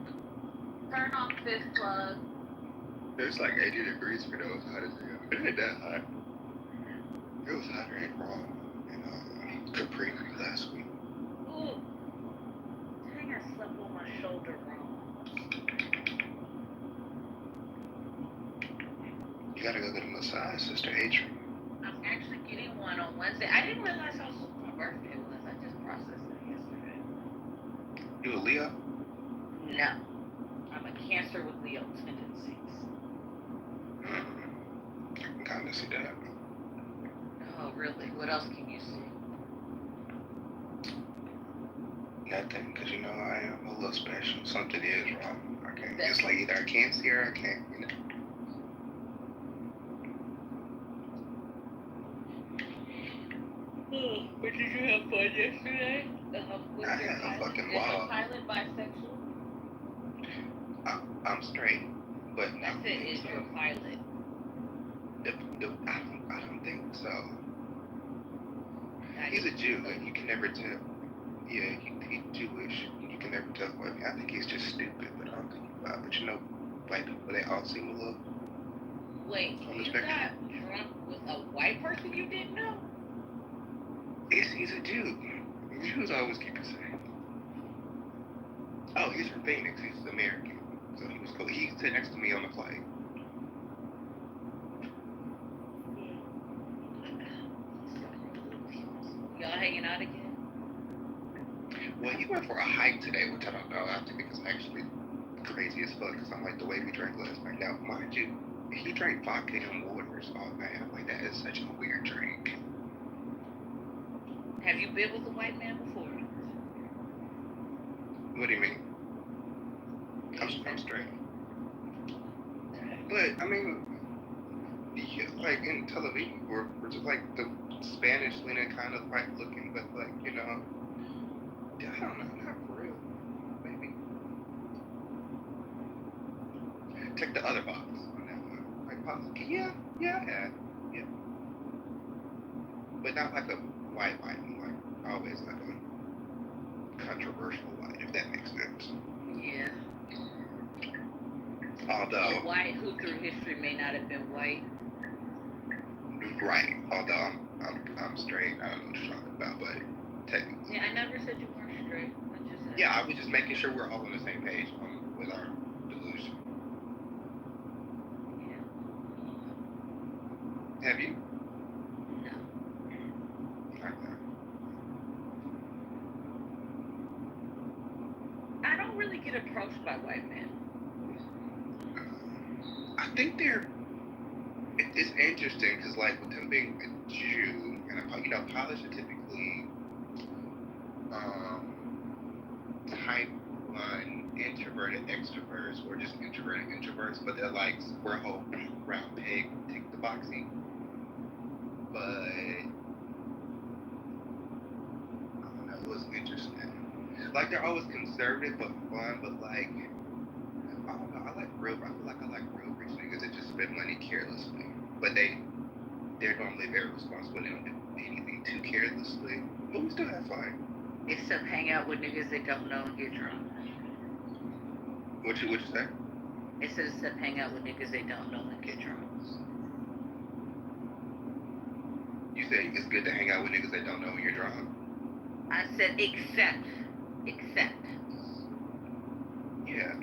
turn on Fifth Plug. It's like 80 degrees for those hot as hell. It ain't that hot. It was hotter in Rome and Capri last week. Ooh. Dang, I slept on my shoulder wrong. You gotta go get a massage, Sister Adrian. I'm actually getting one on Wednesday. I didn't realize how soon my birthday was. I just processed it yesterday. You a Leo? No. I'm a Cancer with Leo tendencies. I can kind of see that. Oh, really? What else can you see? Nothing, because you know I am a little special. Something is wrong. I can't. It's like either I can't see or I can't. You know. But did you have fun yesterday? With I your had a pilot? fucking Is your ball. pilot bisexual? I'm straight, but I said, is your pilot? I don't think so. He's a Jew, and you can never tell. Yeah, he's Jewish. You can never tell what. I think he's just stupid, but I don't think he's bad. But you know, white people, they all seem a little. Wait, on the you spectrum. got drunk with a white person you didn't know? He's a Jew. Jews always keep it safe. Oh, he's from Phoenix. He's American. So he was cool. He sat next to me on the flight. Y'all hanging out again? Well, he went for a hike today, which I don't know. I think it's actually crazy as fuck because I'm like the way we drank last night. Now, mind you, he drank vodka and waters all night. I'm like, that is such a weird drink. Have you been with a white man before? What do you mean? I'm straight. But I mean, yeah, like in Tel Aviv, we're just like the Spanish leaning kind of white looking, but like you know, I don't know, not for real. Maybe check the other box on that one. Like, yeah, yeah, but not like a white, like always like a controversial white, if that makes sense. Yeah. Although a white who through history may not have been white. Right. Although I'm straight. I don't know what you're talking about, but technically. Yeah, I never said you weren't straight. I just said. Yeah, I was just making sure we're all on the same page with our delusion. Yeah. Have you? No. I don't really get approached by white men. I think they're it's interesting because, like, with him being a Jew, and you know, college are typically type one introverted extroverts or just introverted introverts, but they're like square hole round peg tick the boxing. But I don't know, it was interesting. Like they're always conservative but fun, but like I don't know, I feel like I like real rich niggas that just spend money carelessly. But they're normally very responsible. They don't do anything too carelessly. But we still have fun. Except hang out with niggas they don't know and get drunk. What you say? It says except hang out with niggas they don't know and get drunk. You say it's good to hang out with niggas that don't know when you're drunk? I said except. Yeah.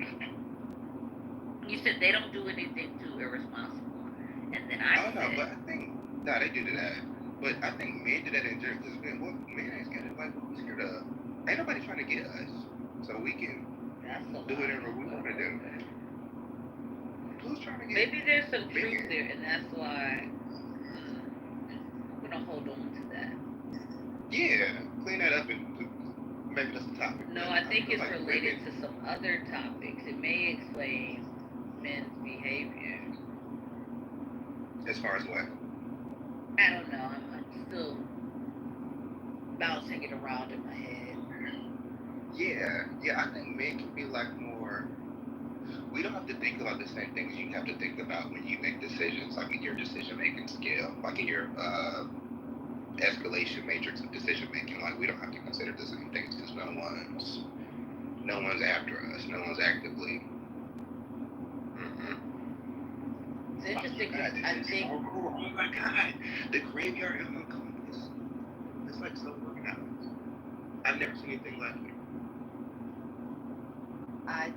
You said they don't do anything too irresponsible. And then I said... no, but I think... No, they do that. But I think men do that in general, because men ain't scared of, like, what we scared of? Ain't nobody trying to get us. So we can do whatever we want to do. Who's trying to get... Maybe there's some truth there, and that's why I'm going to hold on to that. Yeah, clean that up and maybe that's the topic. No, I think it's related to some other topics. It may explain men's behavior. As far as what? I don't know. I'm still bouncing it around in my head. Yeah, I think men can be like more... We don't have to think about the same things you have to think about when you make decisions, like in your decision-making scale, like in your escalation matrix of decision-making. Like, we don't have to consider the same things because no one's after us. No one's actively... It's interesting because I think... Oh my God, the graveyard of Congress. It's like so organized. I've never seen anything like it. I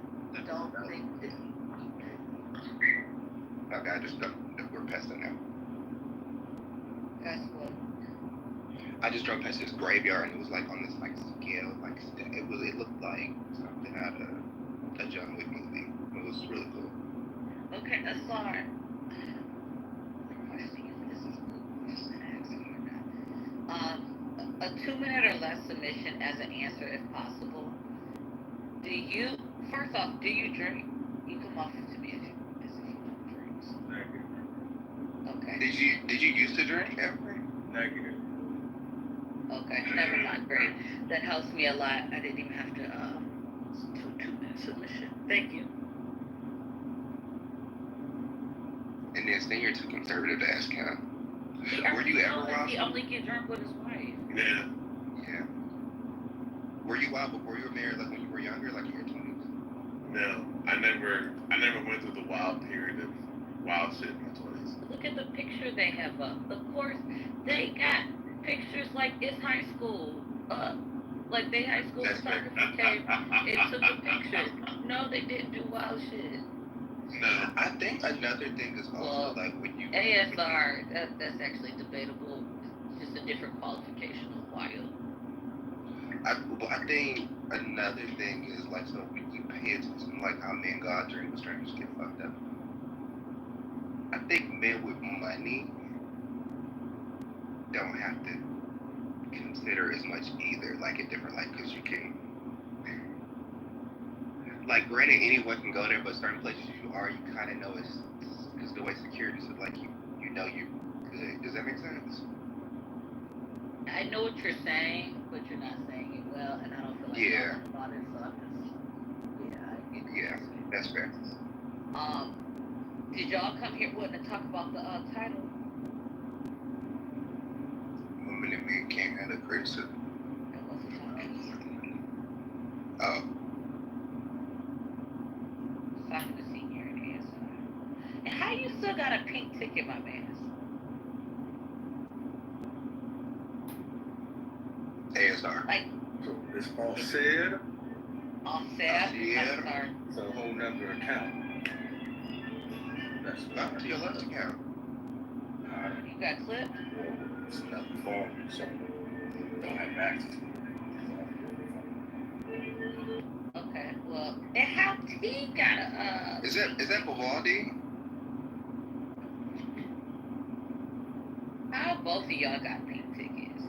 don't think that... Okay, I just don't. We're past that now. That's what... I just drove past this graveyard and it was like on this like scale, like it looked like something out of a John Wick movie. It was really cool. Okay, Asar. A 2-minute or less submission as an answer if possible. First off, do you drink? You come off to me as if you don't drink. Okay. Did you used to drink ever? Negative. Okay, never mind. Great. That helps me a lot. I didn't even have to do a 2-minute submission. Thank you. And then saying you're too conservative to ask him. Were you ever wild? He only get drunk with his wife. Yeah. Were you wild before you were married, like when you were younger, like in your 20s? No, I never went through the wild period of wild shit in my 20s. Look at the picture they have up. Of course, they got pictures like it's high school. Like they high school photography came and took a picture. No, they didn't do wild shit. No, I think another thing is also like when you... ASR, that's actually debatable. It's just a different qualification of wild. I think another thing is like, so when you pay attention like how men go out during the strangers get fucked up. I think men with money don't have to consider as much either, like a different, like, because you can, like, granted anyone can go there, but certain places you kind of know it's because the way security is, like, you know you're good. Does that make sense? I know what you're saying, but you're not saying it well, and I don't feel like talking about it, so I'm just, Yeah, that's fair. Did y'all come here wanting to talk about the title? Women and men can't handle criticism. And what's the title? Oh. Talking to senior and ASR. And how you still got a pink ticket, my man? ASR. Like, it's all said. All said? I'm sorry. It's a whole nother account. That's not to your left account. You got clipped? It's another phone, so don't have access to it. Okay, well, and how he got a Is that Vivaldi? both of y'all got pink tickets.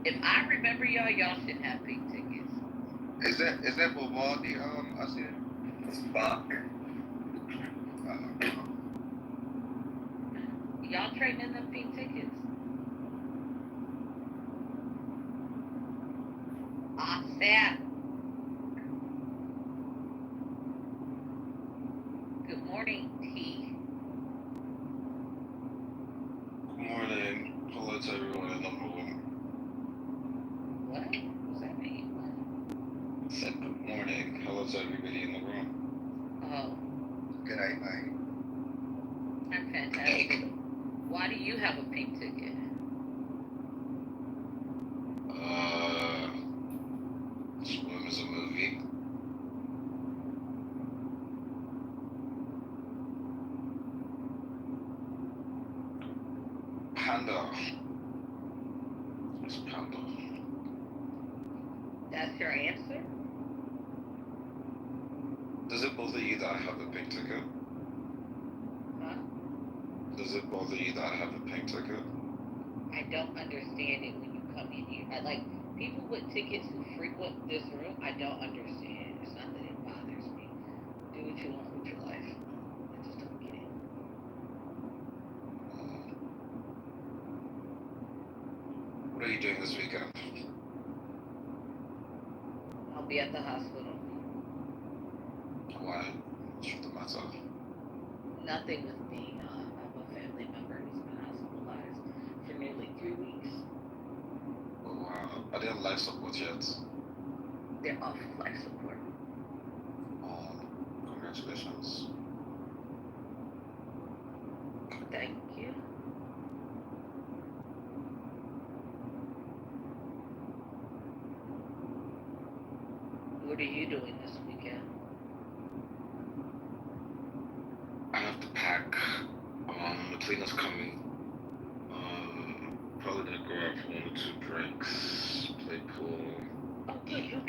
If I remember y'all, y'all shouldn't have pink tickets. Is that Vivaldi? I said. Fuck. Y'all trading in them pink tickets. Sad. Good morning, T. Good morning. Hello to everyone in the room. What? What's that mean? Said good morning. Hello to everybody in the room. Oh. Good night, night. I'm fantastic. Why do you have a pink ticket? Swim is a movie. Panda. It's Panda. That's your answer? Does it bother you that I have a pink ticket? Huh? Does it bother you that I have a pink ticket? I don't understand it when you come in here. I like people with tickets who frequent this room. I don't understand. It's not that it bothers me. Do what you want with your life. I just don't get it. What are you doing this weekend? I'll be at the hospital. Why? What's the matter? Nothing with me. I have a family member who's been hospitalized for nearly 3 weeks. Oh, wow. Are they on life support yet? They're off life support. Oh, congratulations. Thank you. What are you doing this weekend? I have to pack. The cleaner's coming. Probably gonna go out for 1 or 2 drinks, play pool. Oh, good. You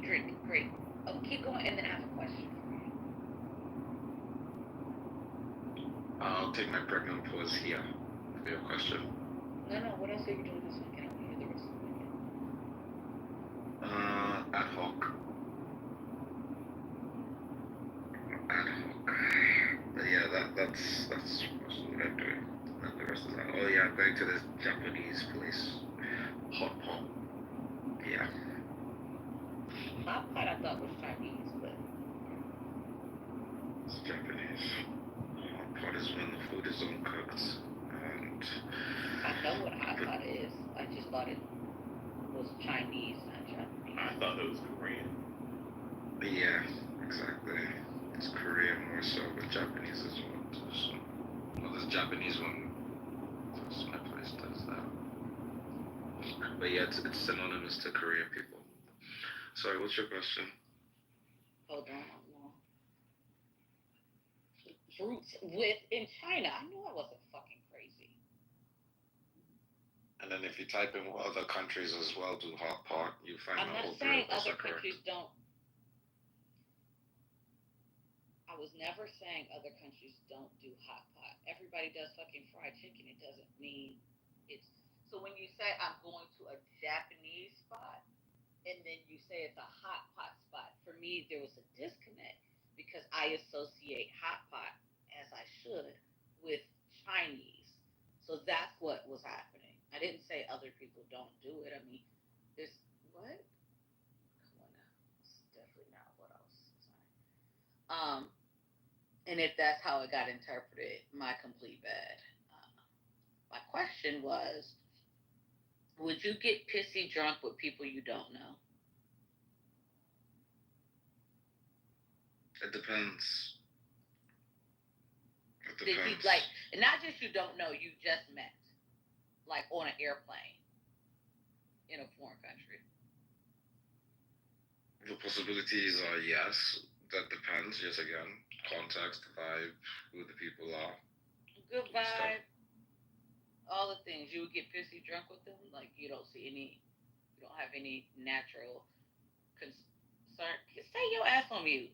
drink. Great. Oh, keep going, and then I have a question for you. I'll take my pregnant pause here for your question. No. What else are you doing this weekend? I want to hear the rest of the weekend. Ad hoc. But yeah, that's most of what I'm doing. And the rest is like, oh yeah, I'm going to this Japanese place. Hot pot. Yeah. Hot pot I thought was Chinese, but It's Japanese. Hot pot is when the food is uncooked. And I know what hot pot is. I just thought it was Chinese, not Japanese. I thought it was Korean. Yeah, exactly. It's Korean more so, but Japanese is what. Well, this Japanese one, my place does that. But yeah, it's synonymous to Korean people. Sorry, what's your question? Hold on. Fruits in China. I knew I wasn't fucking crazy. And then if you type in what other countries as well do hot pot, you find I'm out not all saying 3 of us other are correct. countries don't. I was never saying other countries don't do hot pot. Everybody does fucking fried chicken. It doesn't mean it's. So when you say I'm going to a Japanese spot, and then you say it's a hot pot spot, for me there was a disconnect because I associate hot pot, as I should, with Chinese. So that's what was happening. I didn't say other people don't do it. I mean, there's what? Come on now. It's definitely not what I was saying. And if that's how it got interpreted, my complete bad. My question was, would you get pissy drunk with people you don't know? It depends. It Did you depends. not just you don't know, you just met, like on an airplane in a foreign country? The possibilities are yes. That depends. Yes, again, context, vibe, who the people are. Good vibe, all the things. You would get pissy drunk with them, like you don't have any natural concern. Stay your ass on mute.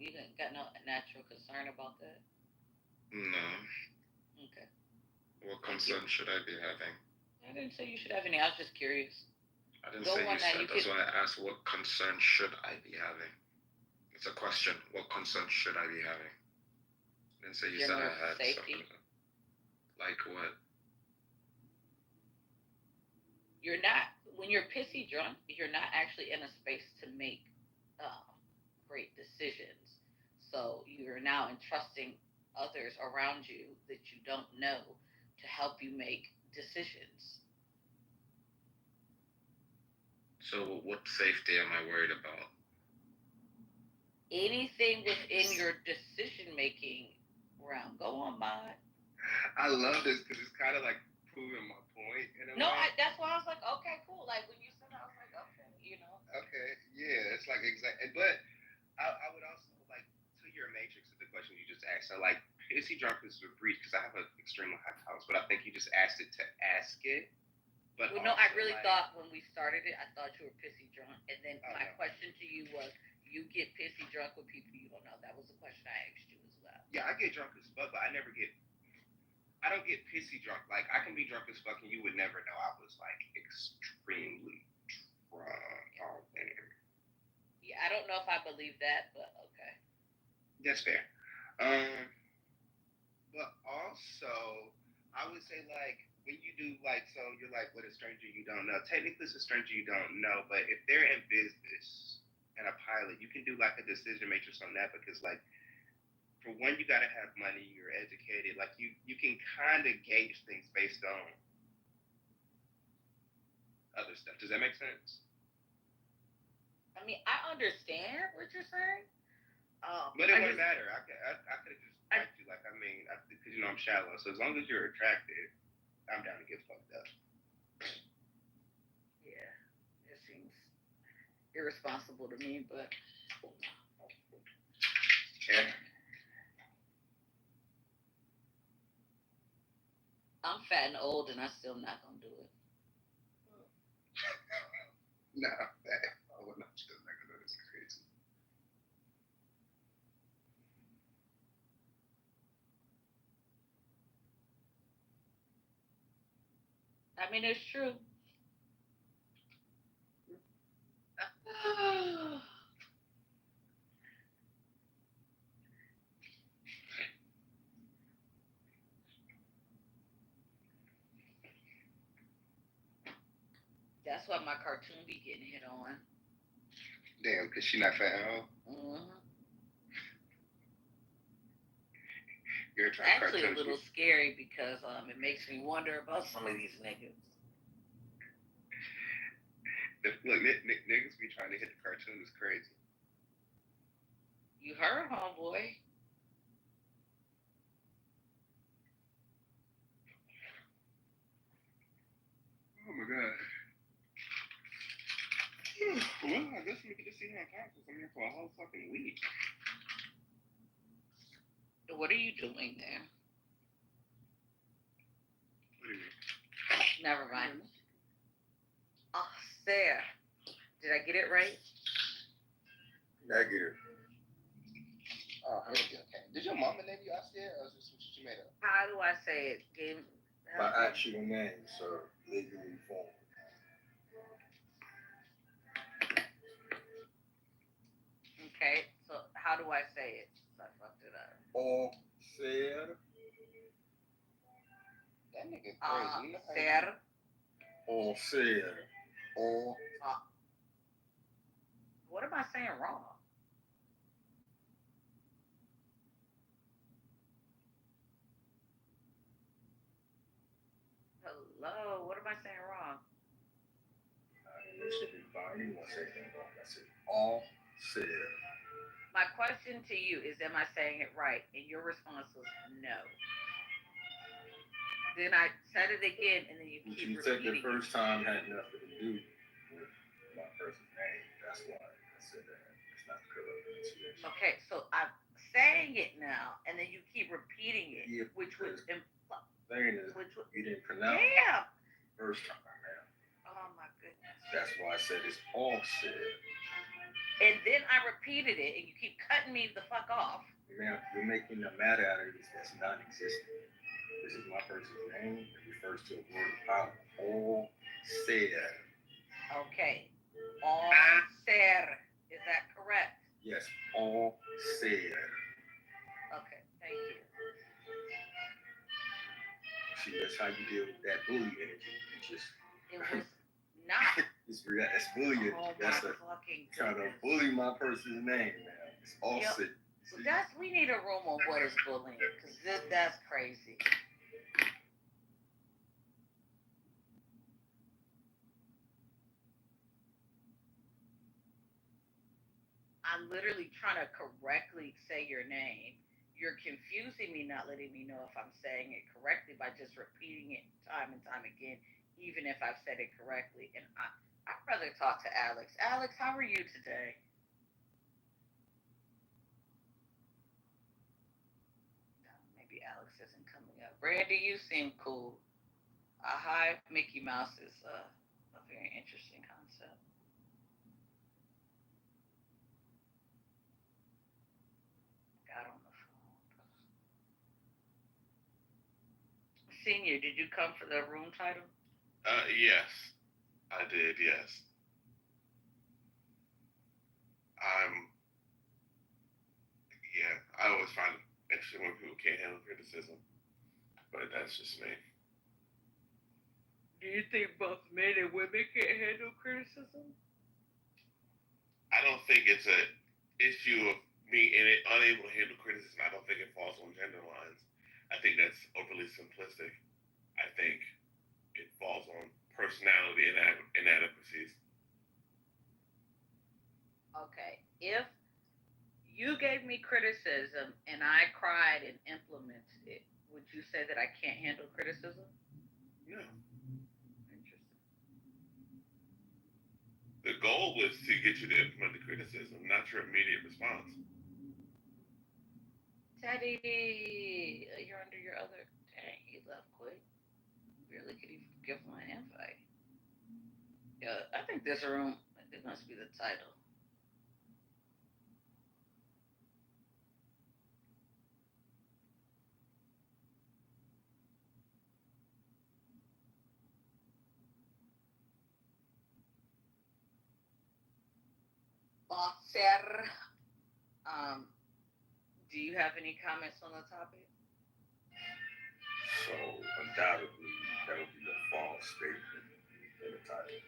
You got no natural concern about that? No. Okay. What concern should I be having? I didn't say you should have any. I was just curious. I didn't Go say on you now. said. You That's can. why I asked, what concern should I be having? It's a question. What concern should I be having? I didn't say you said I General had safety. something. Like what? You're not when you're pissy drunk. You're not actually in a space to make great decisions. So you're now entrusting others around you that you don't know to help you make decisions. So what safety am I worried about? Anything within your decision making realm. Go on, Mod. I love this because it's kind of like proving my point in a No, way. that's why I was like, okay, cool. Like when you said that, I was like, okay, Okay, yeah, it's like exactly. But I would also like to your matrix of the question you just asked. So like, is he drunk? Is a breach? Because I have an extremely high tolerance, but I think you just asked it to ask it. But well, no, I also, really like, thought when we started it, I thought you were pissy drunk, and then Oh, my no. question to you was, you get pissy drunk with people you don't know. That was the question I asked you as well. Yeah, I get drunk as fuck, but I don't get pissy drunk. Like I can be drunk as fuck, and you would never know I was like extremely drunk. Oh damn. Yeah, I don't know if I believe that, but okay. That's fair. But also, I would say like when you do like, so you're like with a stranger you don't know. Technically, it's a stranger you don't know, but if they're in business and a pilot, you can do like a decision matrix on that because like for one, you gotta have money. You're educated. Like you can kind of gauge things based on other stuff. Does that make sense? I mean, I understand what you're saying. But it wouldn't matter. I could have just liked you. Like, I mean, because you know I'm shallow. So as long as you're attracted, I'm down to get fucked up. Yeah, it seems irresponsible to me, but Yeah. I'm fat and old, and I'm still not gonna do it. No, I would not just like that. It's crazy. I mean, it's true. That's why my cartoon be getting hit on. Damn, because she not fat at all. Mm-hmm. You're It's actually a little scary because it makes me wonder about some of these niggas. Look, niggas be trying to hit the cartoon. Is crazy. You heard, homeboy. Oh my god. Well, I guess we could just see her on campus. I'm here for a whole fucking week. What are you doing there? What do you mean? Never mind. Oh, Sarah. Did I get it right? Negative. Oh, okay. Did your mama name you Astaire, or is this what you made up? How do I say it? Game. My actual name, sir. Legally formed. Okay, so how do I say it? I fucked it up. Ser. That nigga crazy. Ser. Ser. What am I saying wrong? Hello, what am I saying wrong? You should be fine. You won't say anything wrong. I said all said. My question to you is, am I saying it right? And your response was no. Then I said it again, and then you keep You said repeating the first time had nothing to do with my person's name. That's why I said that. It's not the correct pronunciation. Okay, so I'm saying it now, and then you keep repeating it, Yeah, which would imply. Thing is, you didn't pronounce Damn! it the first time, man. Oh my goodness. That's why I said it's all said. And then I repeated it, and you keep cutting me the fuck off. Man, you're making a matter out of this that's non-existent. This is my person's name. It refers to a word of power. All ser. Okay. All ser. Is that correct? Yes, all ser. Okay, thank you. See, that's how you deal with that bully energy. You just. It was not. That's bullying. Oh That's my a fucking trying to goodness. bully my person's name, man. It's all Yep. sick. We need a room on what is bullying, because that's crazy. I'm literally trying to correctly say your name. You're confusing me, not letting me know if I'm saying it correctly by just repeating it time and time again, even if I've said it correctly. And I'd rather talk to Alex. Alex, how are you today? Maybe Alex isn't coming up. Randy, you seem cool. A hive Mickey Mouse is a very interesting concept. Got on the phone. Senior, did you come for the room title? Yes, I did. Yes, I always find it interesting when people can't handle criticism, but that's just me. Do you think both men and women can handle criticism? I don't think it's a issue of me unable to handle criticism. I don't think it falls on gender lines. I think that's overly simplistic. I think it falls on personality inadequacies. Okay, if you gave me criticism and I cried and implemented it, would you say that I can't handle criticism? No. Interesting. The goal was to get you to implement the criticism, not your immediate response. Teddy, you're under your other. Dang, he left quick. Really could even give him an invite. Yeah, I think this room, it must be the title. Ser. Do you have any comments on the topic? So undoubtedly, that would be a false statement in the title.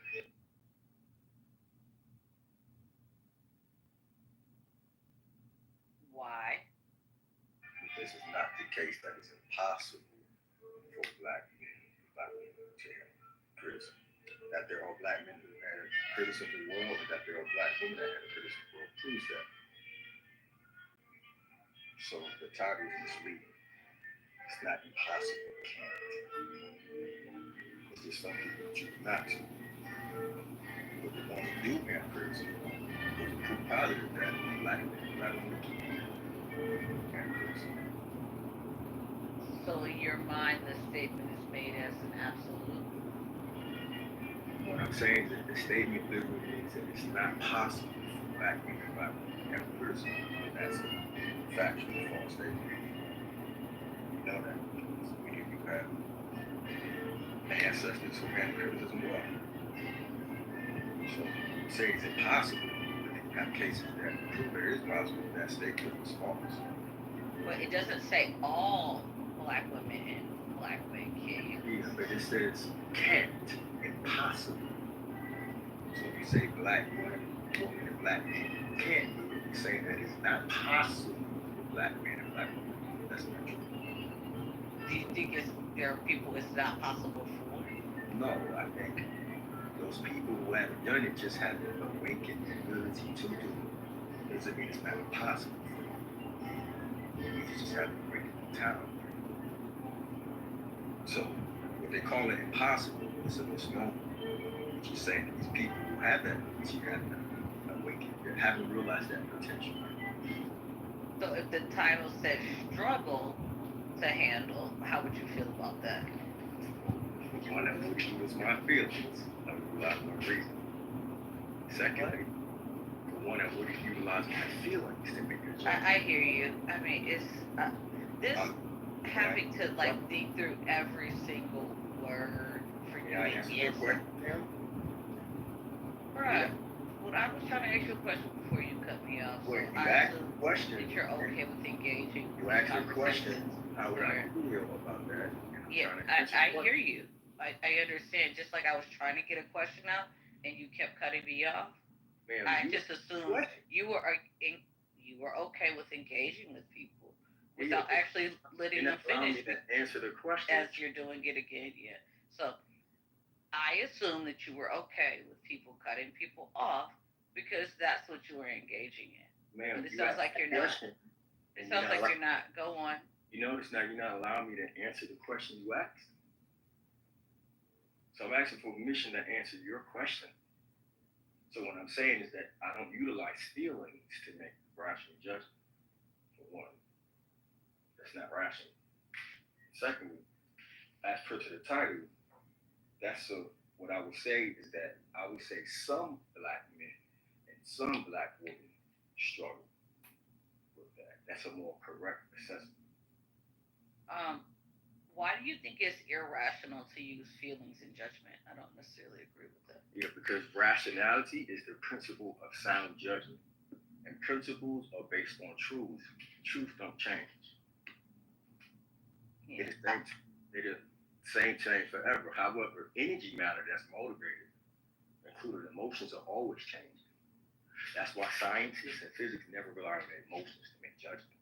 Why? Because it's not the case that it's impossible for black men to have criticism. That there are black men who have criticism of the world, and that there are black women that have criticism of the world proves that. So the title is misleading. It's not impossible, it can't. It's just some people choose not to. But the ones who do have criticism, there's proof positive that black men and black women have criticism. So in your mind, the statement is made as an absolute? What I'm saying is that the statement literally means that it's not possible for black men and black women to have criticism. And that's a factual false statement. You know that because many of you have ancestors who had criticism well. So say it's impossible, but you have cases that prove it is possible. That statement is false. But it doesn't say all black women and black men can. Yeah, but it says can't, impossible. So if you say black woman and black men can't do it, you're saying that it's not possible for black men and black women. That's not true. Do you think there are people it's not possible for? No, I think those people who haven't done it just haven't awakened the ability to do it. Doesn't mean it's not impossible for you. You just haven't awakened the talent. So what they call it impossible is a misnomer. Which is saying that these people who have that ability haven't awakened, they haven't realized that potential. So if the title said struggle to handle, how would you feel about that? The one that would use my feelings, I would utilize my reason. Secondly, the one that wouldn't utilize my feelings to make a judgment. I hear you. I mean, it's this. having to like think through every single word for you May I answer your question, ma'am? Bruh, well, I was trying to ask you a question before you cut me off. Well, So you I asked assume a question. that you're okay with engaging You in asked a question. conversations How would I where- feel about that? I'm Yeah, trying to answer I the hear question. you. I understand. Just like I was trying to get a question out and you kept cutting me off. Ma'am, I you just assumed what? you were you were okay with engaging with people Yeah, without but actually letting you're them not allowing finish me to answer the question. as you're doing it again. Yeah. So I assume that you were okay with people cutting people off because that's what you were engaging in. Ma'am, But it you sounds asked like a you're not. question, It and sounds like you're not. Go on. You notice now you're not allowing me to answer the question you asked. So I'm asking for permission to answer your question. So what I'm saying is that I don't utilize feelings to make rational judgment. For one, that's not rational. Secondly, as per to the title, what I would say is that I would say some black men and some black women struggle with that. That's a more correct assessment. Why do you think it's irrational to use feelings in judgment? I don't necessarily agree with that. Yeah, because rationality is the principle of sound judgment. And principles are based on truth. Truth don't change. Yeah. They're the same change forever. However, energy matter that's motivated, including emotions, are always changing. That's why scientists and physics never rely on their emotions to make judgment.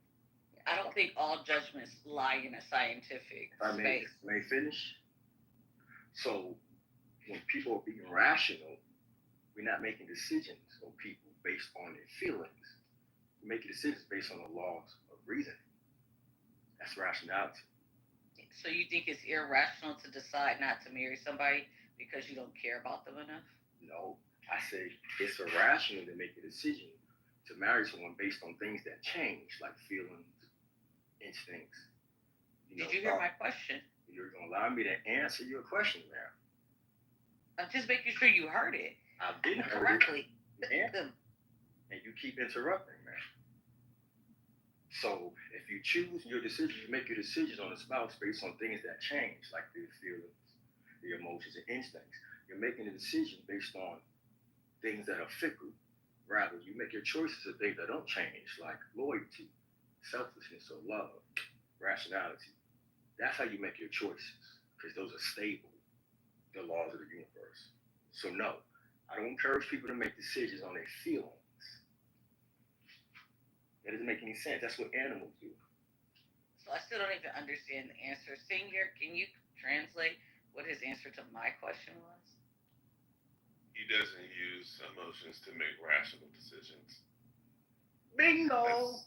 I don't think all judgments lie in a scientific space. May finish? So when people are being rational, we're not making decisions on people based on their feelings. We're making decisions based on the laws of reason. That's rationality. So you think it's irrational to decide not to marry somebody because you don't care about them enough? No, I say it's irrational to make a decision to marry someone based on things that change, like feelings, instincts. Did you hear my question? You're going to allow me to answer your question, ma'am. I'm just making sure you heard it. I didn't correctly. And you keep interrupting, man. So if you choose your decision, you make your decisions on a spouse based on things that change, like the feelings, the emotions, and instincts. You're making a decision based on things that are fickle. Rather, you make your choices of things that don't change, like loyalty, selfishness, or love, rationality. That's how you make your choices, because those are stable, the laws of the universe. So no, I don't encourage people to make decisions on their feelings. That doesn't make any sense. That's what animals do. So I still don't even understand the answer. Senior, can you translate what his answer to my question was? He doesn't use emotions to make rational decisions. Bingo!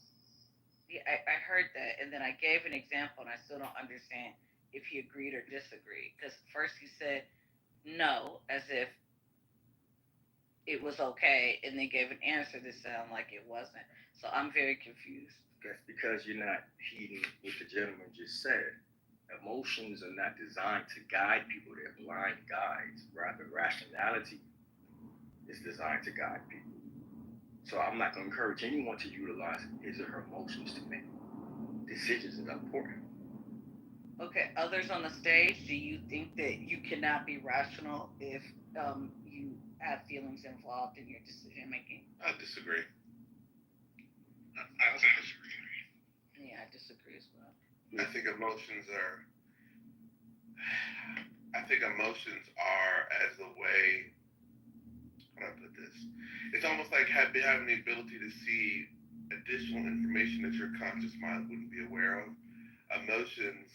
Yeah, I heard that, and then I gave an example, and I still don't understand if he agreed or disagreed. Because first he said no, as if it was okay, and then gave an answer that sounded like it wasn't. So I'm very confused. That's because you're not heeding what the gentleman just said. Emotions are not designed to guide people. They're blind guides. Rather, rationality is designed to guide people. So I'm not going to encourage anyone to utilize his or her emotions to make decisions. Is important. Okay, others on the stage, do you think that you cannot be rational if you have feelings involved in your decision making? I disagree. I also disagree. Yeah, I disagree as well. I think emotions are as a way. How do I put this? It's almost like having the ability to see additional information that your conscious mind wouldn't be aware of. Emotions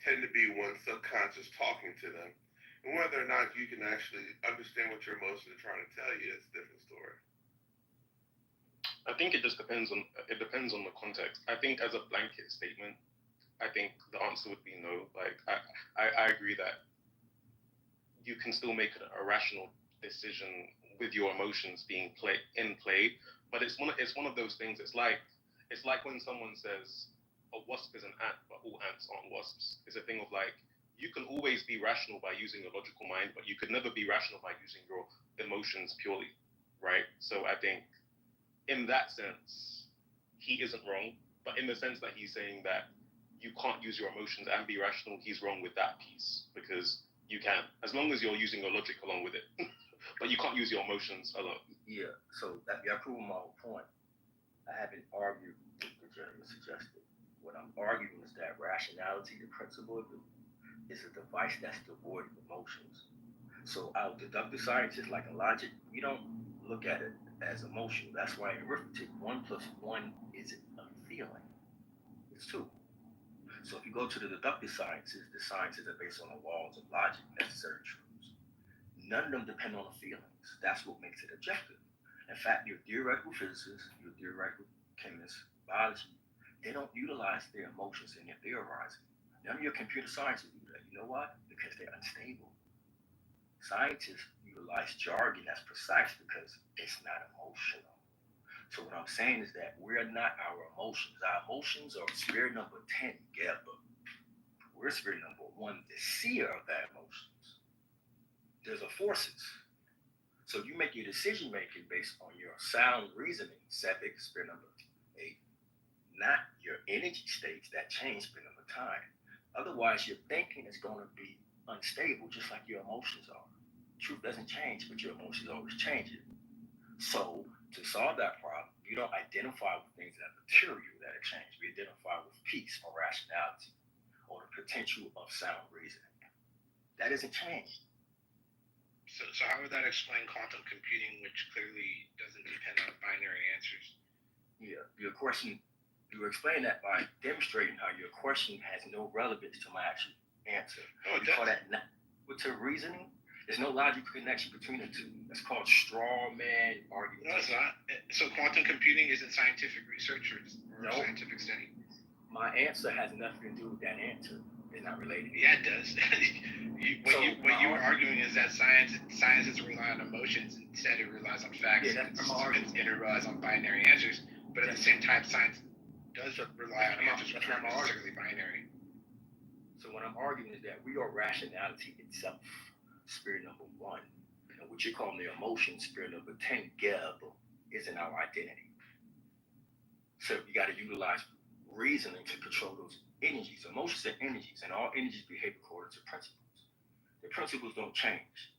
tend to be one's subconscious talking to them. And whether or not you can actually understand what your emotions are trying to tell you, it's a different story. I think it just depends on the context. I think as a blanket statement, I think the answer would be no. Like I agree that you can still make a rational decision with your emotions being in play, but it's one of those things. It's like when someone says a wasp is an ant, but all ants aren't wasps. It's a thing of like, you can always be rational by using your logical mind, but you could never be rational by using your emotions purely, right? So I think in that sense, he isn't wrong, but in the sense that he's saying that you can't use your emotions and be rational, he's wrong with that piece, because you can, as long as you're using your logic along with it. But you can't use your emotions alone. Yeah, so that y'all proving my whole point. I haven't argued with the gentleman suggested. What I'm arguing is that rationality, the principle of it, is a device that's devoid of emotions. So our deductive scientists, like in logic, we don't look at it as emotion. That's why in arithmetic, 1 plus 1 isn't a feeling. It's 2. So if you go to the deductive sciences, the sciences are based on the laws of logic, necessary truths. None of them depend on the feelings. That's what makes it objective. In fact, your theoretical physicists, your theoretical chemists, biology, they don't utilize their emotions in their theorizing. None of your computer scientists do that. You know why? Because they're unstable. Scientists utilize jargon that's precise because it's not emotional. So what I'm saying is that we're not our emotions. Our emotions are spirit number 10, GABA. We're spirit number 1, the seer of that emotions. There's a forces. So you make your decision making based on your sound reasoning, Septic, spirit number 8, not your energy states that change spirit number time. Otherwise, your thinking is going to be unstable, just like your emotions are. Truth doesn't change, but your emotions always change it. So to solve that problem, you don't identify with things that are material that are changed. We identify with peace or rationality or the potential of sound reasoning. That isn't changed. So how would that explain quantum computing, which clearly doesn't depend on binary answers? Yeah, your question, you explain that by demonstrating how your question has no relevance to my actual answer. Oh, you call that to reasoning? There's no logical connection between the two. That's called straw man argument. No, it's not. So quantum computing isn't scientific research or scientific study? My answer has nothing to do with that answer. It's not related. Yeah, it does. What you were arguing is that science doesn't rely on emotions. Instead, it relies on facts. Yeah, that's my argument. And it relies on binary answers. But at the same time, science does rely on answers which aren't necessarily binary. So what I'm arguing is that we are rationality itself, spirit number 1. And what you're calling the emotion, spirit number 10, GABA, isn't our identity. So you got to utilize reasoning to control those energies. Emotions are energies, and all energies behave according to principles. The principles don't change,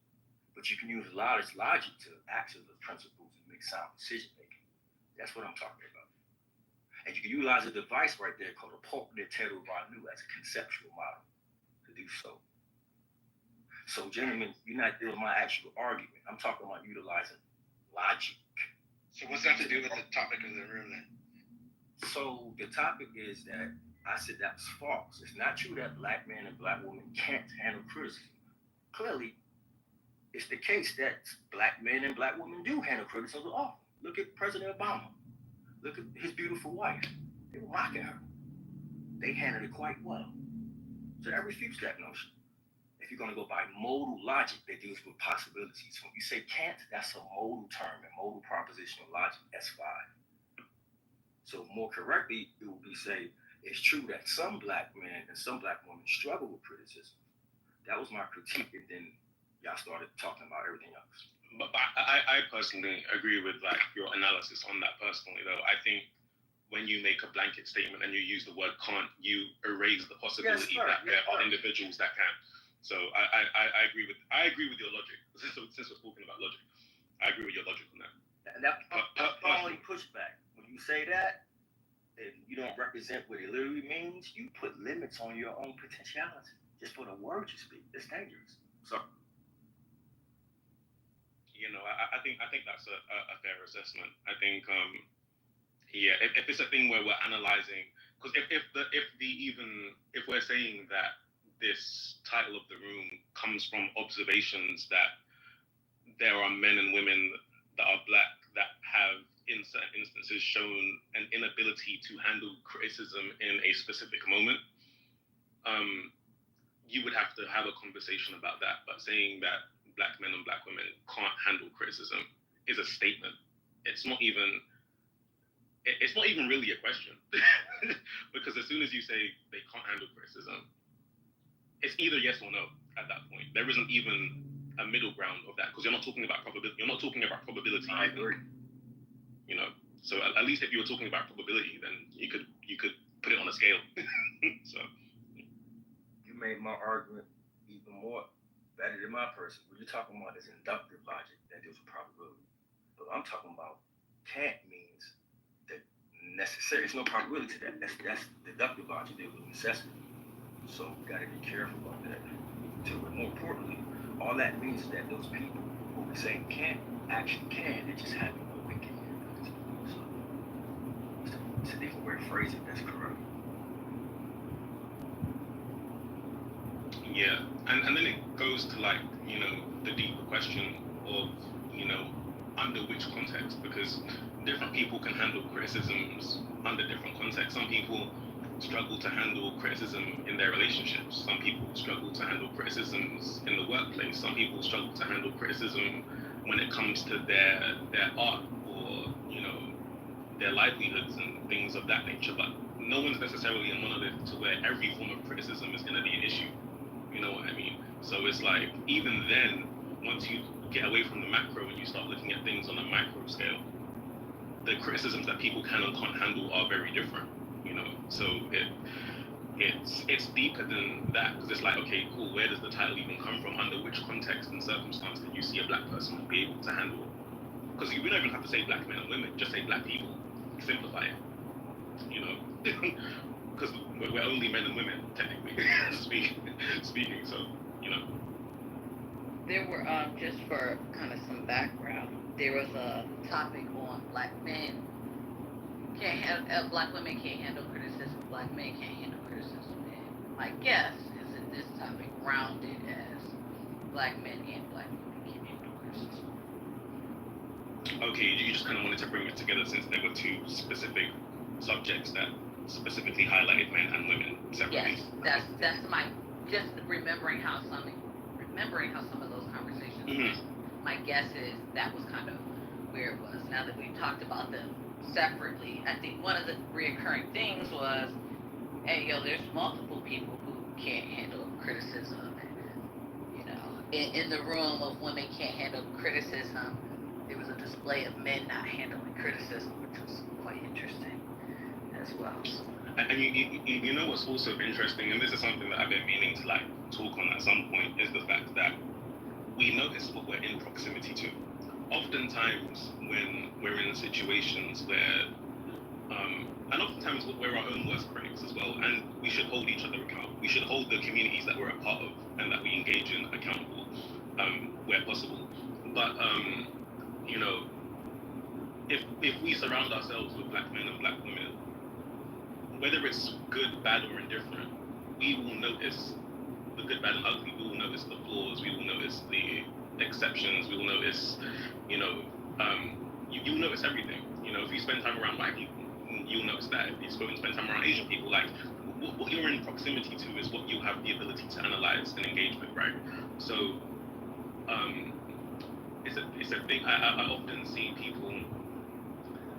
but you can use a lot of logic to access those principles and make sound decision making. That's what I'm talking about. And you can utilize a device right there called a Pulp-Nitero Vanu as a conceptual model to do so. So, gentlemen, you're not dealing with my actual argument. I'm talking about utilizing logic. So what's that to do with the topic of the room then? So the topic is that I said that's false. It's not true that black men and black women can't handle criticism. Clearly, it's the case that black men and black women do handle criticism often. Look at President Obama. Look at his beautiful wife. They were mocking her. They handled it quite well. So that refutes that notion. If you're going to go by modal logic that deals with possibilities, when you say can't, that's a modal term, and modal propositional logic, S5. So more correctly, it would be say it's true that some black men and some black women struggle with criticism. That was my critique, and then y'all started talking about everything else. But I personally agree with like your analysis on that personally though. I think when you make a blanket statement and you use the word can't, you erase the possibility that there are individuals that can. So I agree with your logic. Since we're talking about logic, I agree with your logic on that. And that's my only pushback. When you say that, and you don't represent what it literally means, you put limits on your own potentiality. Just for the words you speak, it's dangerous. So, you know, I think that's a fair assessment. I think, if it's a thing where we're analyzing, because if we're saying that this title of the room comes from observations that there are men and women that are black that have in certain instances shown an inability to handle criticism in a specific moment, you would have to have a conversation about that. But saying that black men and black women can't handle criticism is a statement. It's not even really a question. Because as soon as you say they can't handle criticism, it's either yes or no at that point. There isn't even a middle ground of that, because you're not talking about probability. You're not talking about probability. I agree. You know, so at least if you were talking about probability, then you could put it on a scale. So made my argument even more better than my person. What you're talking about is inductive logic that deals with probability. But I'm talking about can't means that necessary. There's no probability to that. That's deductive logic deals with necessity. So we gotta be careful about that. But more importantly, all that means is that those people who we saying can't actually can. They just haven't awakened. So it's a different way to phrase it. That's correct. Yeah, and then it goes to like, you know, the deeper question of, you know, under which context, because different people can handle criticisms under different contexts. Some people struggle to handle criticism in their relationships. Some people struggle to handle criticisms in the workplace. Some people struggle to handle criticism when it comes to their art or, you know, their livelihoods and things of that nature. But no one's necessarily a monolith to where every form of criticism is going to be an issue. You know what I mean? So it's like, even then, once you get away from the macro and you start looking at things on a micro scale, the criticisms that people can and can't handle are very different, you know? So it's deeper than that, because it's like, okay, cool, where does the title even come from? Under which context and circumstance can you see a black person be able to handle? Because we don't even have to say black men and women, just say black people. Simplify it, you know? Because we're only men and women, technically, speaking, so, you know. There were, just for kind of some background, there was a topic on black men black women can't handle criticism, black men can't handle criticism. And my guess is that this topic rounded as black men and black women can't handle criticism. Okay, you just kind of wanted to bring it together since there were two specific subjects that specifically highlighted men and women separately. Yes, that's my, just remembering how some of those conversations went. My guess is that was kind of where it was. Now that we've talked about them separately, I think one of the reoccurring things was, hey, yo, there's multiple people who can't handle criticism. And, you know, in the room of women can't handle criticism, there was a display of men not handling criticism, which was quite interesting as well. And you know what's also interesting, and this is something that I've been meaning to like talk on at some point, is the fact that we notice what we're in proximity to. Oftentimes when we're in situations where, and oftentimes we're our own worst critics as well, and we should hold each other accountable. We should hold the communities that we're a part of and that we engage in accountable, where possible. But, you know, if we surround ourselves with black men and black women, whether it's good, bad, or indifferent, we will notice the good, bad, and ugly. We will notice the flaws. We will notice the exceptions. We will notice, you know, you'll notice everything. You know, if you spend time around white people, you'll notice that. If you spend time around Asian people, like, what you're in proximity to is what you have the ability to analyze and engage with, right? So, it's a thing. I often see people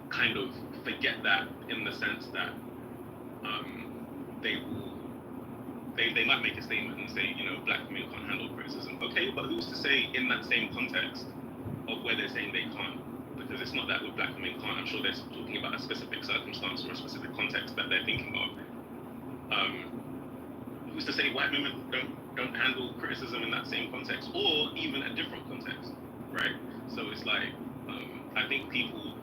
kind of forget that, in the sense that they might make a statement and say, you know, black women can't handle criticism. Okay, but who's to say in that same context of where they're saying they can't? Because it's not that with black women can't. I'm sure they're talking about a specific circumstance or a specific context that they're thinking of. Who's to say white women don't handle criticism in that same context, or even a different context, right? So it's like, I think people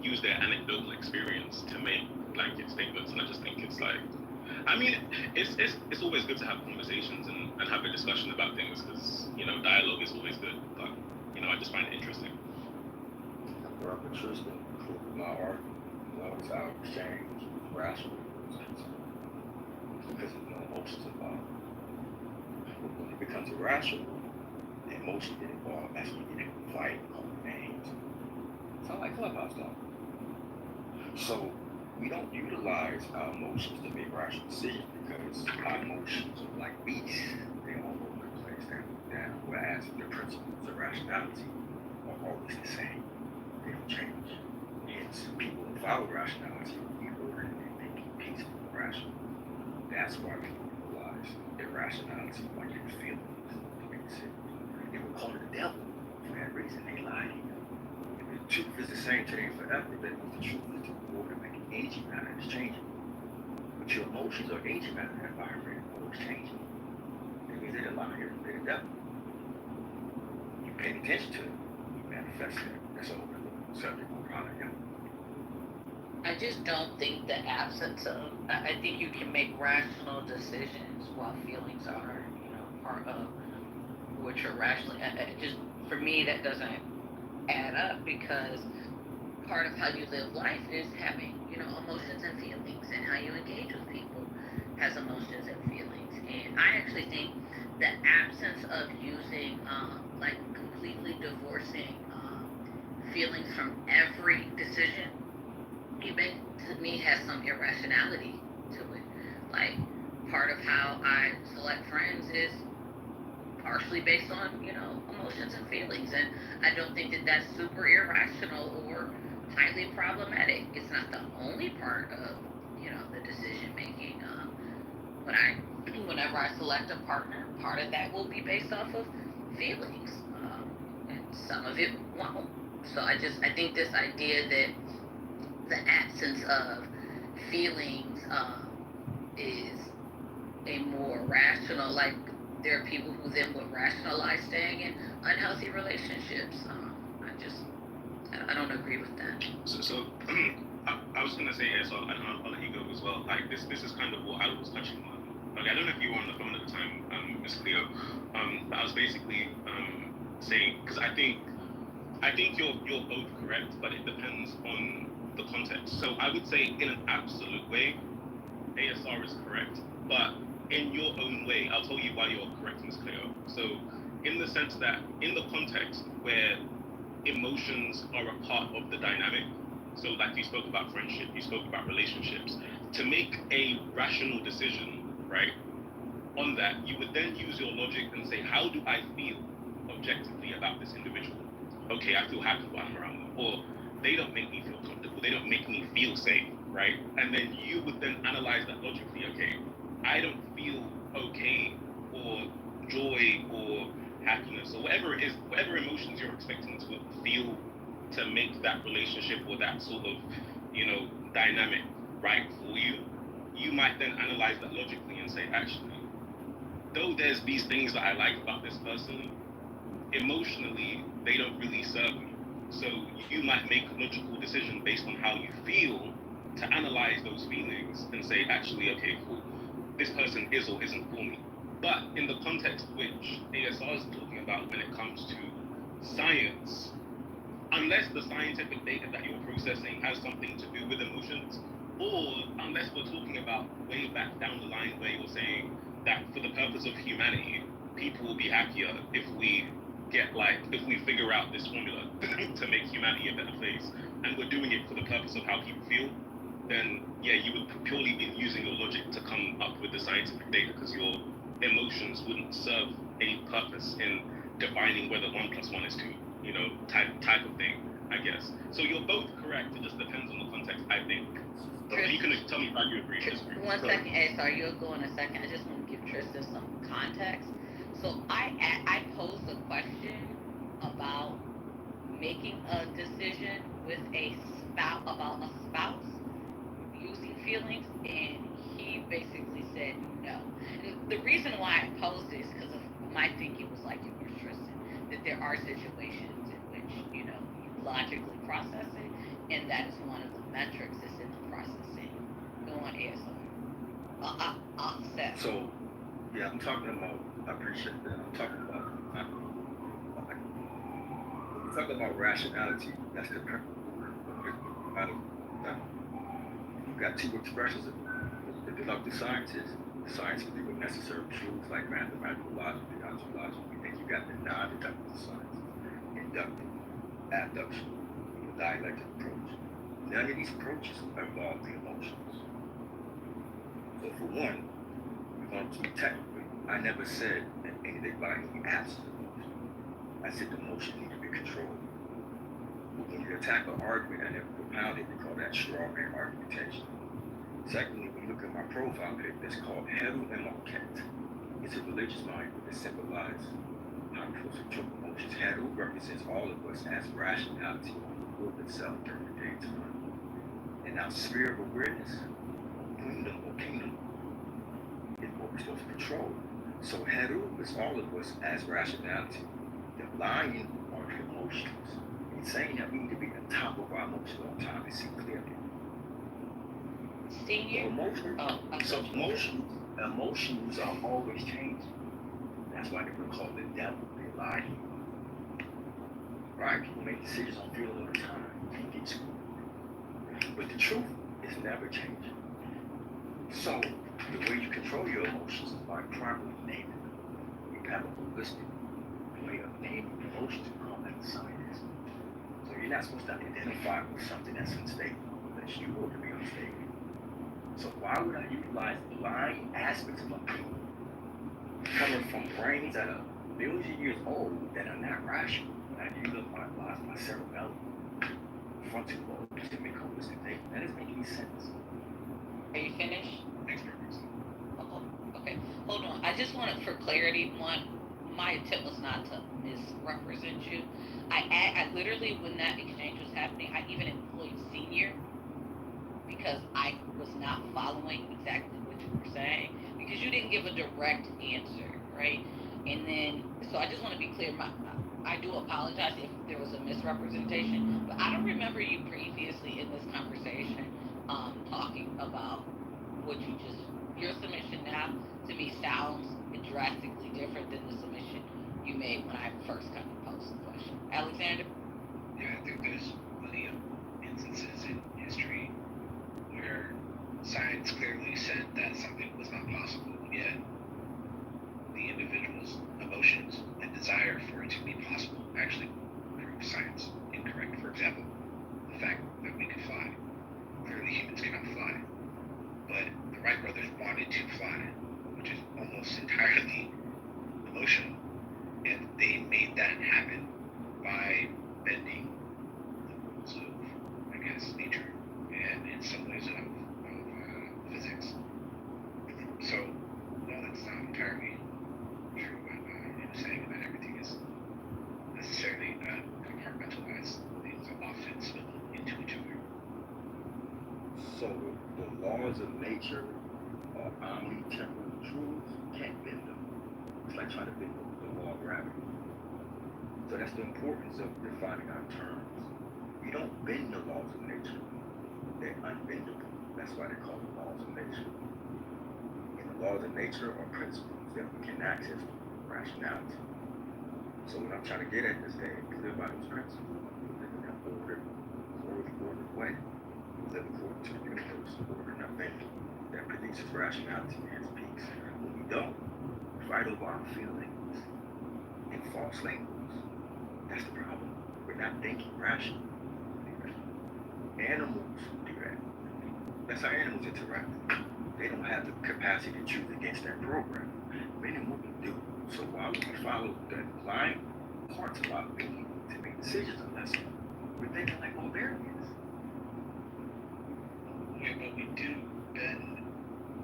use their anecdotal experience to make blanket statements, and I just think it's like, I mean, it's always good to have conversations and have a discussion about things, because, you know, dialogue is always good, but, you know, I just find it interesting. Well, interesting. My argument, you know, is our exchange is rational, because there's no emotions involved. When it becomes irrational, the emotions get involved. That's when you get in a fight, call names. Sound like Clubhouse talk. So we don't utilize our emotions to make rational decisions, because our emotions are like beasts. They all over the place. They move down. Whereas the principles of rationality are always the same. They don't change. It's people who follow rationality, we order and make it peaceful and rational. That's why we utilize irrationality when you're feeling it. They were calling the devil for that reason. They lied. If the truth is the same today forever, then the truth is the order making aging matter is changing. But your emotions are aging matter, that vibrating, always changing. they're the liar, they're the devil. You pay attention to it, you manifest it. That's a whole other subject we'll probably have. I just don't think the absence of. I think you can make rational decisions while feelings are, part of what you're rationally. Just for me, that doesn't add up because part of how you live life is having, emotions and feelings, and how you engage with people has emotions and feelings. And I actually think the absence of using, like completely divorcing feelings from every decision you make, to me, has some irrationality to it. Like, part of how I select friends is partially based on, emotions and feelings. And I don't think that that's super irrational or highly problematic. It's not the only part of, the decision making. Whenever I select a partner, part of that will be based off of feelings, and some of it won't. So I think this idea that the absence of feelings is a more rational, like there are people who then would rationalize staying in unhealthy relationships. I don't agree with that. So I was gonna say, so I'll let you go as well. Like this is kind of what I was touching on. Like, I don't know if you were on the phone at the time, Miss Cleo, but I was basically saying, because I think you're both correct, but it depends on the context. So I would say in an absolute way, ASR is correct, but in your own way, I'll tell you why you're correct, Ms. Cleo. So in the sense that in the context where emotions are a part of the dynamic, so like you spoke about friendship, you spoke about relationships, to make a rational decision, right, on that, you would then use your logic and say, how do I feel objectively about this individual? Okay, I feel happy when I'm around them, or they don't make me feel comfortable, they don't make me feel safe, right? And then you would then analyze that logically. Okay, I don't feel okay, or joy, or happiness, or whatever it is, whatever emotions you're expecting to feel to make that relationship or that sort of, dynamic right for you. You might then analyze that logically and say, actually, though there's these things that I like about this person, emotionally, they don't really serve me. So you might make a logical decision based on how you feel to analyze those feelings and say, actually, okay, cool, this person is or isn't for me. But in the context which ASR is talking about when it comes to science, unless the scientific data that you're processing has something to do with emotions, or unless we're talking about way back down the line where you're saying that for the purpose of humanity, people will be happier if we figure out this formula to make humanity a better place, and we're doing it for the purpose of how people feel, then yeah, you would purely be using your logic to come up with the scientific data, because your emotions wouldn't serve a purpose in defining whether 1 + 1 is 2, type of thing, I guess. So you're both correct. It just depends on the context, I think. So you can tell me how you agree. One second, sorry, you'll go in a second. I just want to give Tristan some context. So I posed a question about making a decision with a spouse, about a spouse using feelings, and he basically said no. And the reason why I posed it is because of my thinking was like yours, Tristan, that there are situations in which, you logically process it, and that is one of the metrics that's in the processing. Go on, ASR. Offset. So, yeah, I'm talking about, I appreciate that. I'm talking about, when we talk about rationality, that's the principle. You've got two expressions of it. The deductive scientists, the science of the necessary truths like mathematical logic, ontology, and you got the non-deductive science, inductive, abduction, the dialectic approach. None of these approaches involve the emotions. So for one, we're going to keep technically. I never said that anything by any absence of emotion. I said the emotion need to be controlled. But when you attack an argument and then propound it, we call that straw man argumentation. Secondly, when you look at my profile pic, that's called Heru and Marquette. It's a religious mind that symbolizes how we feel control emotions. Heru represents all of us as rationality on the world itself during the daytime. And now sphere of awareness, kingdom, is what we're supposed to control. So Heru is all of us as rationality. The lion are the emotions. It's saying that we need to be on top of our emotions all the time and see clearly. Senior? Emotions are always changing. That's why they were called the devil. They lie to you. Right? People make decisions on feeling all the time and get screwed. But the truth is never changing. So the way you control your emotions is by properly naming them. You have a holistic way of naming emotions. We call that science. So you're not supposed to identify with something that's unstable unless you want to be unstable. So why would I utilize lying aspects of my being coming from brains that are millions of years old that are not rational? I utilize my cerebellum, frontal lobes to make holistic thinking. That doesn't make any sense. Are you finished? Oh, okay. Hold on. I just wanted, for clarity, my intent was not to misrepresent you. I literally, when that exchange was happening, I even employed senior because I was not following exactly what you were saying because you didn't give a direct answer, right? And then, so I just want to be clear. I do apologize if there was a misrepresentation, but I don't remember you previously in this conversation talking about what you just, your submission now to me sounds drastically different than the submission you made when I first kind of posed the question. Alexander? Yeah, I think there's plenty of instances in history where science clearly said that something was not possible, yet the individual's emotions and desire for it to be possible actually proved science incorrect. For example, the fact that we could fly. Clearly humans cannot fly. But the Wright brothers wanted to fly, which is almost entirely emotional. And they made that happen by bending the rules of, I guess, nature and in some ways of physics. So, no, that's not entirely true. I'm saying that everything is necessarily compartmentalized. Things often spill into each other. So the laws of nature are omnitemporal truths. You can't bend them. It's like trying to bend the law of gravity. So that's the importance of defining our terms. You don't bend the laws of nature. They're unbendable. That's why they're called the laws of nature. And the laws of nature are principles that we can access through rationality. So what I'm trying to get at is that we live by those principles. We live in that ordered way. We live according to the universe, order and thinking that produces rationality and peace. When we don't, fight over our feelings and false language. That's the problem. We're not thinking rationally. Animals do that. That's how animals interact. They don't have the capacity to choose against that program. Men and women do. So why would we follow that blind parts of our being to make decisions unless we're thinking like barbarians? Yeah, but we do bend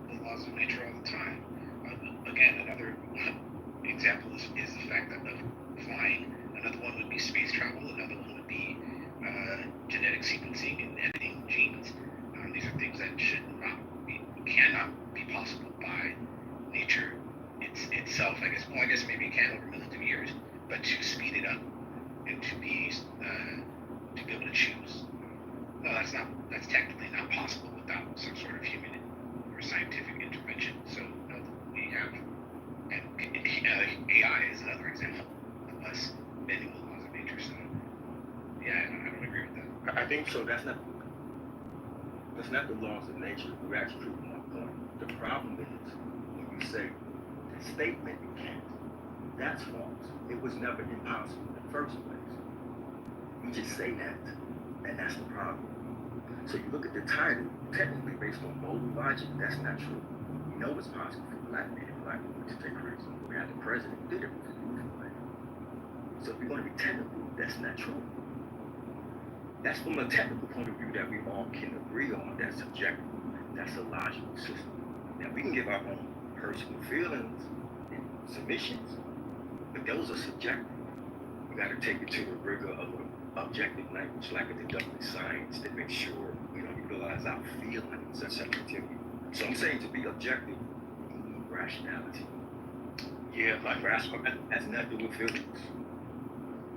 the laws of nature all the time. Again, another example is the fact that of flying. Another one would be space travel. Another one would be genetic sequencing and editing genes. These are things that cannot be possible by nature itself. I guess maybe it can over millions of years, but to speed it up and to be able to choose. No, that's technically not possible without some sort of human or scientific intervention. So no, we have, and AI is another example of us bending the laws of nature. So yeah, I don't agree with that. I think so. That's not the laws of nature. We're actually proving my point. The problem is when you say the statement you can't, that's false. It was never impossible in the first place. You just say that, and that's the problem. So you look at the title, technically based on moral logic, that's not true. You know it's possible for black men and black women to take risks. We had the president who did it with a beautiful way. So if you're going to be technical, that's not true. That's from a technical point of view that we all can agree on. That's subjective. That's a logical system. Now we can give our own personal feelings and submissions, but those are subjective. We got to take it to the rigor of objective language, like a deductive science, to make sure we don't utilize our feelings and sensitivity. So I'm saying to be objective, you need rationality. Yeah, like Rational has nothing to do with physics.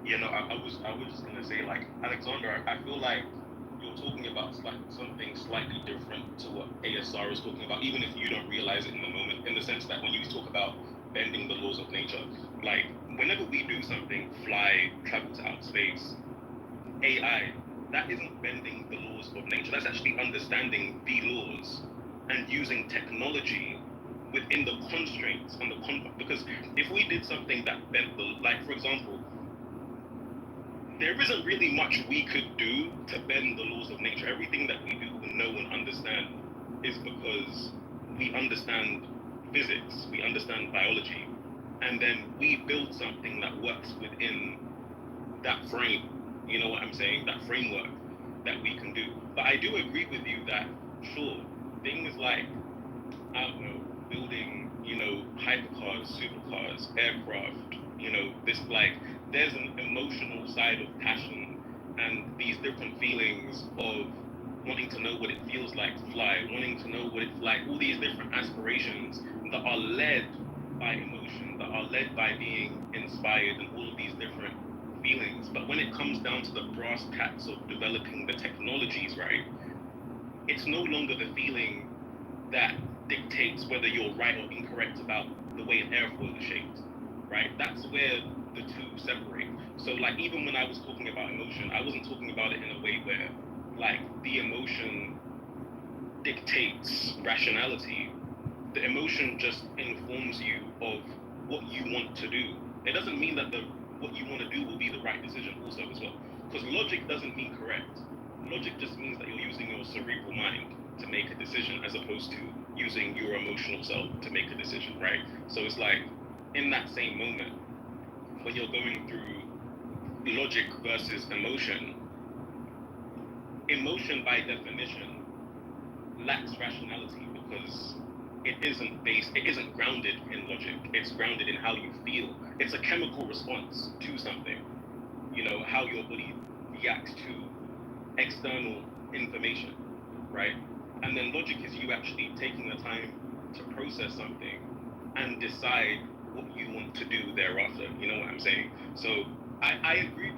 you know, I was just gonna say, like, Alexander, I feel like you're talking about something slightly different to what ASR is talking about, even if you don't realize it in the moment, in the sense that when you talk about bending the laws of nature, like whenever we do something, fly, travel to outer space, AI, that isn't bending the laws of nature. That's actually understanding the laws and using technology within the constraints and the because if we did something that bent the, like, for example, there isn't really much we could do to bend the laws of nature. Everything that we do know and understand is because we understand physics, we understand biology, and then we build something that works within that frame. You know what I'm saying? That framework that we can do. But I do agree with you that, sure, things like, I don't know, building, you know, hypercars, supercars, aircraft, you know, this, like, there's an emotional side of passion and these different feelings of wanting to know what it feels like to fly, wanting to know what it's like, all these different aspirations that are led by emotion, that are led by being inspired and all of these different feelings. But when it comes down to the brass tacks of developing the technologies, right, it's no longer the feeling that dictates whether you're right or incorrect about the way an airfoil is shaped, right? That's where the two separate. So, like, even when I was talking about emotion, I wasn't talking about it in a way where, like, the emotion dictates rationality. The emotion just informs you of what you want to do. It doesn't mean that what you want to do will be the right decision also as well. Because logic doesn't mean correct. Logic just means that you're using your cerebral mind to make a decision as opposed to using your emotional self to make a decision, right? So it's like, in that same moment, when you're going through logic versus emotion, emotion by definition lacks rationality because it isn't grounded in logic. It's grounded in how you feel. It's a chemical response to something. You know, how your body reacts to external information, right? And then logic is you actually taking the time to process something and decide what you want to do thereafter. You know what I'm saying? So I agree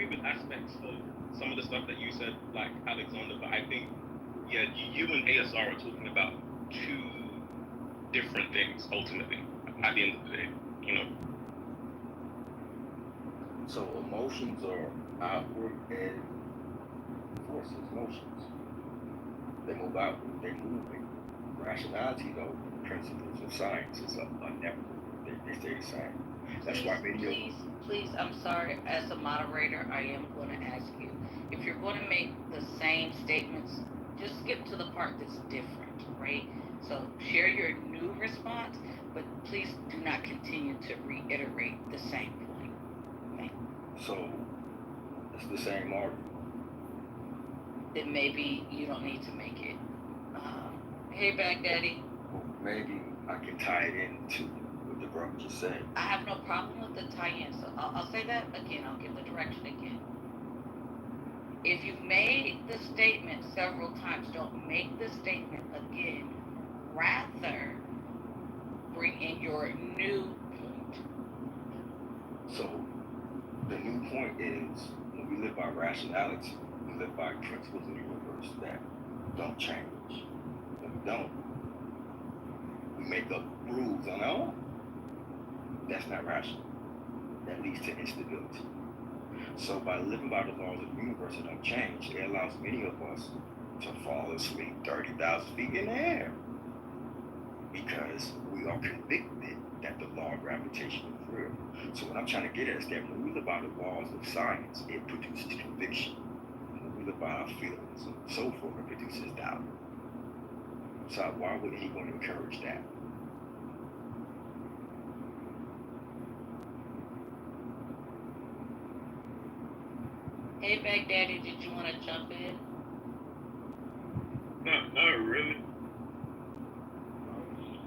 with aspects of some of the stuff that you said, like Alexander, but I think, yeah, you and ASR are talking about two different things ultimately at the end of the day, you know. So emotions are outward and forces, motions. They move outward, they move in. Rationality, though, principles of science are never, they stay the same. That's why Please, I'm sorry, as a moderator, I am going to ask you, if you're going to make the same statements, just skip to the part that's different, right? So share your new response, but please do not continue to reiterate the same point. Okay? So it's the same argument. Then maybe you don't need to make it. Hey, Baghdadi. Maybe I can tie it into what the brother just said. I have no problem with the tie-in, so I'll say that again. I'll give the direction again. If you've made the statement several times, don't make the statement again. Rather, bring in your new point. So the new point is, when we live by rationality, we live by principles in the universe that don't change. When we don't, we make up rules on our own. That's not rational. That leads to instability. So by living by the laws of the universe that don't change, it allows many of us to fall asleep 30,000 feet in the air. Because we are convicted that the law of gravitation is real. So what I'm trying to get at is that when we live by the laws of science, it produces conviction. When we live by our feelings and so forth, it produces doubt. So why would anyone encourage that? Hey, Baghdadi, did you want to jump in? Not really.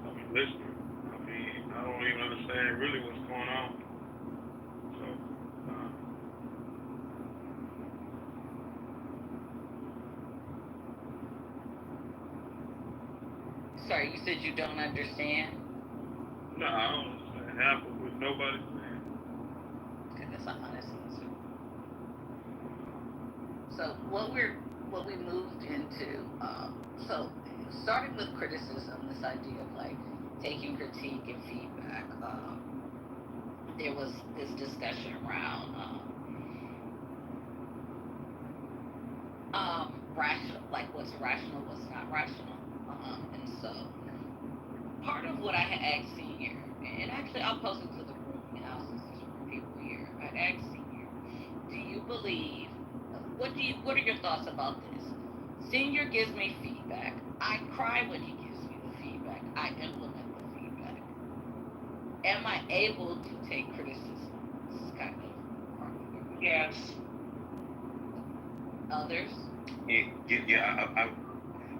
I'm listening. I mean, I don't even understand really what's going on. So, Sorry, you said you don't understand? no, I don't understand. can happen with nobody saying. Okay, that's not honest answer. So what we moved into, so starting with criticism, this idea of like taking critique and feedback, there was this discussion around rational, like what's rational, what's not rational, and so part of what I had asked Senior, and actually I'll post it to the room now since there's more people here. I asked Senior, do you believe? What are your thoughts about this? Senior gives me feedback. I cry when he gives me the feedback. I implement the feedback. Am I able to take criticism? This is kind of part of it. Yes. Others?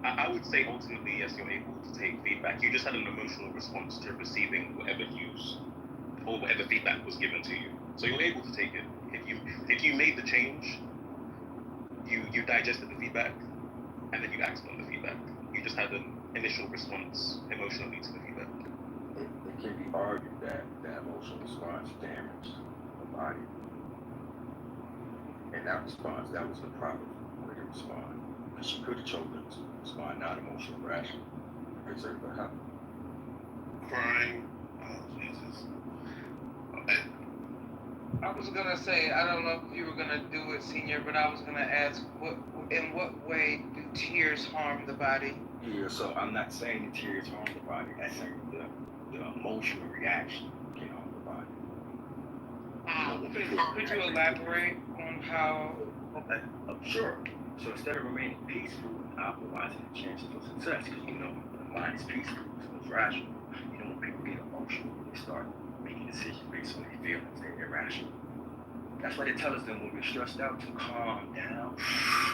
I would say ultimately, yes, you're able to take feedback. You just had an emotional response to receiving whatever news or whatever feedback was given to you. So you're able to take it. If you made the change, you digested the feedback, and then you acted on the feedback. You just had an initial response emotionally to the feedback. It can be argued that the emotional response damaged the body. And that response, that was the proper way to respond. Because she could have chosen to respond non-emotional, rational. It's like what happened. Crying. Oh, Jesus. I was gonna say, I don't know if you were gonna do it, Senior, but I was gonna ask, in what way do tears harm the body? Yeah, so I'm not saying the tears harm the body. I'm saying the emotional reaction can harm the body. Could you elaborate on how? Okay, sure. So instead of remaining peaceful and optimizing the chances for success, because you know the mind is peaceful, so it's rational. You know when people get emotional, they start making decisions based on their feelings, they're irrational. That's why they tell us that when we're stressed out to calm down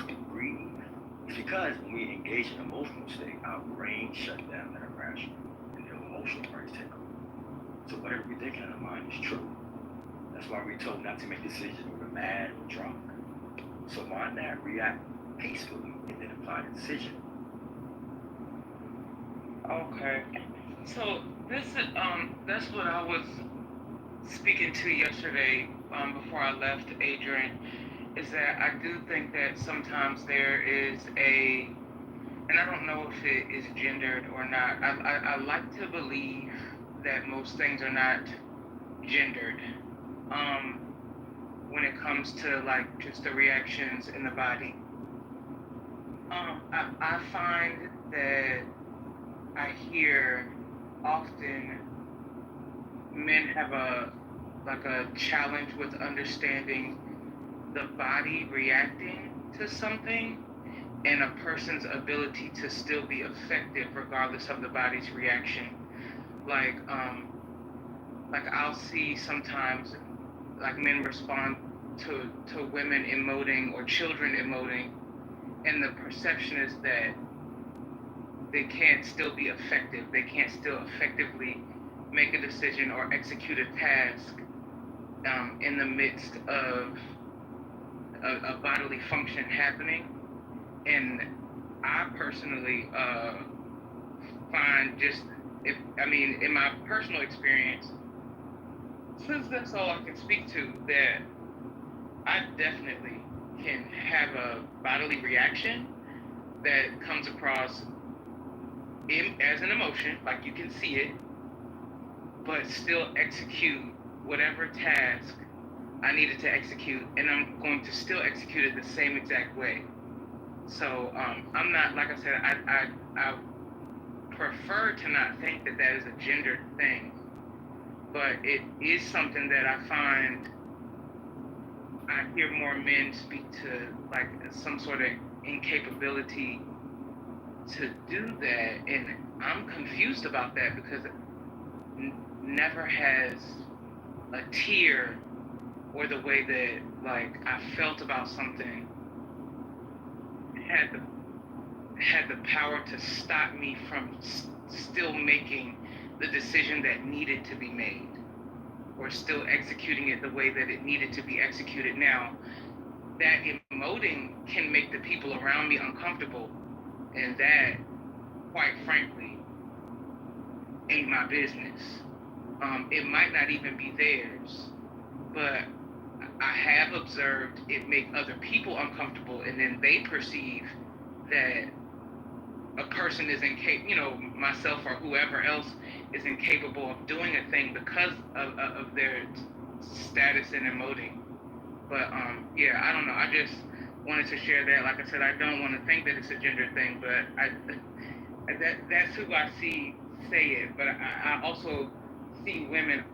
and breathe. It's because when we engage in an emotional state, our brain shuts down that irrational, and the emotional brains take over. So whatever we think in our mind is true. That's why we're told not to make decisions when we're mad or drunk. So why not react peacefully and then apply the decision? Okay. So this is that's what I was speaking to yesterday before I left Adrian, is that I do think that sometimes there is and I don't know if it is gendered or not. I like to believe that most things are not gendered. When it comes to like just the reactions in the body. I find that I hear often men have a challenge with understanding the body reacting to something and a person's ability to still be effective regardless of the body's reaction. Like I'll see sometimes like men respond to women emoting or children emoting, and the perception is that they can't still be effective. They can't still effectively make a decision or execute a task in the midst of a bodily function happening. And I personally find in my personal experience, since that's all I can speak to, that I definitely can have a bodily reaction that comes across as an emotion, like you can see it, but still execute whatever task I needed to execute, and I'm going to still execute it the same exact way. So I'm not, like I said, I prefer to not think that that is a gendered thing, but it is something that I find I hear more men speak to, like some sort of incapability to do that, and I'm confused about that because never has a tear or the way that like I felt about something had the power to stop me from still making the decision that needed to be made, or still executing it the way that it needed to be executed. Now, that emoting can make the people around me uncomfortable, and that, quite frankly, ain't my business. It might not even be theirs, but I have observed it make other people uncomfortable, and then they perceive that a person is incapable, myself or whoever else is incapable of doing a thing because of their status and emoting. But yeah, I don't know. I just wanted to share that. Like I said, I don't want to think that it's a gender thing, but that's who I see say it. But I also see women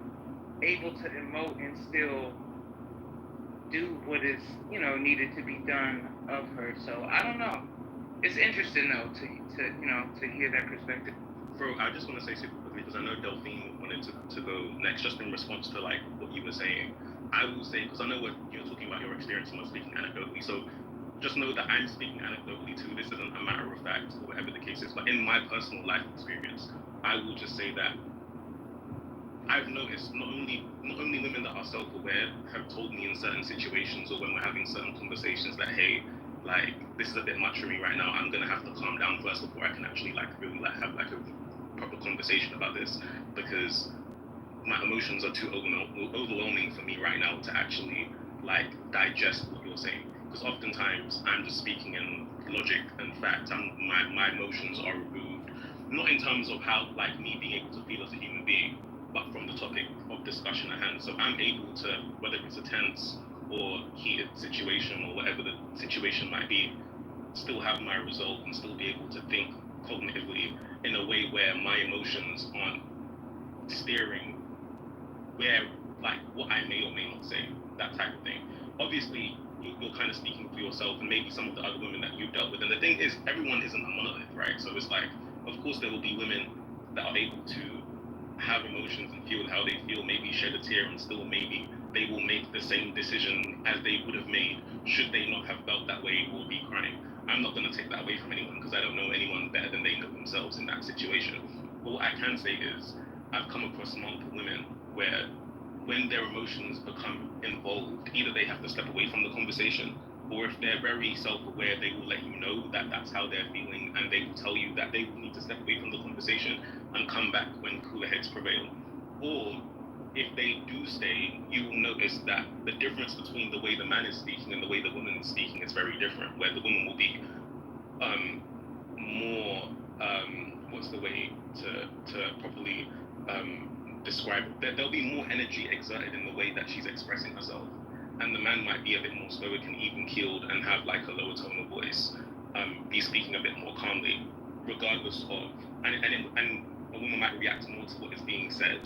able to emote and still do what is needed to be done of her. So I don't know. It's interesting though to hear that perspective. Bro, I just want to say super quickly because I know Delphine wanted to go next, just in response to like what you were saying. I will say, because I know what you're talking about, your experience, and I'm speaking anecdotally. So just know that I'm speaking anecdotally too. This isn't a matter of fact or whatever the case is. But in my personal life experience, I will just say that I've noticed not only women that are self-aware have told me in certain situations or when we're having certain conversations that, hey, like, this is a bit much for me right now. I'm gonna have to calm down first before I can actually really have a proper conversation about this, because my emotions are too overwhelming for me right now to actually like digest what you're saying. Because oftentimes I'm just speaking in logic and fact. My emotions are removed, not in terms of how like me being able to feel as a human being, but from the topic of discussion at hand. So I'm able to, whether it's a tense or heated situation or whatever the situation might be, still have my resolve and still be able to think cognitively in a way where my emotions aren't steering where, like, what I may or may not say, that type of thing. Obviously, you're kind of speaking for yourself and maybe some of the other women that you've dealt with. And the thing is, everyone isn't a monolith, right? So it's like, of course, there will be women that are able to have emotions and feel how they feel, maybe shed a tear, and still maybe they will make the same decision as they would have made should they not have felt that way or be crying. I'm not going to take that away from anyone because I don't know anyone better than they know themselves in that situation. But what I can say is I've come across multiple women where when their emotions become involved, either they have to step away from the conversation, or if they're very self-aware, they will let you know that that's how they're feeling, and they will tell you that they will need to step away from the conversation and come back when cooler heads prevail. Or if they do stay, you will notice that the difference between the way the man is speaking and the way the woman is speaking is very different, where the woman will be more, what's the way to properly describe it? There'll be more energy exerted in the way that she's expressing herself, and the man might be a bit more stoic and even keeled and have like a lower tone of voice, be speaking a bit more calmly, regardless of, and a woman might react more to what is being said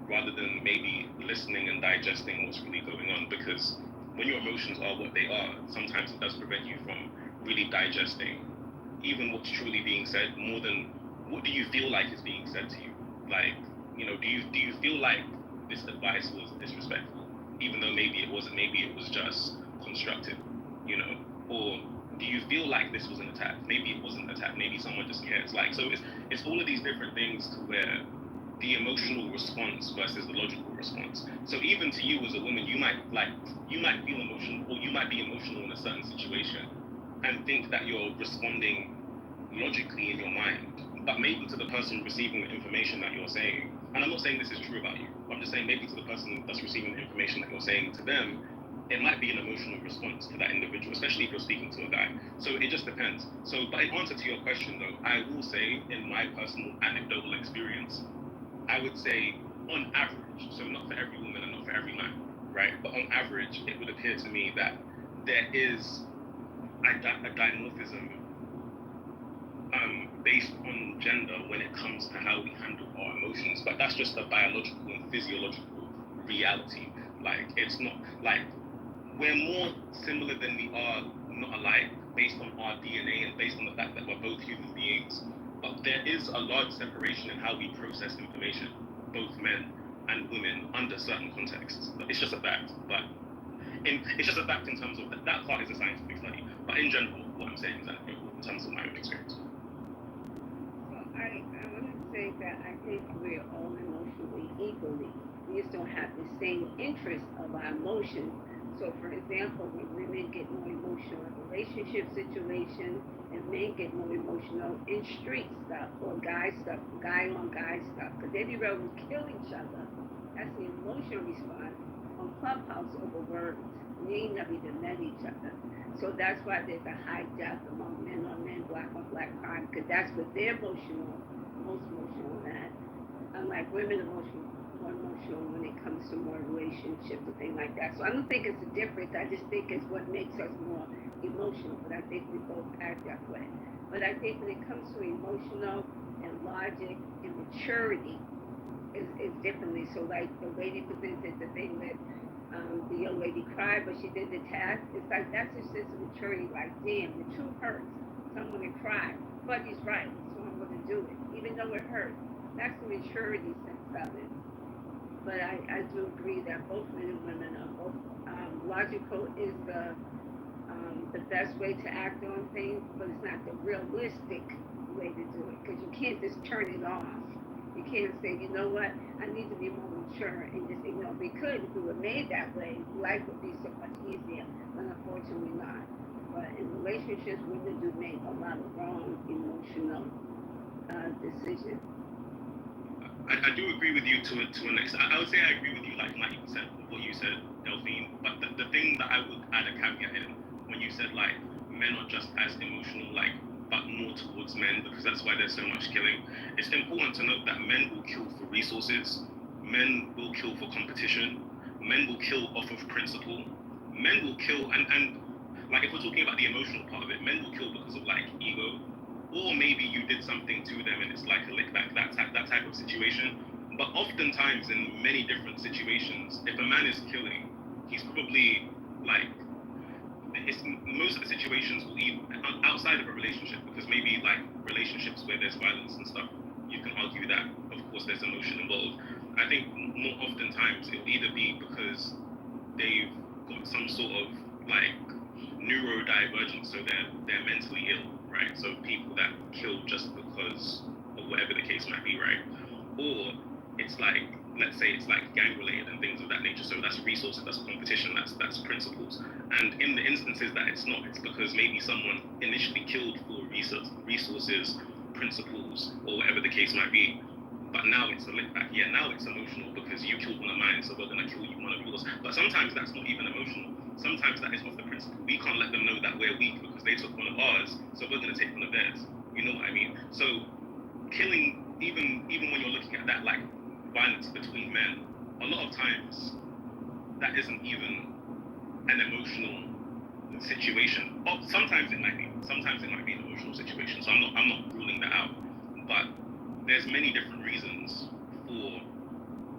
rather than maybe listening and digesting what's really going on, because when your emotions are what they are, sometimes it does prevent you from really digesting even what's truly being said, more than what do you feel like is being said to you. Like, do you feel like this advice was disrespectful, even though maybe it wasn't, maybe it was just constructive, or do you feel like this was an attack? Maybe it wasn't an attack, maybe someone just cares. Like, so it's all of these different things to where the emotional response versus the logical response. So even to you as a woman, you might feel emotional, or you might be emotional in a certain situation and think that you're responding logically in your mind, but maybe to the person receiving the information that you're saying, and I'm not saying this is true about you, I'm just saying maybe to the person that's receiving the information that you're saying to them, it might be an emotional response to that individual, especially if you're speaking to a guy. So it just depends. So, but in answer to your question though, I will say in my personal anecdotal experience, I would say on average, so not for every woman and not for every man, right? But on average, it would appear to me that there is a dimorphism based on gender when it comes to how we handle our emotions. But that's just a biological and physiological reality. Like, it's not like we're more similar than we are not alike based on our DNA and based on the fact that we're both human beings. But there is a large separation in how we process information, both men and women, under certain contexts. It's just a fact. But it's just a fact in terms of that part is a scientific study. But in general, what I'm saying is that in terms of my own experience. Well, I want to say that I think we're all emotionally equally. We just don't have the same interest of our emotions. So, for example, when women get more emotional in relationship situations, and men get more emotional in street stuff or guy stuff, guy on guy stuff, because they be ready to kill each other. That's the emotional response on Clubhouse over words. We ain't never even met each other. So that's why there's a high death among men on men, black on black crime, because that's what they're emotional, most emotional at. Unlike women more emotional when it comes to more relationships and things like that. So I don't think it's a difference. I just think it's what makes us more emotional. But I think we both act that way. But I think when it comes to emotional and logic and maturity is differently. So like the lady presented the thing that the young lady cried, but she did the task. It's like that's a sense of maturity. Like, damn, the truth hurts. So I'm gonna cry, but he's right, so I'm gonna do it, even though it hurts. That's the maturity sense of it. But I do agree that both men and women are both logical is the best way to act on things, but it's not the realistic way to do it because you can't just turn it off. You can't say, you know what, I need to be more mature and just ignore. We could if we were made that way, life would be so much easier, but unfortunately not. But in relationships, women do make a lot of wrong emotional decisions. I do agree with you to an extent. I would say I agree with you like 90% of what you said, Delphine. But the thing that I would add a caveat in when you said like men are just as emotional, like but more towards men because that's why there's so much killing. It's important to note that men will kill for resources, men will kill for competition, men will kill off of principle, men will kill and like if we're talking about the emotional part of it, men will kill because of like ego. Or maybe you did something to them and it's like a lick back, that type of situation. But oftentimes in many different situations, if a man is killing, he's probably like, most of the situations will be outside of a relationship because maybe like relationships where there's violence and stuff, you can argue that of course there's emotion involved. I think more oftentimes it will either be because they've got some sort of like neurodivergence, so they're mentally ill, right? So people that kill just because of whatever the case might be, right? Or it's like, let's say it's like gang related and things of that nature. So that's resources, that's competition, that's principles. And in the instances that it's not, it's because maybe someone initially killed for resources, principles, or whatever the case might be. But now it's a lick back. Yeah, now it's emotional because you killed one of mine, so we're gonna kill you one of yours. But sometimes that's not even emotional. Sometimes that is off the principle. We can't let them know that we're weak because they took one of ours, so we're gonna take one of theirs. You know what I mean? So killing, even when you're looking at that like violence between men, a lot of times that isn't even an emotional situation. Or sometimes it might be. Sometimes it might be an emotional situation. So I'm not ruling that out. But there's many different reasons for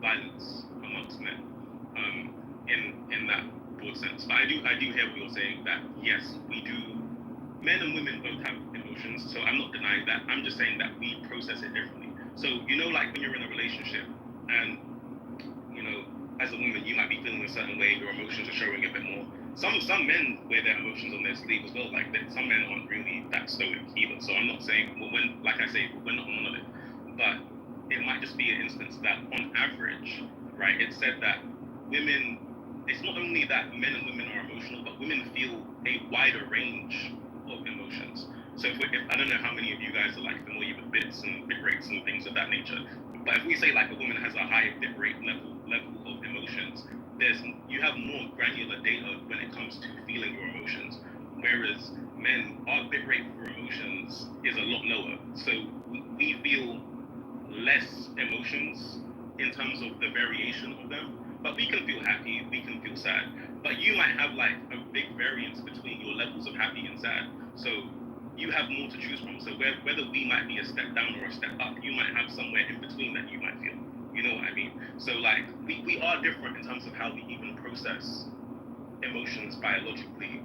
violence amongst men, in that broad sense. But I do hear what you're saying that yes, we do. Men and women both have emotions, so I'm not denying that. I'm just saying that we process it differently. So you know, like when you're in a relationship, and you know, as a woman, you might be feeling a certain way, your emotions are showing a bit more. Some men wear their emotions on their sleeve as well. Like some men aren't really that stoic either. So I'm not saying, well, when, like I say, we're not on it. But it might just be an instance that on average, right, it's said that women, it's not only that men and women are emotional, but women feel a wider range of emotions. So if I don't know how many of you guys are like familiar with bits and bit rates and things of that nature, but if we say like a woman has a high bit rate level of emotions, you have more granular data when it comes to feeling your emotions, whereas men, our bit rate for emotions is a lot lower. So we feel less emotions in terms of the variation of them, but we can feel happy, we can feel sad, but you might have like a big variance between your levels of happy and sad. So you have more to choose from. So whether we might be a step down or a step up, you might have somewhere in between that you might feel. You know what I mean? So like we are different in terms of how we even process emotions biologically,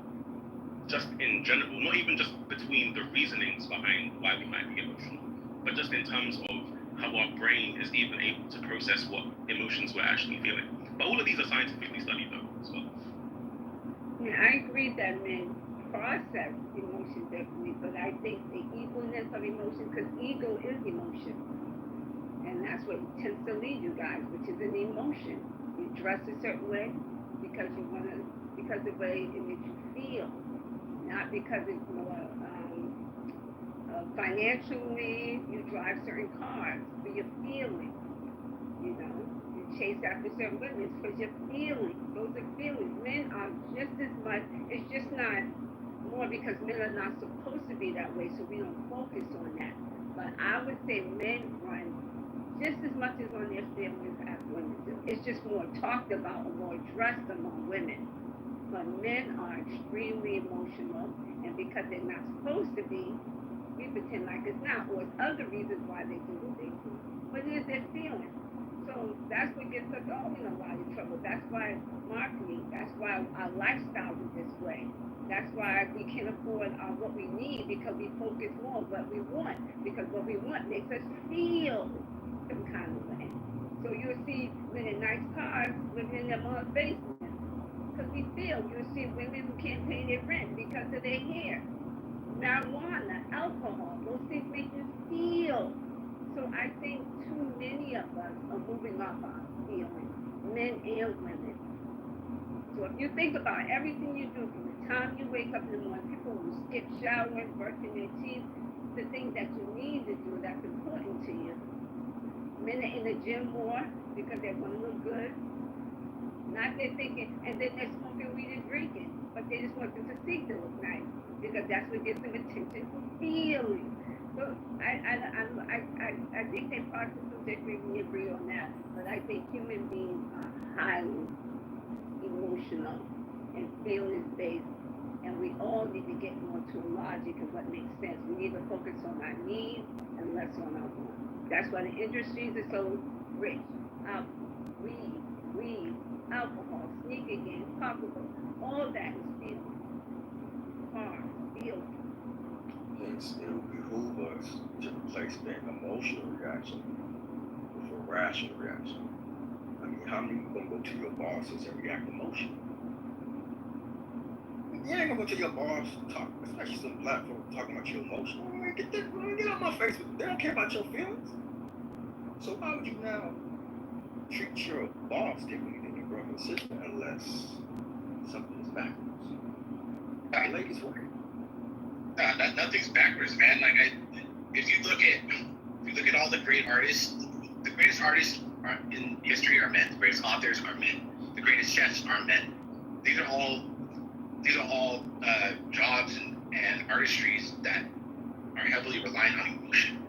just in general, not even just between the reasonings behind why we might be emotional, but just in terms of how our brain is even able to process what emotions we're actually feeling. But all of these are scientifically studied though as well. Yeah, I agree that men process emotion differently, but I think the equalness of emotion, because ego is emotion, and that's what tends to lead you guys, which is an emotion. You dress a certain way because you want to because of the way in which you feel, not because it's more financially. You drive certain cars for your feelings, you know. You chase after certain women because your feelings. Those are feelings. Men are just as much. It's just not more because men are not supposed to be that way, so we don't focus on that. But I would say men run just as much as on their feelings as women do. It's just more talked about or more addressed among women. But men are extremely emotional, and because they're not supposed to be, we pretend like it's not, or it's other reasons why they do what they do. But it is their feelings. So that's what gets us all in a lot of trouble. That's why marketing, that's why our lifestyle is this way. That's why we can afford what we need, because we focus more on what we want. Because what we want makes us feel some kind of way. So you'll see men in nice cars living in their mom's basement. Because we feel. You'll see women who can't pay their rent because of their hair. Marijuana, alcohol, those things make you feel. So I think too many of us are moving off our feelings, men and women. So if you think about everything you do from the time you wake up in the morning, people who skip showering, brushing their teeth, the things that you need to do that's important to you. Men are in the gym more because they want to look good. Not they're thinking, and then they're smoking weed and drinking, but they just want them to think they look nice because that's what gives them attention for feeling. So I think they possibly agree on that, but I think human beings are highly emotional and feelings based, and we all need to get more to a logic of what makes sense. We need to focus on our needs and less on our wants. That's why the industries are so rich. Weed, alcohol, sneaker games, pocketbooks, all that is feeling. Cars, feeling. Hence, it would behoove us to replace that emotional reaction with a rational reaction. I mean, how many people gonna go to your bosses and react emotionally? You ain't gonna go to your boss and talk, especially some black folks talking about your emotional. Get out my face with it. They don't care about your feelings. So why would you now treat your boss differently than your brother and sister unless something is backwards? The ladies work. Nothing's backwards, man. Like if you look at all the great artists, the greatest artists in history are men. The greatest authors are men. The greatest chefs are men. These are all jobs and artistries that are heavily reliant on emotion.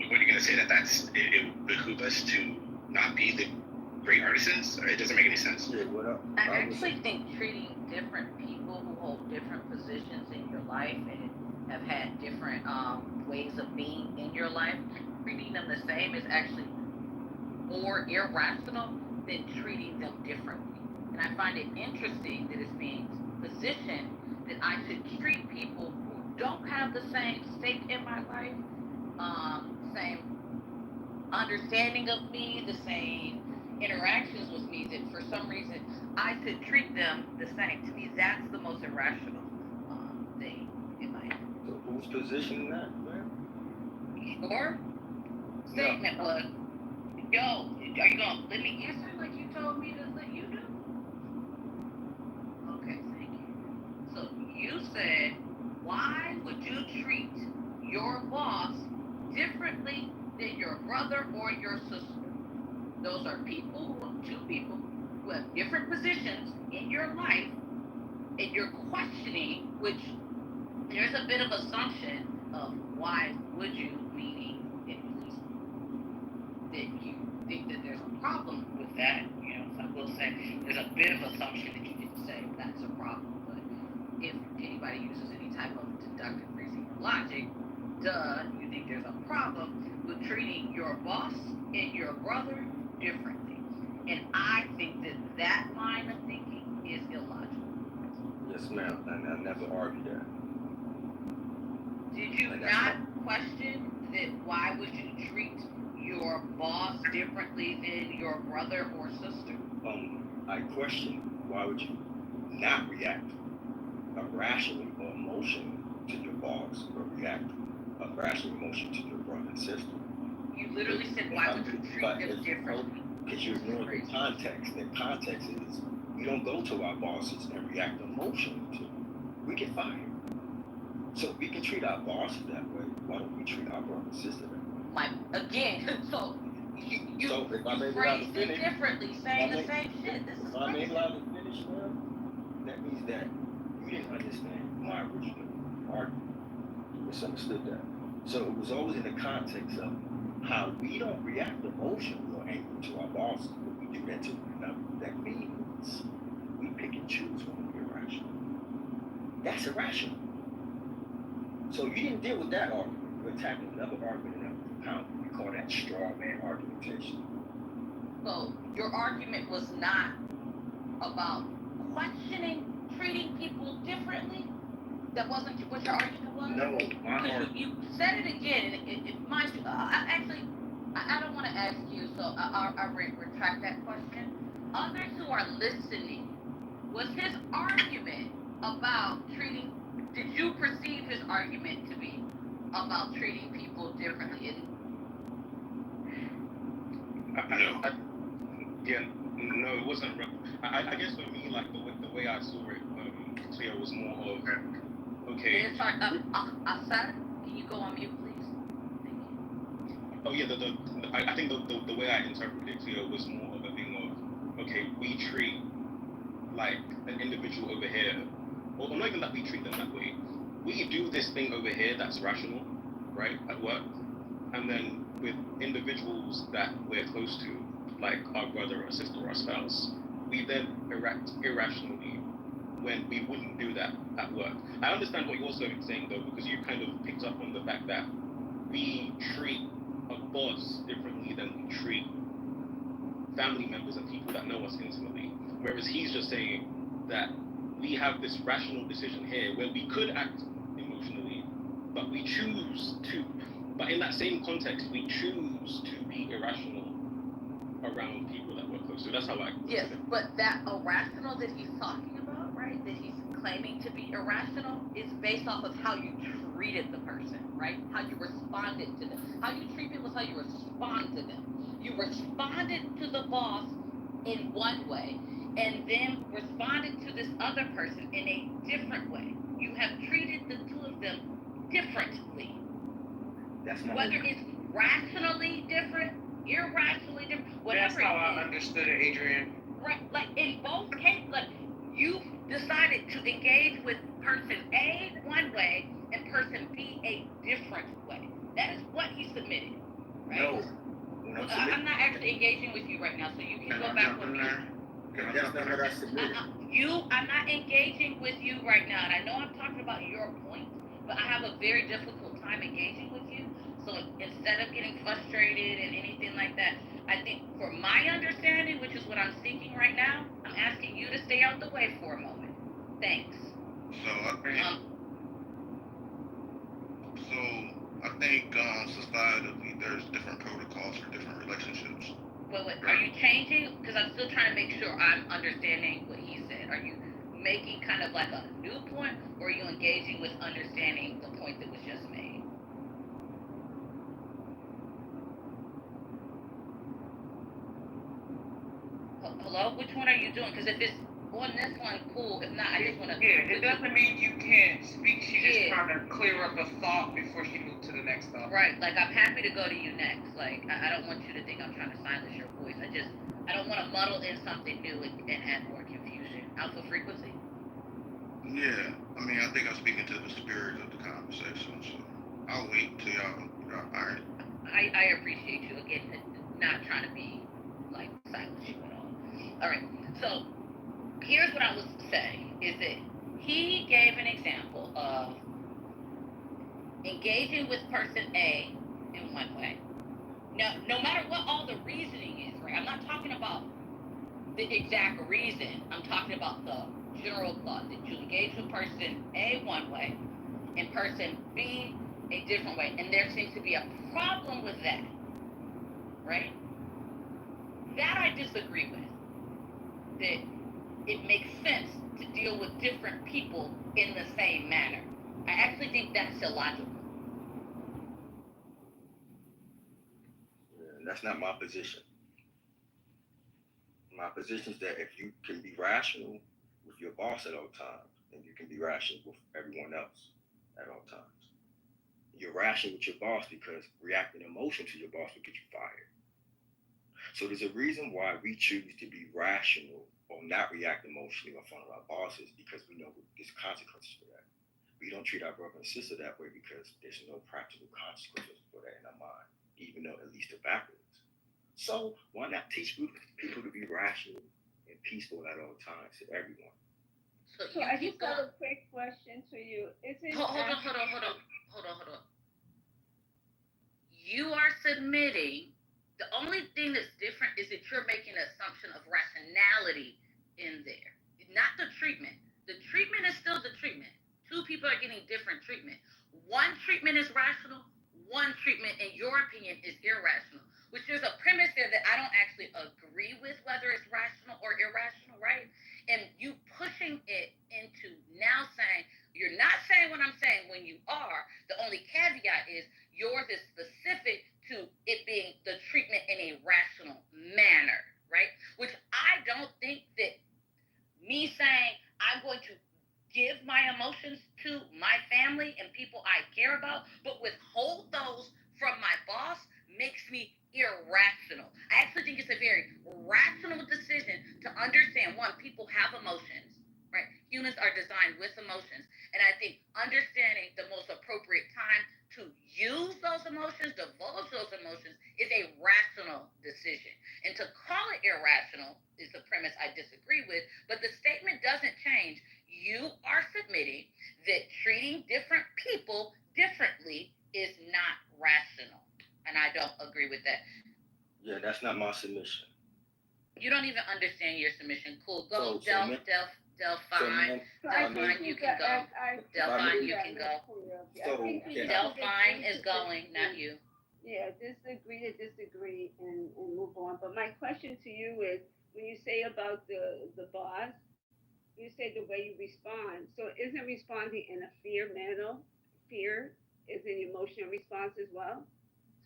What are you going to say it would behoove us to not be the great artisans? It doesn't make any sense. Yeah, what up? I actually think treating different people who hold different positions in your life and have had different ways of being in your life, treating them the same is actually more irrational than treating them differently. And I find it interesting that it's being positioned that I should treat people who don't have the same stake in my life, same understanding of me, the same interactions with me, that for some reason I should treat them the same. To me, that's the most irrational thing in my head. So who's positioning that, man? Your statement was, yo, are you gonna let me answer like you told me to let you do? Okay, thank you. So you said, why would you treat your boss differently than your brother or your sister? Those are two people who have different positions in your life, and you're questioning, which there's a bit of assumption of why would you, meaning at least that you think that there's a problem with that. You know, so I will say there's a bit of assumption that you didn't say that's a problem, but if anybody uses any type of deductive reasoning or logic, you think there's a problem with treating your boss and your brother differently. And I think that line of thinking is illogical. Yes, ma'am. And I never argued that. Did you not question that why would you treat your boss differently than your brother or sister? I question why would you not react irrationally or emotionally to your boss, but react irrational emotion to your brother and sister. You literally said, why would you treat them differently? Because you ignore the context. The context is We don't go to our bosses and react emotionally to them. We get fired. So we can treat our bosses that way. Why don't we treat our brother and sister that way? Again, so you So if I'm able to phrased it finish, differently, saying the same shit. This is if I'm crazy. able to finish now, that means that you didn't understand my original argument. You misunderstood that. So it was always in the context of how we don't react emotionally or angry to our bosses, but we do that to one another. That means we pick and choose when we're irrational. That's irrational. So you didn't deal with that argument. You're attacking another argument and that was pounded. We call that straw man argumentation. So your argument was not about questioning, treating people differently? That wasn't what your argument was? No, my Because argument. you said it again, and it mind you, I don't want to ask you, so I'll retract that question. Others who are listening, was his argument about treating, did you perceive his argument to be about treating people differently? No, it wasn't. I guess for me, like the way I saw it, Cleo was more of okay. Asad, can you go on mute, please? Oh yeah, I think the way I interpreted Cleo was more of a thing of okay, we treat like an individual over here, or not even that we treat them that way. We do this thing over here that's rational, right, at work, and then with individuals that we're close to, like our brother or sister or our spouse, we then react irrationally when we wouldn't do that at work. I understand what you're also saying though, because you kind of picked up on the fact that we treat a boss differently than we treat family members and people that know us intimately. Whereas he's just saying that we have this rational decision here where we could act emotionally, but we choose to, but in that same context, we choose to be irrational around people that we're close to. That's how I Yes, but that irrational that he's talking about, right, that he's claiming to be irrational is based off of how you treated the person, right? How you responded to them. How you treat people is how you respond to them. You responded to the boss in one way and then responded to this other person in a different way. You have treated the two of them differently. That's my whether it's rationally different, irrationally different, whatever. That's how I understood it, Adrian. Right, like in both cases, like you decided to engage with person A one way and person B a different way. That is what he submitted, right? No. I'm not actually engaging with you right now, so you can go back with me. That's not what I submitted. I'm not engaging with you right now, and I know I'm talking about your point, but I have a very difficult time engaging with you. So instead of getting frustrated and anything like that, I think for my understanding, which is what I'm seeking right now, I'm asking you to stay out the way for a moment. Thanks. I think societally there's different protocols for different relationships. Wait, are you changing? Because I'm still trying to make sure I'm understanding what he said. Are you making kind of like a new point, or are you engaging with understanding the point that was just made? Hello? Which one are you doing? Because if it's on this one, cool. If not, I just want to... Yeah, it doesn't mean you can't speak. She's just trying to clear up a thought before she moves to the next thought. Right, like I'm happy to go to you next. Like, I don't want you to think I'm trying to silence your voice. I don't want to muddle in something new and add more confusion. Alpha frequency? Yeah, I mean, I think I'm speaking to the spirit of the conversation, so I'll wait till y'all iron it. I appreciate you, again, not trying to be, like, silence you at all. All right, so here's what I was saying, is that he gave an example of engaging with person A in one way. Now, no matter what all the reasoning is, right? I'm not talking about the exact reason. I'm talking about the general thought that you engage with person A one way and person B a different way. And there seems to be a problem with that, right? That I disagree with. That it makes sense to deal with different people in the same manner. I actually think that's illogical. That's not my position. My position is that if you can be rational with your boss at all times, then you can be rational with everyone else at all times. You're rational with your boss because reacting emotion to your boss will get you fired. So there's a reason why we choose to be rational or not react emotionally in front of our bosses, because we know there's consequences for that. We don't treat our brother and sister that way because there's no practical consequences for that in our mind, even though at least they're backwards. So why not teach people to be rational and peaceful at all times to everyone? So I just got a quick question to you. Hold on. You are submitting. The only thing that's different is that you're making an assumption of rationality in there, not the treatment. The treatment is still the treatment. Two people are getting different treatment. One treatment is rational. One treatment, in your opinion, is irrational. Which there's a premise there that I don't actually agree with, whether it's rational or irrational, right? And you pushing it into now saying, you're not saying what I'm saying when you are. The only caveat is yours is specific to it being the treatment in a rational manner, right? Which I don't think that me saying I'm going to give my emotions to my family and people I care about, but withhold those from my boss makes me irrational. I actually think it's a very rational decision to understand, one, people have emotions, right? Humans are designed with emotions. And I think understanding the most appropriate time to use those emotions, divulge those emotions, is a rational decision. And to call it irrational is the premise I disagree with, but the statement doesn't change. You are submitting that treating different people differently is not rational. And I don't agree with that. Yeah, that's not my submission. You don't even understand your submission. Cool. Go, So, Delphine. Delphine, You can go. Delphine, you can go. Delphine is going, not you. Yeah, disagree to disagree and move on. But my question to you is, when you say about the boss, you say the way you respond. So isn't responding in a fear manner? Fear is an emotional response as well.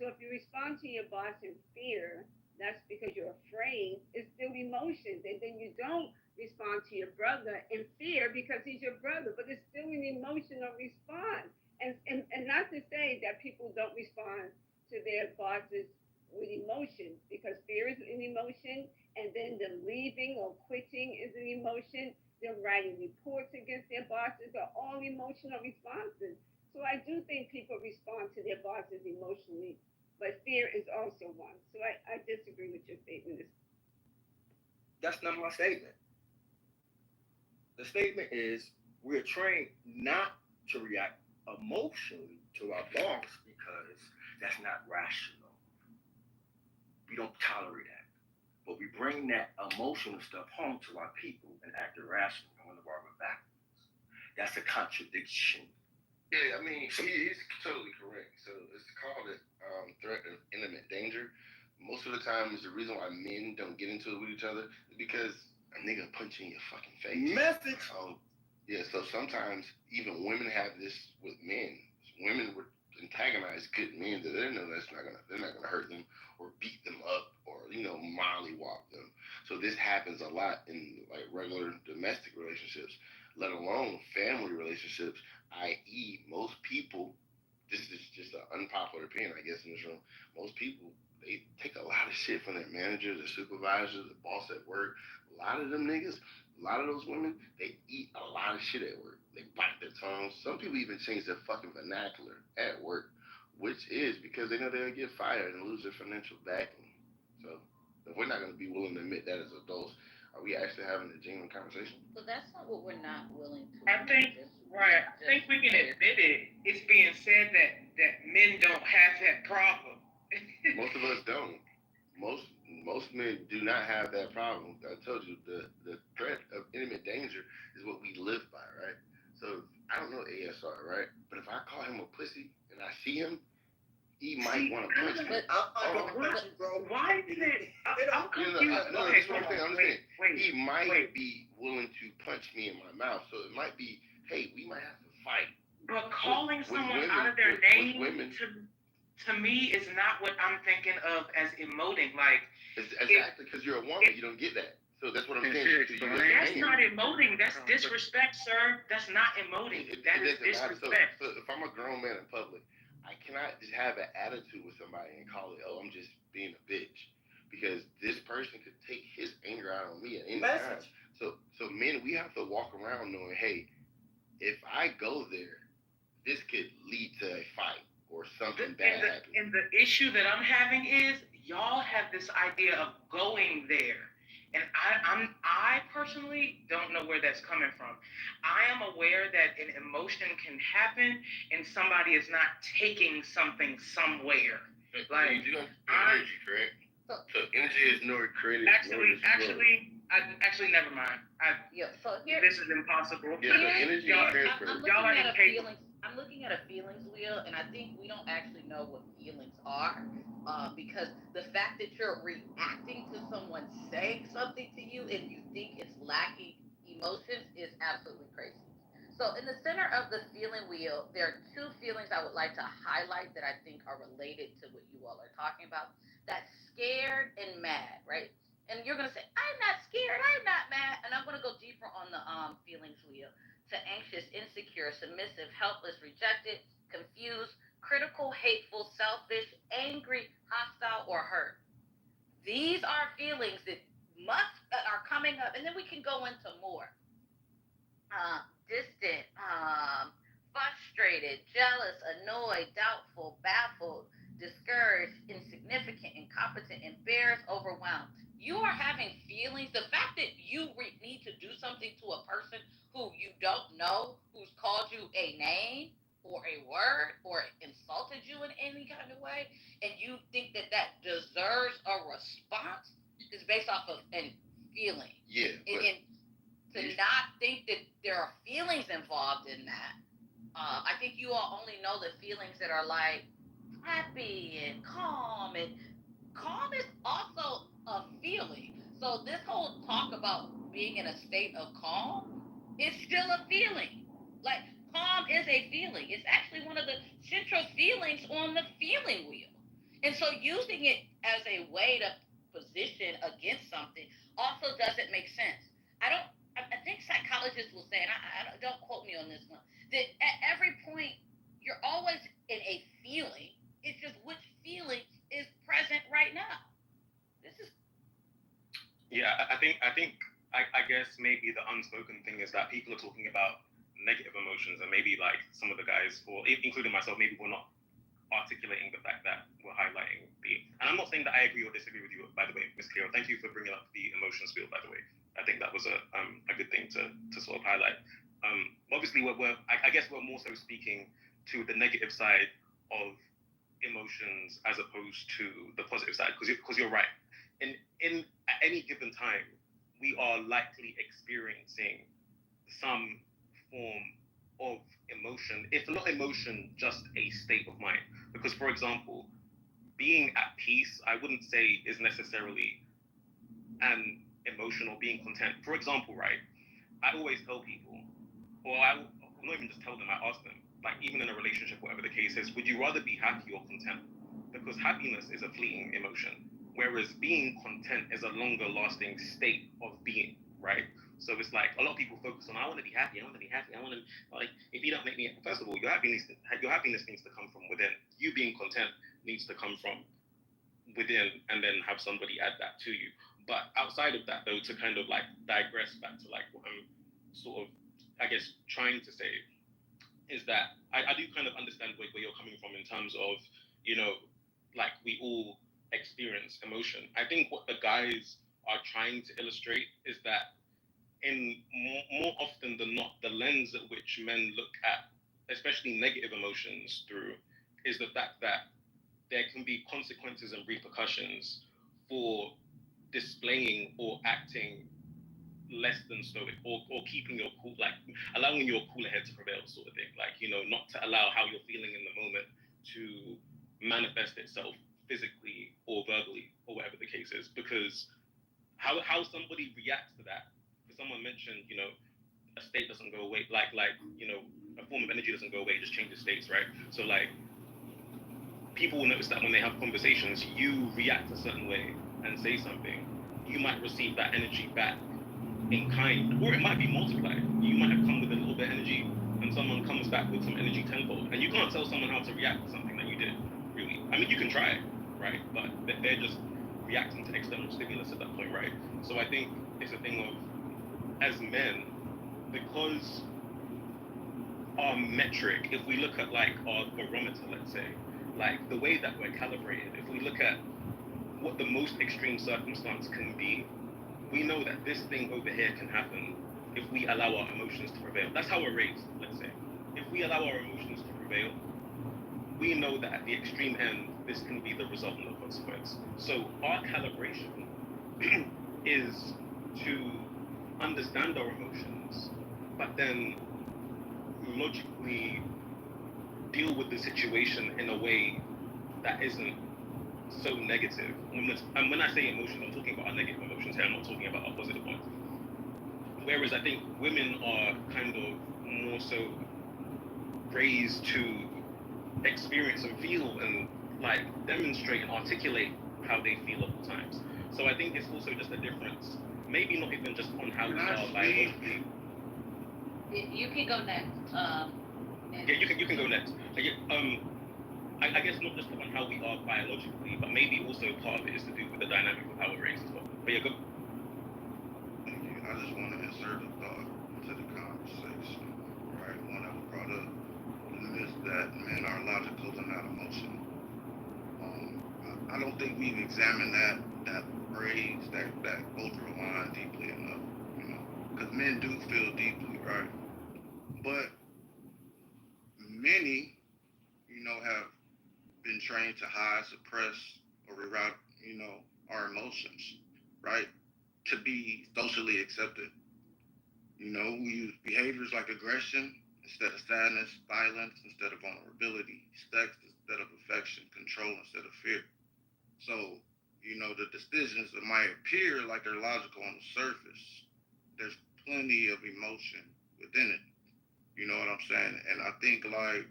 So if you respond to your boss in fear, that's because you're afraid. It's still emotions. And then you don't respond to your brother in fear because he's your brother, but it's still an emotional response. And not to say that people don't respond to their bosses with emotion, because fear is an emotion, and then the leaving or quitting is an emotion. Them writing reports against their bosses are all emotional responses. So I do think people respond to their bosses emotionally, but fear is also one. So I disagree with your statement. That's not my statement. The statement is we're trained not to react emotionally to our boss because that's not rational. We don't tolerate that. But we bring that emotional stuff home to our people and act irrational on the bar backwards. That's a contradiction. Yeah, I mean, he's totally correct. So it's called a threat of imminent danger. Most of the time, is the reason why men don't get into it with each other is because a nigga punch you in your fucking face. Message. Yeah, so sometimes even women have this with men. Women would antagonize good men that they know they're not gonna hurt them or beat them up or mollywop them. So this happens a lot in like regular domestic relationships, let alone family relationships. I.e., most people. This is just an unpopular opinion, I guess, in this room. Most people, they take a lot of shit from their manager, their supervisor, the boss at work. A lot of them niggas, a lot of those women, they eat a lot of shit at work. They bite their tongues. Some people even change their fucking vernacular at work, which is because they know they'll get fired and lose their financial backing. So if we're not going to be willing to admit that as adults, are we actually having a genuine conversation? But that's not what we're not willing to. I think we can admit it. It's being said that men don't have that problem. Most of us don't. Most men do not have that problem. I told you the threat of imminent danger is what we live by, right? So I don't know ASR, right? But if I call him a pussy and I see him, he might want to punch me. Why is it? I'm confused. No, that's what I'm saying. I'm saying he might be willing to punch me in my mouth. So it might be, hey, we might have to fight. But calling someone out of their name to me is not what I'm thinking of as emoting. Like exactly, because you're a woman, you don't get that. So that's what I'm Can saying. she So explain? That's not emoting. That's disrespect, sir. That's not emoting. That is doesn't matter. disrespect. So if I'm a grown man in public, I cannot just have an attitude with somebody and call it, oh, I'm just being a bitch. Because this person could take his anger out on me at any time. So men, we have to walk around knowing, hey, if I go there, this could lead to a fight or something bad happening. And the issue that I'm having is y'all have this idea of going there. And I personally don't know where that's coming from. I am aware that an emotion can happen and somebody is not taking something somewhere. Like you do understand energy, correct? So energy is nor created. Actually, never mind. This is impossible. Yeah, energy I'm looking at a feelings wheel, and I think we don't actually know what feelings are, because the fact that you're reacting to someone saying something to you and you think it's lacking emotions is absolutely crazy. So in the center of the feeling wheel, there are two feelings I would like to highlight that I think are related to what you all are talking about. That's scared and mad, right? And you're going to say, I'm not scared, I'm not mad. And I'm going to go deeper on the feelings wheel to anxious, insecure, submissive, helpless, rejected, confused, critical, hateful, selfish, angry, hostile, or hurt. These are feelings that are coming up, and then we can go into more. Distant, frustrated, jealous, annoyed, doubtful, baffled, discouraged, insignificant, incompetent, embarrassed, overwhelmed. You are having feelings. The fact that you need to do something to a person who you don't know, who's called you a name or a word or insulted you in any kind of way, and you think that that deserves a response is based off of a feeling. Yeah. To not think that there are feelings involved in that. I think you all only know the feelings that are like happy and calm is also a feeling. So this whole talk about being in a state of calm is still a feeling. Like calm is a feeling. It's actually one of the central feelings on the feeling wheel. And so using it as a way to position against something also doesn't make sense. I think psychologists will say, and I don't quote me on this one, that at every point you're always in a feeling. It's just which feeling is present right now. I guess maybe the unspoken thing is that people are talking about negative emotions, and maybe like some of the guys, or including myself, maybe we're not articulating the fact that we're highlighting and I'm not saying that I agree or disagree with you, by the way, Ms. Cleo. Thank you for bringing up the emotions field, by the way. I think that was a good thing to sort of highlight. Obviously, I guess we're more so speaking to the negative side of emotions as opposed to the positive side, because you're right. In at any given time, we are likely experiencing some form of emotion, if not emotion, just a state of mind. Because, for example, being at peace, I wouldn't say is necessarily an emotion or being content. For example, right, I always tell people, or I will not even just tell them, I ask them, like even in a relationship, whatever the case is, would you rather be happy or content? Because happiness is a fleeting emotion, whereas being content is a longer lasting state of being, right? So it's like a lot of people focus on, I want to be happy, I want to be happy, I want to, like, if you don't make me, first of all, your happiness needs to come from within. You being content needs to come from within, and then have somebody add that to you. But outside of that, though, to kind of like digress back to like what I'm sort of, I guess, trying to say is that I do kind of understand where you're coming from in terms of, you know, like we all experience emotion. I think what the guys are trying to illustrate is that in more often than not, the lens at which men look at, especially negative emotions through, is the fact that there can be consequences and repercussions for displaying or acting less than stoic, or keeping your cool, like allowing your cooler head to prevail, sort of thing. Like, you know, not to allow how you're feeling in the moment to manifest itself physically or verbally or whatever the case is. Because how somebody reacts to that, because someone mentioned, you know, a state doesn't go away, like you know, a form of energy doesn't go away, it just changes states, right? So like people will notice that when they have conversations, you react a certain way and say something, you might receive that energy back in kind, or it might be multiplied. You might have come with a little bit of energy, and someone comes back with some energy tenfold. And you can't tell someone how to react to something that you did, really. I mean, you can try, right? But they're just reacting to external stimulus at that point, right? So I think it's a thing of, as men, because our metric, if we look at like our barometer, let's say, like the way that we're calibrated, if we look at what the most extreme circumstance can be, we know that this thing over here can happen if we allow our emotions to prevail. That's how we're raised, let's say. If we allow our emotions to prevail, we know that at the extreme end, this can be the result and the consequence. So our calibration is to understand our emotions, but then logically deal with the situation in a way that isn't so negative. And when I say emotions, I'm talking about our negative emotions here. I'm not talking about our positive ones. Whereas I think women are kind of more so raised to experience and feel and like demonstrate and articulate how they feel at all times. So I think it's also just a difference. Maybe not even just on how we are biologically. You can go next. Yeah, you can go next. I guess not just on how we are biologically, but maybe also part of it is to do with the dynamic of how we're raised as well. But yeah, go. Thank you. I just want to insert a thought into the conversation. Right, one that was brought up is that men are logical and not emotional. I don't think we've examined that phrase, that cultural line deeply enough. You know, because men do feel deeply, right? But many, have been trained to hide, suppress, or reroute, our emotions, right? To be socially accepted. We use behaviors like aggression instead of sadness, violence instead of vulnerability, sex instead of affection, control instead of fear. So, the decisions that might appear like they're logical on the surface, there's plenty of emotion within it. You know what I'm saying? And I think like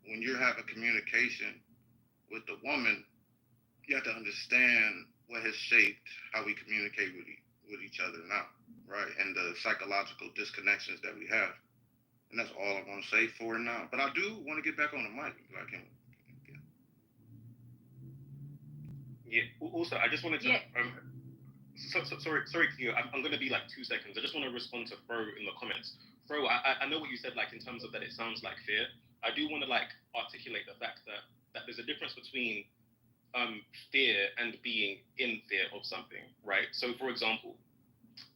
when you're having communication with the woman, you have to understand what has shaped how we communicate with each other now, right? And the psychological disconnections that we have. And that's all I want to say for now. But I do want to get back on the mic. Yeah. Also, I just wanted to. Sorry, Keo. I'm going to be like 2 seconds. I just want to respond to Fro in the comments. Fro, I know what you said, like in terms of that it sounds like fear. I do want to like articulate the fact that there's a difference between fear and being in fear of something, right? So, for example,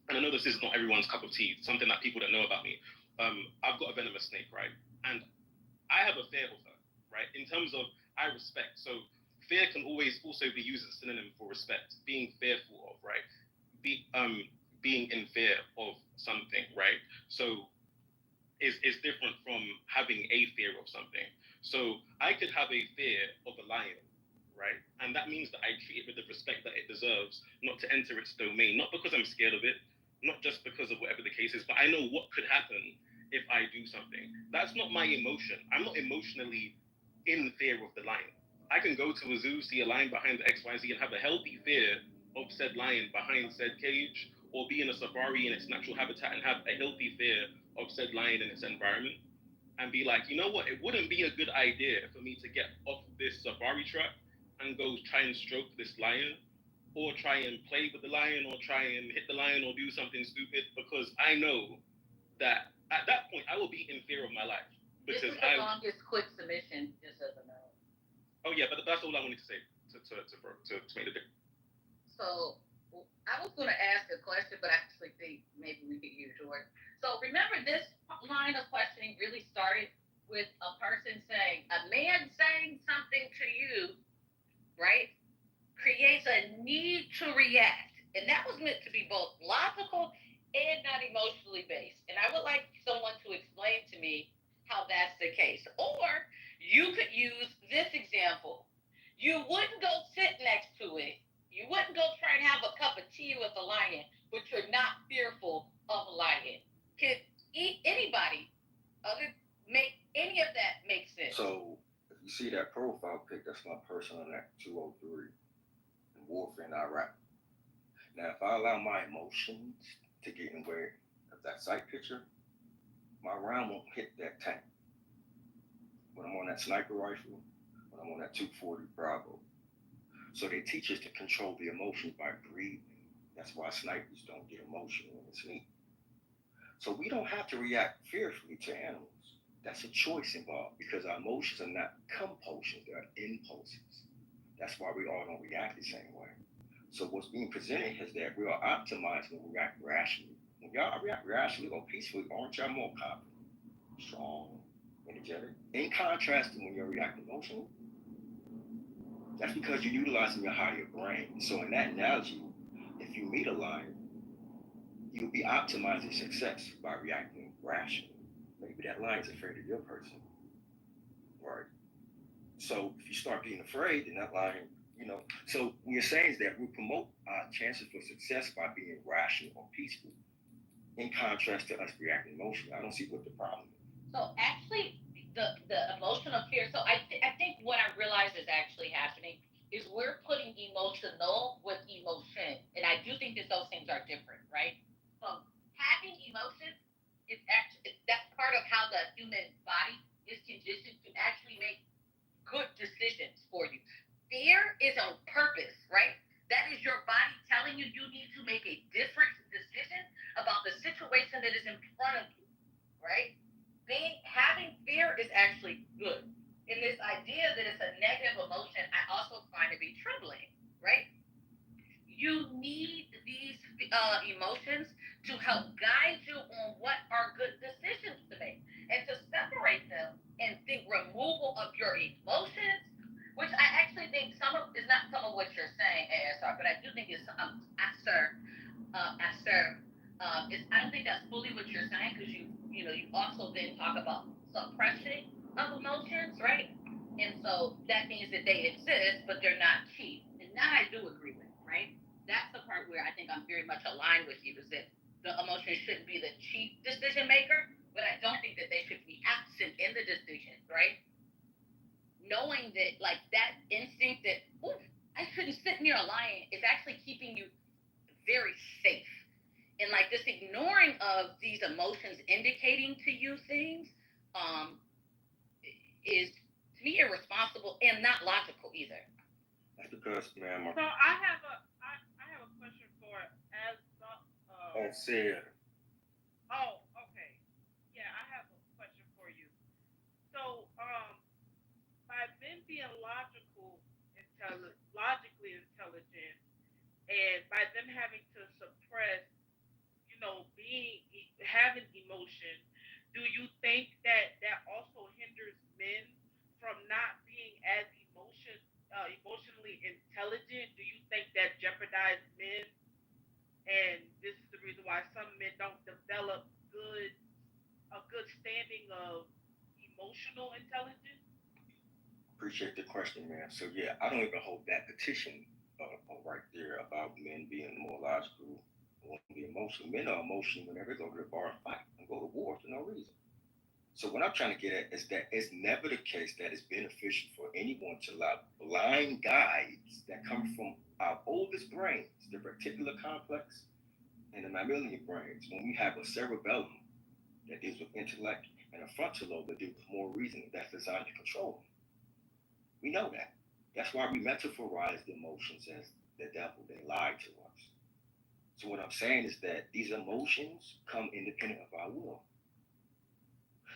and I know this is not everyone's cup of tea, something that people don't know about me. I've got a venomous snake, right? And I have a fear of her, right? In terms of I respect. So fear can always also be used as a synonym for respect, being fearful of, right? Being in fear of something, right? So is different from having a fear of something. So I could have a fear of a lion, right? And that means that I treat it with the respect that it deserves, not to enter its domain, not because I'm scared of it, not just because of whatever the case is, but I know what could happen if I do something. That's not my emotion. I'm not emotionally in fear of the lion. I can go to a zoo, see a lion behind the XYZ, and have a healthy fear of said lion behind said cage, or be in a safari in its natural habitat and have a healthy fear of said lion in its environment, and be like, you know what, it wouldn't be a good idea for me to get off this safari track and go try and stroke this lion, or try and play with the lion, or try and hit the lion, or do something stupid, because I know that at that point I will be in fear of my life. This is the longest quick submission, just as a note. Oh yeah, but that's all I wanted to say to make the difference. So I was going to ask a question, but I actually think maybe we could use yours. So remember, this line of questioning really started with a person saying, a man saying something to you, right, creates a need to react. And that was meant to be both logical and not emotionally based. And I would like someone to explain to me how that's the case. Or you could use this example. You wouldn't go sit next to it. You wouldn't go try and have a cup of tea with a lion, but you're not fearful of a lion. Can anybody make any of that make sense? So if you see that profile pic, that's my person on that 203 in warfare in Iraq. Now, if I allow my emotions to get in the way of that sight picture, my round won't hit that tank. When I'm on that sniper rifle, when I'm on that 240 Bravo. So they teach us to control the emotions by breathing. That's why snipers don't get emotional when they sleep. So we don't have to react fearfully to animals. That's a choice involved because our emotions are not compulsions, they are impulses. That's why we all don't react the same way. So what's being presented is that we are optimized when we react rationally. When y'all react rationally or peacefully, aren't y'all more confident, strong, energetic? In contrast to when you're reacting emotionally, that's because you're utilizing your higher brain. So in that analogy, if you meet a lion, you'll be optimizing success by reacting rationally. Maybe that lion's afraid of your person, right? So if you start being afraid, then that lion, So what you're saying is that we promote chances for success by being rational or peaceful, in contrast to us reacting emotionally. I don't see what the problem is. So actually, the emotional fear. So I think what I realize is actually happening is we're putting emotional with emotion, and I do think that those things are different, right? Having emotions is actually that's part of how the human body is conditioned to actually make good decisions for you. Fear is on purpose, right? That is your body telling you you need to make a different decision about the situation that is in front of you, right? Having fear is actually good. And this idea that it's a negative emotion, I also find to be troubling, right? You need these emotions to help guide you on what are good decisions to make and to separate them and think removal of your emotions, which I actually think is not some of what you're saying, ASR, but I do think it's I don't think that's fully what you're saying because you also then talk about suppression of emotions, right? And so that means that they exist, but they're not cheap. And that I do agree with, right? That's the part where I think I'm very much aligned with you is that the emotion shouldn't be the chief decision maker, but I don't think that they should be absent in the decision, right? Knowing that like that instinct that, ooh, I shouldn't sit near a lion is actually keeping you very safe. And like this ignoring of these emotions indicating to you things is to me irresponsible and not logical either. That's because, ma'am. So I have a question for as Sarah. Oh, okay. Yeah, I have a question for you. So, by men being logically intelligent, and by them having to suppress, having emotion, do you think that also hinders men from not being as emotionally intelligent? Do you think that jeopardizes men? And this is the reason why some men don't develop a good standing of emotional intelligence. Appreciate the question, man. So yeah, I don't even hold that petition right there about men being more logical, won't be emotional. Men are emotional whenever they go to the bar and fight and go to war for no reason. So what I'm trying to get at is that it's never the case that it's beneficial for anyone to allow blind guides that come from our oldest brains, the reticular complex and the mammalian brains, when we have a cerebellum that deals with intellect and a frontal lobe that deals with more reasoning that's designed to control. We know that. That's why we metaphorize the emotions as the devil. They lie to us. So what I'm saying is that these emotions come independent of our will.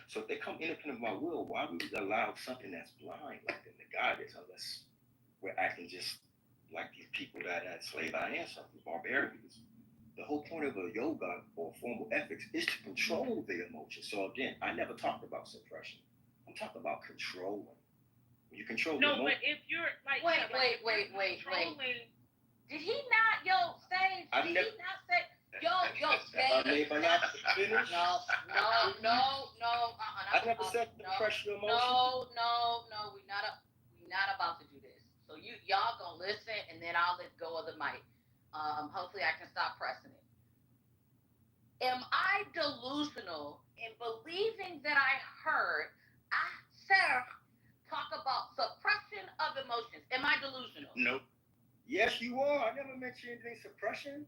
So if they come independent of our will, why would we allow something that's blind like them to guide us unless we're acting just like these people that had slave our ancestors, barbarians? The whole point of a yoga or formal ethics is to control the emotions. So again, I never talked about suppression. I'm talking about controlling. When you control the emotions. No, but if you're like Wait. Did he not, Sage? Did he not say, Sage? May I not finish? No. I never said suppress your emotions. No. We not about to do this. So y'all gonna listen, and then I'll let go of the mic. Hopefully I can stop pressing it. Am I delusional in believing that I heard Sarah talk about suppression of emotions? Am I delusional? Nope. Yes, you are. I never mentioned anything suppression.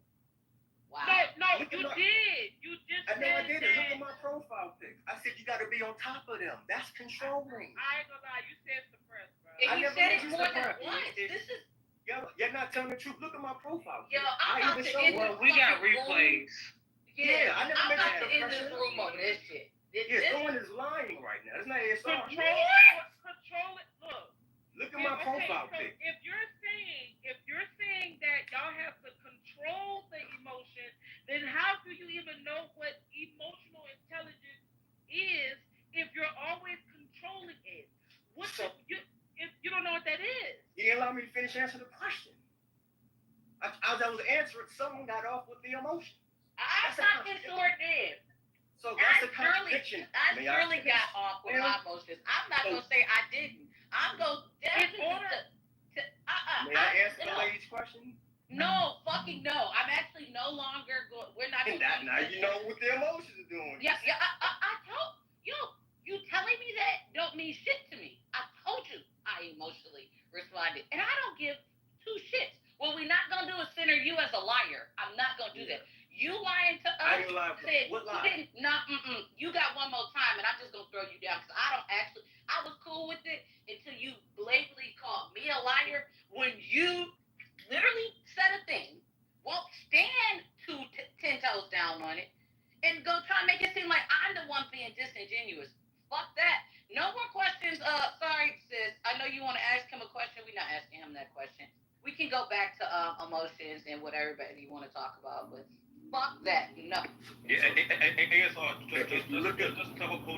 Wow. No, you did. You just I know I said didn't. Look that. at my profile pic. I said you got to be on top of them. That's controlling. I ain't gonna lie. You said suppress, bro. And you said it more than once. This is. Yo, you're not telling the truth. Look at my profile. Yo, I'm about to end this. Well, we got replays. Yeah, I never I'm about to mentioned end this room over this shit. Someone is lying right now. It's not ASR. Control it. Look at my profile so pic. if you're saying that y'all have to control the emotion, then how do you even know what emotional intelligence is if you're always controlling it? If you don't know what that is? You didn't allow me to finish answering the question. As I was answering, someone got off with the emotion. I'm not insubordinate. So that's a contradiction. I surely got off with my emotions. I'm not gonna say I didn't. I'm gonna definitely. May I answer the lady's question? No, fucking no. I'm actually no longer going. We're not. Now you know what the emotions are doing. Yeah. I told you telling me that don't mean shit to me. I told you I emotionally responded, and I don't give two shits. What we're not gonna do is center you as a liar. I'm not gonna do that. You lying to us. I ain't lying. What lie? You got one more time, and I'm just gonna throw you down because I was cool with it until you blatantly called me a liar when you literally said a thing, won't stand 10 toes down on it, and go try and make it seem like I'm the one being disingenuous. Fuck that. No more questions. Sorry, sis. I know you want to ask him a question. We're not asking him that question. We can go back to emotions and what everybody you want to talk about, but fuck that. No. Yeah, ASR, just hold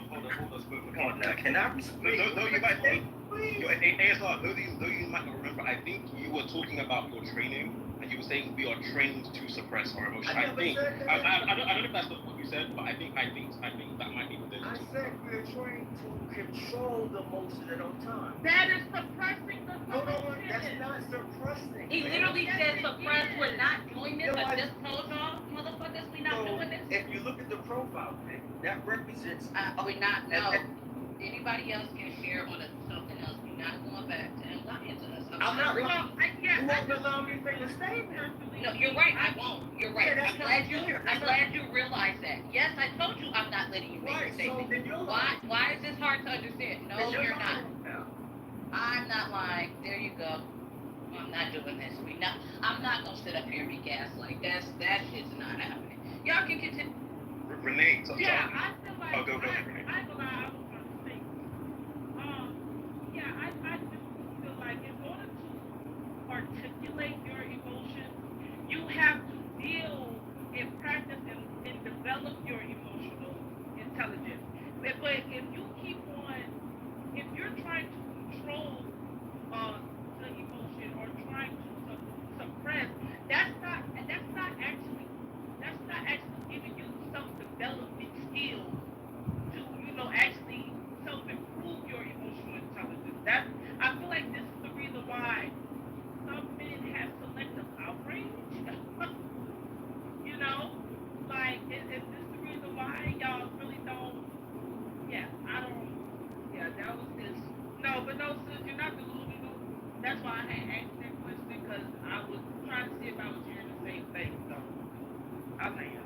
us. Come on now, can I respect? Though you might think, ASR, though you might not remember, I think you were talking about your training, and you were saying we are trained to suppress our emotions. I don't know if that's what you said, but I think that might be what it is. I said we're trained to control the emotion at all times. That is suppressing the emotion. No, that's not suppressing. He literally said suppress. We're not doing this. I just told y'all, motherfuckers, we not doing this. If you look at the profile pic, that represents. We're not. No. Anybody else can share on something else. We're not going back to him lying to us. I'm not lying. You won't allow me to make a statement. No, you're right. I won't. You're right. Yeah, I'm glad you realize that. Yes, I told you I'm not letting you make a statement. Why is this hard to understand? No, you're not. I'm not lying. There you go. I'm not doing this. I'm not gonna sit up here and be gaslight. That shit's not happening. Y'all can continue. Renee, yeah, I feel like go ahead, Renee. I was trying to say. I just feel like in order to articulate your emotions, you have to deal and practice and develop your emotional intelligence. But if you if you're trying to control the emotion or trying to suppress, that's not actually giving you self-development skills to actually self-improve your emotional intelligence. I feel like this is the reason why some men have selective outrage. Like is this the reason why y'all really don't? Yeah, I don't. Yeah, that was just no, but no, sis, you're not delusional. That's why I had asked that question because I was trying to see if I was hearing the same thing. So I land.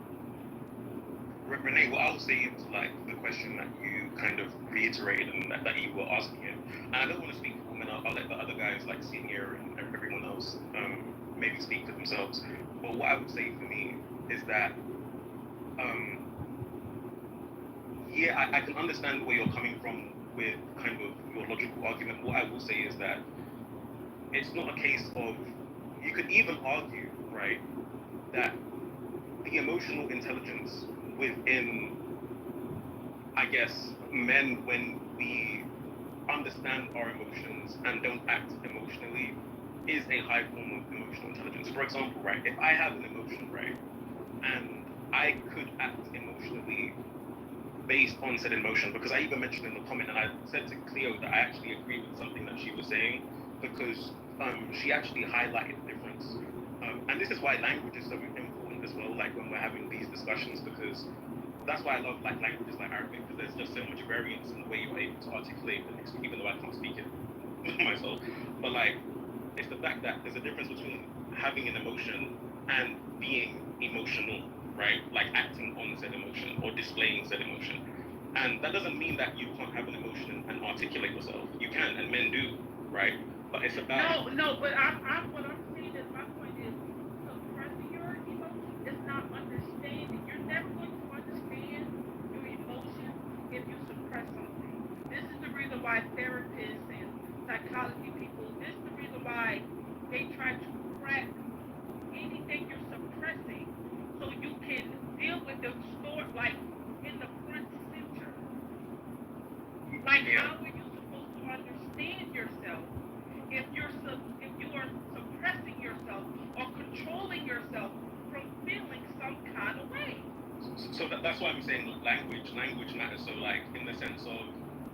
Renee, what I was saying to the question that you kind of reiterated and that you were asking him, and I don't want to speak for women. I'll let the other guys Senior and everyone else maybe speak for themselves. But what I would say for me is that I can understand where you're coming from with kind of your logical argument. What I will say is that it's not a case of, you could even argue, right, that the emotional intelligence within, I guess, men, when we understand our emotions and don't act emotionally, is a high form of emotional intelligence. For example, right, if I have an emotion, right, and I could act emotionally based on said emotion, because I even mentioned in the comment, and I said to Cleo that I actually agree with something that she was saying, because she actually highlighted the difference. And this is why language is so important as well, when we're having these discussions, because that's why I love languages like Arabic, because there's just so much variance in the way you're able to articulate the next, even though I can't speak it myself. But It's the fact that there's a difference between having an emotion and being emotional, right? Like acting on said emotion or displaying said emotion. And that doesn't mean that you can't have an emotion and articulate yourself. You can, and men do, right? But it's about No, but what I'm saying is my point is suppressing your emotions is not understanding. You're never going to understand your emotions if you suppress something. This is the reason why therapists and psychology people, this is the reason why they try to crack anything you're suppressing so you can deal with the store like in the front center. Like how are you supposed to understand yourself if if you are suppressing yourself or controlling yourself from feeling some kind of way? so that's why I'm saying language matters. So like in the sense of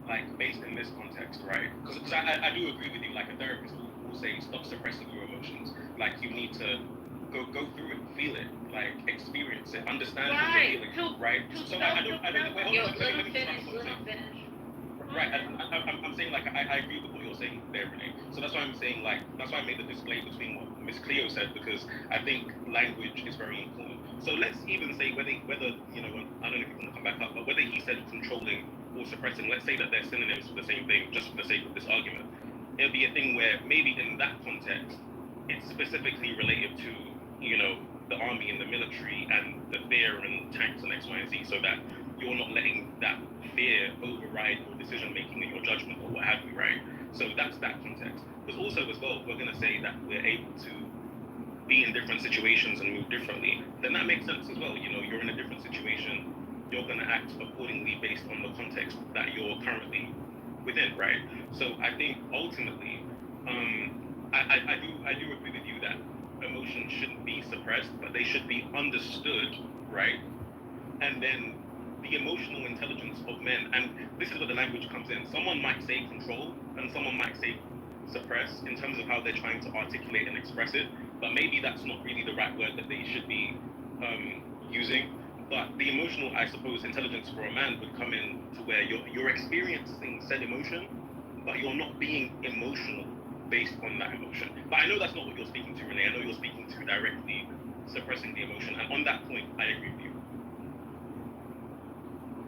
like based in this context, right? Because I do agree with you. Like a therapist will say stop suppressing your emotions. Like you need to go through it, feel it, like experience it, understand what you're feeling, right? So I don't wait, hold on, let me just wrap up what I'm saying. Right, I'm saying like I agree with what you're saying there, Renee. So that's why I'm saying like that's why I made the display between what Miss Cleo said because I think language is very important. So let's even say whether you know I don't know if you want to come back up, but whether he said controlling or suppressing, let's say that they're synonyms for the same thing, just for the sake of this argument. It'll be a thing where maybe in that context it's specifically related to you know the army and the military and the fear and tanks and X, Y, and Z, so that you're not letting that fear override your decision making and your judgment or what have you, right? So that's that context. Because also as well, we're gonna say that we're able to be in different situations and move differently. Then that makes sense as well. You know, you're in a different situation, you're gonna act accordingly based on the context that you're currently within, right? So I think ultimately, I do agree with you that emotions shouldn't be suppressed, but they should be understood, right? And then the emotional intelligence of men, and this is where the language comes in. Someone might say control, and someone might say suppress in terms of how they're trying to articulate and express it, but maybe that's not really the right word that they should be using. But the emotional, I suppose, intelligence for a man would come in to where you're experiencing said emotion, but you're not being emotional based on that emotion. But I know that's not what you're speaking to, Renee. I know you're speaking to directly suppressing the emotion, and on that point, I agree with you.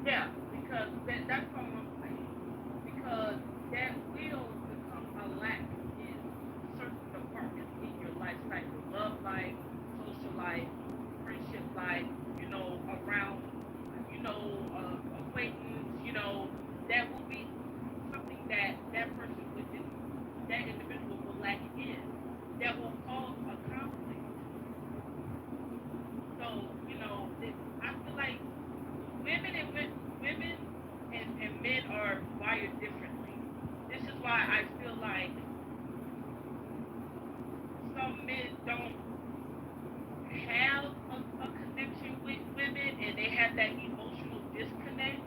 Yeah, because that's what I'm saying. Because that will become a lack in certain departments in your life cycle, love life, social life, friendship life, around, acquaintance, that will be something that person within that individual will lack in. That will cause a conflict. So, I feel like women and women and men are wired differently. This is why I feel like some men don't have a connection with women and they have that emotional disconnect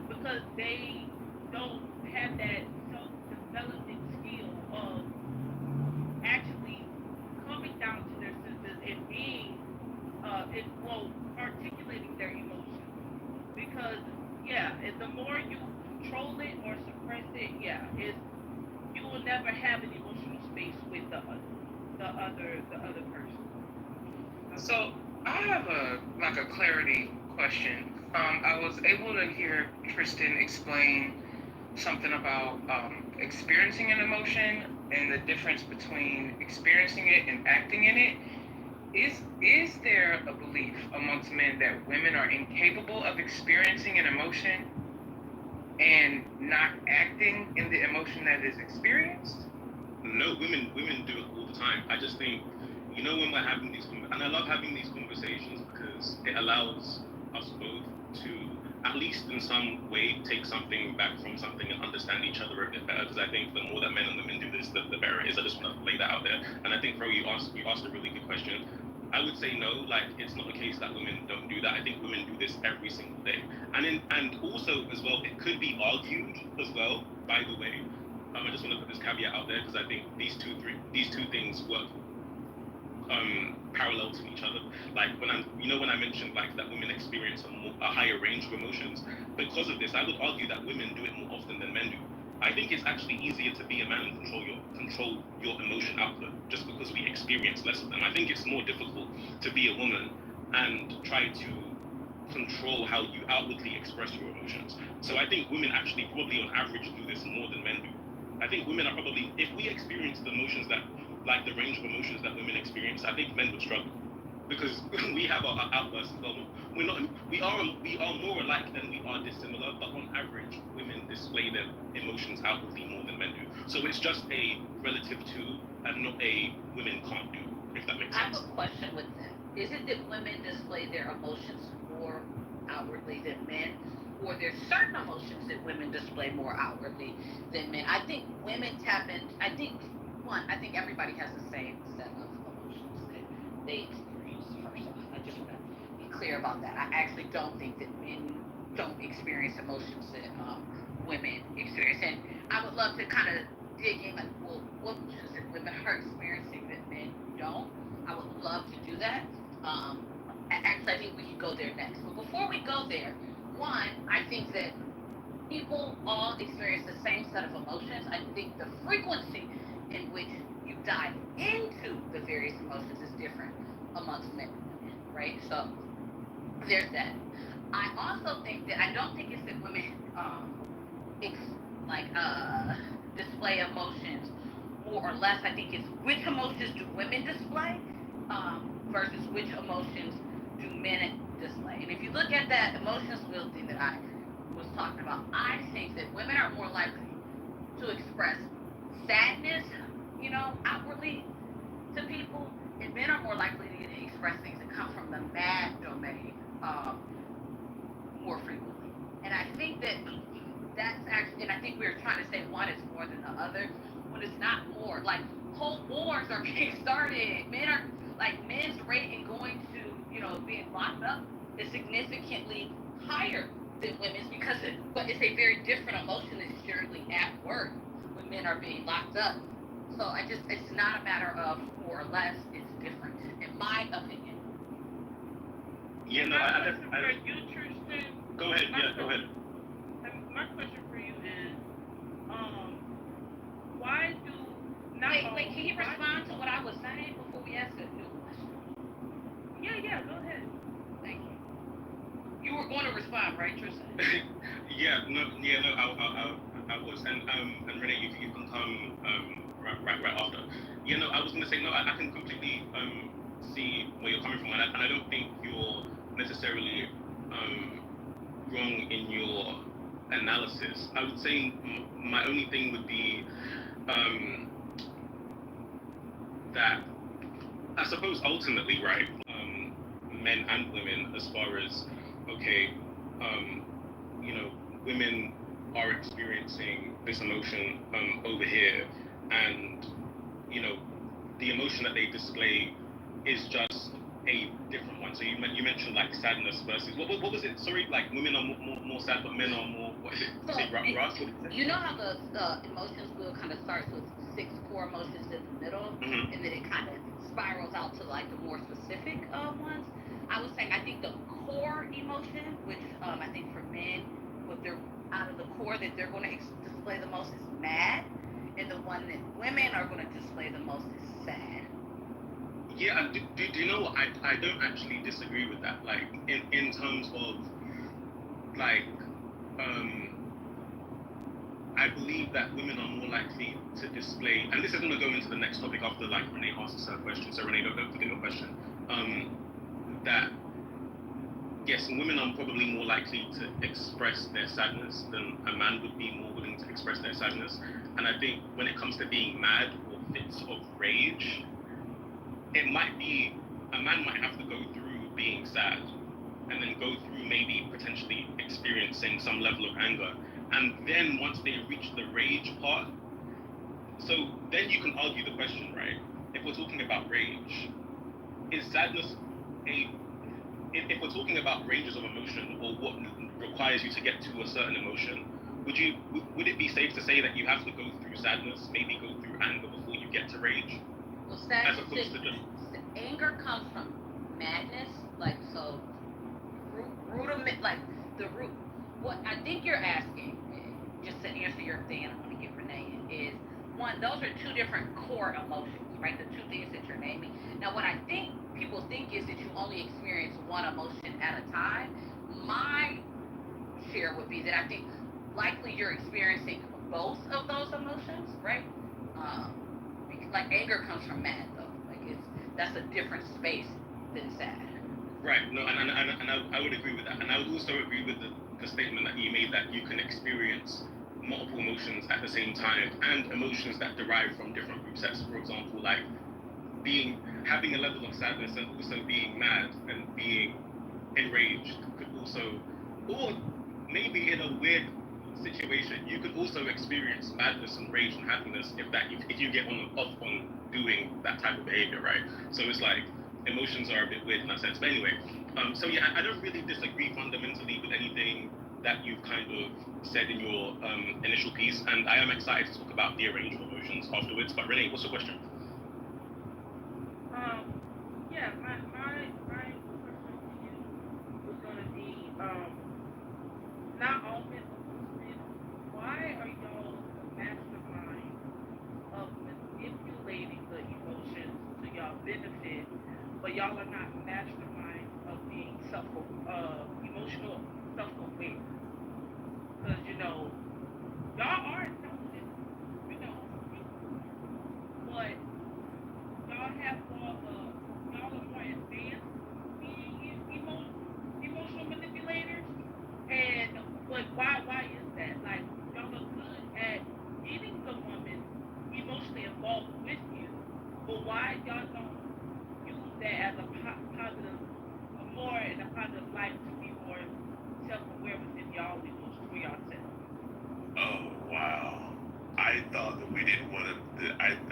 because they don't have that self-development skill of actually coming down to their senses and being articulating their emotions. Because the more you control it or suppress it, you will never have an emotional space with the other person. So I have a clarity question. I was able to hear Tristan explain something about experiencing an emotion and the difference between experiencing it and acting in it. Is there a belief amongst men that women are incapable of experiencing an emotion and not acting in the emotion that is experienced? No, women do it all the time. I just think, when we're having these and I love having these conversations because it allows us both to at least in some way take something back from something and understand each other a bit better. Because I think the more that men and women do this, the better it is. I just want to lay that out there. And I think, Fro, you asked a really good question. I would say no, like it's not a case that women don't do that. I think women do this every single day. And also as well, it could be argued as well, by the way. I just want to put this caveat out there because I think these two things work parallel to each other. Like when I mentioned like that women experience a higher range of emotions, because of this, I would argue that women do it more often than men do. I think it's actually easier to be a man and control your emotion output just because we experience less of them. I think it's more difficult to be a woman and try to control how you outwardly express your emotions. So I think women actually probably on average do this more than men do. I think women are probably, if we experience the emotions that, like the range of emotions that women experience, I think men would struggle. Because we have our outbursts as well. We are more alike than we are dissimilar, but on average, women display their emotions outwardly more than men do. So it's just a relative to and not a women can't do, if that makes I have sense. a question with that. Is it that women display their emotions more outwardly than men? Or there's certain emotions that women display more outwardly than men? I think women tap in, I think everybody has the same set of emotions that they experience, first off. I just want to be clear about that. I actually don't think that men don't experience emotions that women experience. And I would love to kind of dig in, like, well, what emotions that women are experiencing that men don't. I would love to do that. Actually, I think we can go there next. But before we go there, one, I think that people all experience the same set of emotions. I think the frequency in which you dive into the various emotions is different amongst men and women, right? So there's that. I also think that I don't think it's that women display emotions more or less. I think it's which emotions do women display versus which emotions do men display. And if you look at that emotions wheel thing that I was talking about, I think that women are more likely to express sadness, outwardly to people, and men are more likely to express things that come from the mad domain more frequently. And I think that's actually, and I think we were trying to say one is more than the other, when it's not more. Like, whole wars are being started. Men's rate in going to, being locked up is significantly higher than women's but it's a very different emotion that's generally at work when men are being locked up. So it's not a matter of more or less, it's different, in my opinion. Yeah, no, my question for you, Tristan. Go ahead, go ahead. My question for you is, why do not Wait, can you respond to what I was saying before we ask a new question? Yeah, go ahead. Thank you. You were going to respond, right, Tristan? I was, and Renee, you can come right after. I was going to say no. I can completely see where you're coming from, and I don't think you're necessarily wrong in your analysis. I would say my only thing would be that I suppose ultimately, right, men and women, as far as women are experiencing this emotion over here, and the emotion that they display is just a different one. So you mentioned like sadness versus what was it? Sorry, like women are more sad, but men are more. What is it? So, Ross? You know how the emotions wheel kind of starts with 6 core emotions in the middle, Mm-hmm. and then it kind of spirals out to like the more specific ones. I was saying I think the core emotion, which I think for men, what they're out of the core that they're going to display the most is mad, and the one that women are going to display the most is sad. Yeah, do you know what? I don't actually disagree with that. Like in terms of like I believe that women are more likely to display, and this is going to go into the next topic after like Renee asks her question. So Renee, don't forget your question. That yes, women are probably more likely to express their sadness than a man would be more willing to express their sadness. And I think when it comes to being mad or fits of rage, it might be a man might have to go through being sad and then go through maybe potentially experiencing some level of anger. And then once they reach the rage part, so then you can argue the question, right? If we're talking about rage, is sadness if we're talking about ranges of emotion or what requires you to get to a certain emotion, would it be safe to say that you have to go through sadness, maybe go through anger before you get to rage? Well, sadness, anger comes from madness, like root of like the root. What I think you're asking just to answer your thing, and I'm going to get Renee in, is one, those are two different core emotions, right? The two things that you're naming. Now, what I think people think is that you only experience one emotion at a time. My share would be that I think likely you're experiencing both of those emotions, right? Like anger comes from mad though. Like that's a different space than sad. Right. No, and I would agree with that. And I would also agree with the statement that you made that you can experience multiple emotions at the same time and emotions that derive from different group sets. For example, like having a level of sadness and also being mad and being enraged could also, or maybe in a weird situation, you could also experience madness and rage and happiness if you get off on doing that type of behavior, right? So it's like emotions are a bit weird in that sense. But anyway, so yeah, I don't really disagree fundamentally with anything that you've kind of said in your initial piece, and I am excited to talk about the range of emotions afterwards. But Renee, what's your question? Yeah, my question to you was gonna be not all men why are y'all the mastermind of manipulating the emotions to y'all benefit, but y'all are not mastermind of being emotional self-aware? Because y'all are intelligent, but y'all are more advanced being emotional manipulators. And but why is that? Like y'all are good at getting the woman emotionally involved with you, but why y'all don't use that as a positive, more in a positive light to be more self-aware within y'all emotions for yourself? Oh wow. I thought that we didn't want to.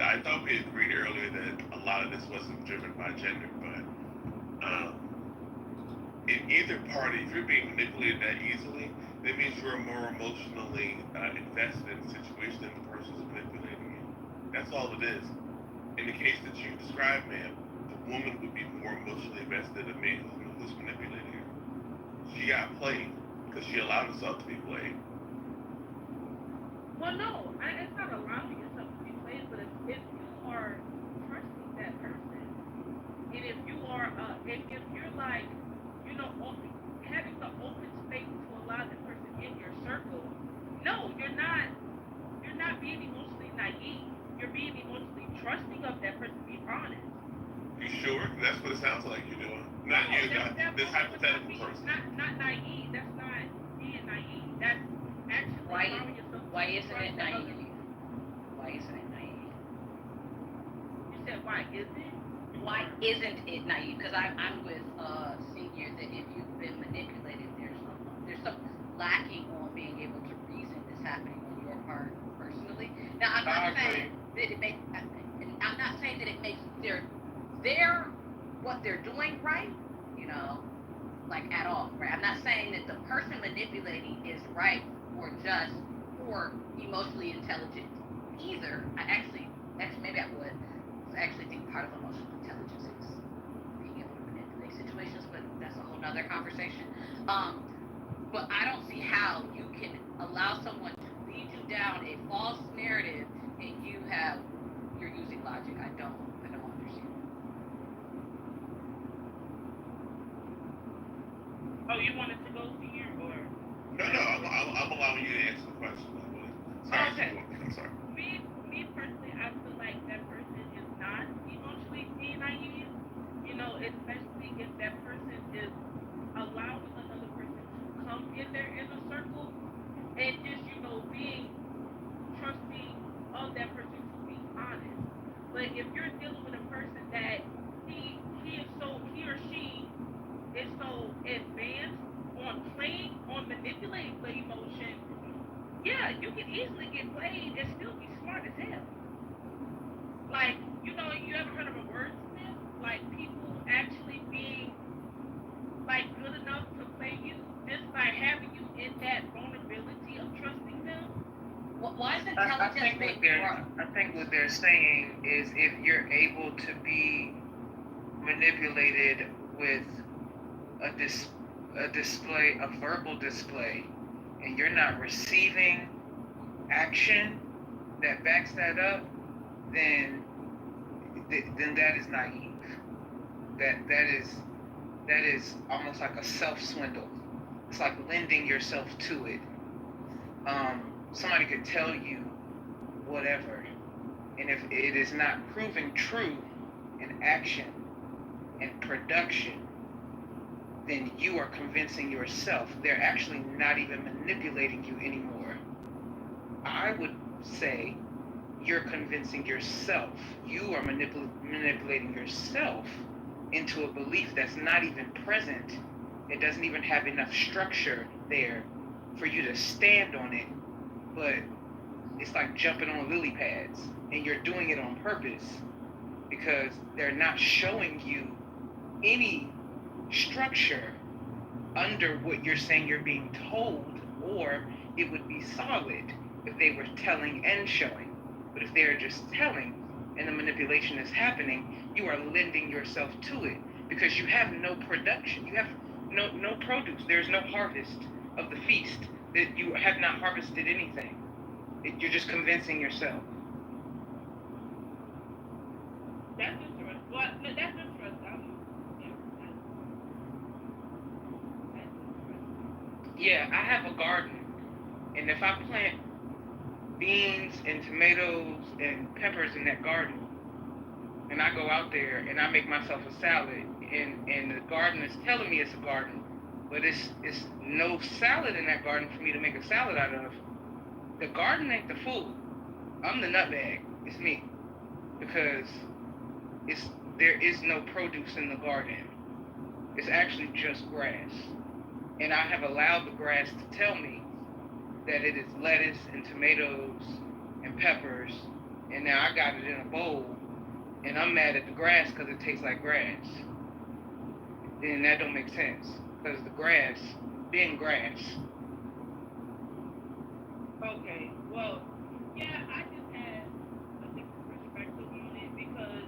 I thought we agreed earlier that a lot of this wasn't driven by gender, but in either party, if you're being manipulated that easily, that means you're more emotionally invested in the situation than the person who's manipulating you. That's all it is. In the case that you described, ma'am, the woman would be more emotionally invested in a man who's manipulating her. She got played because she allowed herself to be played. Well, no, it's not allowing yourself to be played, but if you are trusting that person, and if you are, if you're like, having the open space to allow the person in your circle, no, you're not being emotionally naive. You're being emotionally trusting of that person. Be honest. You sure? That's what it sounds like you're doing. Not No, you, not this hypothetical person. Not naive. That's not being naive. That's actually allowing yourself to why isn't trust it that other. naive? Why isn't it naive? You said why isn't it? Why isn't it naive? Because I'm with seniors that if you've been manipulated, there's some lacking on being able to reason this happening on your part personally. Now I'm not saying that it makes their what they're doing right, like at all, right? I'm not saying that the person manipulating is right or just or emotionally intelligent either. Actually maybe I would actually think part of emotional intelligence is being able to manipulate situations, but that's a whole nother conversation. But I don't see how you can allow someone to lead you down a false narrative and you're using logic. I don't understand. Oh, you wanted to go to here or? No, I'm allowing you to answer the question. Sorry, okay. I'm sorry. Me personally, I feel like that person is not emotionally being naive. Especially if that person is allowing another person to come in their inner circle and just being trusting of that person to be honest. But if you're dealing with a person that he or she is so advanced on playing, on manipulating the emotion, yeah, you can easily get played and still be smart as hell. Like, you ever heard of a wordsmith? Like people actually being like good enough to play you just by having you in that vulnerability of trusting them. Why is I think what they're saying is if you're able to be manipulated with a verbal display, and you're not receiving action that backs that up, then that is naive. That is almost like a self-swindle. It's like lending yourself to it. Somebody could tell you whatever, and if it is not proving true in action and production, then you are convincing yourself. They're actually not even manipulating you anymore. I would say you're convincing yourself. You are manipulating yourself into a belief that's not even present. It doesn't even have enough structure there for you to stand on it, but it's like jumping on lily pads, and you're doing it on purpose because they're not showing you any structure under what you're saying you're being told, or it would be solid if they were telling and showing. But if they're just telling and the manipulation is happening, you are lending yourself to it because you have no production. You have no produce. There's no harvest of the feast. That you have not harvested anything. You're just convincing yourself. That's interesting. Well, that's interesting. Yeah, I have a garden, and if I plant beans and tomatoes and peppers in that garden, and I go out there and I make myself a salad, and the garden is telling me it's a garden, but it's no salad in that garden for me to make a salad out of. The garden ain't the food. I'm the nutmeg. It's me, because there is no produce in the garden. It's actually just grass. And I have allowed the grass to tell me that it is lettuce and tomatoes and peppers, and now I got it in a bowl, and I'm mad at the grass because it tastes like grass. And that don't make sense, because the grass being grass. Okay, well, yeah, I just had a different perspective on it because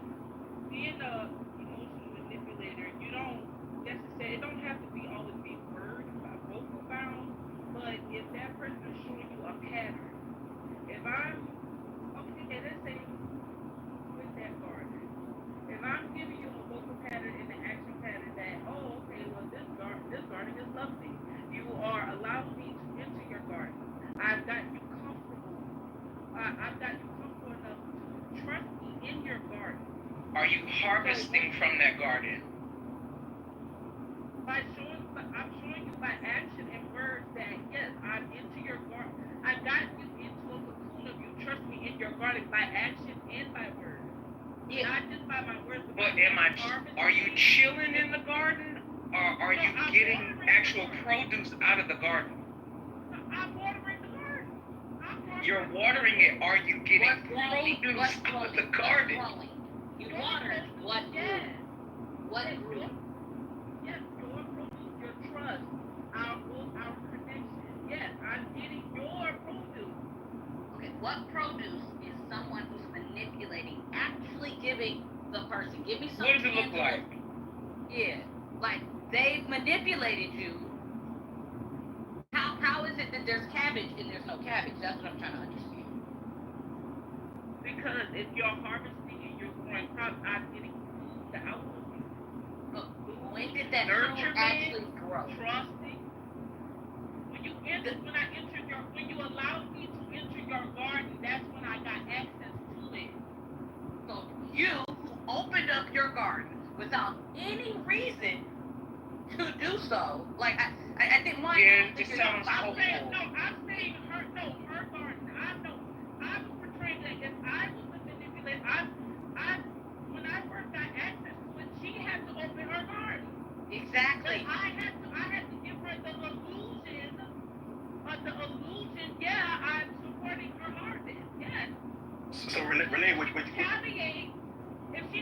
being a emotional manipulator, you don't necessarily, it don't have to be always be word by vocal bound, but if that person is showing you a pattern, if I'm, okay, let's say with that garden, if I'm giving you a vocal pattern and an action pattern that, oh, okay, well, this garden is lovely. You are allowing me to enter your garden. I've got you comfortable. I've got you comfortable enough to trust me in your garden. Are you harvesting from that garden? I'm showing you by action and words that yes, I'm into your garden. I got you into a cocoon of you trust me in your garden by action and by words. Yeah. Not just by my words. But are you chilling in the garden, or are you getting actual produce out of the garden? I'm watering the garden. You're watering it. Are you getting produce out of the garden? You watered what grew. What grew? Yes, your produce, your trust, our connection. Yes, I'm getting your produce. Okay, what produce is someone who's manipulating actually giving the person? Give me something. What does it look like? Yeah, like they've manipulated you. How is it that there's cabbage and there's no cabbage? That's what I'm trying to understand. Because if you're harvesting and you're growing crops, I'm getting food, the output. When did that food actually grow? Trusting. When you allowed me to enter your garden, that's when I got access to it. So you opened up your garden without any reason to do so. Like I think one. Yeah, it sounds hopeful. I'm saying her garden. I was portraying that if I was the manipulator, when I first got access to it, she had to open her garden. Exactly. But I had to give her the illusion. Yeah, I'm supporting her harvest. Yes. So Renee, what retaliate? If she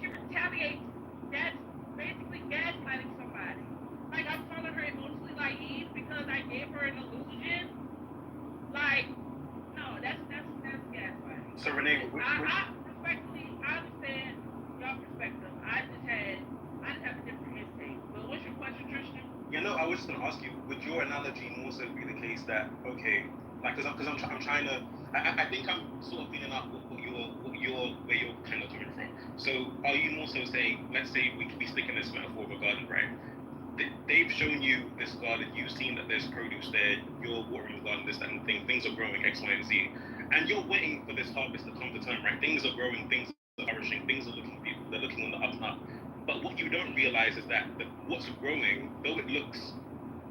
retaliates, that's basically gaslighting somebody. Like I'm calling her emotionally naive because I gave her an illusion. Like, no, that's gaslighting. So Renee, I respectfully, I understand your perspective. I just have a different instinct. But what's your question, Tristan? You know, I was just gonna ask you, would your analogy more so be the case that, okay, Like, because I'm trying to. I think I'm sort of feeling out where you're kind of coming from. So, are you more so saying, let's say we stick in this metaphor of a garden, right? They've shown you this garden, you've seen that there's produce there, you're watering the garden, this, that, and things are growing X, Y, and Z, and you're waiting for this harvest to come to term, right? Things are growing, things are flourishing, things are looking beautiful, they're looking on the up and up. But what you don't realize is that what's growing, though it looks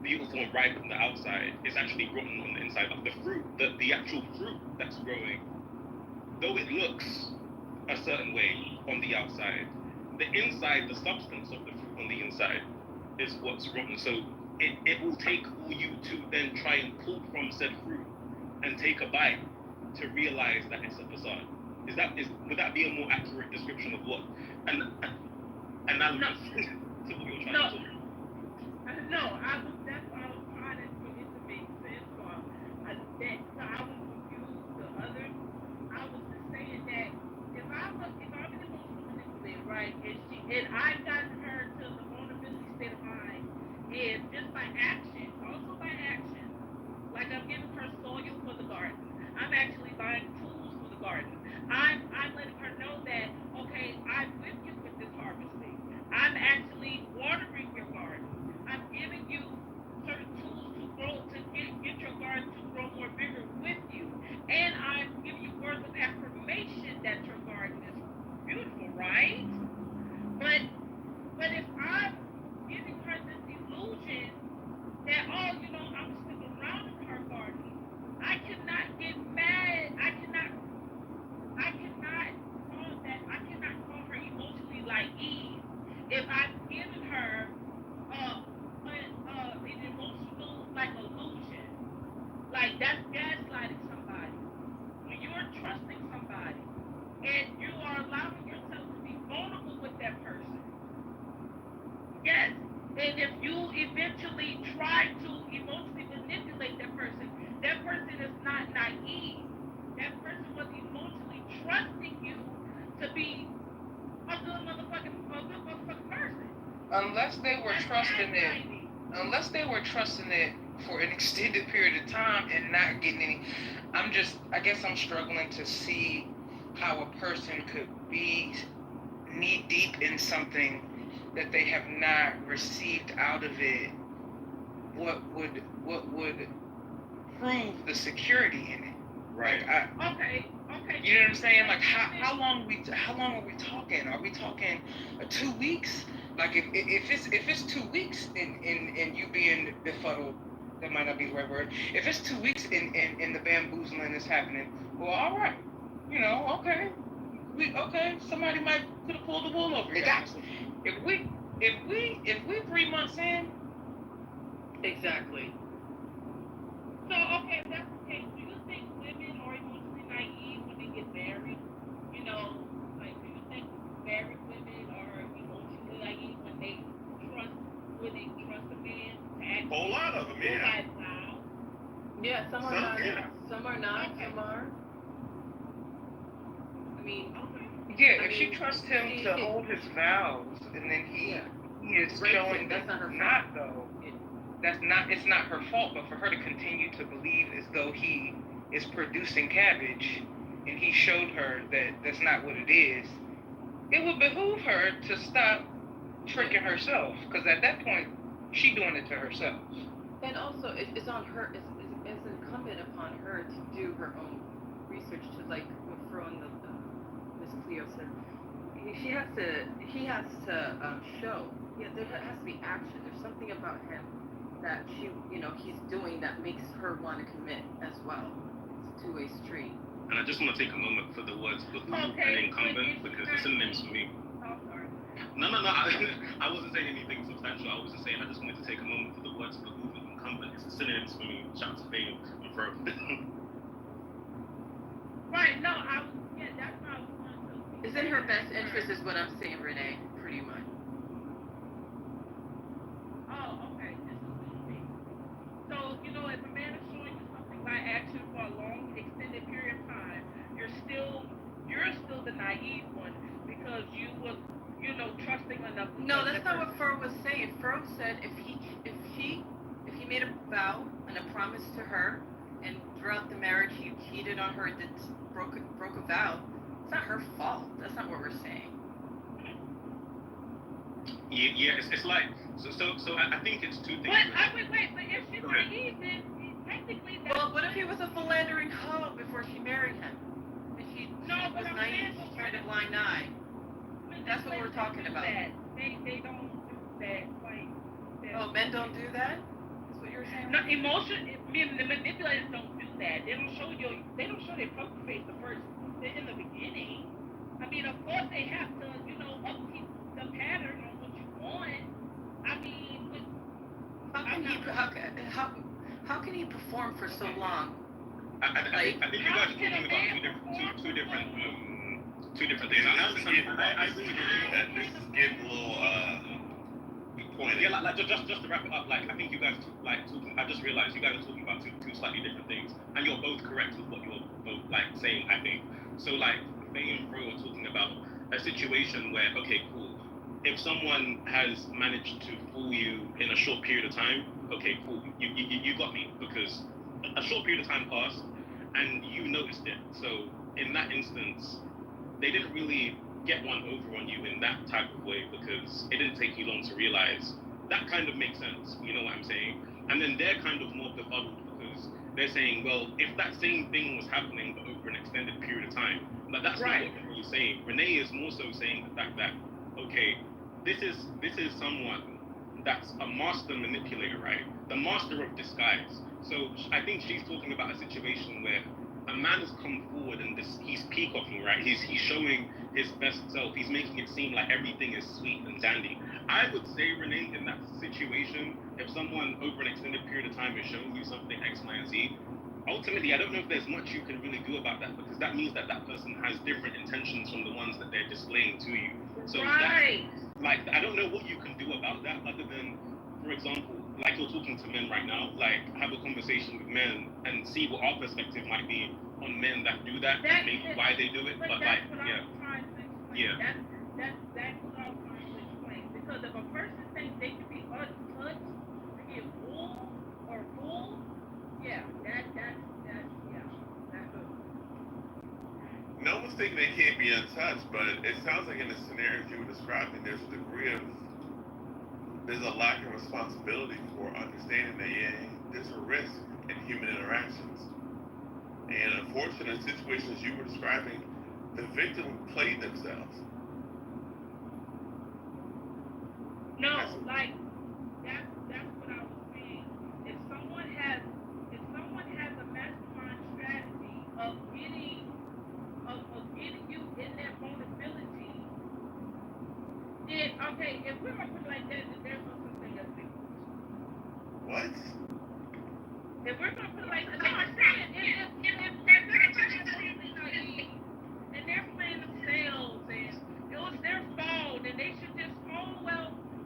beautiful and ripe on the outside, is actually rotten on the inside. Like the fruit, the actual fruit that's growing, though it looks a certain way on the outside, the inside, the substance of the fruit on the inside is what's rotten. So it will take for you to then try and pull from said fruit and take a bite to realize that it's a facade. Would that be a more accurate description of what analogous to what you're trying to do? No, that's why I was trying to put it to make sense for I was confused the other. I was just saying that if I was emotionally manipulated, right, and I've gotten her to the vulnerability state of mind, and just by action, also by action, like I'm giving her soil for the garden. I'm actually buying tools for the garden. I'm letting her know that, okay, I'm with you with this harvesting. I'm actually watering your garden. I'm giving you certain tools to grow, to get your garden to grow more bigger with you. And I'm giving you words of affirmation that your garden is beautiful, right? But if I'm giving her this illusion that, I'm still around in her garden, I cannot get mad. I cannot call her emotionally naive if I've given her an emotional illusion. Like that's gaslighting somebody. When you're trusting somebody and you are allowing yourself to be vulnerable with that person. Yes. And if you eventually try to emotionally manipulate that person is not naive. That person was emotionally trusting you to be a good motherfucking person. Unless they were trusting it for an extended period of time and not getting any. I guess I'm struggling to see how a person could be knee deep in something that they have not received out of it. What would prove the security in it? Right. Okay. You know what I'm saying? Like how long are we talking? Are we talking 2 weeks? Like if it's 2 weeks in you being befuddled, that might not be the right word. If it's 2 weeks in the bamboozling is happening, well, all right, okay, somebody could have pulled the wool over your eyes. If we 3 months in, exactly. So okay, if that's the case, do you think women are emotionally naive when they get married? Do you think married women are emotionally naive when they trust a man to act? A whole lot of them, yeah. Wow. Yeah, some are not. Yeah. Some are not. Okay. Some are. I mean, yeah. If she trusts him to hold his vows, and then he is showing that's not her fault. not though. It's not her fault, but for her to continue to believe as though he is producing cabbage, and he showed her that that's not what it is, it would behoove her to stop tricking herself, because at that point, she's doing it to herself. And also, it's on her. It's incumbent upon her to do her own research. To like what Fro and Miss Cleo said, he has to show. Yeah, there has to be action. There's something about him that he's doing that makes her want to commit as well. It's a two-way street. And I just want to take a moment for the words behoove and incumbent, because the synonyms for me. No. I wasn't saying anything substantial. I was just saying I just wanted to take a moment for the words behoove and incumbent. It's the synonyms for me. Shout out to Faye and Fro. Right. No, that's what I was going to. It's in her best interest, is what I'm saying, Renee. Pretty much. Oh, okay. This is interesting. So, if a man is showing you something by action for a long, extended period of time, you're still the naive one because you was, trusting enough. No, that's not what Fro was saying. Fro said if he made a vow and a promise to her, and throughout the marriage he cheated on her, broke a vow. It's not her fault. That's not what we're saying. Yeah, it's like so I think it's two things. But if she's naive, then technically that's... Well, what if he was a philandering hoe before she married him? And she was naive, she turned a blind eye. That's what we're talking about. They don't do that. Like, oh, men don't do that? That's what you're saying? No, the manipulators don't do that. They don't show their poker face in the beginning. I mean, of course they have to, upkeep the pattern on what you want. I mean, how can he perform for so long? I think you guys are talking about two different things. I agree with you that this is getting a little pointed. Yeah, like just to wrap it up, like I think you guys talking. I just realized you guys are talking about two slightly different things, and you're both correct with what you're both saying. I think so. Like Faye and Fro are talking about a situation where, okay, cool. If someone has managed to fool you in a short period of time, okay, cool. You got me, because a short period of time passed and you noticed it. So in that instance, they didn't really get one over on you in that type of way because it didn't take you long to realize. That kind of makes sense, you know what I'm saying? And then they're kind of more befuddled because they're saying, well, if that same thing was happening but over an extended period of time, but that's right. Not what Renee's saying. Renee is more so saying the fact that, okay, this is someone that's a master manipulator, right? The master of disguise. So I think she's talking about a situation where a man has come forward and he's peacocking, right? He's showing his best self. He's making it seem like everything is sweet and dandy. I would say, Renee, in that situation, if someone over an extended period of time is showing you something X, Y, and Z, ultimately, I don't know if there's much you can really do about that, because that means that person has different intentions from the ones that they're displaying to you. So right. I don't know what you can do about that other than, for example, like you're talking to men right now, like have a conversation with men and see what our perspective might be on men that do that and maybe why they do it. But like, yeah. That's what I'm trying to explain. Because if a person thinks they can be untouched, to get fooled or fooled, that's no one's thinking they can't be untouched, but it sounds like in the scenarios you were describing, there's a lack of responsibility for understanding that, there's a risk in human interactions. And unfortunately, in situations you were describing, the victim played themselves. No, that's what I was saying. If someone has a mastermind strategy of getting you in that vulnerability, then okay, if we're gonna put it like that, then there's no such thing as victims. What? If we're gonna put it like that, no, I'm saying if they're naive and they're playing themselves and it was their fault and they should just,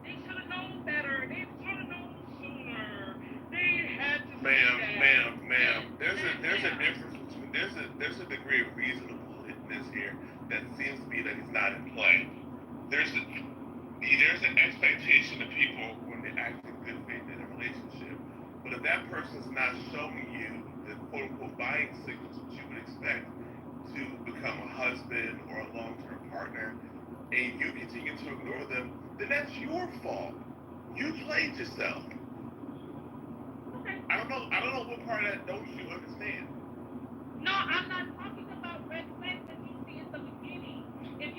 they should have known better, they should have known sooner, they had to Ma'am, there's a difference between there's a degree of reasonableness here that seems to be that it's not in play. There's an expectation of people when they act in good faith in a relationship. But if that person's not showing you the quote-unquote buying signals that you would expect to become a husband or a long-term partner, and you continue to ignore them, then that's your fault. You played yourself. Okay. I don't know what part of that don't you understand. No, I'm not talking about red flags that you see in the beginning. If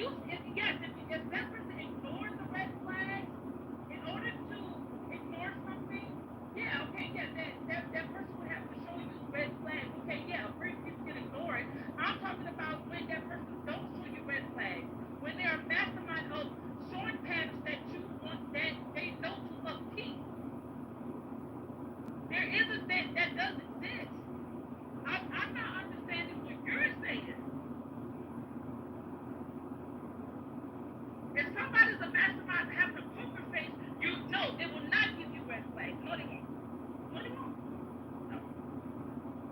that person ignores the red flag in order to ignore something, that person would have to show you red flags. Okay, you can ignore it. I'm talking about when that person don't show you red flags, when they are mastermind of showing patterns that you want, that they know to upkeep. There isn't that does exist. I'm not understanding what you're saying. If somebody's a mastermind having a poker face, you know it will not give you red flags. No, they won't. No.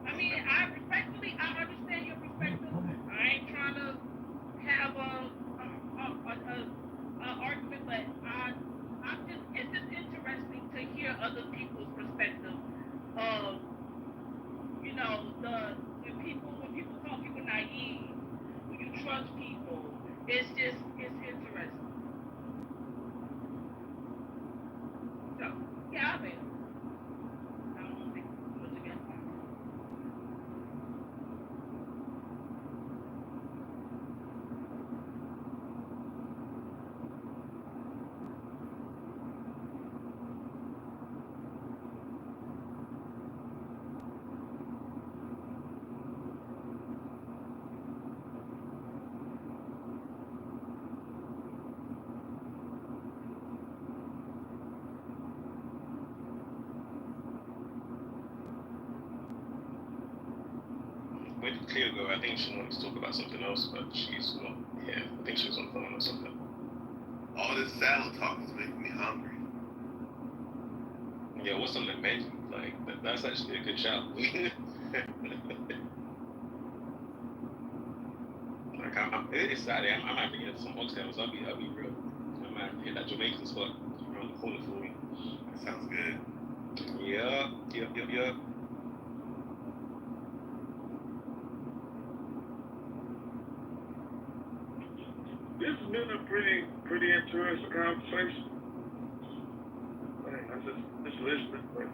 I mean, I understand your perspective. I ain't trying to have a argument, but it's just interesting to hear other people's perspective of, It's interesting. So, yeah, I mean, I don't think much against that. Where did Cleo go? I think she wanted to talk about something else, but she's not here. I think she was on the phone or something. All this salad talk is making me hungry. Yeah, what's on the menu? Like, that's actually a good shout. Like, it's Saturday. I'm having to get some oxtails. I'll be real. I'm gonna have to hit that Jamaican spot around the corner for me. That sounds good. Yep. This has been a pretty interesting conversation. I just listening, but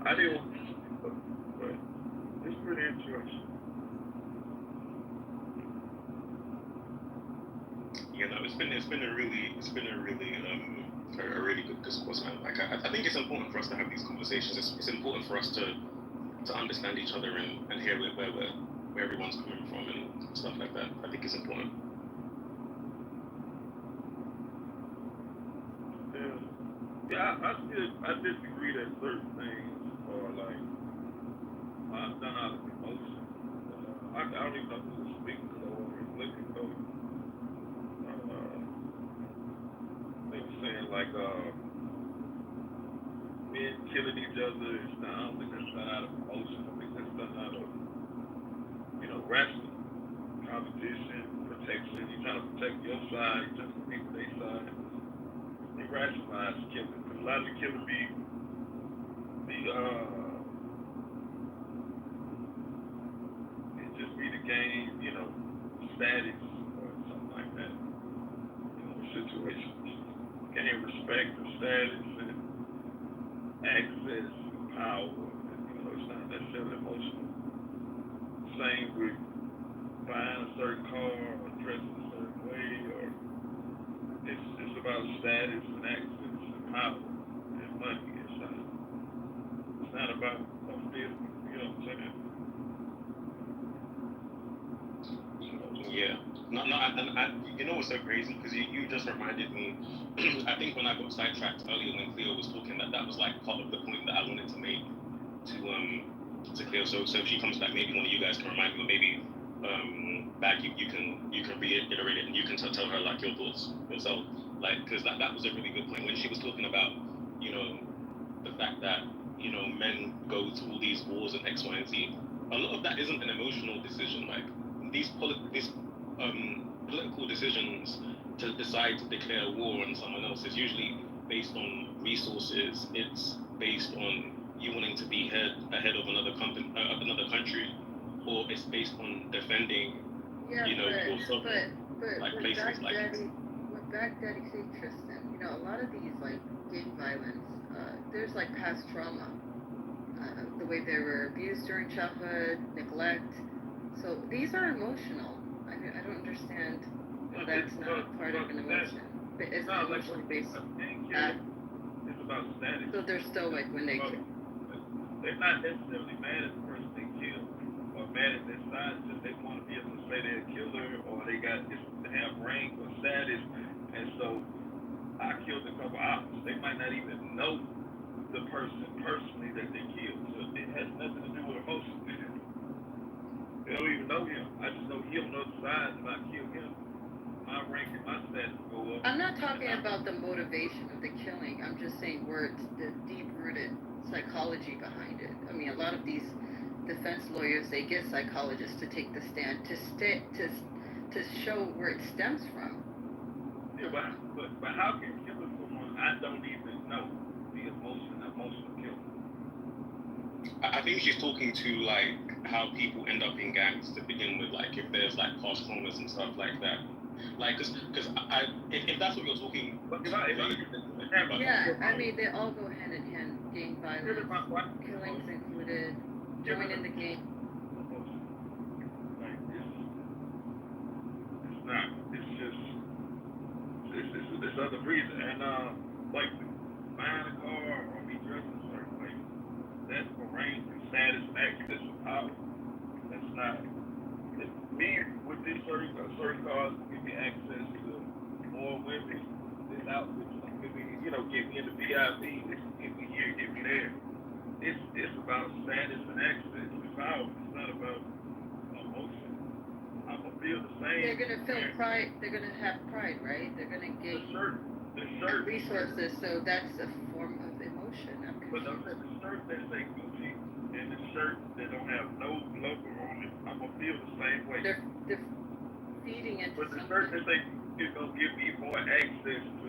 I didn't want to speak, but it's pretty interesting. Yeah, no, it's been a really a really good discourse, man. Like I think it's important for us to have these conversations. It's important for us to understand each other and hear where everyone's coming from and stuff like that. I think it's important. Yeah, I disagree that certain things are like done out of emotion. I don't even know who was speaking because I wasn't looking though. They were saying like men killing each other. I don't think that's done out of emotion. I think that's done out of rational competition, protection. You're trying to protect your side, you're trying to protect their side. They rationalize killing. Because a lot of the killing be it just be the game, status or something like that. Situations. Gain respect and status and access and power. It's not necessarily emotional. Same with buying a certain car or dressing a certain way, or it's about status and access and power and money. It's not about no feeling. You know what I'm saying? Yeah. No, you know what's so crazy? Because you just reminded me. I think when I got sidetracked earlier when Cleo was talking, that was like part of the point that I wanted to make to Cleo. So if she comes back, maybe one of you guys can remind me, or maybe back you can reiterate it and you can tell her like your thoughts yourself. Like, because that was a really good point when she was talking about the fact that men go to all these wars and X, Y, and Z. A lot of that isn't an emotional decision. Like these political decisions to decide to declare war on someone else is usually based on resources. It's based on you wanting to be ahead of another country, or it's based on defending your sovereign, but like with places like Baghdadi's interesting. A lot of these like gang violence, there's like past trauma, the way they were abused during childhood, neglect. So these are emotional. I don't understand how that's not part of an emotion. But it's not emotionally based. It's about status. So they're stoic when they kill. They're not necessarily mad at the person they killed or mad at their side, just they want to be able to say they're a killer or they have rank or status. And so I killed a couple ops. They might not even know the person personally that they killed. So it has nothing to do with emotion. They don't even know him. I just know he on the other side. If I kill him, my rank and my status go up. I'm not talking about the motivation of the killing. I'm just saying where it's the deep-rooted psychology behind it. I mean, a lot of these defense lawyers, they get psychologists to take the stand to show where it stems from. Yeah, but how can killing someone I don't even know be emotional killer? I think she's talking to like how people end up in gangs to begin with, like if there's like past traumas and stuff like that. Like, cause if that's what you're talking, yeah, I mean they all go hand in hand. Gang violence, killings included, joining the gang. It's not. It's just this other reason, and like buying a car or me dressing a certain way. That's for rank and status and access to power. That's not. Me with this certain cars give me access to more women. This outfit, give me, get me in the VIP. Get me here, get me there. It's about status and access to power. It's not about emotion. I'm gonna feel the same. They're gonna feel pride. They're gonna have pride, right? They're gonna get resources. So that's a form of emotion. But the shirt that say Gucci and the shirt that don't have no logo on it, I'm gonna feel the same way. They're feeding into but the something. shirt that say it's gonna give me more access to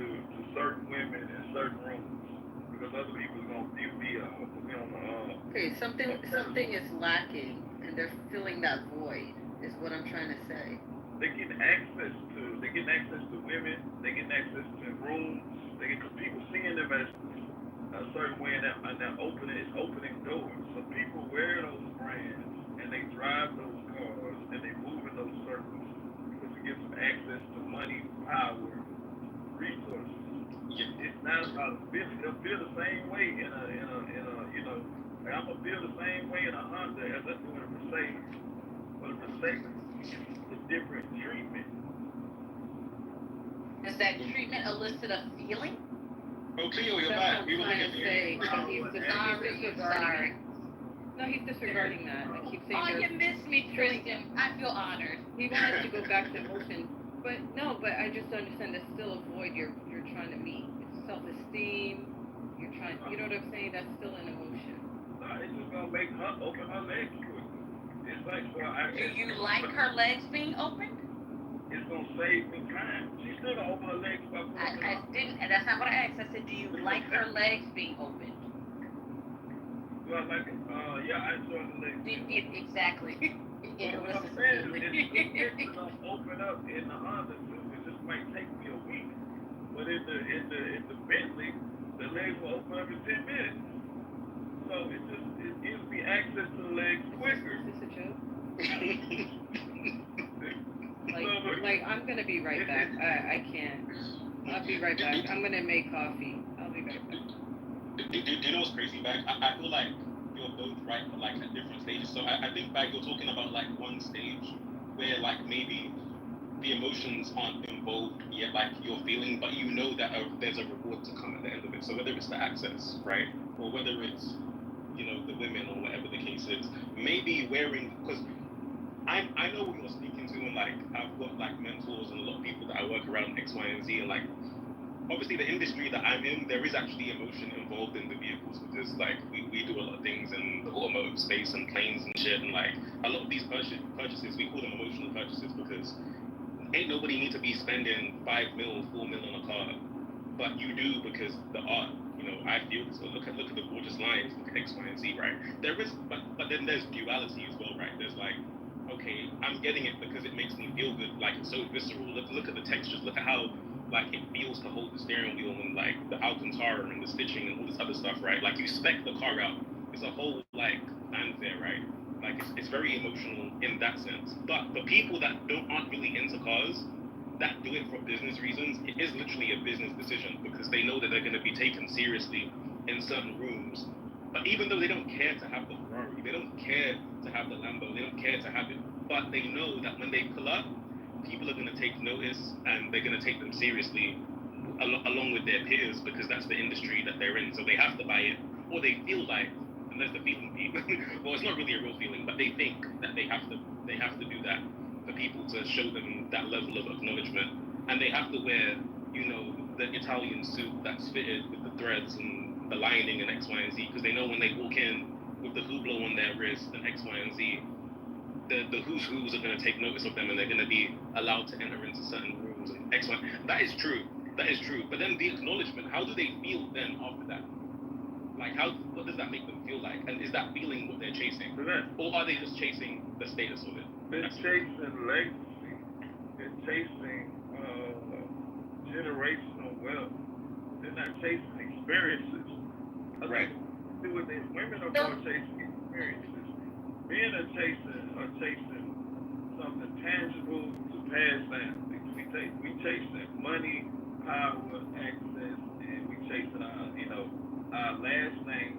certain women in certain rooms because other people are gonna view me on the Okay, something is lacking, and they're filling that void. Is what I'm trying to say. They're getting access to women. They're getting access to rooms. They get people seeing them as a certain way, and that opening doors. So people wear those brands and they drive those cars and they move in those circles because it gives them access to money, power, resources. It's not about feeling. They'll feel the same way in a like I'm gonna feel the same way in a Honda as I do in a Mercedes. But a Mercedes is different treatment. Does that treatment elicit a feeling? Oh, Cleo, you're That's back. what We I'm were trying to say. He's Sorry. No, he's disregarding that. I keep saying Oh, you missed me, Tristan. I feel honored. He wants to go back to emotion. But no, but I just understand there's still a void you're trying to meet. It's self-esteem. You're trying, you know what I'm saying? That's still an emotion. It's just gonna make her open her legs quicker. It's like Do you like her legs being opened? It's gonna save me time. She's still gonna open her legs by I didn't. That's not what I asked. I said, do you like her legs being opened? Do I like it? Yeah, I enjoy the legs. Exactly. What I'm saying is the legs gonna open up in the Honda too. It just might take me a week, but in the Bentley, the legs will open up in 10 minutes. So it gives me access to the legs quicker. Is this a joke? like I'm gonna be right back. I can't. I'll be right back. I'm gonna make coffee. I'll be right back. Do you know what's crazy, Bag? I feel like you're both right, but like at different stages. So I think, Bag, you're talking about like one stage where like maybe the emotions aren't involved yet, like you're feeling, but you know that there's a reward to come at the end of it. So whether it's the access, right, or whether it's the women or whatever the case is, maybe wearing, because I know what you're speaking to, and like I've got like mentors and a lot of people that I work around X, Y, and Z, and like obviously the industry that I'm in, there is actually emotion involved in the vehicles because like we do a lot of things in the automotive space and planes and shit, and like a lot of these purchases we call them emotional purchases because ain't nobody need to be spending 5 mil, 4 mil on a car, but you do because the art. I feel so. Look at the gorgeous lines. Look at X, Y, and Z. Right. There is, but then there's duality as well. Right. There's like, okay, I'm getting it because it makes me feel good. Like it's so visceral. Look at the textures. Look at how like it feels to hold the steering wheel and like the Alcantara and the stitching and all this other stuff. Right. Like you spec the car out. It's a whole like fanfare. Right. Like it's very emotional in that sense. But the people that aren't really into cars, that do it for business reasons, it is literally a business decision because they know that they're going to be taken seriously in certain rooms. But even though they don't care to have the Ferrari, they don't care to have the Lambo, they don't care to have it, but they know that when they pull up, people are going to take notice and they're going to take them seriously along with their peers because that's the industry that they're in. So they have to buy it, or they feel like, unless the feeling well, it's not really a real feeling, but they think that they have to do that for people to show them that level of acknowledgement, and they have to wear, the Italian suit that's fitted with the threads and the lining and X, Y, and Z, because they know when they walk in with the Hublot on their wrist and X, Y, and Z, the who's are going to take notice of them and they're going to be allowed to enter into certain rooms and X, Y. That is true. But then the acknowledgement, how do they feel then after that? Like, what does that make them feel like? And is that feeling what they're chasing? Correct. Or are they just chasing the status of it? They're chasing legacy. They're chasing generational wealth. They're not chasing experiences. Right. Women are more chasing experiences. Men are chasing something tangible to pass down. We chasing money, power, access, and we chasing our last name,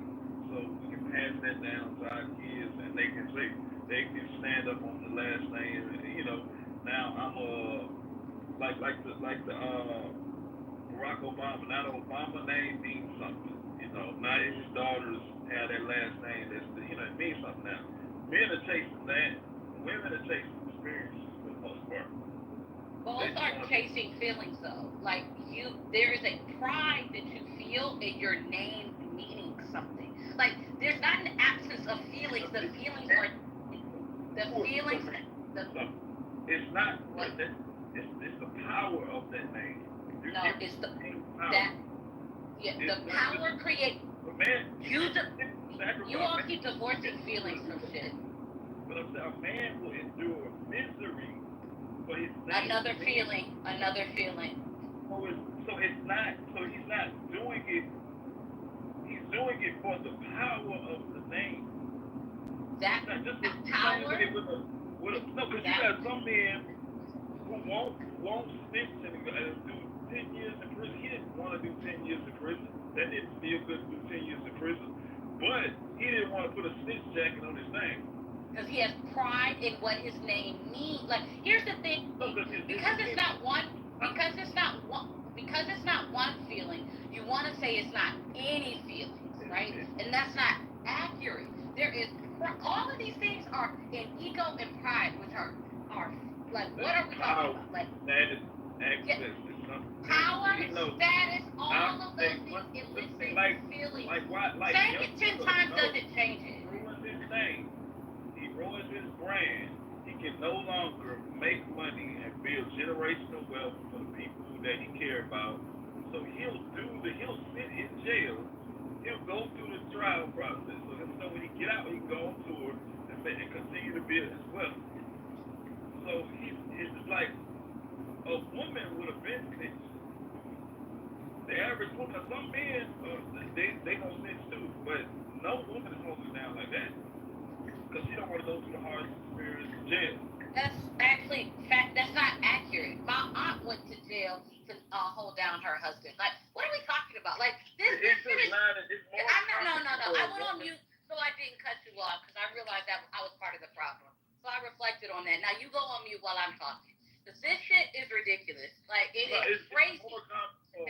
so we can pass that down to our kids, and they can stand up on the last name. And, now I'm like the Barack Obama. Now the Obama name means something. Now his daughters have that last name. It means something now. Men are chasing that. Women are chasing experiences for the most part. Both are chasing feelings though. Like there is a pride that you feel in your name meaning something. Like there's not an absence of feelings. The feelings are It's not. It's the power of that name. No, it's the power create. You all keep divorcing feelings from shit. But I'm saying a man will endure misery for his name. Another feeling. So he's not doing it. He's doing it for the power of the name. That power. No, because you got some men who won't snitch and do 10 years in prison. He didn't want to do 10 years in prison. That didn't feel good to do 10 years in prison. But he didn't want to put a snitch jacket on his name. Because he has pride in what his name means. Like, here's the thing. Because it's not one feeling, you want to say it's not any feelings, right? And that's not accurate. There is all of these things are in ego and pride, which are like, what are we talking about? Like status, access, power, status, all of those things elicit feelings. Saying it 10 times doesn't change it. He ruins his name. He ruins his brand. He can no longer make money and build generational wealth for the people that he care about. So he'll sit in jail. He'll go through the trial process. So when he get out, he can go on tour and continue to build his wealth. So it's just like a woman would have been snitched. The average woman, some men, they gonna snitch too, but no woman is gonna go down like that because she don't want to go through the hardest experience in jail. That's actually that's not accurate. My aunt went to jail to hold down her husband. Like, what are we talking about? Like this is. No. I went on mute so I didn't cut you off because I realized that I was part of the problem. So I reflected on that. Now you go on mute while I'm talking. Because this shit is ridiculous. Like it is crazy.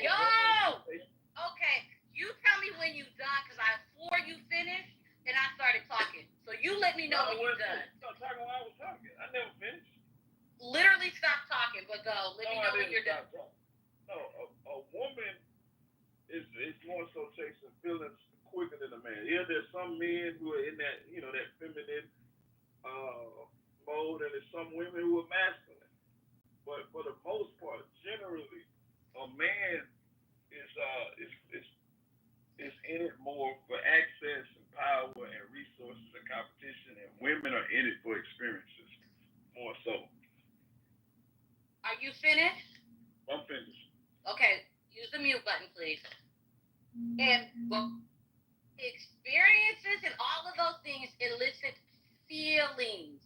Yo. Okay. You tell me when you done because I swore you finished and I started talking. So you let me know when you're done. Stop talking while I was talking. I never finished. Literally stop talking, but go. Let me know when you're done. No, a woman is more so chasing feelings quicker than a man. Yeah, there's some men who are in that, that feminine mode, and there's some women who are masculine. But for the most part, generally, a man is in it more for access and power and resources and competition, and women are in it for experiences more so. Are you finished? I'm finished. Okay, use the mute button, please. And experiences and all of those things elicit feelings.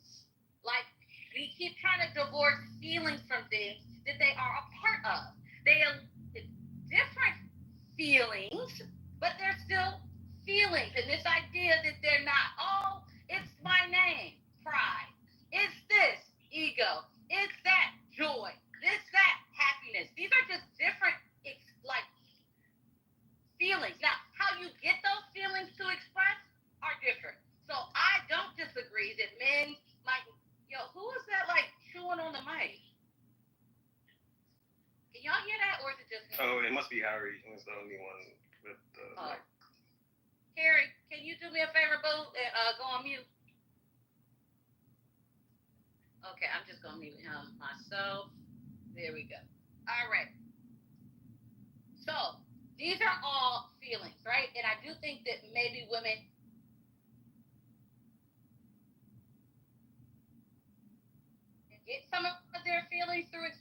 Like, we keep trying to divorce feelings from things that they are a part of. They elicit different feelings, but they're still feelings. And this idea that they're not, it's my name, pride. It's this, ego. It's that, joy. It's that, happiness. These are just different, feelings. Now, how you get those feelings to express are different. So I don't disagree that men might. Who is that chewing on the mic? Can y'all hear that, or is it just me? Oh, it must be Harry. He's the only one with the mic. Harry, can you do me a favor, boo, and go on mute? Okay, I'm just gonna mute him myself. There we go. All right. So these are all feelings. feelings, right? And I do think that maybe women get some of their feelings through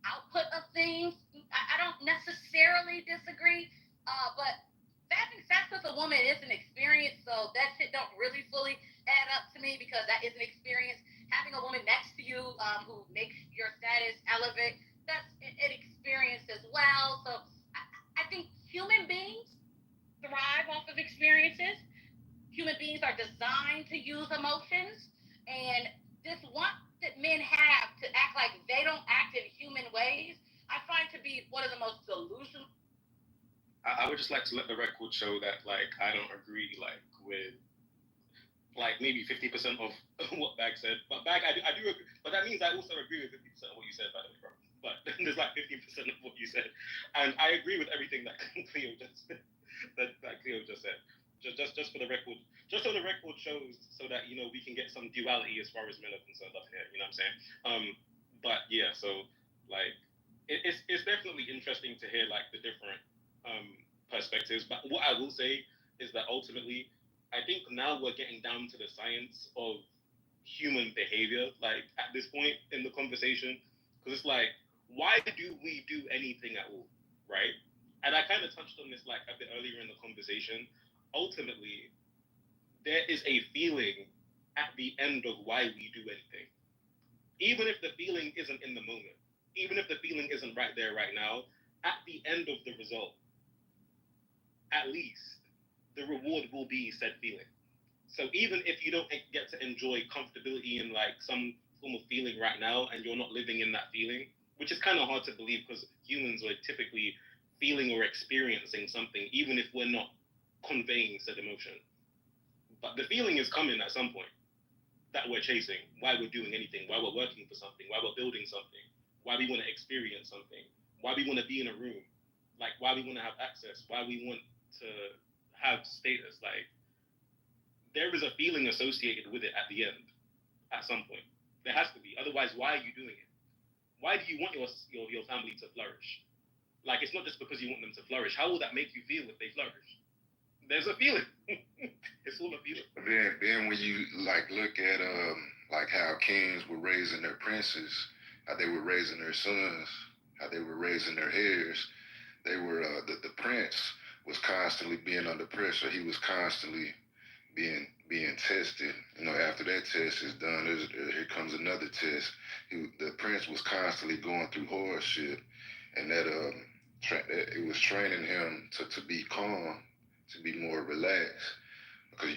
output of things. I don't necessarily disagree, but having sex with a woman is an experience, so that shit don't really fully add up to me because that is an experience. Having a woman next to you who makes your status elevate, that's an experience as well. So I think human beings thrive off of experiences. Human beings are designed to use emotions, and this want that men have to act like they don't act in human ways, I find to be one of the most delusional. I would just like to let the record show that like I don't agree like with like maybe 50% of what Bag said, but Bag I do agree, but that means I also agree with 50% of what you said, by the way, bro. But there's like 50% of what you said, and I agree with everything that Cleo just that Cleo just said. Just for the record, just so the record shows, so that we can get some duality as far as men are concerned up here. You know what I'm saying? But yeah, so like it's definitely interesting to hear like the different perspectives. But what I will say is that ultimately, I think now we're getting down to the science of human behavior. Like at this point in the conversation, because it's like, why do we do anything at all, right? And I kind of touched on this like a bit earlier in the conversation. Ultimately, there is a feeling at the end of why we do anything. Even if the feeling isn't in the moment, even if the feeling isn't right there right now, at the end of the result, at least the reward will be said feeling. So even if you don't get to enjoy comfortability in like some form of feeling right now and you're not living in that feeling, which is kind of hard to believe because humans are typically feeling or experiencing something, even if we're not conveying said emotion. But the feeling is coming at some point that we're chasing, why we're doing anything, why we're working for something, why we're building something, why we want to experience something, why we want to be in a room, like why we want to have access, why we want to have status. Like there is a feeling associated with it at the end, at some point. There has to be. Otherwise, why are you doing it? Why do you want your family to flourish? Like it's not just because you want them to flourish. How will that make you feel if they flourish? There's a feeling. It's all a feeling. Then when you like look at like how kings were raising their princes, how they were raising their sons, how they were raising their heirs, they were the prince was constantly being under pressure. He was constantly being tested. After that test is done, here comes another test. The prince was constantly going through hardship, and that it was training him to be calm, to be more relaxed, because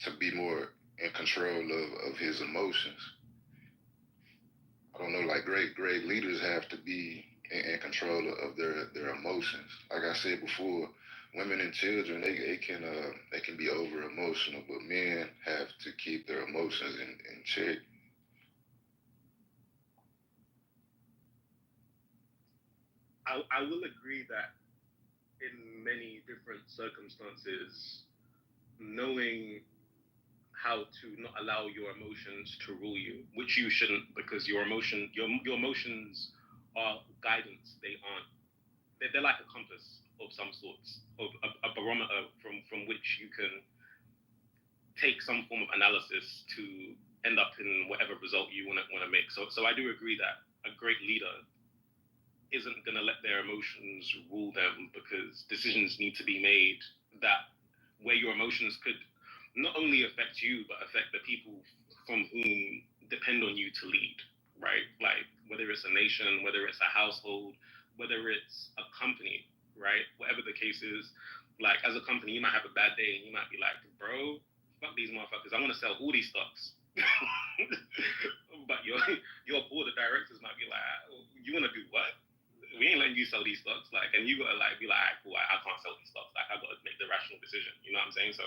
to be more in control of his emotions. I don't know, like great leaders have to be in control of their emotions. Like I said before, women and children they can be over emotional, but men have to keep their emotions in check. I will agree that in many different circumstances, knowing how to not allow your emotions to rule you, which you shouldn't, because your emotions are guidance. They aren't. They're like a compass of some sorts, of a barometer from which you can take some form of analysis to end up in whatever result you want to make. So I do agree that a great leader isn't going to let their emotions rule them, because decisions need to be made that where your emotions could not only affect you but affect the people from whom depend on you to lead, right? Like whether it's a nation, whether it's a household, whether it's a company, right? Whatever the case is, like as a company, you might have a bad day and you might be like, bro, fuck these motherfuckers, I want to sell all these stocks. But your board of directors might be like, you want to do what? We ain't letting you sell these stocks, like, and you gotta like be like, all right, cool, I can't sell these stocks. Like, I gotta make the rational decision. You know what I'm saying? So,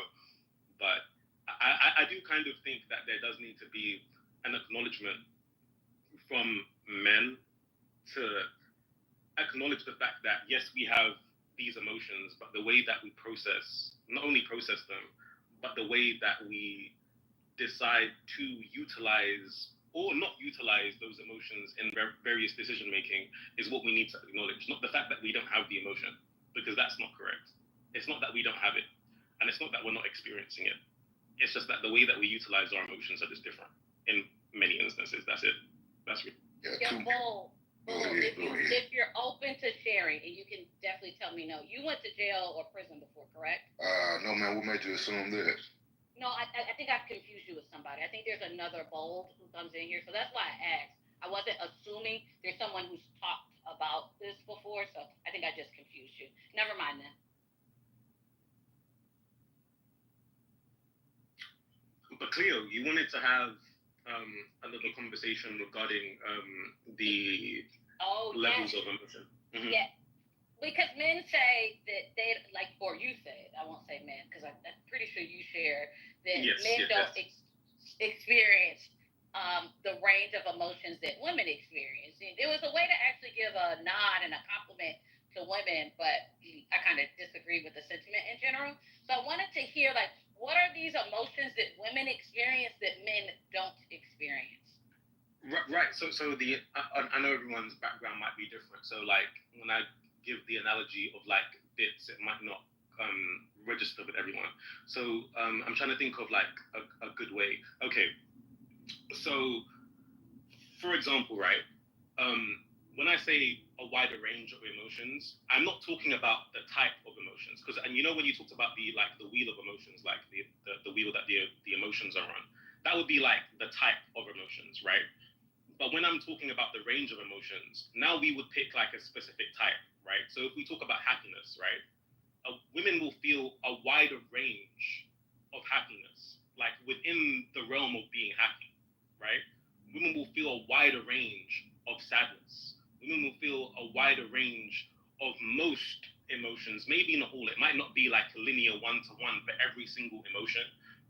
but I do kind of think that there does need to be an acknowledgement from men to acknowledge the fact that yes, we have these emotions, but the way that we not only process them, but the way that we decide to utilize or not utilize those emotions in various decision making is what we need to acknowledge, not the fact that we don't have the emotion. because that's not correct. It's not that we don't have it, and it's not that we're not experiencing it. It's just that the way that we utilize our emotions are just different in many instances. That's it. That's it. Yeah, Bull, if you're open to sharing, and you can definitely tell me no. You went to jail or prison before, correct? No, man. What made you assume that? No, I think I've confused you with somebody. I think there's another Bold who comes in here, so that's why I asked. I wasn't assuming there's someone who's talked about this before, so I think I just confused you. Never mind then. But Cleo, you wanted to have another conversation regarding the levels of emotion. Mm-hmm. Yeah, because men say that they like, or you said, I won't say men, because I'm pretty sure you share that men don't experience the range of emotions that women experience. And there was a way to actually give a nod and a compliment to women, but I kind of disagree with the sentiment in general. So I wanted to hear, like, what are these emotions that women experience that men don't experience? Right. So I know everyone's background might be different. So like when I give the analogy of like bits, it might not register with everyone. So I'm trying to think of like a good way. Okay. So for example, right, when I say a wider range of emotions, I'm not talking about the type of emotions, because, and you know, when you talked about the wheel of emotions, like the wheel that the emotions are on, that would be like the type of emotions, right? But when I'm talking about the range of emotions, now we would pick like a specific type, right? So if we talk about happiness, right, women will feel a wider range of happiness, like within the realm of being happy, right? Women will feel a wider range of sadness. Women will feel a wider range of most emotions, maybe not all. It might not be like a linear one-to-one for every single emotion,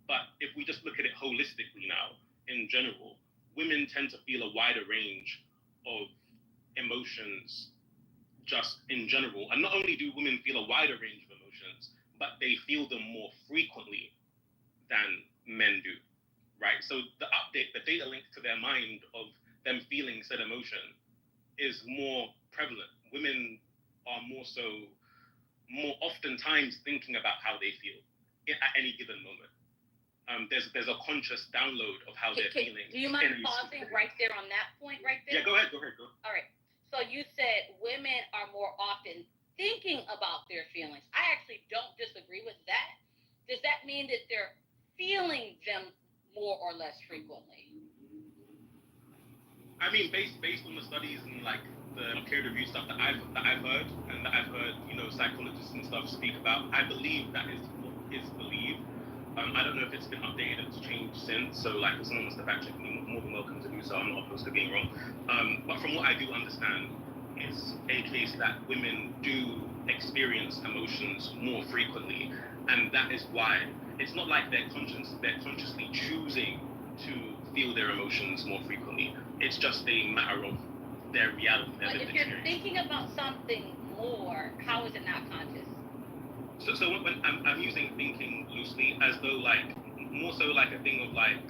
but if we just look at it holistically now, in general, women tend to feel a wider range of emotions just in general. And not only do women feel a wider range of emotions, but they feel them more frequently than men do, right? So the data link to their mind of them feeling said emotion is more prevalent. Women are more oftentimes thinking about how they feel at any given moment. There's a conscious download of how they're feeling. Do you mind pausing right there on that point right there? Yeah, go ahead. All right. So you said women are more often thinking about their feelings. I actually don't disagree with that. Does that mean that they're feeling them more or less frequently? I mean, based on the studies and like the peer-reviewed stuff that I've heard, and that I've heard, you know, psychologists and stuff speak about, I believe that is what is believed. I don't know if it's been updated and it's changed since. So, like, if someone wants to fact check me, more than welcome to do so. I'm not opposed to being wrong. But from what I do understand, it's a case that women do experience emotions more frequently, and that is why it's not like they're consciously choosing to feel their emotions more frequently. It's just a matter of their reality, their lived experience. But if you're thinking about something more, how is it not conscious? So when I'm using thinking loosely, as though like more so like a thing of like,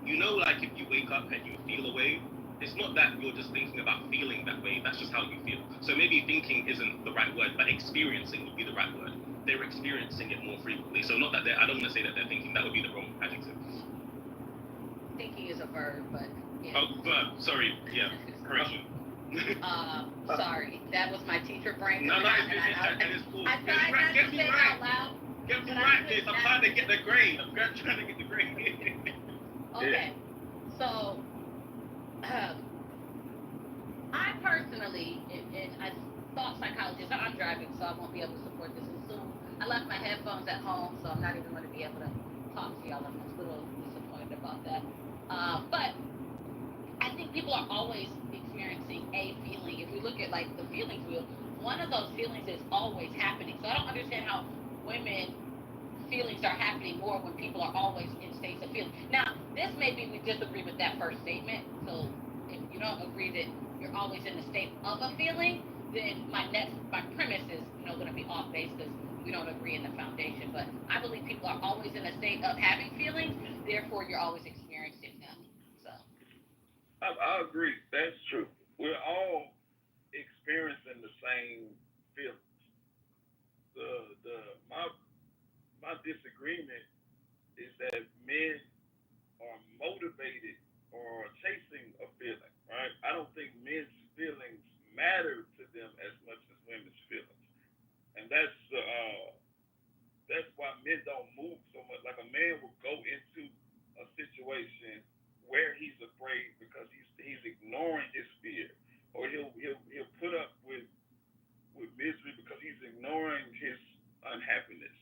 you know, like if you wake up and you feel a way, it's not that you're just thinking about feeling that way. That's just how you feel. So maybe thinking isn't the right word, but experiencing would be the right word. They're experiencing it more frequently. So not that I don't want to say that they're thinking. That would be the wrong adjective. Thinking is a verb, but yeah. Oh, verb. Sorry. Yeah. Correction. Sorry, that was my teacher brain. No, it's cool. I tried not to say it out loud. Get me right, kids. I'm trying to get the grade. Okay, so I personally, and I thought psychologist, I'm driving, so I won't be able to support this. And soon, I left my headphones at home, so I'm not even going to be able to talk to y'all. I'm a little disappointed about that. But I think people are always experiencing a feeling. If we look at like the feelings wheel, one of those feelings is always happening. So I don't understand how women feelings are happening more when people are always in states of feeling. Now, this maybe we disagree with that first statement. So if you don't agree that you're always in the state of a feeling, then my premise is, you know, going to be off base because we don't agree in the foundation. But I believe people are always in a state of having feelings, therefore you're always experiencing them. So I agree. That's true. We're all experiencing the same feelings. my disagreement is that men are motivated or chasing a feeling, right? I don't think men's feelings matter to them as much as women's feelings, and that's why men don't move so much. Like a man will go into a situation where he's afraid because he's ignoring his fear, or he'll put up with misery because he's ignoring his unhappiness.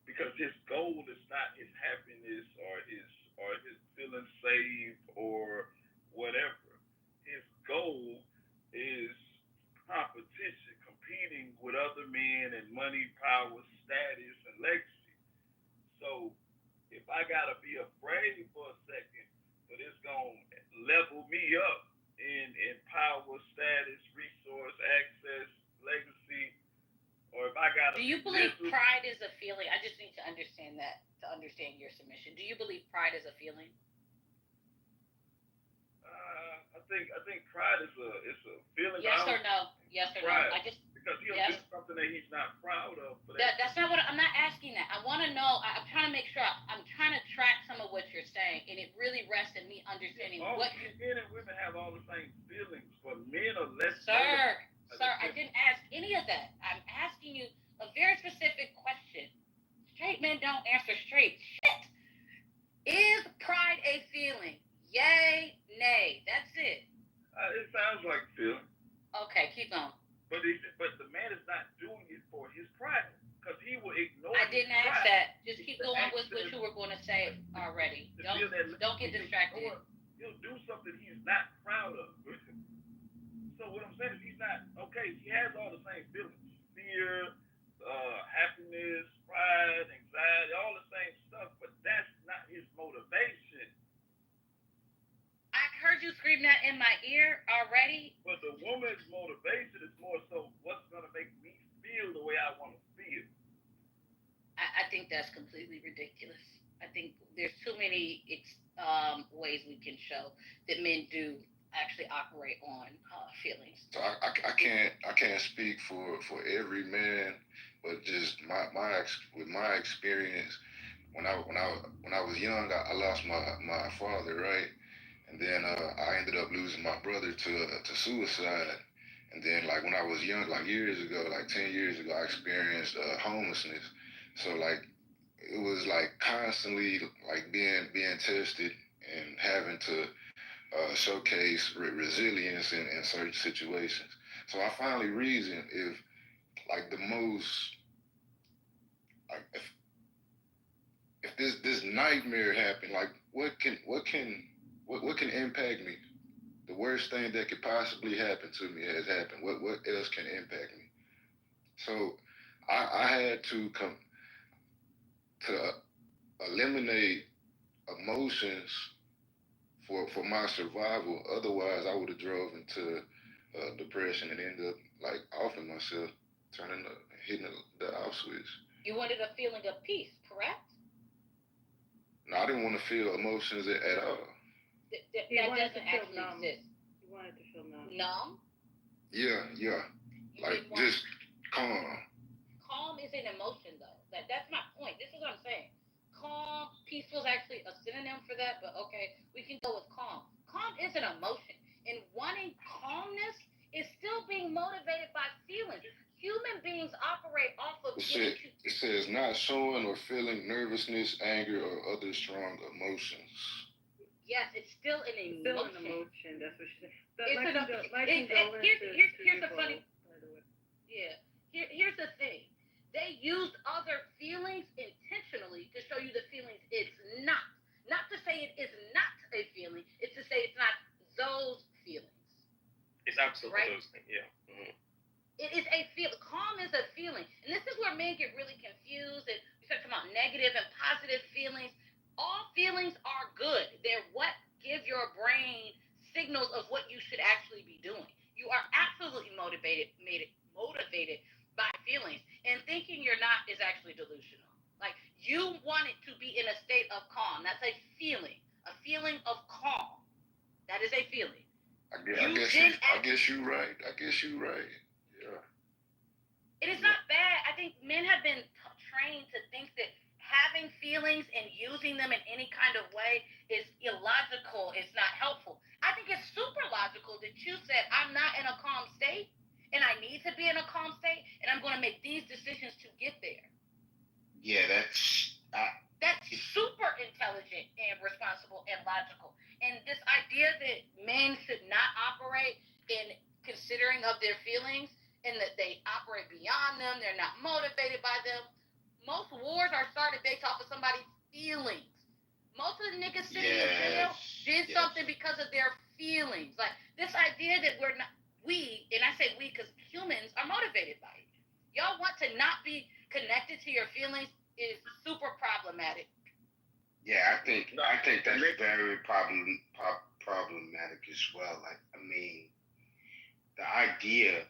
Because his goal is not his happiness or his feeling safe or whatever. His goal is competition, competing with other men and money, power, status, and legacy. So if I gotta be afraid for a second, but it's gonna level me up in power, status, resource, access, legacy, or if I gotta Do be you believe miserable. pride is a feeling? I just need to understand that to understand your submission. Do you believe pride is a feeling? I think pride is a feeling. Yes or no? Yes or no? Pride, I just because he'll yes. do something that he's not proud of. That's not what I'm not asking that. I want to know. I'm trying to make sure. I'm trying to track some of what you're saying, and it really rests in me understanding what. Men and women have all the same feelings, but men are less. Sir, I didn't ask any of that. I'm asking you a very specific question. Straight men don't answer straight. Shit. Is pride a feeling? Yay, nay. That's it. It sounds like feeling. Okay, keep going. But the man is not doing it for his pride, because he will ignore. I didn't ask that. Just keep going with what you were going to say already. Don't get distracted. He'll do something he's not proud of. So what I'm saying is he's not okay. He has all the same feelings: fear, happiness, pride, anxiety, all the same stuff. But that's not his motivation. I heard you scream that in my ear already. But the woman's motivation is more so what's gonna make me feel the way I want to feel. I think that's completely ridiculous. I think there's too many ways we can show that men do actually operate on feelings. So I can't speak for every man, but just with my experience, when I was young, I lost my father, right, and then I ended up losing my brother to suicide, and then like when I was young, like years ago, like 10 years ago, I experienced homelessness. So like it was like constantly like being tested and having to showcase resilience in certain situations. So I finally reasoned if like the most like if this nightmare happened, like what can impact me? The worst thing that could possibly happen to me has happened. What else can impact me? So I had to come to eliminate emotions for my survival. Otherwise, I would have drove into depression and ended up like offing myself, hitting the off switch. You wanted a feeling of peace, correct? No, I didn't want to feel emotions at all. That doesn't actually exist. You wanted to feel numb. Numb? Yeah. Like just calm. Calm is an emotion, though. That's my point. This is what I'm saying. Calm, peaceful is actually a synonym for that, but okay, we can go with calm. Calm is an emotion, and wanting calmness is still being motivated by feelings. Human beings operate off of. It says not showing or feeling nervousness, anger, or other strong emotions. Yes, it's still an emotion. Still an emotion. That's what she said. Here's the funny. Yeah. Here's the thing. They used other feelings intentionally to show you the feelings it's not. Not to say it is not a feeling. It's to say it's not those feelings. It's absolutely right? those things. Yeah. Mm-hmm. It is a feel. Calm is a feeling, and this is where men get really confused. And we start talking about negative and positive feelings. All feelings are good. They're what give your brain signals of what you should actually be doing. You are absolutely motivated by feelings, and thinking you're not is actually delusional. Like you want it to be in a state of calm. That's a feeling of calm. That is a feeling. I guess you're right. Yeah. It is not bad. I think men have been trained to think that having feelings and using them in any kind of way is illogical. It's not helpful. I think it's super logical that you said, I'm not in a calm state and I need to be in a calm state and I'm going to make these decisions to get there. Yeah, that's super intelligent and responsible and logical. And this idea that men should not operate in considering of their feelings and that they operate beyond them, they're not motivated by them. Most wars are started based off of somebody's feelings. Most of the niggas sitting in jail did something because of their feelings. Like this idea that we're not, and I say we because humans are motivated by it. Y'all want to not be connected to your feelings is super problematic. Yeah, I think that's very problematic as well. Like, I mean, the idea,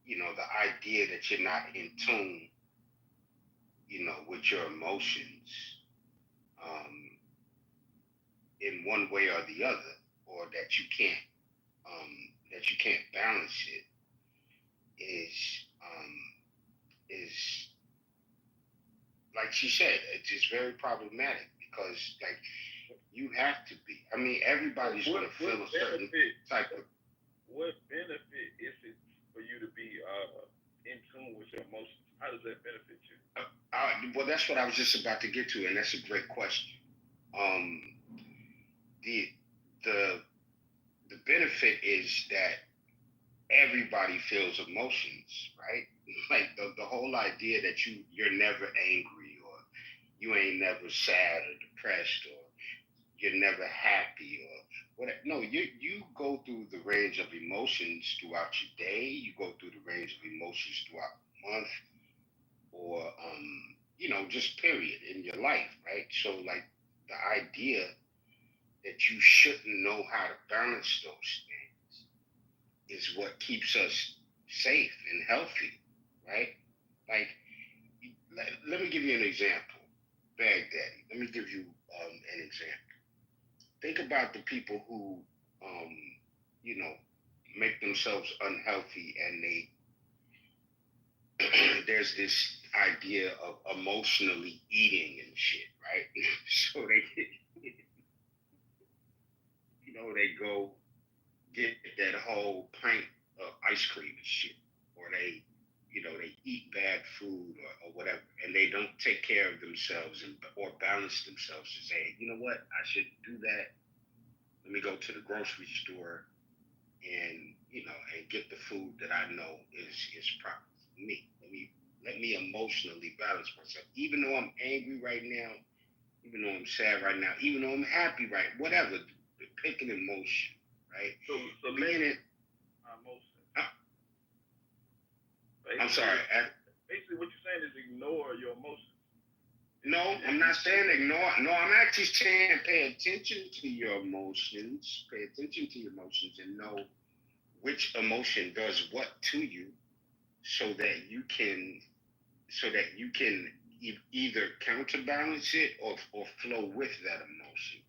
the idea that you're not in tune, with your emotions, in one way or the other, or that you can't balance it, is like she said, it's just very problematic because like you have to be. I mean, everybody's gonna feel a certain type of. What benefit is it for you to be in tune with your emotions? How does that benefit you? Well, that's what I was just about to get to, and that's a great question. The benefit is that everybody feels emotions, right? Like the whole idea that you're never angry or you ain't never sad or depressed or you're never happy or whatever. No, you go through the range of emotions throughout your day. You go through the range of emotions throughout the month or just period in your life, right? So like the idea that you shouldn't know how to balance those things is what keeps us safe and healthy, right? Like, let me give you an example. Baghdaddy, let me give you an example. Think about the people who, make themselves unhealthy and there's this idea of emotionally eating and shit, right? So they go get that whole pint of ice cream and shit, or they eat bad food or whatever, and they don't take care of themselves or balance themselves to say, you know what, I should do that. Let me go to the grocery store and and get the food that I know is proper for me. Let me emotionally balance myself. Even though I'm angry right now, even though I'm sad right now, even though I'm happy right, whatever. Pick an emotion, right? So being it. Emotion. I'm sorry. Basically, what you're saying is ignore your emotions. No, I'm not saying ignore. No, I'm actually saying pay attention to your emotions. Pay attention to your emotions and know which emotion does what to you, so that you can either counterbalance it or flow with that emotion.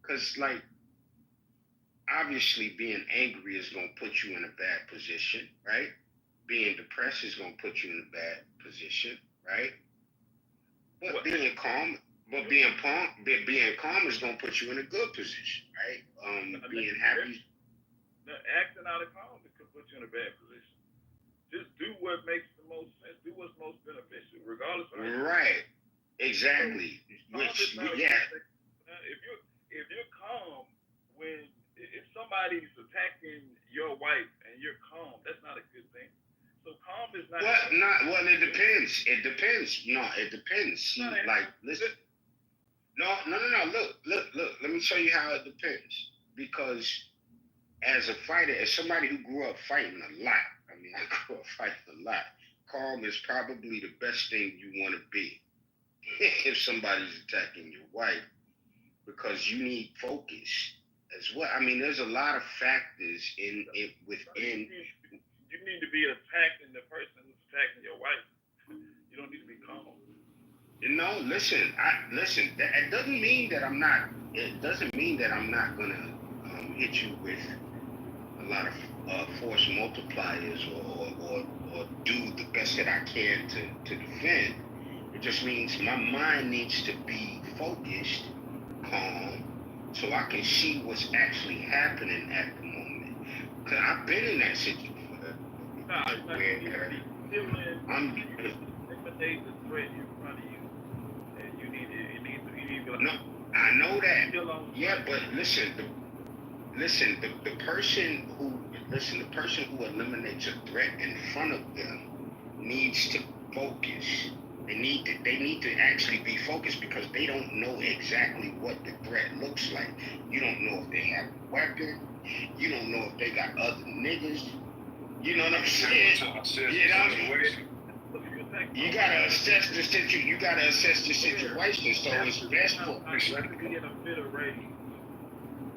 Because like obviously being angry is gonna put you in a bad position, right? Being depressed is gonna put you in a bad position, right? But being calm is gonna put you in a good position, right? Being happy. Acting out of calm could put you in a bad position. Just do what makes the most sense. Do what's most beneficial, regardless of. Right. Exactly. If you're calm if somebody's attacking your wife and you're calm, that's not a good thing. So calm is not. Well, it depends. It depends. No, it depends. Like, listen. No. Look. Let me show you how it depends. Because as a fighter, as somebody who grew up fighting a lot, I grew up fighting a lot. Calm is probably the best thing you want to be if somebody's attacking your wife, because you need focus as well. There's a lot of factors within. You need to be attacking the person who's attacking your wife. You don't need to be calm. No, listen. It doesn't mean that I'm not. It doesn't mean that I'm not gonna hit you with lot of force multipliers or do the best that I can to defend. It just means my mind needs to be focused, calm, so I can see what's actually happening at the moment. Cause I've been in that situation where I'm eliminate the threat in front of you, and you need to. No, I know that. Yeah, but listen, the person who eliminates a threat in front of them needs to focus. They need to actually be focused because they don't know exactly what the threat looks like. You don't know if they have a weapon. You don't know if they got other niggas. You know what I'm saying? You know what I mean? You gotta assess the situation. You gotta assess the situation. So it's best for.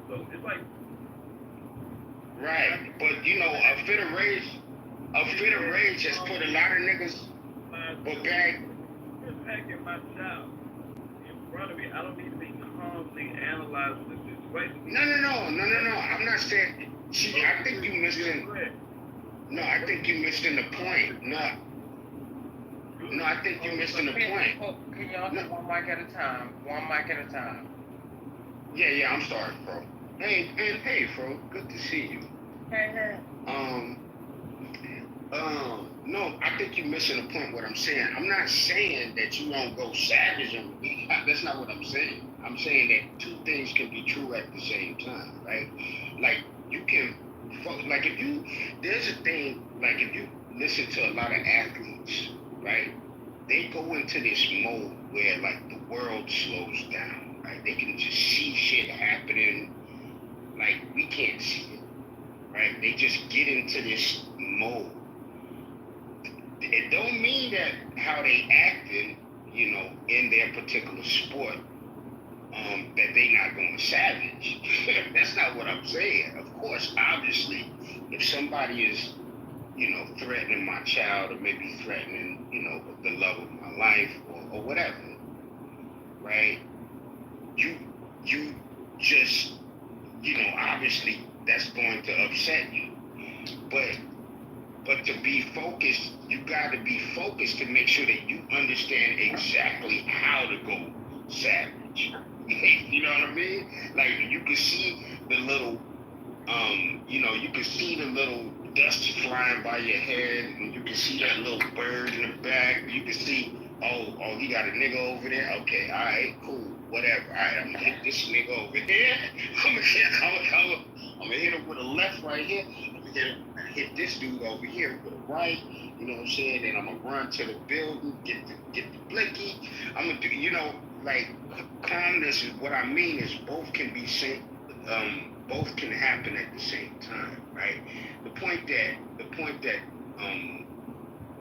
So it's like. Right, but you know, a fit of rage has put a lot of niggas. But back. Attacking my child in front of me. I don't need to be calmly analyzing the situation. No. I'm not saying. See, I think you missing. No, I think you missing the point. No, I think you missing the point. Can y'all do one mic at a time? One mic at a time. Yeah, I'm sorry, bro. Hey, bro, good to see you. Hey. No, I think you're missing the point. What I'm saying, I'm not saying that you don't go savage on me. That's not what I'm saying. I'm saying that two things can be true at the same time, right? Like you can, like if you, there's a thing, like if you listen to a lot of athletes, right? They go into this mode where like the world slows down, right? They can just see shit happening, like we can't see it, right? They just get into this mode. It don't mean that how they acting, you know, in their particular sport, that they not going savage. That's not what I'm saying. Of course, obviously, if somebody is, you know, threatening my child or maybe threatening, you know, the love of my life or whatever, right? You just, you know, obviously that's going to upset you, but to be focused, you got to be focused to make sure that you understand exactly how to go savage. You know what I mean? Like you can see the little, you know, you can see the little dust flying by your head, and you can see that little bird in the back. You can see, oh, he got a nigga over there. Okay, all right, cool, whatever. All right, I'm gonna hit this nigga over here. I'm gonna hit him with a left right here. I'm gonna hit this dude over here with a right. You know what I'm saying? Then I'm gonna run to the building, get the blicky. I'm gonna do, you know, like calmness is what I mean is both can be seen. Both can happen at the same time, right? The point that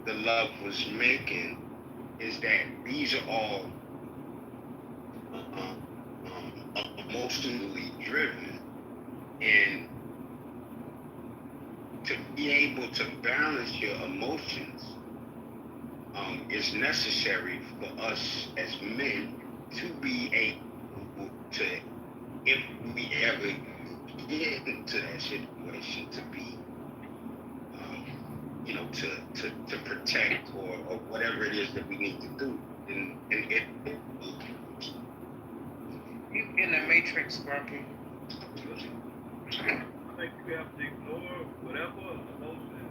the love was making is that these are all emotionally driven, and to be able to balance your emotions is necessary for us as men to be able to, if we ever get into that situation, to be, you know, to protect or whatever it is that we need to do. And it. You in the matrix, Grumpy. I think you have to ignore whatever emotion.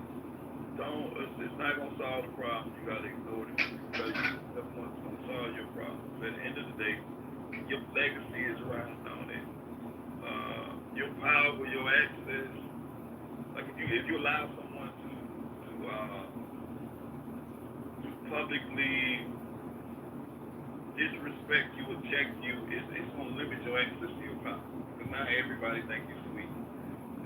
It's not gonna solve the problem. You gotta ignore it. Because that's what's gonna solve your problem. At the end of the day, your legacy is riding on it. Your power, your access. Like if you allow someone to publicly disrespect you or check you, it's gonna limit your access to your power. Because now everybody thinks you're sweet.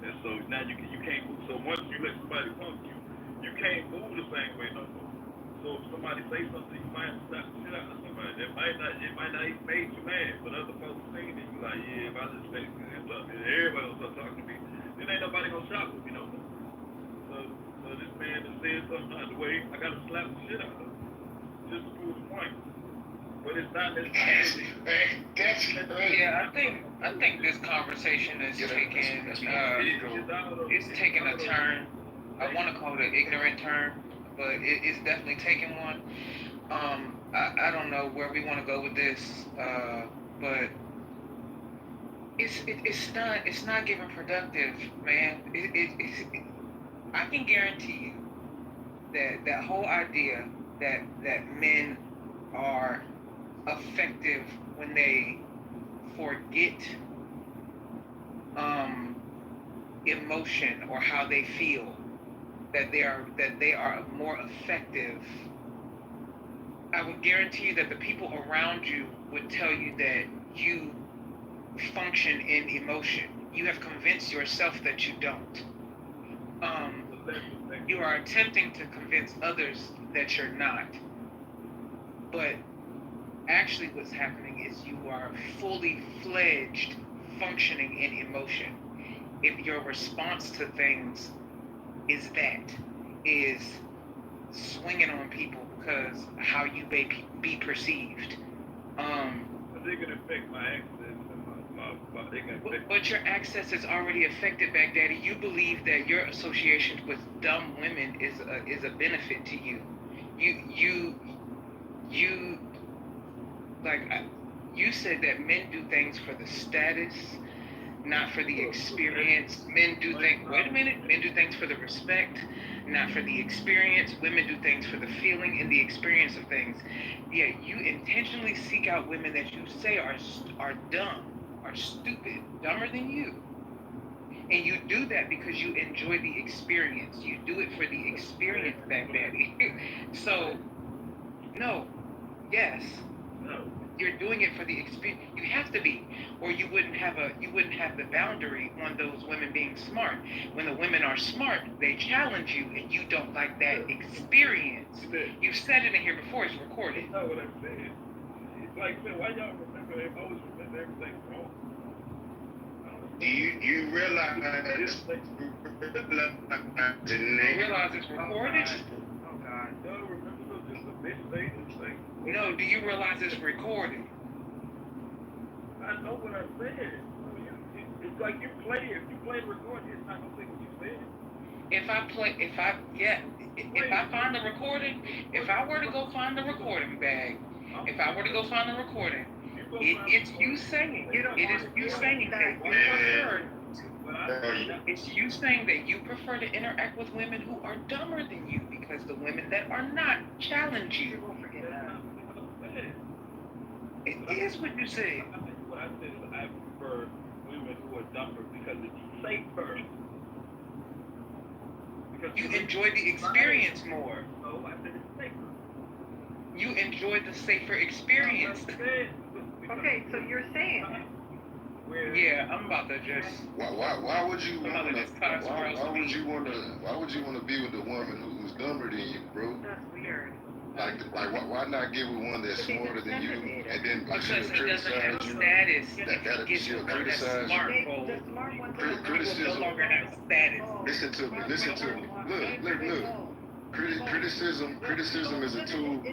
And so now you can't move. So once you let somebody punk you, you can't move the same way no more. So if somebody say something, you might have to slap the shit out of somebody. It might not even make you mad, but other folks seen it, you like, yeah, if I just say something, everybody will start talking to me. Then ain't nobody gonna shop with me no more. So this man that said something out the way, I gotta slap the shit out of him. Just to prove the point. But it's not necessarily. That's Yeah, I I think this conversation is taking it's taking a turn. I want to call it an ignorant turn, but it's definitely taking one. I don't know where we want to go with this, but it's not giving productive, man. I can guarantee you that whole idea that men are effective when they forget emotion or how they feel, that they are more effective. I would guarantee you that the people around you would tell you that you function in emotion. You have convinced yourself that you don't. You are attempting to convince others that you're not. But actually what's happening is you are fully fledged functioning in emotion. If your response to things is swinging on people because how you may be perceived. They can affect my access and they can affect. But your access is already affected, Baghdadi. You believe that your association with dumb women is a benefit to you. You like you said that men do things for the status, not for the experience. Men do things. Wait a minute. Men do things for the respect, not for the experience. Women do things for the feeling and the experience of things. Yeah, you intentionally seek out women that you say are dumb, are stupid, dumber than you, and you do that because you enjoy the experience. You do it for the experience, Baghdadi. So, no, yes. No. You're doing it for the experience. You have to be, or you wouldn't have the boundary on those women being smart. When the women are smart, they challenge you, and you don't like that experience. You've said it in here before. It's recorded. That's not what I said. It's like, man, why y'all remember emotions and everything wrong? Do you realize it's recorded? Oh God, y'all remember just a misstatement thing? No, do you realize it's recorded? I know what I said. It's like you play it. If you play the recording, it's not gonna say what you said. If I find the recording, if I were to go find the recording bag, if I were to go find the recording, it's you saying that you prefer. It's you saying that you prefer to interact with women who are dumber than you because the women that are not challenge you. It is what you said. What I said is I prefer women who are dumber because it's safer. Because you enjoy the experience more. No, I said it's safer. You enjoy the safer experience. Okay, so you're saying it. Yeah, I'm about to just. Why would you want to be with a woman who's dumber than you, bro? That's weird. Like why not get with one that's smarter than you, and then like she'll Because he doesn't criticize have you? status. She'll criticize you. The smart ones Criticism. No longer have status. Listen to me. Look. Criticism is a tool for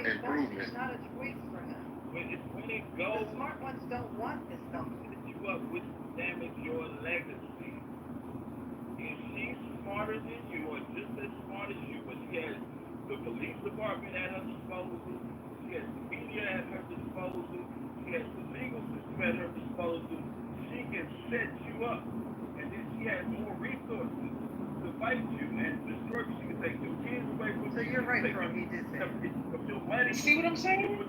improvement. It's not a choice for him. When it goes, the smart ones don't want this stuff. You up, which damage your legacy. If she's smarter than you, or just as smart as you, but she has the police department at her disposal, she has the media at her disposal, she has the legal system at her disposal, she can set you up, and then she has more resources to fight you and destroy you. She can take your kids away from you. So you're right, bro. He did say it. From your money. See what I'm saying?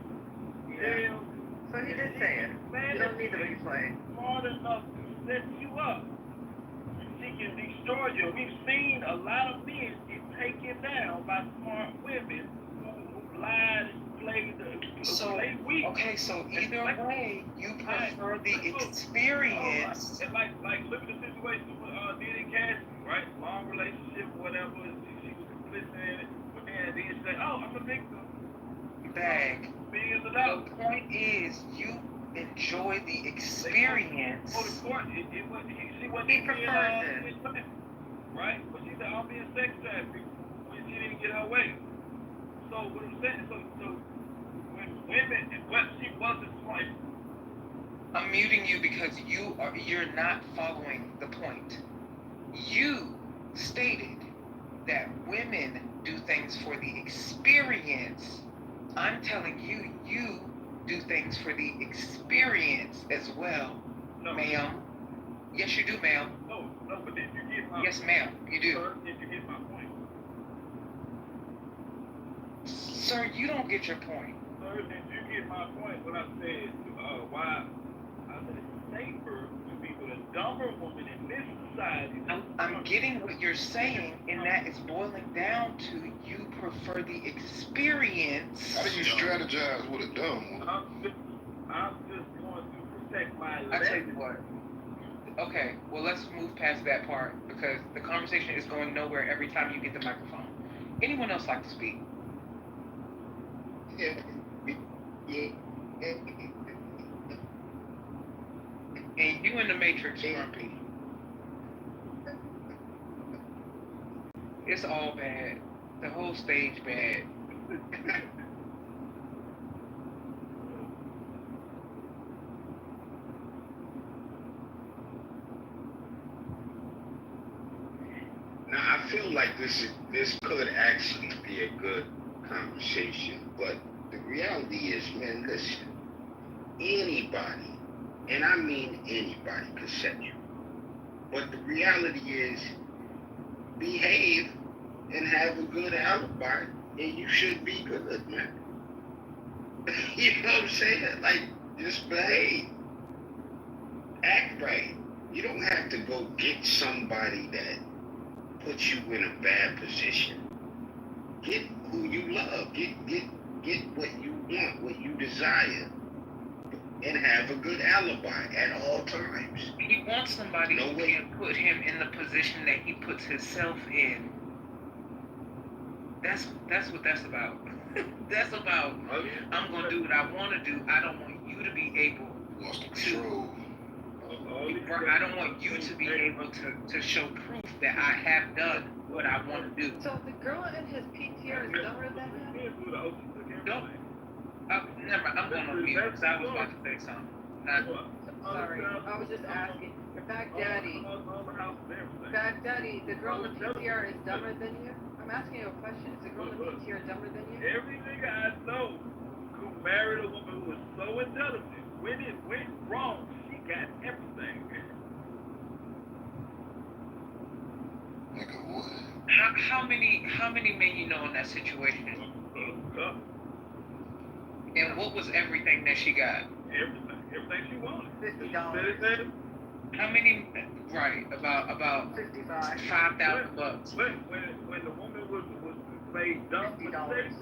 Yeah. So he did say it. You don't need the replay. Smart enough to set you up. She can destroy you. We've seen a lot of men get taken down by smart women who lied and played weak. Okay, so either way, you prefer the experience. And like look at the situation with Diddy Cassidy, right? Long relationship, whatever. She was complicit in it, but then she said, "Oh, I'm a victim." Bag. Millions of dollars. The point is, you enjoy the experience. Oh, the court, she wasn't He prefers it. Right? But she said, I'll be a sex trafficker when she didn't get her way. So what I'm saying, so when women, what she wasn't smart, I'm muting you because you're not following the point. You stated that women do things for the experience. I'm telling you, you do things for the experience as well, No. ma'am. Yes, you do, ma'am. No, but did you get my Yes, point? ma'am, you do. Sir, did you get my point? Sir, you don't get your point. Sir, did you get my point when I said why I said it's safer to be with a dumber woman in this society? I'm getting what you're saying, and that is boiling down to you prefer the experience. How do you strategize with a dumb woman? I'm just going to protect my I tell you what. Okay, well, let's move past that part because the conversation is going nowhere every time you get the microphone. Anyone else like to speak? And you in the Matrix, Grumpy. It's all bad. The whole stage bad. Now I feel like this could actually be a good conversation, but the reality is, man, listen, anybody, and I mean anybody, could set you. But the reality is, behave and have a good alibi, and you should be good, man. You know what I'm saying? Like, just behave, act right. You don't have to go get somebody that puts you in a bad position. Get who you love. Get what you want, what you desire, and have a good alibi at all times. He wants somebody who can put him in the position that he puts himself in. That's what that's about. That's about, I'm going to do what I want to do. I don't want you to be able to. I don't want you to be able to show proof that I have done what I want to do. So the girl in his PTR is dumber than him? Don't. Never mind. I'm going on mute because I was about to say something. Sorry, I was just asking. Your Baghdadi, the girl in the PTR is dumber than you? I'm asking you a question. Is the girl in the PTR dumber than you? Every nigga I know who married a woman who was so intelligent, when it went wrong, she got everything. Nigga, what? How many men you know in that situation? And what was everything that she got? Everything she wanted. $50. How many? Right, about 55. $5,000. When the woman was made dumb mistakes,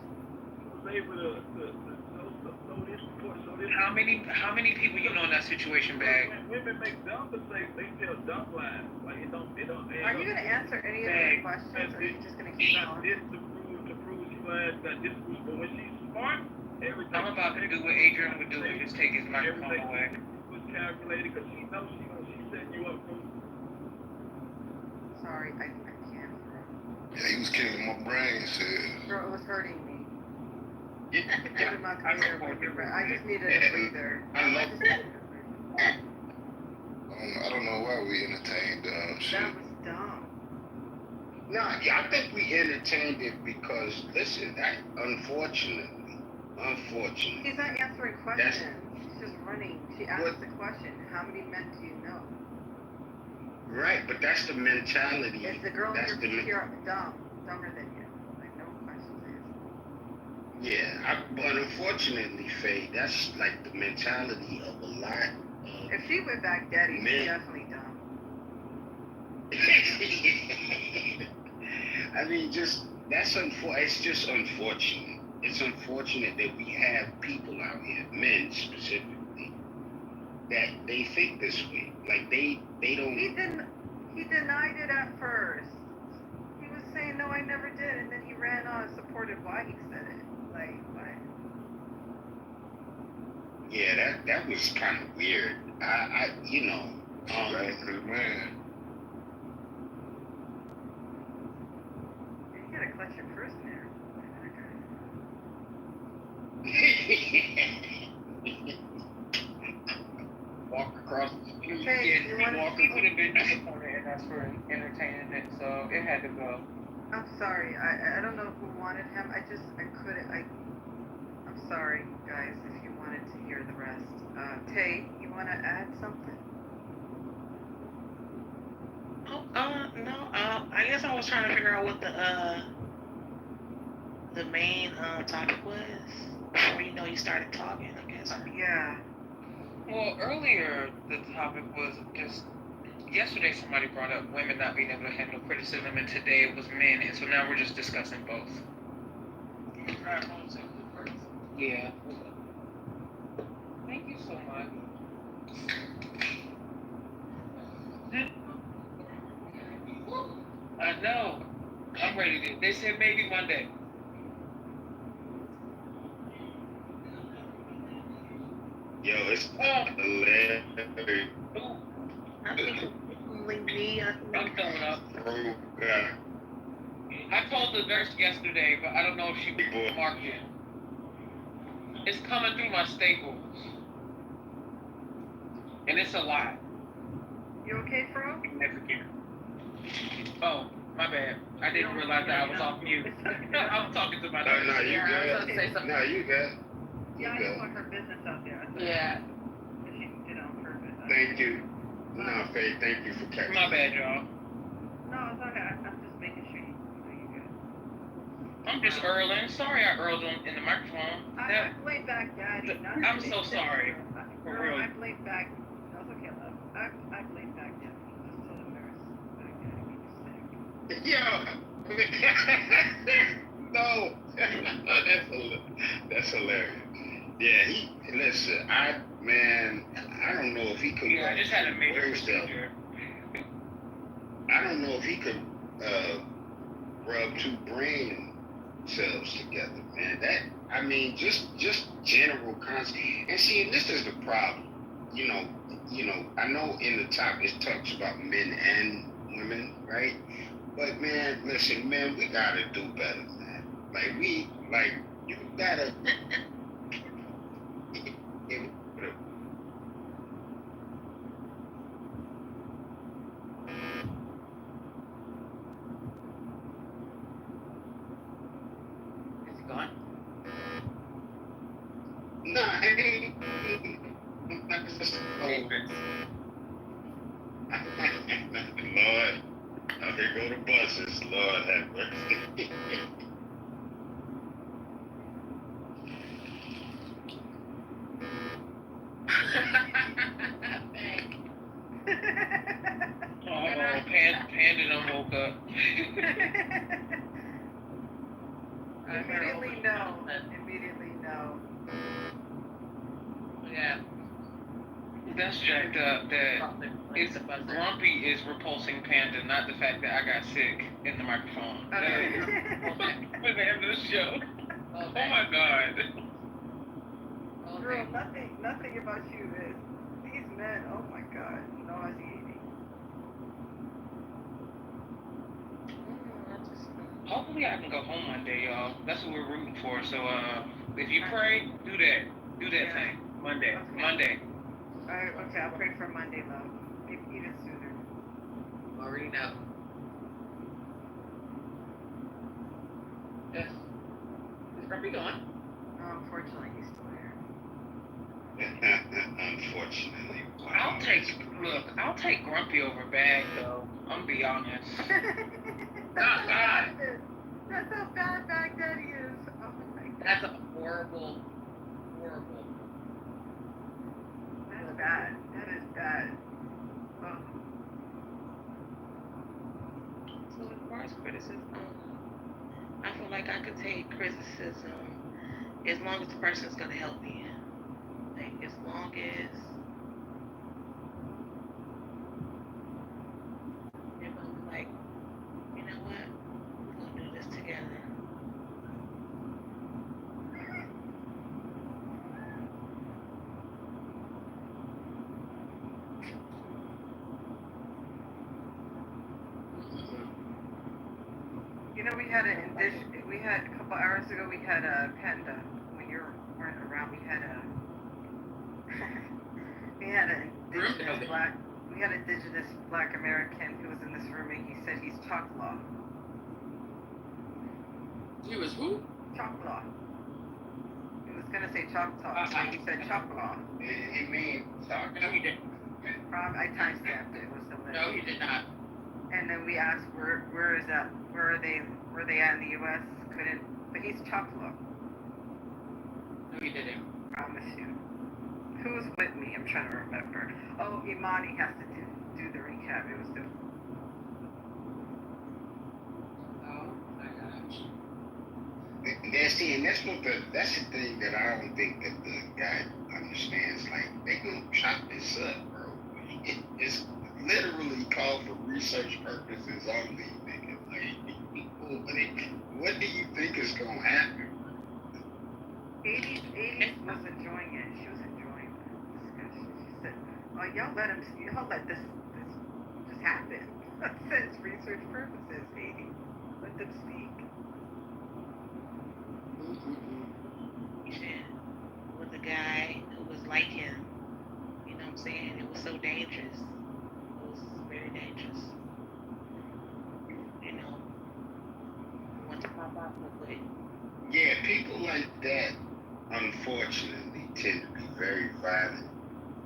she was able to show this. How many people you know in that situation, Bag? When women make dumb mistakes, they tell dumb lies. Like it don't. Are you gonna answer any of these questions, or are you just gonna keep going? This to prove she lies. Got this to prove. But when she's smart, everything. I'm about to do what Adrian would do and just take his microphone away. Was calculated because she knows she setting you up. Sorry, I can't. Yeah, he was killing my brain cells. Bro, it was hurting me. Yeah, my career, I just needed a breather. I don't know why we entertained dumb shit. That was dumb. Nah, yeah, I think we entertained it because, listen, unfortunately. She's not answering questions. She's just running. She asked the question, how many men do you know? Right, but that's the mentality. Is the girl in your PTR dumber than you? Like, no questions asked. Yeah, but unfortunately, Faye, that's like the mentality of a lot of if she went back daddy, she's definitely dumb. I mean, it's just unfortunate. It's unfortunate that we have people out here, men specifically, that they think this way. Like they don't. He denied it at first. He was saying, no, I never did, and then he ran on and supported why he said it. Like, what? Yeah, that was kind of weird. You know. Man. You gotta clutch your purse there. He would have been disappointed in us for entertaining it, so it had to go. I'm sorry. I don't know who wanted him. I couldn't. I'm sorry, guys, if you wanted to hear the rest. Tay, you want to add something? Oh, no. I guess I was trying to figure out what the main topic was before you started talking. I guess. Yeah. Well, earlier the topic was just yesterday somebody brought up women not being able to handle criticism, and today it was men, and so now we're just discussing both. Yeah. Thank you so much. I know. I'm ready to. They said maybe Monday. Yo, it's hilarious. I think only me. I'm coming up. Oh, God. I told the nurse yesterday, but I don't know if she marked it. It's coming through my staples. And it's a lot. You okay, Fro? Significant. Oh, my bad. I didn't realize that I was off mute. I was talking to my nurse. No, you good. No, you good. Yeah, I don't want her business out there. Yeah. She did it on purpose. Thank you. No, Faye, thank you for catching. My bad, y'all. No, it's okay. I'm just making sure you good. I'm just Earling. Sorry I Earled in the microphone. I blame back Daddy. I'm so sorry. For real. I blame back. That's okay, love. I blame back Daddy. Just told the nurse back Daddy was sick. Yo. No. That's hilarious. Yeah, listen, I don't know if he could. Yeah, I just had a major procedure. I don't know if he could rub two brain cells together, man. Just general concept. And see, and this is the problem. You know, I know in the top it talks about men and women, right? But man, listen, man, we gotta do better than that. You gotta. Is he gone? No, I mean, Lord, okay, go to buses. Lord have mercy. Panda done woke up. Immediately no. Yeah. That's jacked up. Grumpy is repulsing Panda, not the fact that I got sick in the microphone. For the end of the show. Okay. Oh my God. Girl, nothing about you is these men. Oh my God, nauseating. Hopefully I can go home one day, y'all. That's what we're rooting for. So if you pray, do that. Do that thing. Monday. Okay. Monday. Alright, okay, I'll pray for Monday, love. Even sooner. Already know. Yes. Is Grumpy gone? Unfortunately, he's still here. Unfortunately. Wow. I'll take Grumpy over Bag though. I'm be honest. God. That's how bad Baghdadi is. Oh my God. That's a horrible. That's bad. That is bad. Oh. So as far as criticism, I feel like I could take criticism as long as the person's gonna help me. Like as long as they're gonna be like, you know what, we're gonna do this together. You know, we had a couple hours ago. We had a Panda. When you weren't around, we had a indigenous black. We We had an indigenous Black American who was in this room, and he said he's Choclaw. He was who? Choclaw. He was gonna say Choctaw, but he said Choclaw. He mean talk. No, he didn't. I timestamped it with somebody. No, he did not. And then we asked where is that? Where are they at in the U.S.? Couldn't. But he's Choclaw. No, he didn't. Promise you. Who was with me? I'm trying to remember. Oh, Imani has to do the recap. It was the. Oh, I got you. And that's the thing that I don't think that the guy understands. Like, they gonna chop this up, bro. It's literally called for research purposes only, nigga. Like, what do you think is gonna happen? 80s was enjoying it. She was enjoying the discussion. She said, "Oh, y'all let this just happen." I said it's research purposes, 80. Let them speak. With a guy who was like him, you know what I'm saying? It was so dangerous. It was very dangerous. You know, want to pop off real quick. Yeah, people like that, unfortunately, tend to be very violent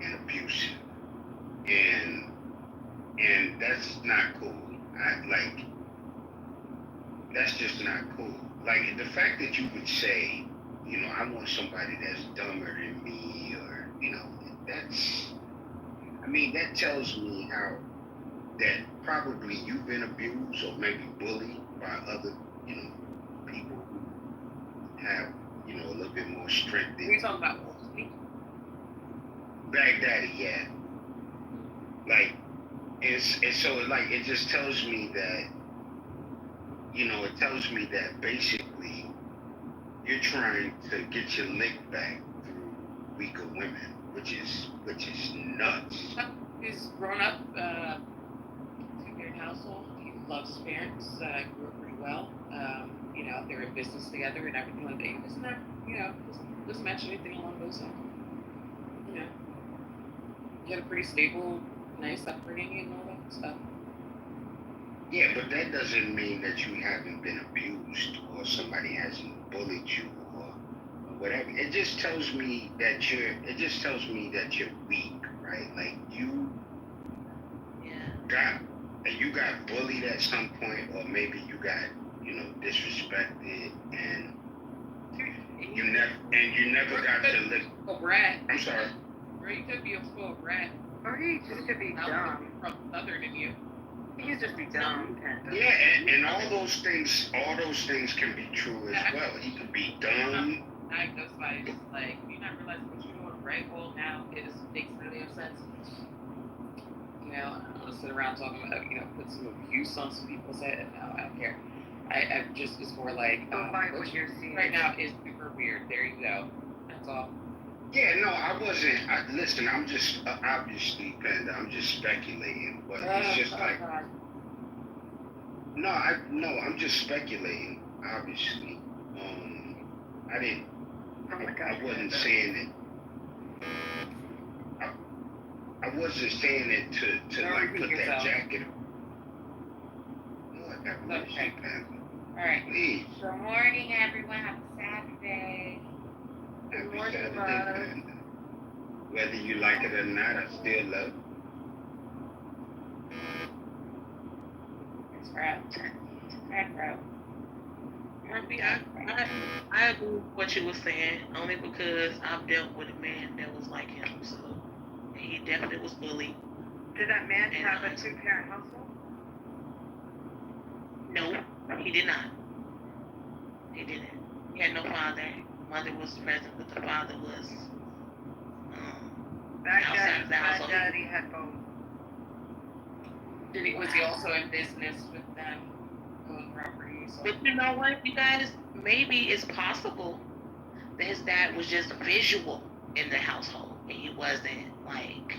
and abusive, and that's not cool. That's just not cool. Like, the fact that you would say, you know, I want somebody that's dumber than me, or, you know, that tells me how that probably you've been abused or maybe bullied by other, you know, people who have, you know, a little bit more strength than We talking about Wolseley? Baghdadi, yeah. Like, it's so, like, it just tells me that, you know, it tells me that basically you're trying to get your lick back through weaker women, which is nuts. He's grown up, two-parent household. He loves his parents, grew up pretty well. You know, they're in business together and everything like that. He doesn't have, you know, doesn't mention anything along those lines. You know, he had a pretty stable, nice upbringing and all that stuff. Yeah, but that doesn't mean that you haven't been abused or somebody hasn't bullied you or whatever. It just tells me that you're weak, right? Like, you got bullied at some point, or maybe you got, you know, disrespected, and you never got to live. A brat. I'm sorry. Or he could be a spoiled brat. Or he just could be dumb. From Southern than you. He could just be dumb. Yeah, and all those things can be true as well. He could be dumb. Diagnosed by just like, you not realize what you're doing right. Well, now it makes no damn sense. You know, I don't want to sit around talking about, you know, put some abuse on some people's head. No, I don't care. I just, it's more like, what you're seeing right now is super weird. There you go. That's all. Yeah, no, I wasn't. Listen, I'm just obviously, Panda, I'm just speculating, but it's just like, I'm just speculating. Obviously, I wasn't saying it. I wasn't saying it to like put that jacket. Lord, have mercy, Panda. All right. Please. Good morning, everyone. Happy Saturday. Happy Saturday, Panda. Whether you like it or not, I still love you. Thanks, bro. Alright, bro. I agree with what you were saying, only because I've dealt with a man that was like him, so he definitely was bullied. Did that man have a two-parent household? No, he did not. He didn't. He had no father. Mother was present, but the father was outside of the household. Daddy had both. Was he also in business with them, own properties? But you know what, you guys? Maybe it's possible that his dad was just visual in the household, and he wasn't like,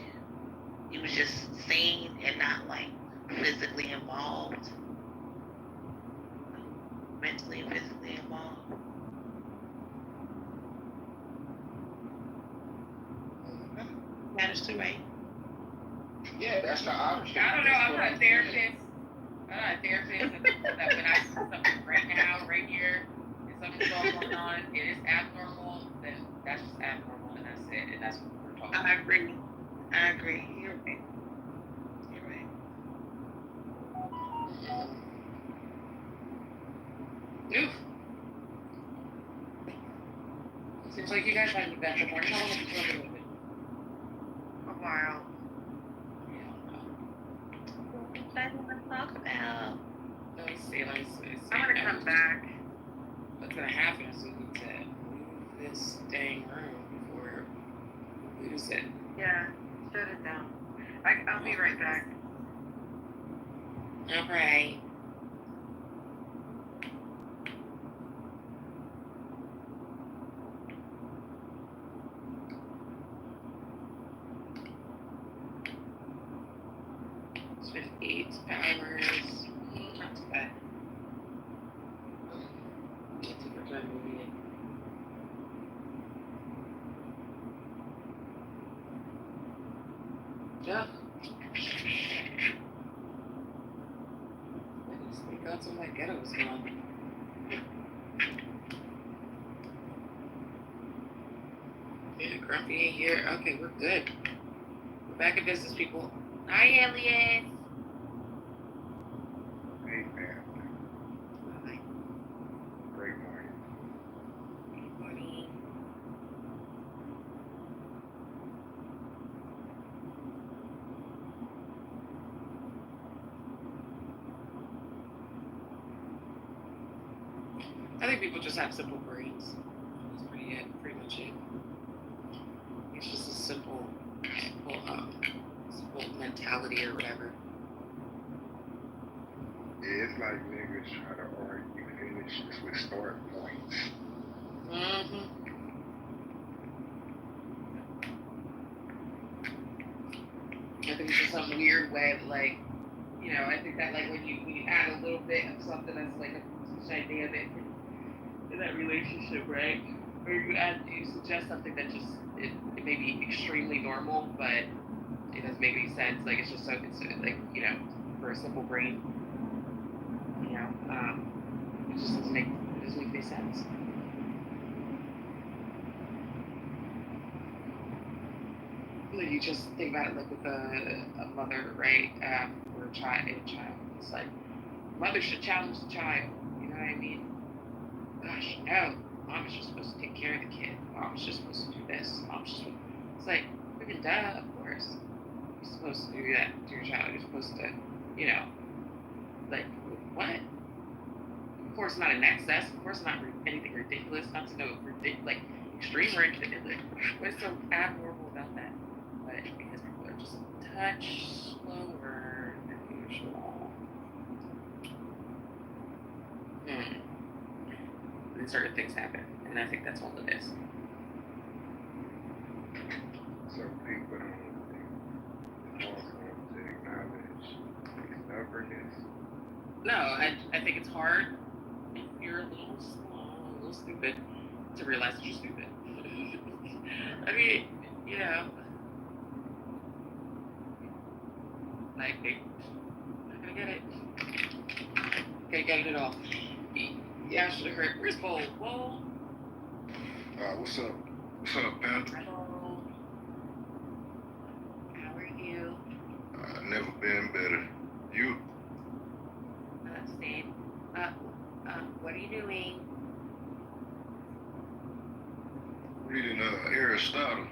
he was just seen and not like physically involved, mentally and physically involved. That is too, right? Yeah, that's the option. I don't know. That's I'm what not a I'm saying. therapist. I'm not a therapist. That when I see something right now, right here, and something's going on, and it's abnormal, then that's just abnormal, and that's it. And that's what we're talking about. I agree. I agree. You're right. You're right. Oof. Seems like you guys haven't been back for more. How long have you been living? A while. What do you want to talk about? Let me see. I'm gonna come back. What's gonna happen is we need to move this dang room before we lose it. Yeah, shut it down. I'll be right back. All right. It's been 8 hours. Not too bad. Let's see if we're trying to move it. Yeah. I just think that's when my ghetto was gone. Yeah, Grumpy ain't here. Okay, we're good. We're back in business, people. Hi, aliens. Hey, man. Hi. Great morning. Good morning. I think people just have simple brains. That's pretty much it. It's just a simple mentality or whatever. Yeah, it's like niggas try to argue finishes with start points. Mm-hmm. I think it's just some weird way of like, I think that like when you add a little bit of something that's like a dynamic in that relationship, right? Or you suggest something that just it may be extremely normal, but it doesn't make any sense. Like it's just it's like for a simple brain, it just doesn't make any sense. You just think about it like with a mother, right? Or a child. It's like mother should challenge the child. You know what I mean? Gosh, no. Mom is just supposed to take care of the kid. Mom is just supposed to do this. It's like freaking duh. Of course, you're supposed to do that to your child. You're supposed to, like what? Of course, not in excess. Of course, not anything ridiculous. Not to know like extreme ridiculous. What's so abnormal about that? But because people are just a touch slower than usual. And certain things happen, and I think that's all it is. So people don't think it's also to acknowledge stubbornness. No, I think it's hard if you're a little small, a little stupid, to realize that you're stupid. I mean, like they're not gonna get it. Gonna get it at all. Yeah, I should have heard. Where's Bowl? Bowl? What's up? What's up, man? Hello. How are you? Never been better. You? Same. What are you doing? Reading Aristotle.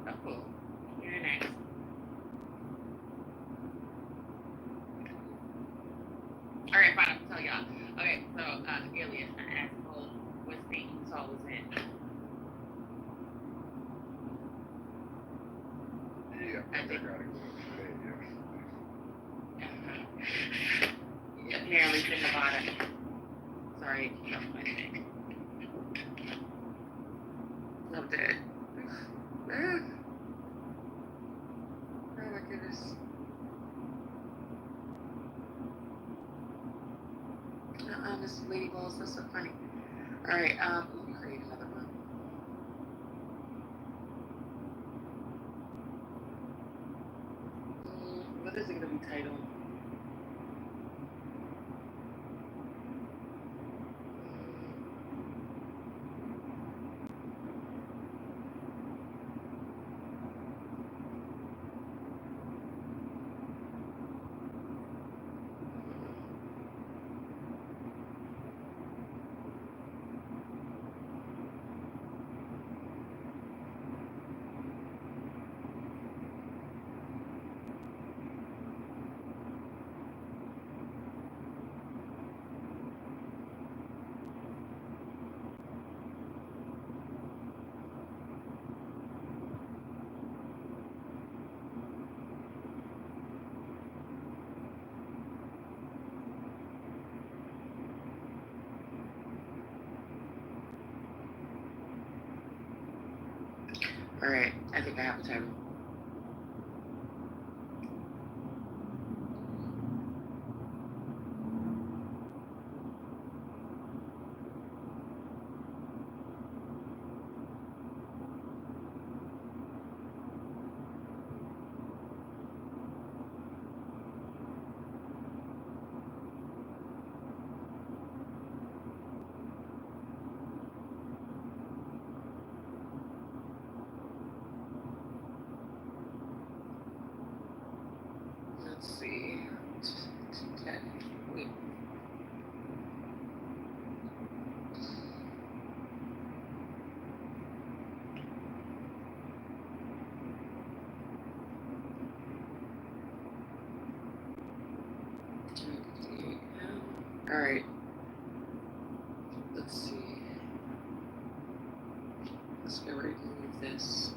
Oh, cool. You're next. All right, fine. I'll tell y'all. Okay, so Alias, I asked Cole what state Utah was in. Yeah, I think I gotta go today, yeah. Apparently it's in Nevada. Sorry, I keep up my thing. I'm dead. Oh my goodness. This lady balls, that's so funny. Alright, let me create another one. What is it gonna be titled? All right, I think I have a title. Let's see. 10. Wait. All right. Let's see. Let's go right into this.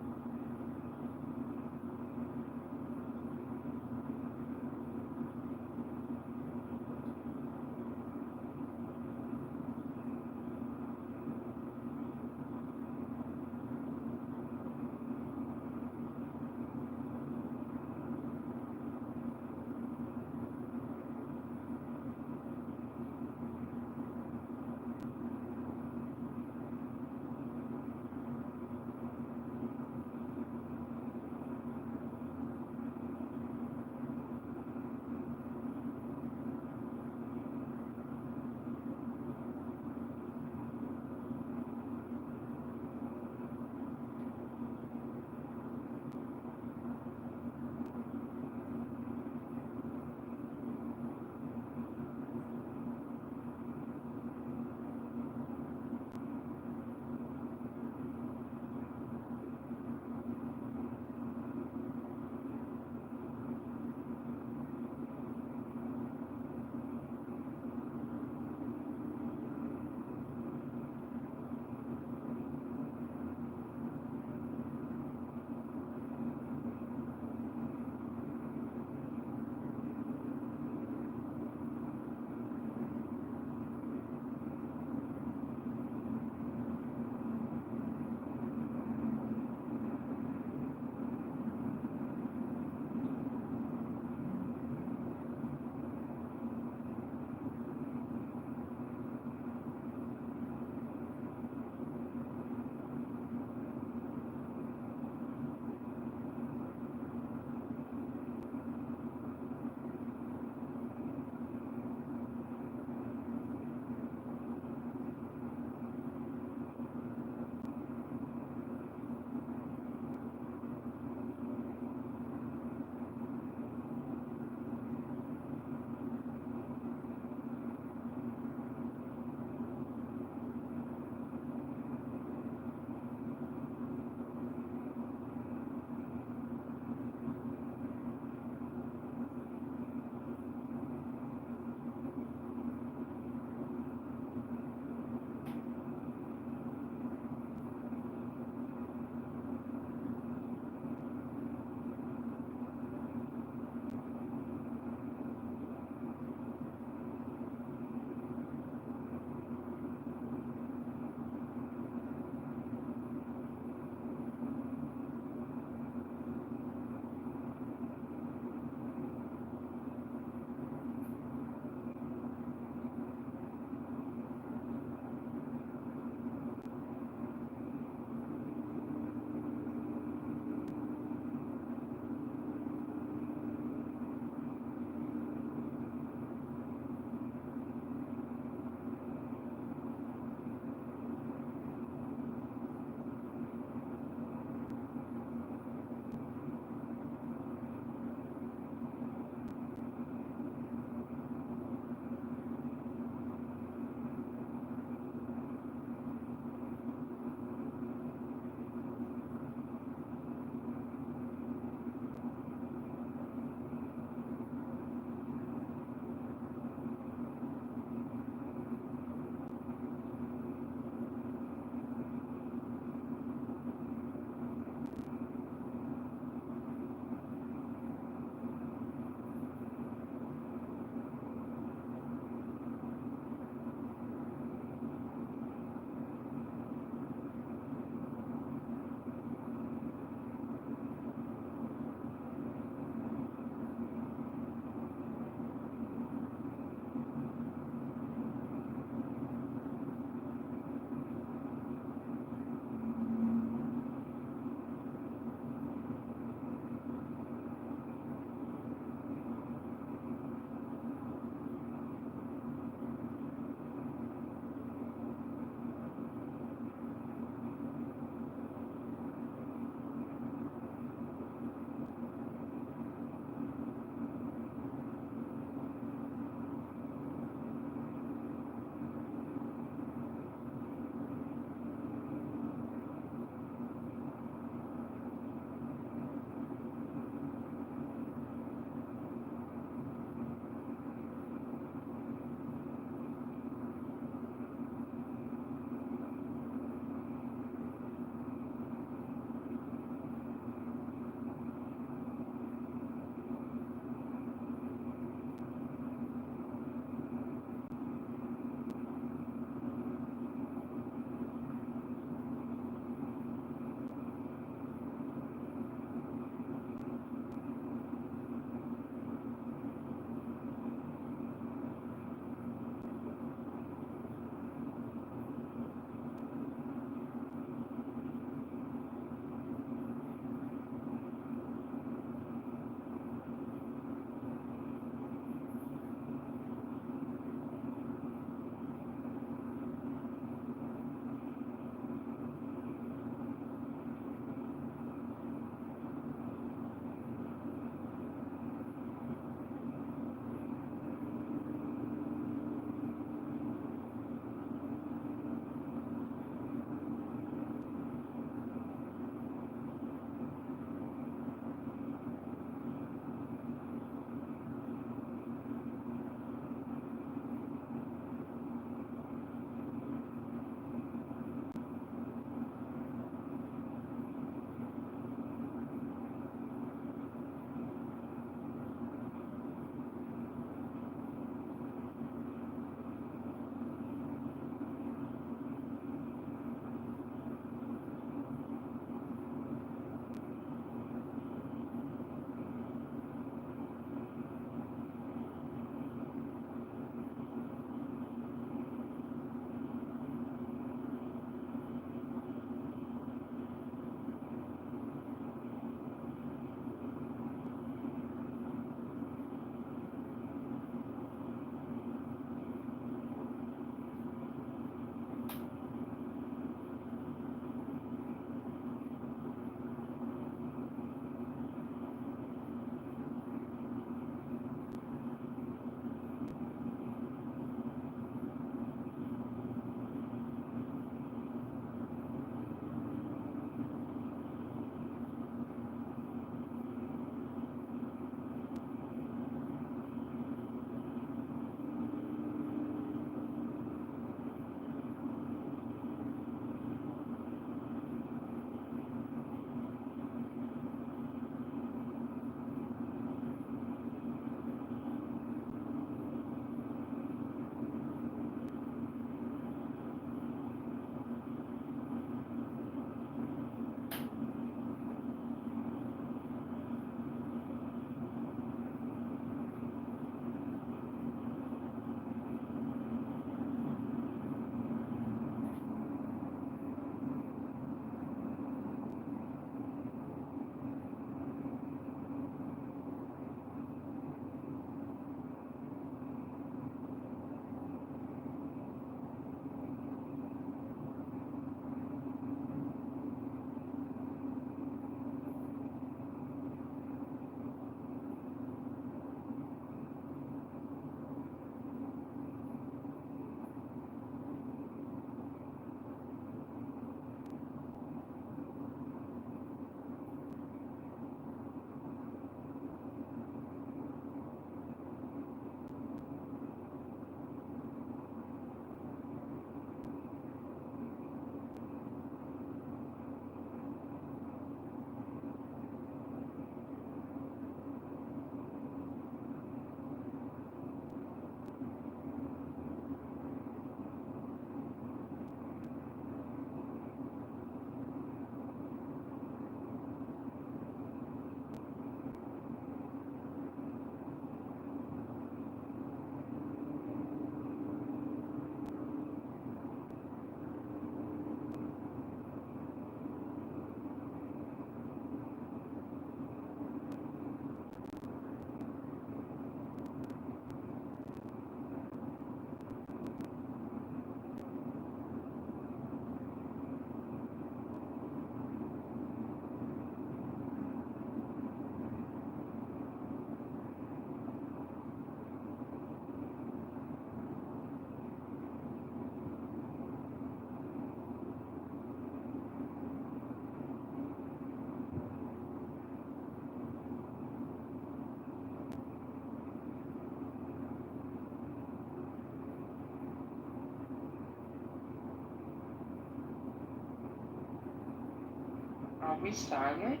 Are we silent?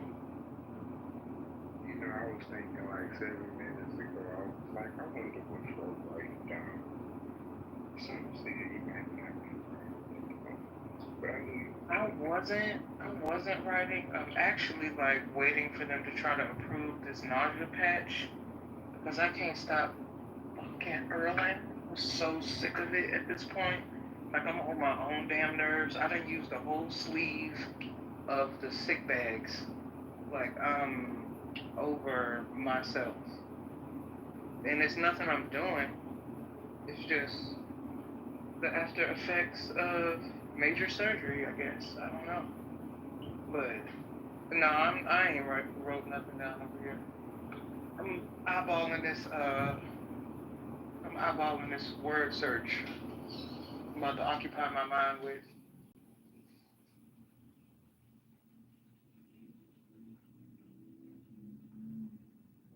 You know, I was thinking like 7 minutes ago. I was like, I wonder what Fro writing down. Some say he might not be writing, but I knew. I wasn't writing. I'm actually like waiting for them to try to approve this nausea patch because I can't stop fucking Erlen. I'm so sick of it at this point. Like I'm on my own damn nerves. I done used the whole sleeve of the sick bags. Like I'm over myself. And it's nothing I'm doing. It's just the after effects of major surgery, I guess. I don't know. But no, I ain't wrote nothing down over here. I'm eyeballing this word search I'm about to occupy my mind with.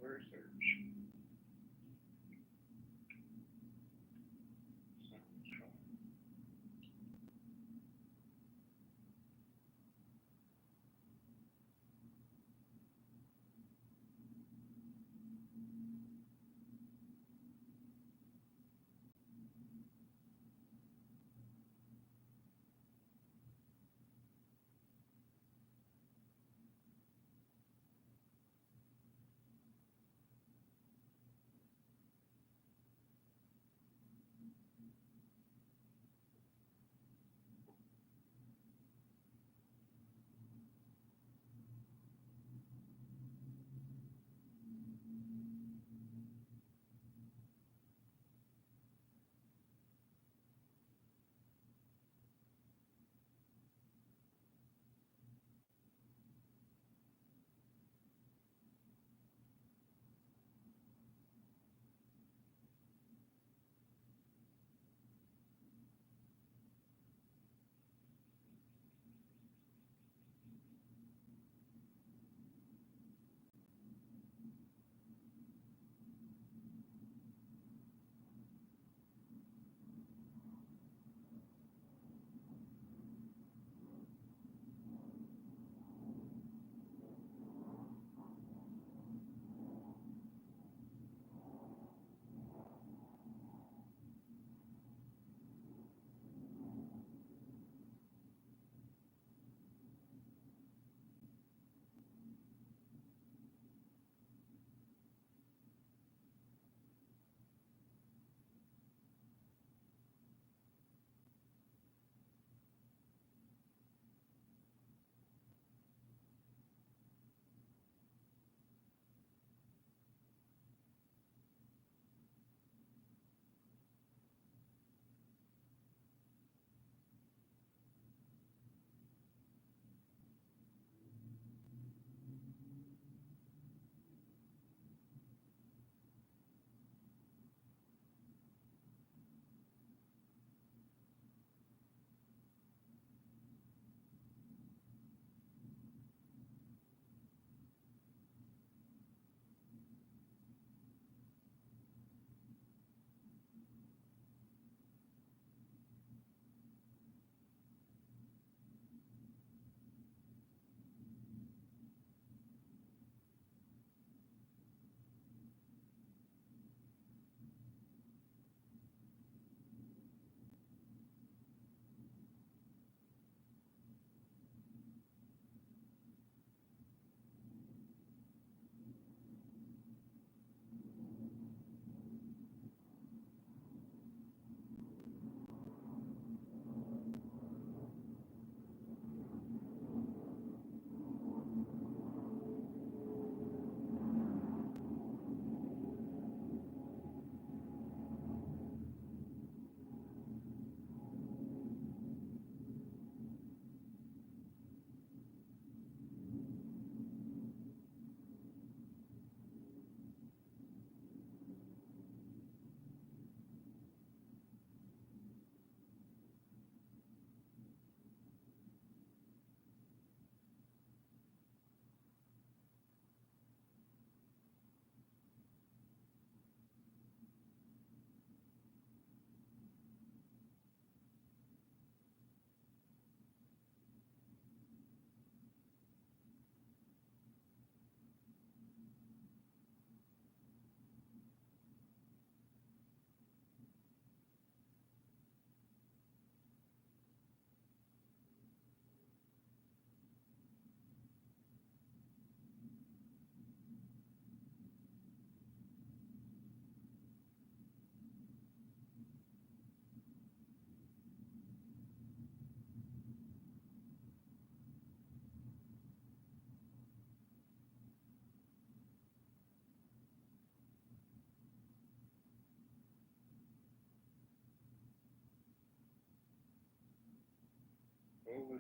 Word search.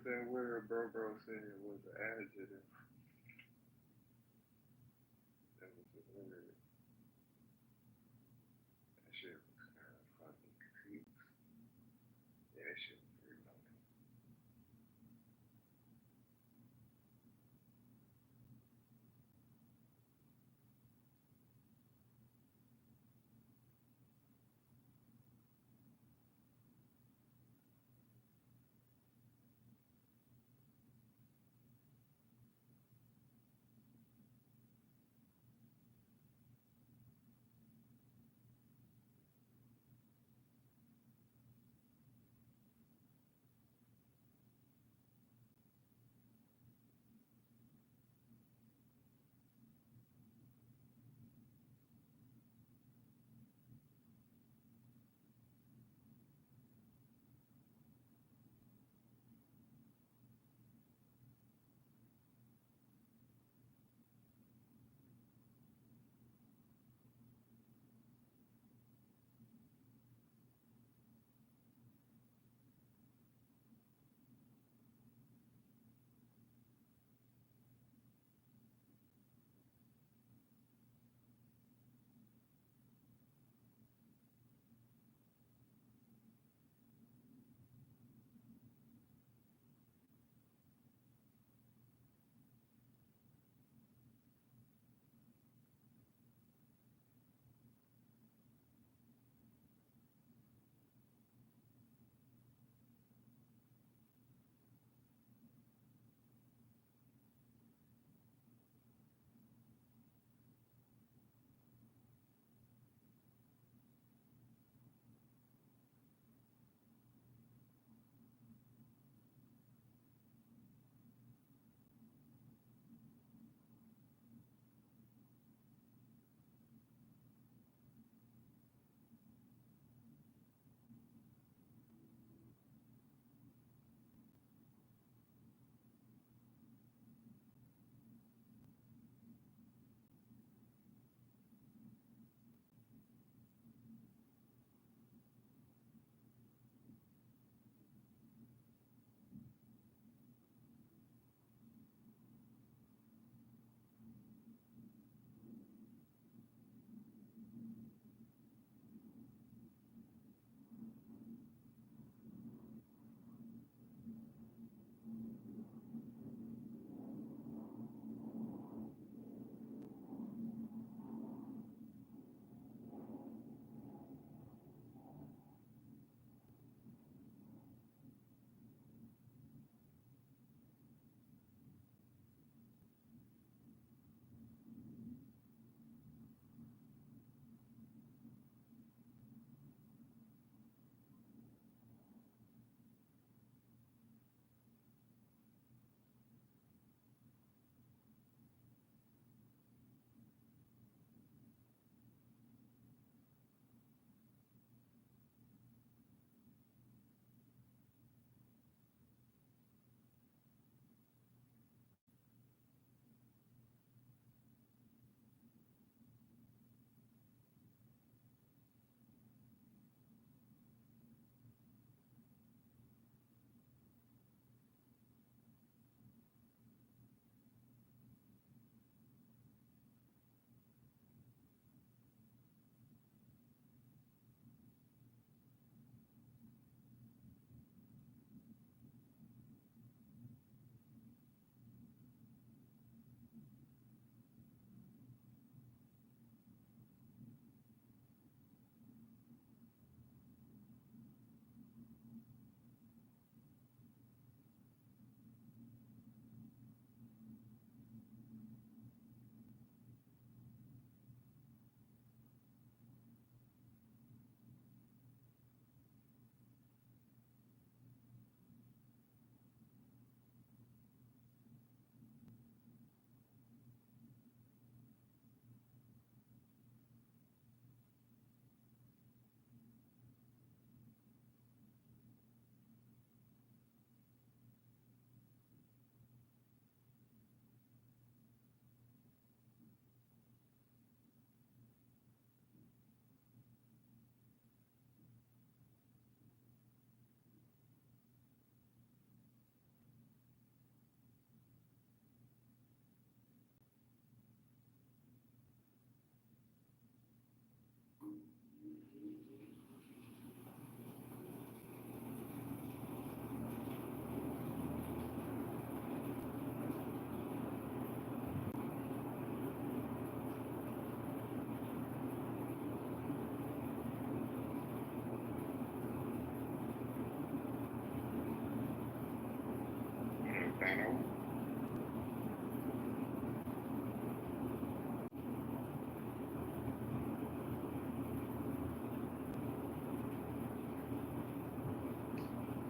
was that word bro said was an adjective? That was the word. That shit was kind of fucking creepy. Yeah, that shit was pretty funny.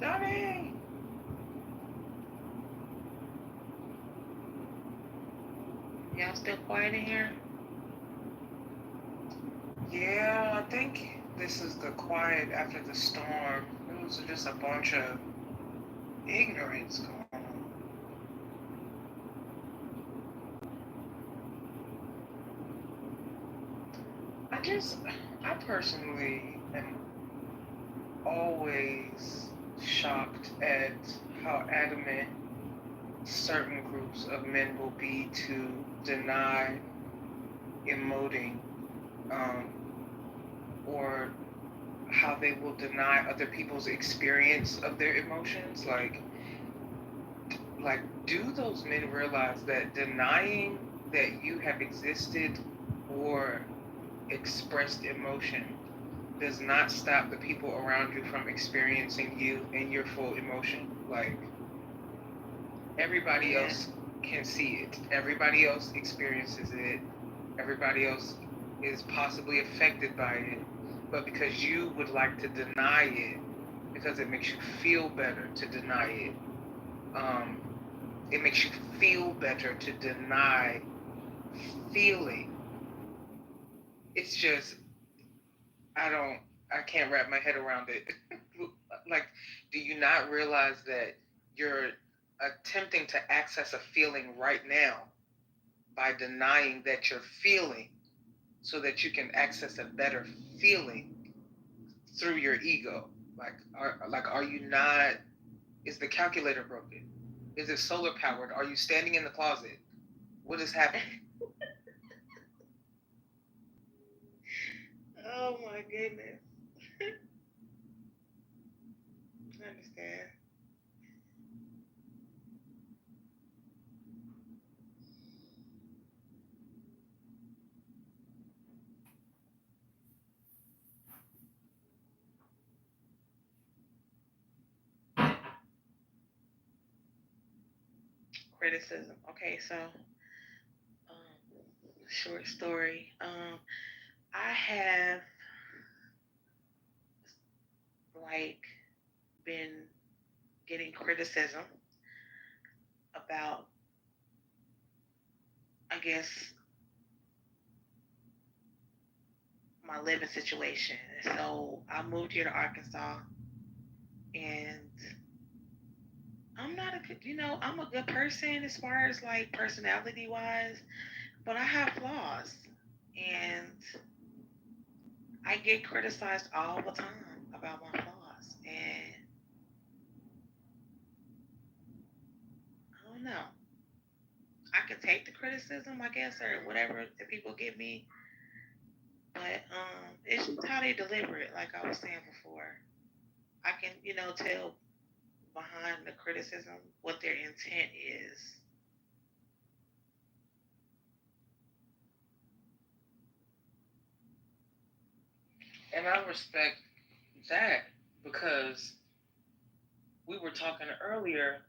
Donnie! Y'all still quiet in here? Yeah, I think this is the quiet after the storm. It was just a bunch of ignorance going on. I personally am always shocked at how adamant certain groups of men will be to deny emoting, or how they will deny other people's experience of their emotions. Like, do those men realize that denying that you have existed or expressed emotion does not stop the people around you from experiencing you and your full emotion? Like, everybody else can see it. Everybody else experiences it. Everybody else is possibly affected by it. But because you would like to deny it, because it makes you feel better to deny it, it makes you feel better to deny feeling. It's just, I can't wrap my head around it. Like, do you not realize that you're attempting to access a feeling right now by denying that you're feeling so that you can access a better feeling through your ego? Are you not, is the calculator broken? Is it solar powered? Are you standing in the closet? What is happening? Oh my goodness. I understand. Criticism. Okay, so short story. I have like been getting criticism about, I guess, my living situation. So I moved here to Arkansas, and I'm not a good, I'm a good person as far as like personality wise, but I have flaws, and I get criticized all the time about my flaws, and I don't know. I can take the criticism, I guess, or whatever that people give me, but it's just how they deliver it. Like I was saying before, I can, tell behind the criticism what their intent is. And I respect that, because we were talking earlier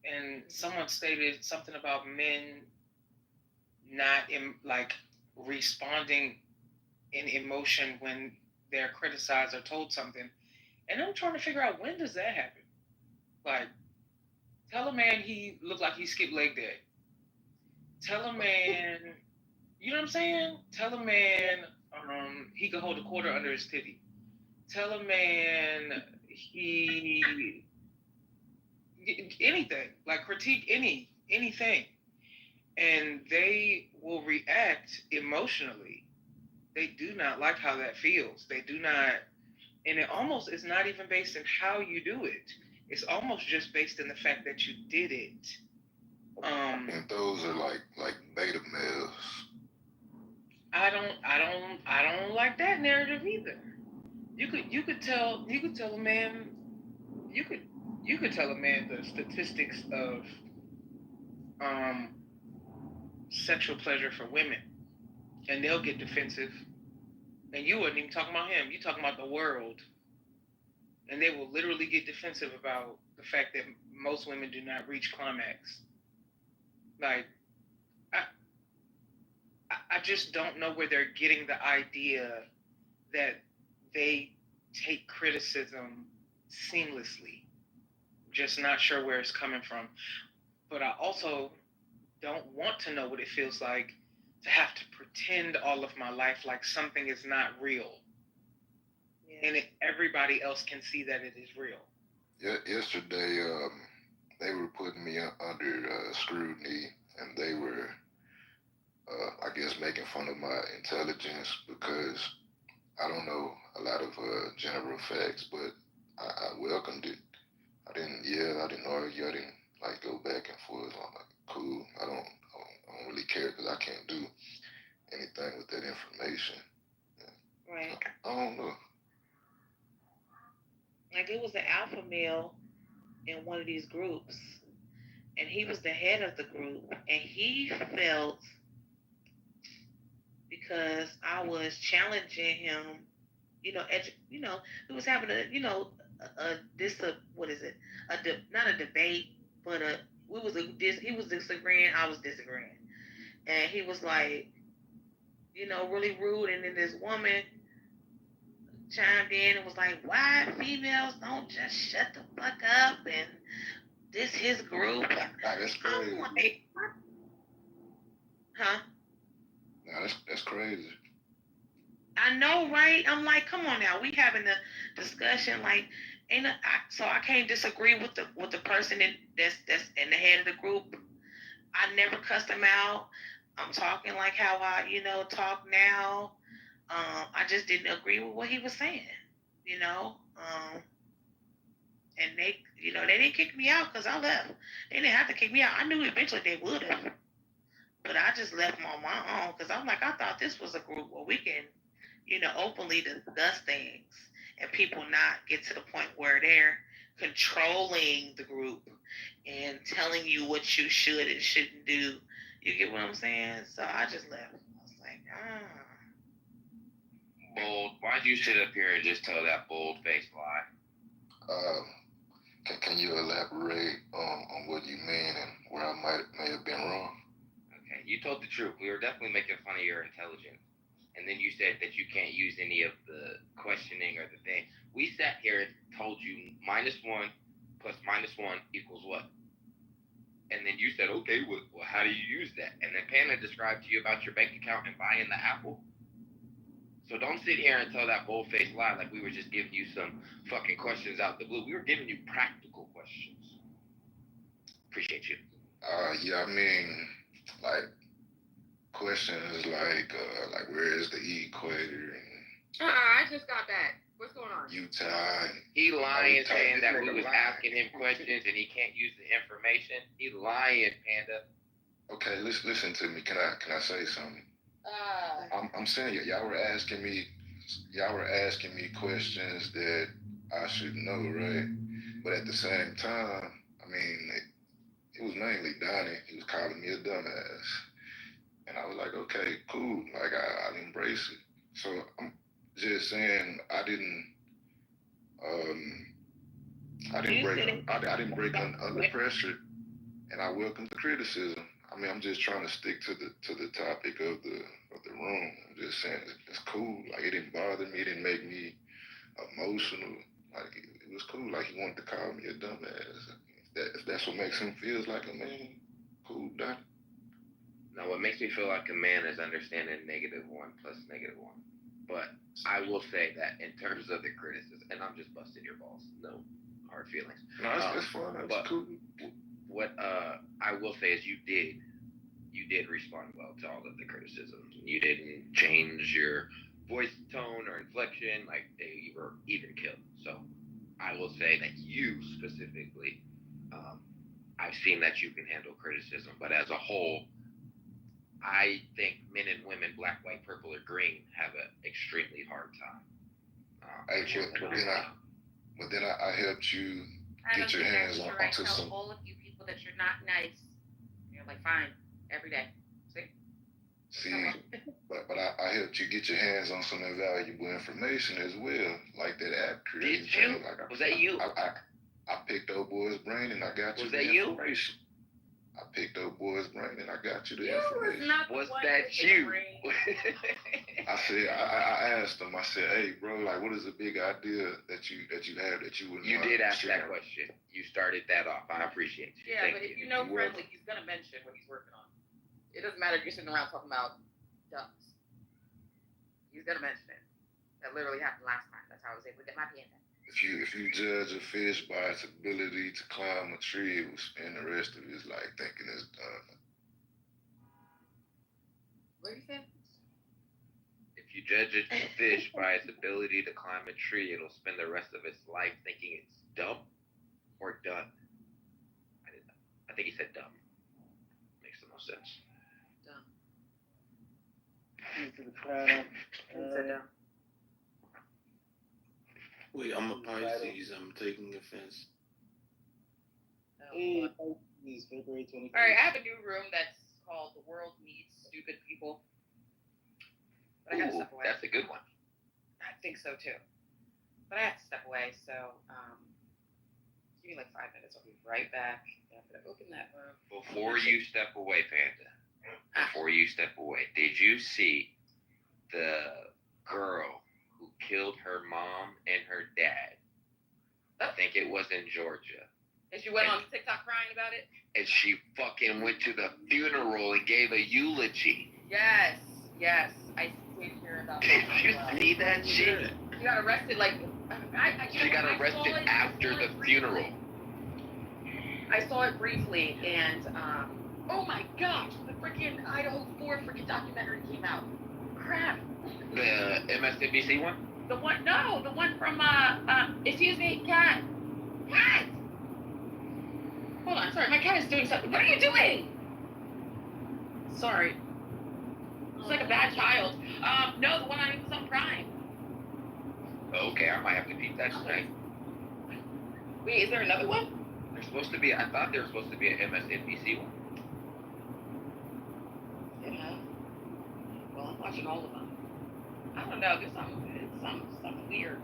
and someone stated something about men not responding in emotion when they're criticized or told something. And I'm trying to figure out, when does that happen? Like, tell a man he looked like he skipped leg day. Tell a man, you know what I'm saying? Tell a man he could hold a quarter under his titty. Tell a man he anything, like critique anything, and they will react emotionally. They do not like how that feels. They do not, and it almost is not even based in how you do it. It's almost just based in the fact that you did it. And those are like beta males. I don't like that narrative either. You could tell a man, you could tell a man the statistics of sexual pleasure for women, and they'll get defensive. And you wasn't even talking about him. You talking about the world, and they will literally get defensive about the fact that most women do not reach climax. Like, I just don't know where they're getting the idea that they take criticism seamlessly. just not sure where it's coming from. But I also don't want to know what it feels like to have to pretend all of my life like something is not real. Yeah. And everybody else can see that it is real. Yeah, yesterday, they were putting me under scrutiny, and they were, I guess, making fun of my intelligence because I don't know a lot of general facts, but I welcomed it. I didn't yell, I didn't argue, I didn't like go back and forth. I'm like, cool. I don't really care because I can't do anything with that information. Right. I don't know. Like it was an alpha male in one of these groups, and he was the head of the group, and he felt because I was challenging him, we was having not a debate, but he was disagreeing, I was disagreeing, and he was like, really rude, and then this woman chimed in and was like, why females don't just shut the fuck up and this his group. That's crazy. I'm like, huh? No, that's crazy. I know, right? I'm like, come on now, we having a discussion, like, so I can't disagree with the person that's in the head of the group. I never cussed him out. I'm talking like how I, talk now. I just didn't agree with what he was saying, and they, they didn't kick me out because I left. They didn't have to kick me out. I knew eventually they would have, but I just left on my own because I'm like, I thought this was a group where we can, openly discuss things and people not get to the point where they're controlling the group and telling you what you should and shouldn't do. You get what I'm saying? So I just left. I was like, Bold, why'd you sit up here and just tell that bold-faced lie? Can you elaborate on what you mean and where I may have been wrong? Okay, you told the truth. We were definitely making fun of your intelligence. And then you said that you can't use any of the questioning or the thing. We sat here and told you -1 plus -1 equals what? And then you said, okay, well, how do you use that? And then Panda described to you about your bank account and buying the apple. So don't sit here and tell that bold-faced lie like we were just giving you some fucking questions out the blue. We were giving you practical questions. Appreciate you. Yeah, I mean, like, questions like where is the equator and I just got back. What's going on? Utah. He lying, saying that we was asking him questions and he can't use the information. He lying, Panda. Okay, listen to me. Can I say something? I'm saying y'all were asking me questions that I should know, right? But at the same time, I mean, it was mainly Donnie. He was calling me a dumbass. And I was like, okay, cool. Like, I'll embrace it. So I'm just saying I didn't break under pressure, and I welcome the criticism. I mean, I'm just trying to stick to the topic of the room. I'm just saying it's cool. Like, it didn't bother me. It didn't make me emotional. Like, it was cool. Like, he wanted to call me a dumbass. If that's what makes him feel like a man, cool, Donnie. Now, what makes me feel like a man is understanding -1 plus -1. But I will say that in terms of the criticism, and I'm just busting your balls, no hard feelings. No, that's fine. That's cool. What I will say is you did respond well to all of the criticisms. You didn't change your voice tone or inflection, like they were even killed. So I will say that you specifically, I've seen that you can handle criticism, but as a whole, I think men and women, black, white, purple, or green, have an extremely hard time. But then I helped you get your hands onto some. Tell all of you people that you're not nice. You're like, fine, every day. See, but I helped you get your hands on some invaluable information as well, like that app created. Did you? Was that you? I picked old boy's brain and I got you the information. I picked up boy's brain and I got you the You was information. not the Was one that with the you? brain. I said, I asked him. I said, hey, bro, like, what is the big idea that you have that you would? You did ask that question. You started that off. I appreciate you. Yeah, Thank but if you. you know Friendly, he's gonna mention what he's working on. It doesn't matter if you're sitting around talking about ducks. He's gonna mention it. That literally happened last time. That's how I was able to get my panda. If you judge a fish by its ability to climb a tree, it will spend the rest of his life thinking it's done. What did you say? If you judge a fish by its ability to climb a tree, it'll spend the rest of its life thinking it's dumb or done. I didn't know. I think he said dumb. Makes the most sense. Dumb. He said dumb. Wait, I'm a Pisces. I'm taking offense. Hey, Pisces, February 21st. All right, I have a new room that's called "The World Needs Stupid People." But I have to Ooh, step away. that's a good one. I think so too. But I have to step away, so give me like 5 minutes. I'll be right back. I'm gonna open that room. Before you step away, Panda. Before you step away, did you see the girl who killed her mom and her dad? I think it was in Georgia. And she went on TikTok crying about it? And she fucking went to the funeral and gave a eulogy. Yes. I did hear about Did that. you see that shit? She got arrested like She got arrested after the funeral. I saw it briefly and oh my gosh, the freaking Idaho 4 freaking documentary came out. Crap. The MSNBC one? The one from excuse me, cat. Hold on, sorry, my cat is doing something. What are you doing? Sorry. It's like a bad child. No, the one on some crime. Okay, I might have to beat that tonight. Wait, is there another one? There's supposed to be, I thought there was supposed to be an MSNBC one. Yeah. Well, I'm watching all of them. I don't know, there's something weird.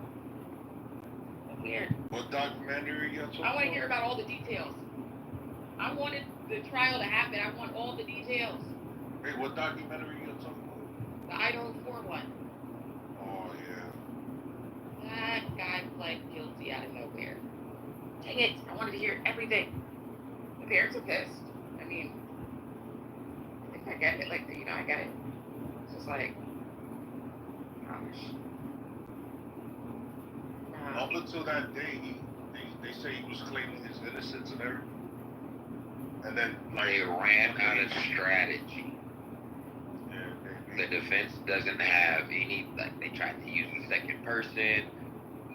Weird. What documentary you talking I want to about? hear about all the details. I wanted the trial to happen. I want all the details. Hey, what documentary you talking about? The Idaho 4 one. Oh, yeah. That guy pled guilty out of nowhere. Dang it. I wanted to hear everything. The parents are pissed. I mean, I think I get it. Like, I get it. It's just like, gosh. Up until that day, they say he was claiming his innocence and everything. And then, They ran out of strategy. The defense doesn't have any, they tried to use the second person.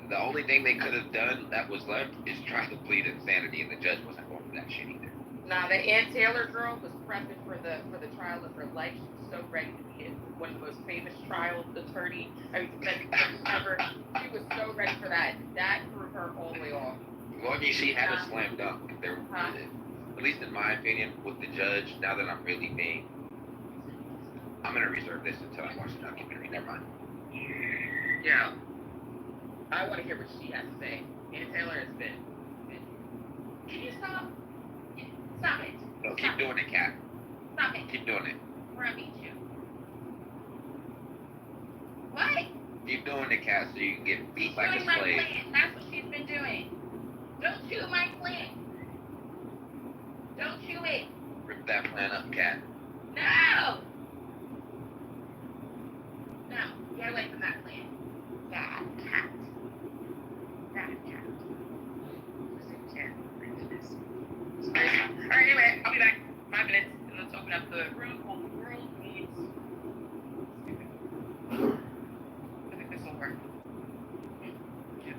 The only thing they could have done that was left is try to plead insanity, and the judge wasn't going for that shit either. Nah, the Ann Taylor girl was prepping for the trial of her life. She was so ready to be one of the most famous trial attorney ever. She was so ready for that. That threw her all the way off. Well, she had a slam dunk. There, at least in my opinion, with the judge. Now that I'm really being, I'm gonna reserve this until I watch the documentary. Never mind. Yeah. I want to hear what she has to say. Ann Taylor has been. Can you stop? Stop it. No, keep doing it, Kat. Stop it. Keep doing it. Or I'll beat you. What? Keep doing it, Kat, so you can get beat She's like a doing my slave. plan. That's what she's been doing. Don't chew my plan. Don't chew it. Rip that plan up, Kat. No. No. Get away from that plan. Bad cat. Bad cat. It's crazy. All right, anyway, I'll be back. 5 minutes, and let's open up the room called The World Needs. I think this will work. Yeah.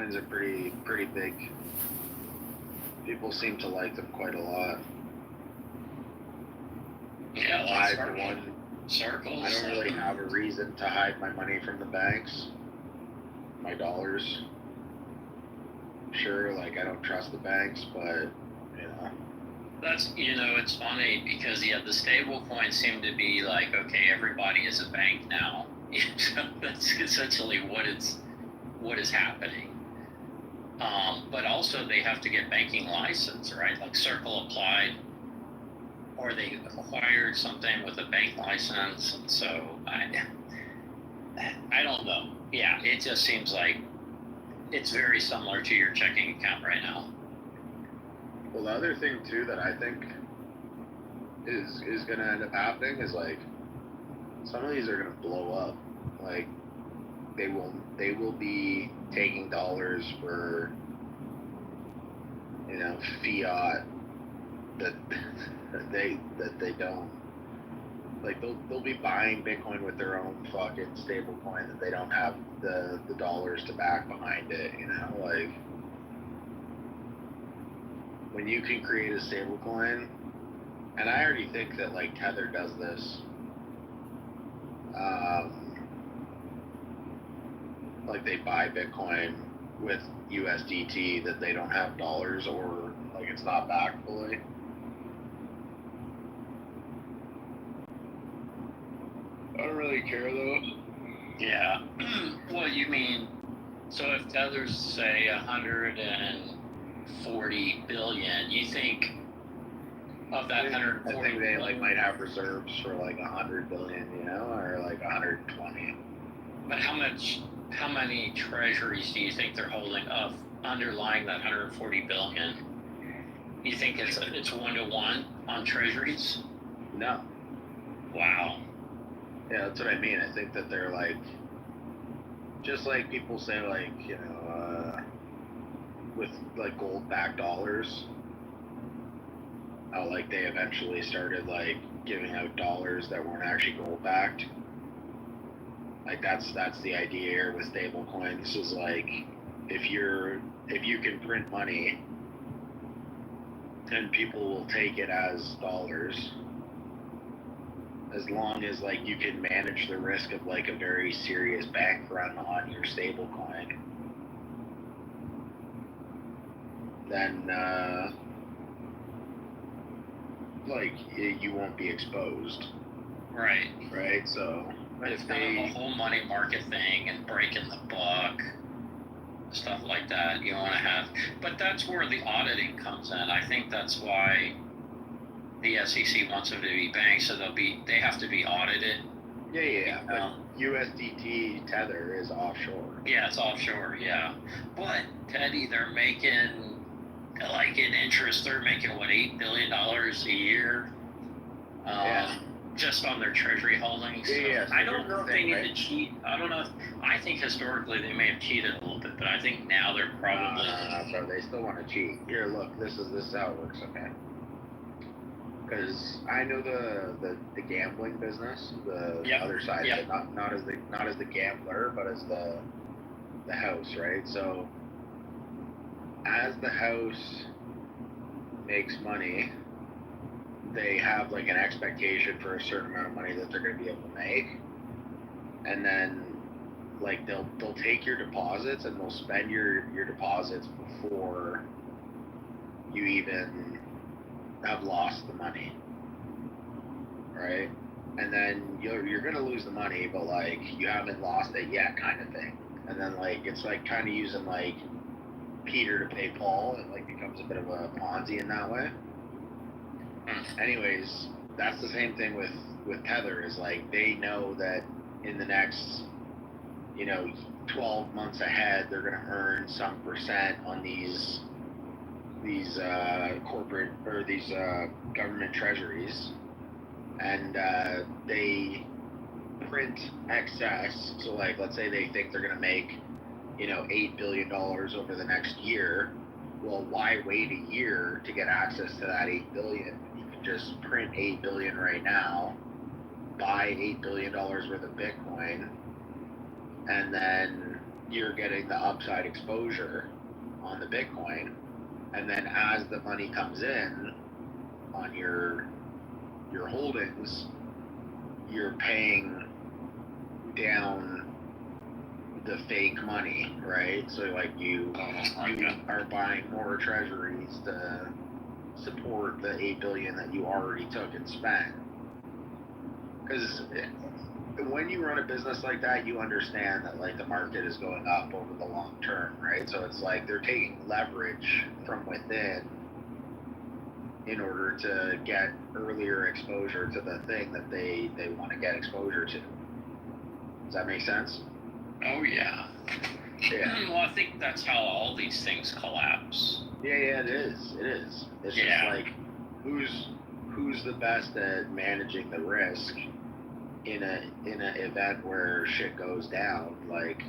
Bitcoins are pretty big. People seem to like them quite a lot. Yeah, I, like for one, circles. I don't really have a reason to hide my money from the banks. My dollars. Sure, like I don't trust the banks, but you know. That's, it's funny because the stable coins seem to be like, okay, everybody is a bank now. That's essentially what is happening. But also they have to get banking license, right? Like Circle applied, or they acquired something with a bank license. And so I don't know. Yeah, it just seems like it's very similar to your checking account right now. Well, the other thing too that I think is gonna end up happening is like some of these are gonna blow up. Like they will be taking dollars for fiat that they don't like. They'll be buying Bitcoin with their own fucking stable coin that they don't have the dollars to back behind it. Like when you can create a stable coin, and I already think that like Tether does this. Like they buy Bitcoin with USDT that they don't have dollars, or like it's not backed fully. I don't really care though. Yeah. Well, you mean, so if Tether's say 140 billion, you think of that 140 I think they like might have reserves for like 100 billion, or like 120. But how many treasuries do you think they're holding of underlying that 140 billion? You think it's 1-to-1 on treasuries? No. Wow. Yeah, that's what I mean. I think that they're like, just like people say, like, with like gold-backed dollars, how like they eventually started like giving out dollars that weren't actually gold-backed. Like that's the idea here with stable coins, is like if you can print money and people will take it as dollars, as long as like you can manage the risk of like a very serious bank run on your stable coin, then like you won't be exposed. Right. Right. So it's kind of a whole money market thing and breaking the buck, stuff like that. You want to have, but that's where the auditing comes in. I think that's why the SEC wants them to be banks, so they have to be audited. Yeah. But USDT Tether is offshore. Yeah, it's offshore. Yeah, but Teddy, they're making like in interest, they're making what, $8 billion a year. Just on their treasury holdings. Yeah. I don't know if they need to cheat. I don't know. I think historically they may have cheated a little bit, but I think now they're probably. Bro, they still want to cheat. Here, look. This is how it works. Okay. Because I know the gambling business, the other side of it, not as the gambler, but as the house, right? So as the house makes money, they have like an expectation for a certain amount of money that they're going to be able to make, and then like they'll take your deposits and they'll spend your deposits before you even have lost the money, right? And then you're going to lose the money, but like you haven't lost it yet, kind of thing. And then like it's like kind of using like Peter to pay Paul. It like becomes a bit of a Ponzi in that way. Anyways, that's the same thing with Tether, is like they know that in the next 12 months ahead they're going to earn some percent on these corporate or these government treasuries, and they print excess. So like let's say they think they're going to make $8 billion over the next year. Well, why wait a year to get access to that $8 billion? You can just print $8 billion right now, buy $8 billion worth of Bitcoin, and then you're getting the upside exposure on the Bitcoin, and then as the money comes in on your holdings, you're paying down the fake money, right? So like you are buying more treasuries to support the 8 billion that you already took and spent. Because when you run a business like that, you understand that like the market is going up over the long term, right? So it's like they're taking leverage from within in order to get earlier exposure to the thing that they want to get exposure to. Does that make sense? Oh yeah. Yeah. Well, I think that's how all these things collapse. Yeah, it is. It's just like who's the best at managing the risk in an event where shit goes down? Like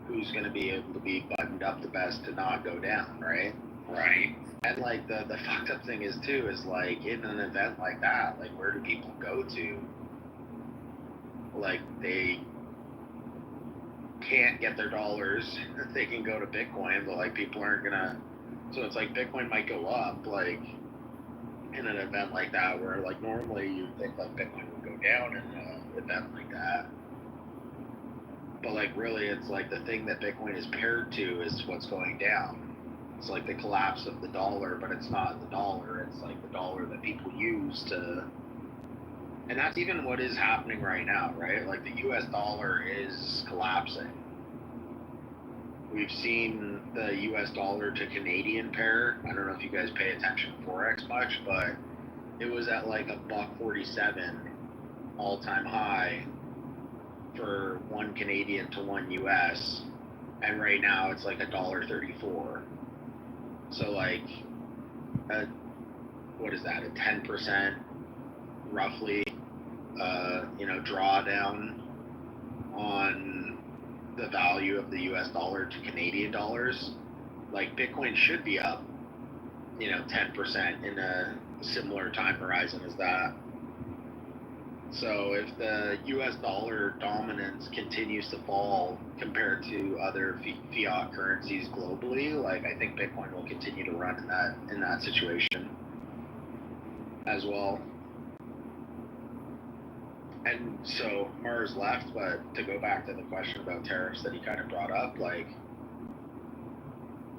who's going to be able to be buttoned up the best to not go down, right? Right. And like the fucked up thing is too is like in an event like that, like where do people go to? Like they can't get their dollars. They can go to Bitcoin, but like people aren't gonna. So it's like Bitcoin might go up, like in an event like that, where like normally you'd think like Bitcoin would go down in an event like that. But like really, it's like the thing that Bitcoin is paired to is what's going down. It's like the collapse of the dollar, but it's not the dollar. It's like the dollar that people use to. And that's even what is happening right now, right? Like the US dollar is collapsing. We've seen the US dollar to Canadian pair. I don't know if you guys pay attention to Forex much, but it was at like $1.47 all-time high for one Canadian to one US. And right now it's like $1.34. So like, what is that? A 10% roughly, drawdown on the value of the US dollar to Canadian dollars. Like Bitcoin should be up, 10% in a similar time horizon as that. So if the US dollar dominance continues to fall compared to other fiat currencies globally, like I think Bitcoin will continue to run in that situation as well. And so Mars left, but to go back to the question about tariffs that he kind of brought up, like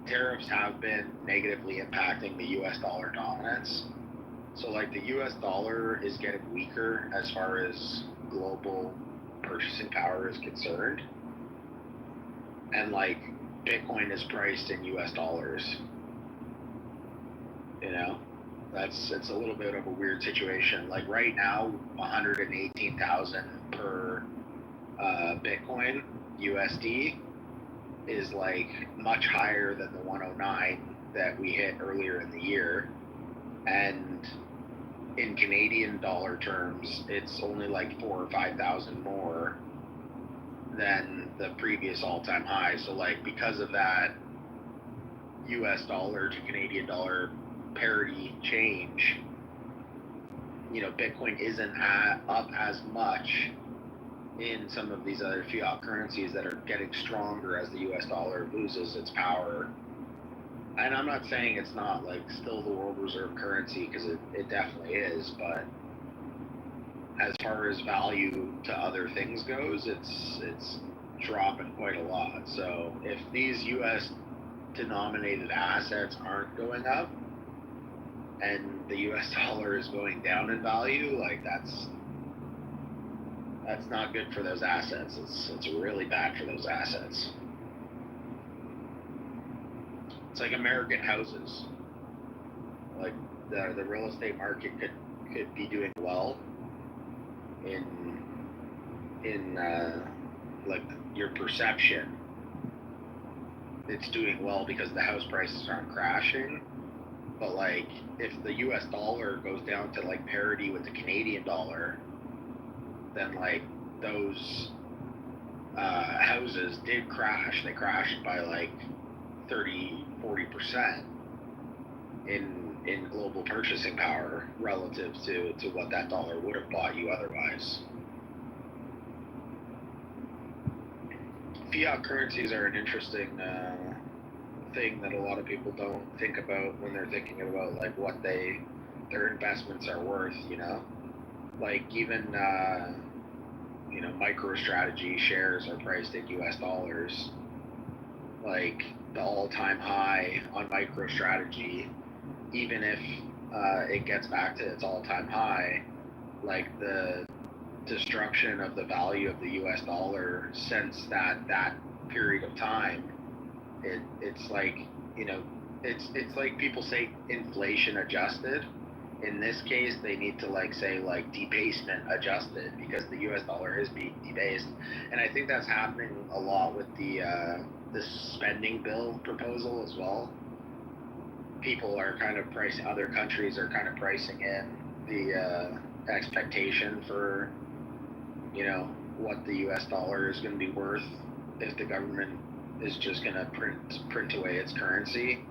tariffs have been negatively impacting the US dollar dominance. So like the US dollar is getting weaker as far as global purchasing power is concerned. And like Bitcoin is priced in US dollars. It's a little bit of a weird situation. Like right now, 118,000 per Bitcoin USD is like much higher than the 109 that we hit earlier in the year. And in Canadian dollar terms, it's only like 4,000 or 5,000 more than the previous all-time high. So like because of that US dollar to Canadian dollar parity change, Bitcoin isn't up as much in some of these other fiat currencies that are getting stronger as the US dollar loses its power. And I'm not saying it's not like still the world reserve currency, because it definitely is, but as far as value to other things goes, it's dropping quite a lot. So if these US denominated assets aren't going up and the US dollar is going down in value, like that's not good for those assets. It's really bad for those assets. It's like American houses. Like the real estate market could be doing well in like your perception. It's doing well because the house prices aren't crashing. But like if the US dollar goes down to like parity with the Canadian dollar, then like those houses did crash. They crashed by like 30-40% in global purchasing power relative to what that dollar would have bought you otherwise. fiat currencies are an interesting thing that a lot of people don't think about when they're thinking about like what their investments are worth. You know, like even MicroStrategy shares are priced in U.S. dollars. Like the all-time high on MicroStrategy, even if it gets back to its all-time high, like the destruction of the value of the U.S. dollar since that period of time, it's like, it's like people say inflation adjusted. In this case, they need to say debasement adjusted, because the U.S. dollar is being debased, and I think that's happening a lot with the spending bill proposal as well. People are kind of pricing, other countries are kind of pricing in the expectation for, what the U.S. dollar is going to be worth if the government is just going to print away its currency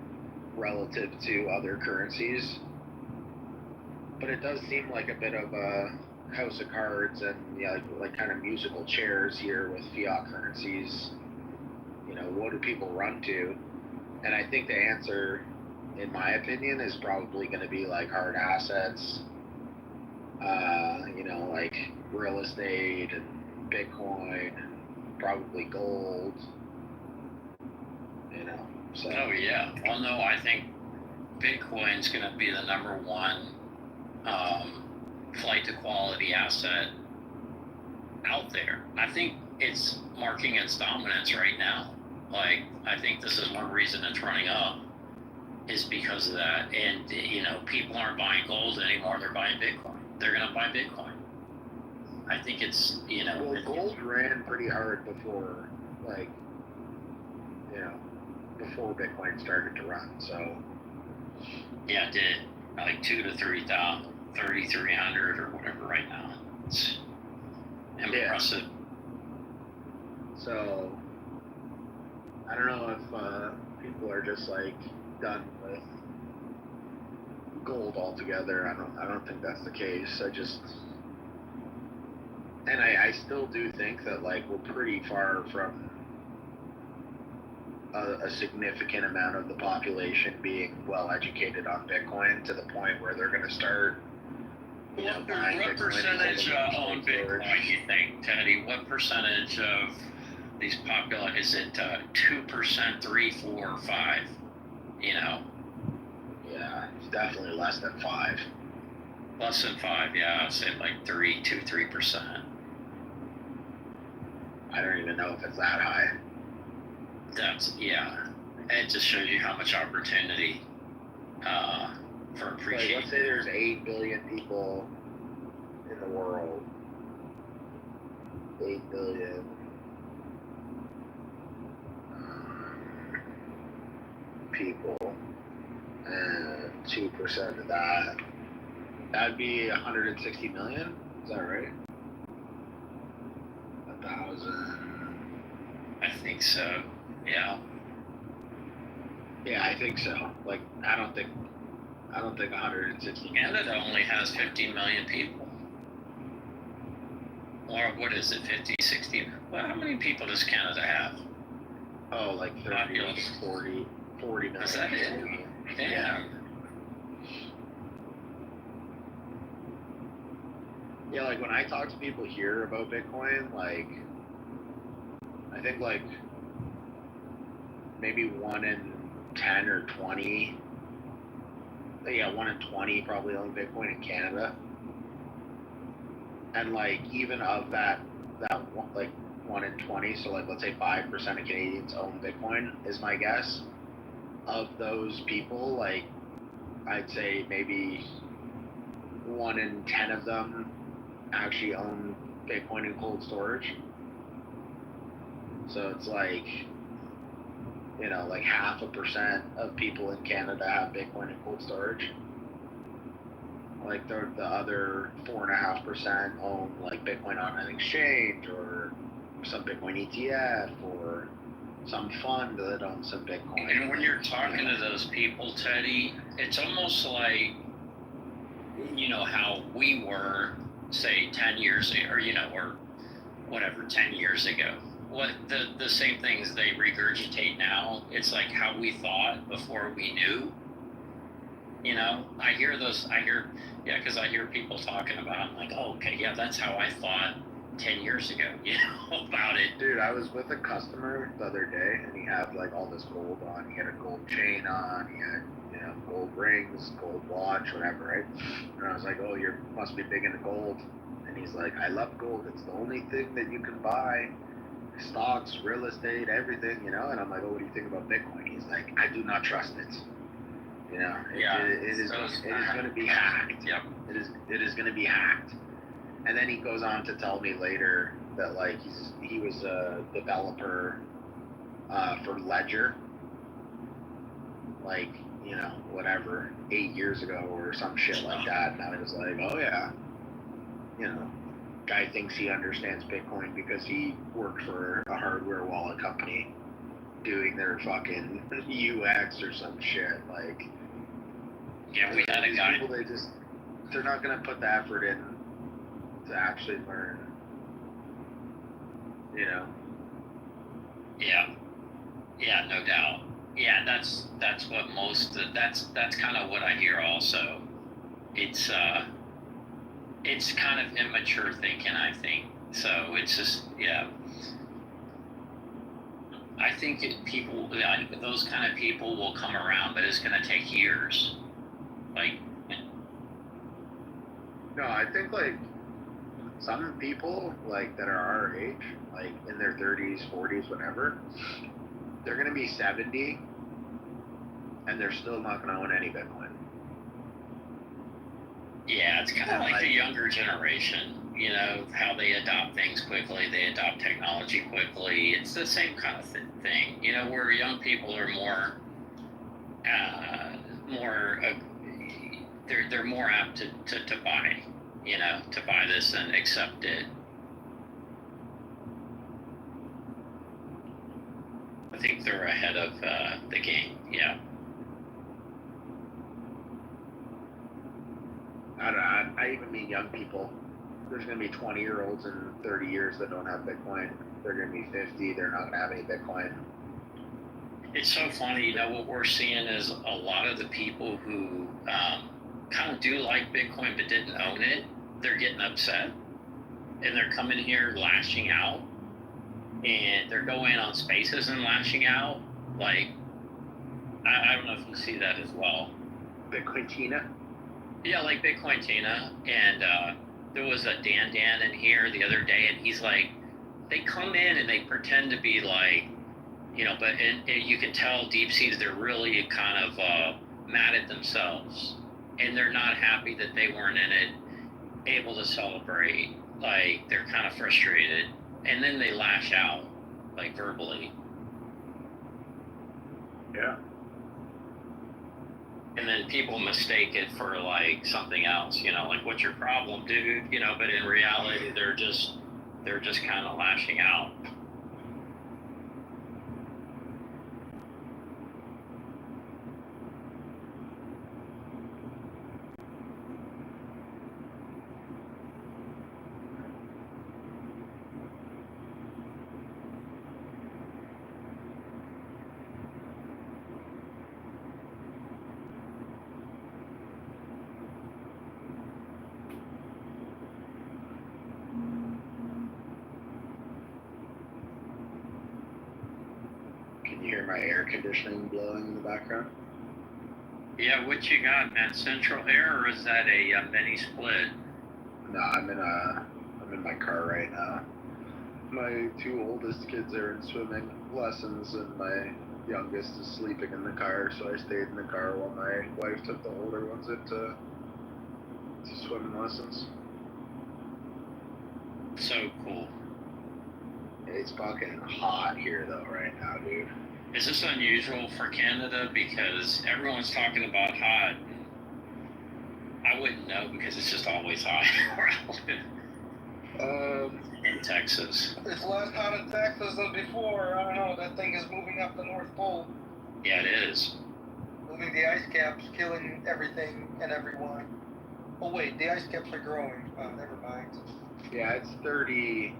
relative to other currencies. But it does seem like a bit of a house of cards and like kind of musical chairs here with fiat currencies. What do people run to? And I think the answer, in my opinion, is probably going to be like hard assets, like real estate and Bitcoin and probably gold, so. Oh yeah. Well, no, I think Bitcoin's going to be the number one flight to quality asset out there. I think it's marking its dominance right now. Like, I think this is one reason it's running up, is because of that. And, people aren't buying gold anymore, they're buying Bitcoin. They're going to buy Bitcoin. I think it's, Well, gold ran pretty hard before, before Bitcoin started to run, so. Yeah, it did. Like 2,000 to 3,000, 3,300 or whatever right now. It's impressive. Yeah. So, I don't know if people are just done with gold altogether. I don't think that's the case. I still do think that we're pretty far from a significant amount of the population being well educated on Bitcoin to the point where they're going to start. What percentage own Bitcoin, you think, Teddy? What percentage of these popular, is it 2%, 3%, 4%, 5%? Yeah, it's definitely less than 5%. Less than 5%, yeah. I'd say 3%. I don't even know if it's that high. Yeah. It just shows you how much opportunity for appreciation. Let's say there's 8 billion people in the world. 8 billion. People. And 2% of that. That'd be 160 million? Is that right? 1,000. I think so. Yeah. Yeah, I think so. I don't think 160 million. Canada only has 50 million people. Or what is it, 50, 60? Well, how many people does Canada have? Oh, 30, 40 million. Is that it? Damn. Yeah, when I talk to people here about Bitcoin, I think maybe 1 in 10 or 20. Yeah, 1 in 20 probably own Bitcoin in Canada. And even of that 1 in 20, so let's say 5% of Canadians own Bitcoin is my guess. Of those people, I'd say maybe 1 in 10 of them actually own Bitcoin in cold storage. So it's 0.5% of people in Canada have Bitcoin in cold storage. The other 4.5% own Bitcoin on an exchange or some Bitcoin ETF or some fund that owns some Bitcoin. And when you're talking to those people, Teddy, it's almost like, how we were, say, 10 years ago, or, or whatever, 10 years ago. what the same things they regurgitate now. It's like how we thought before we knew. You know, I hear, because I hear people talking about, like, oh, okay, yeah, that's how I thought 10 years ago, you know, about it. Dude, I was with a customer the other day, and he had, like, all this gold on. He had a gold chain on, he had, you know, gold rings, gold watch, whatever, right? And I was like, oh, you must be big into gold. And he's like, I love gold. It's the only thing that you can buy. Stocks, real estate, everything, you know? And I'm like, oh, what do you think about Bitcoin? He's like, I do not trust it. You know, it is going to be hacked. Yep. It is going to be hacked. And then he goes on to tell me later that, like, he was a developer for Ledger, like, you know, whatever, 8 years ago or some shit like that. And I was like, oh yeah, you know, guy thinks he understands Bitcoin because he worked for a hardware wallet company doing their fucking UX or some shit. Like, yeah, we had a guy. People, they're not gonna put the effort in to actually learn, you know. Yeah, no doubt. Yeah, that's what that's kind of what I hear also. It's kind of immature thinking, I think. So it's just, yeah. I think those kind of people will come around, but it's going to take years. Like, no, I think, like, some people, like, that are our age, like, in their 30s, 40s, whatever, they're going to be 70, and they're still not going to own any Bitcoin. Yeah, it's kind of like the younger generation, you know, how they adopt things quickly, they adopt technology quickly. It's the same kind of thing, you know, where young people are more they're more apt to buy, you know, to buy this and accept it. I think they're ahead of the game, yeah. I don't know, I even mean young people. There's going to be 20-year-olds in 30 years that don't have Bitcoin. They're going to be 50, they're not going to have any Bitcoin. It's so funny, you know, what we're seeing is a lot of the people who kind of do like Bitcoin but didn't own it, they're getting upset. And they're coming here lashing out. And they're going on Spaces and lashing out. Like, I don't know if you see that as well. Bitcoin Tina? Yeah, like Bitcoin Tina. And there was a Dan in here the other day, and he's like, they come in and they pretend to be like, you know, but you can tell deep seated they're really kind of mad at themselves, and they're not happy that they weren't in it, able to celebrate. Like, they're kind of frustrated, and then they lash out, like, verbally. Yeah. And then people mistake it for, like, something else, you know, like, what's your problem, dude? You know, but in reality, they're just kind of lashing out. Can you hear my air conditioning blowing in the background? Yeah, what you got, man? Central Air, or is that a mini split? No, I'm in my car right now. My two oldest kids are in swimming lessons, and my youngest is sleeping in the car, so I stayed in the car while my wife took the older ones into swimming lessons. So cool. It's fucking hot here, though, right now, dude. Is this unusual for Canada? Because everyone's talking about hot. I wouldn't know, because it's just always hot where I live. In Texas. It's less hot in Texas than before. I don't know. That thing is moving up the North Pole. Yeah, it is. Moving the ice caps, killing everything and everyone. Oh wait, the ice caps are growing. Oh, never mind. Yeah, it's 30.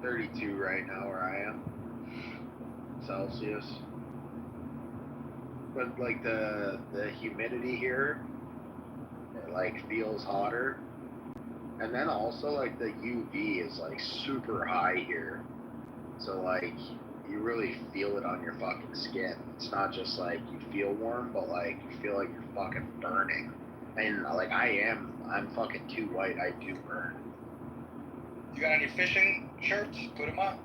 32 right now where I am, Celsius. But like the humidity here, it like feels hotter. And then also like the UV is like super high here. So like you really feel it on your fucking skin. It's not just like you feel warm, but like you feel like you're fucking burning. And like I'm fucking too white, I do burn. You got any fishing shirts? Put them on.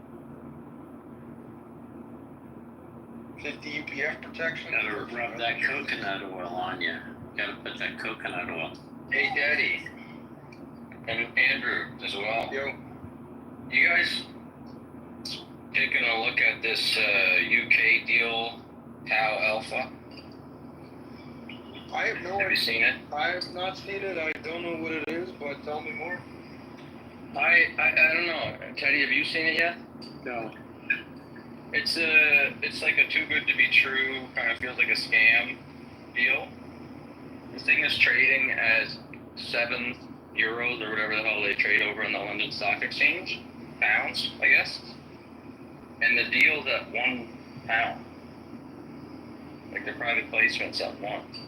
50 UPF protection. Gotta rub that coconut oil on you. Gotta put that coconut oil. Hey, Daddy. And Andrew as well. Yo. You guys taking a look at this UK deal, Tau Alpha? I have no idea. Have you seen it? I have not seen it. I don't know what it is, but tell me more. I don't know. Teddy, have you seen it yet? No. It's like a too good to be true, kind of feels like a scam deal. This thing is trading as €7 or whatever the hell they trade over in the London Stock Exchange, pounds, I guess. And the deal's at £1. Like the private placement's at 1.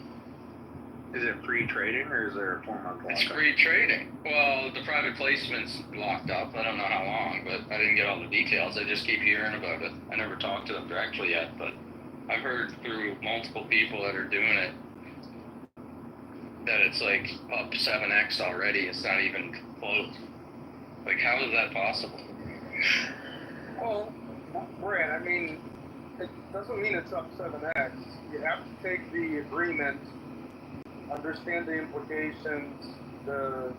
Is it free trading or is there a 4-month lockup? It's free trading. Well, the private placement's locked up. I don't know how long, but I didn't get all the details. I just keep hearing about it. I never talked to them directly yet, but I've heard through multiple people that are doing it that it's like up 7x already. It's not even close. Like, how is that possible? Well, Brad, I mean, it doesn't mean it's up 7x. You have to take the agreement, understand the implications, the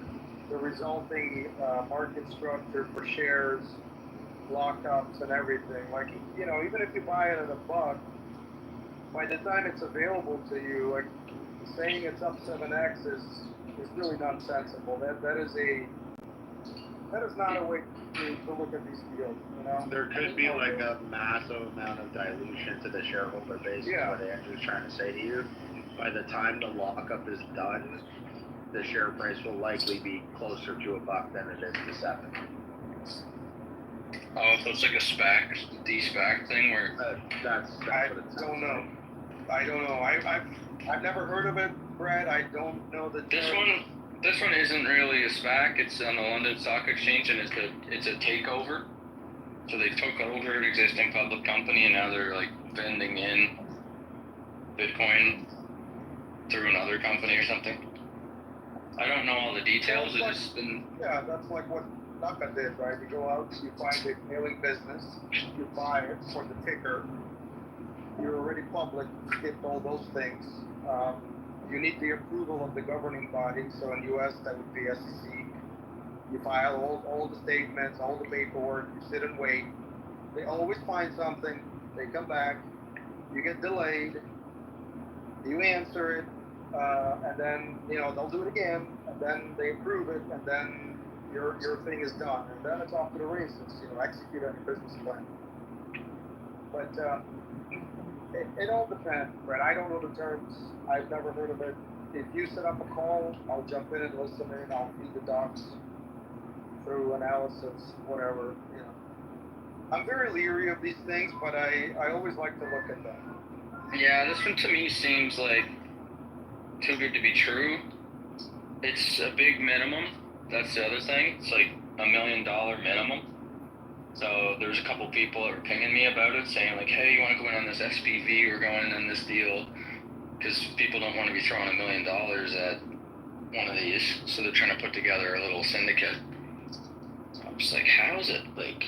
resulting market structure for shares, lockups, and everything. Like, you know, even if you buy it at $1, by the time it's available to you, like, saying it's up 7x is really nonsensical. That is not a way to look at these deals. You know, there could be like a massive amount of dilution to the shareholder base. Yeah. Is what Andrew's trying to say to you. By the time the lockup is done, the share price will likely be closer to $1 than it is to $7. Oh, so it's like a SPAC, de-SPAC thing where... That's I what it's don't know. I don't know. I've never heard of it, Brad. I don't know the term. This one isn't really a SPAC. It's on the London Stock Exchange, and it's a takeover. So they took over an existing public company, and now they're like vending in Bitcoin through another company or something. I don't know all the details. Yeah, that's like what Naka did, right? You go out, you find a mailing business, you buy it for the ticker. You're already public, you skipped all those things. You need the approval of the governing body, so in US that would be SEC. You file all the statements, all the paperwork, you sit and wait. They always find something, they come back, you get delayed, you answer it, and then, you know, they'll do it again, and then they approve it, and then your thing is done. And then it's off to the races, you know, execute on your business plan. But it all depends, Brett. I don't know the terms. I've never heard of it. If you set up a call, I'll jump in and listen in. I'll feed the docs through analysis, whatever, you know. I'm very leery of these things, but I always like to look at them. Yeah, this one to me seems like too good to be true. It's a big minimum. That's the other thing. It's like $1 million minimum. So there's a couple people that were pinging me about it, saying like, hey, you want to go in on this SPV? We're going in this deal. Because people don't want to be throwing $1 million at one of these. So they're trying to put together a little syndicate. I'm just like, how is it? Like,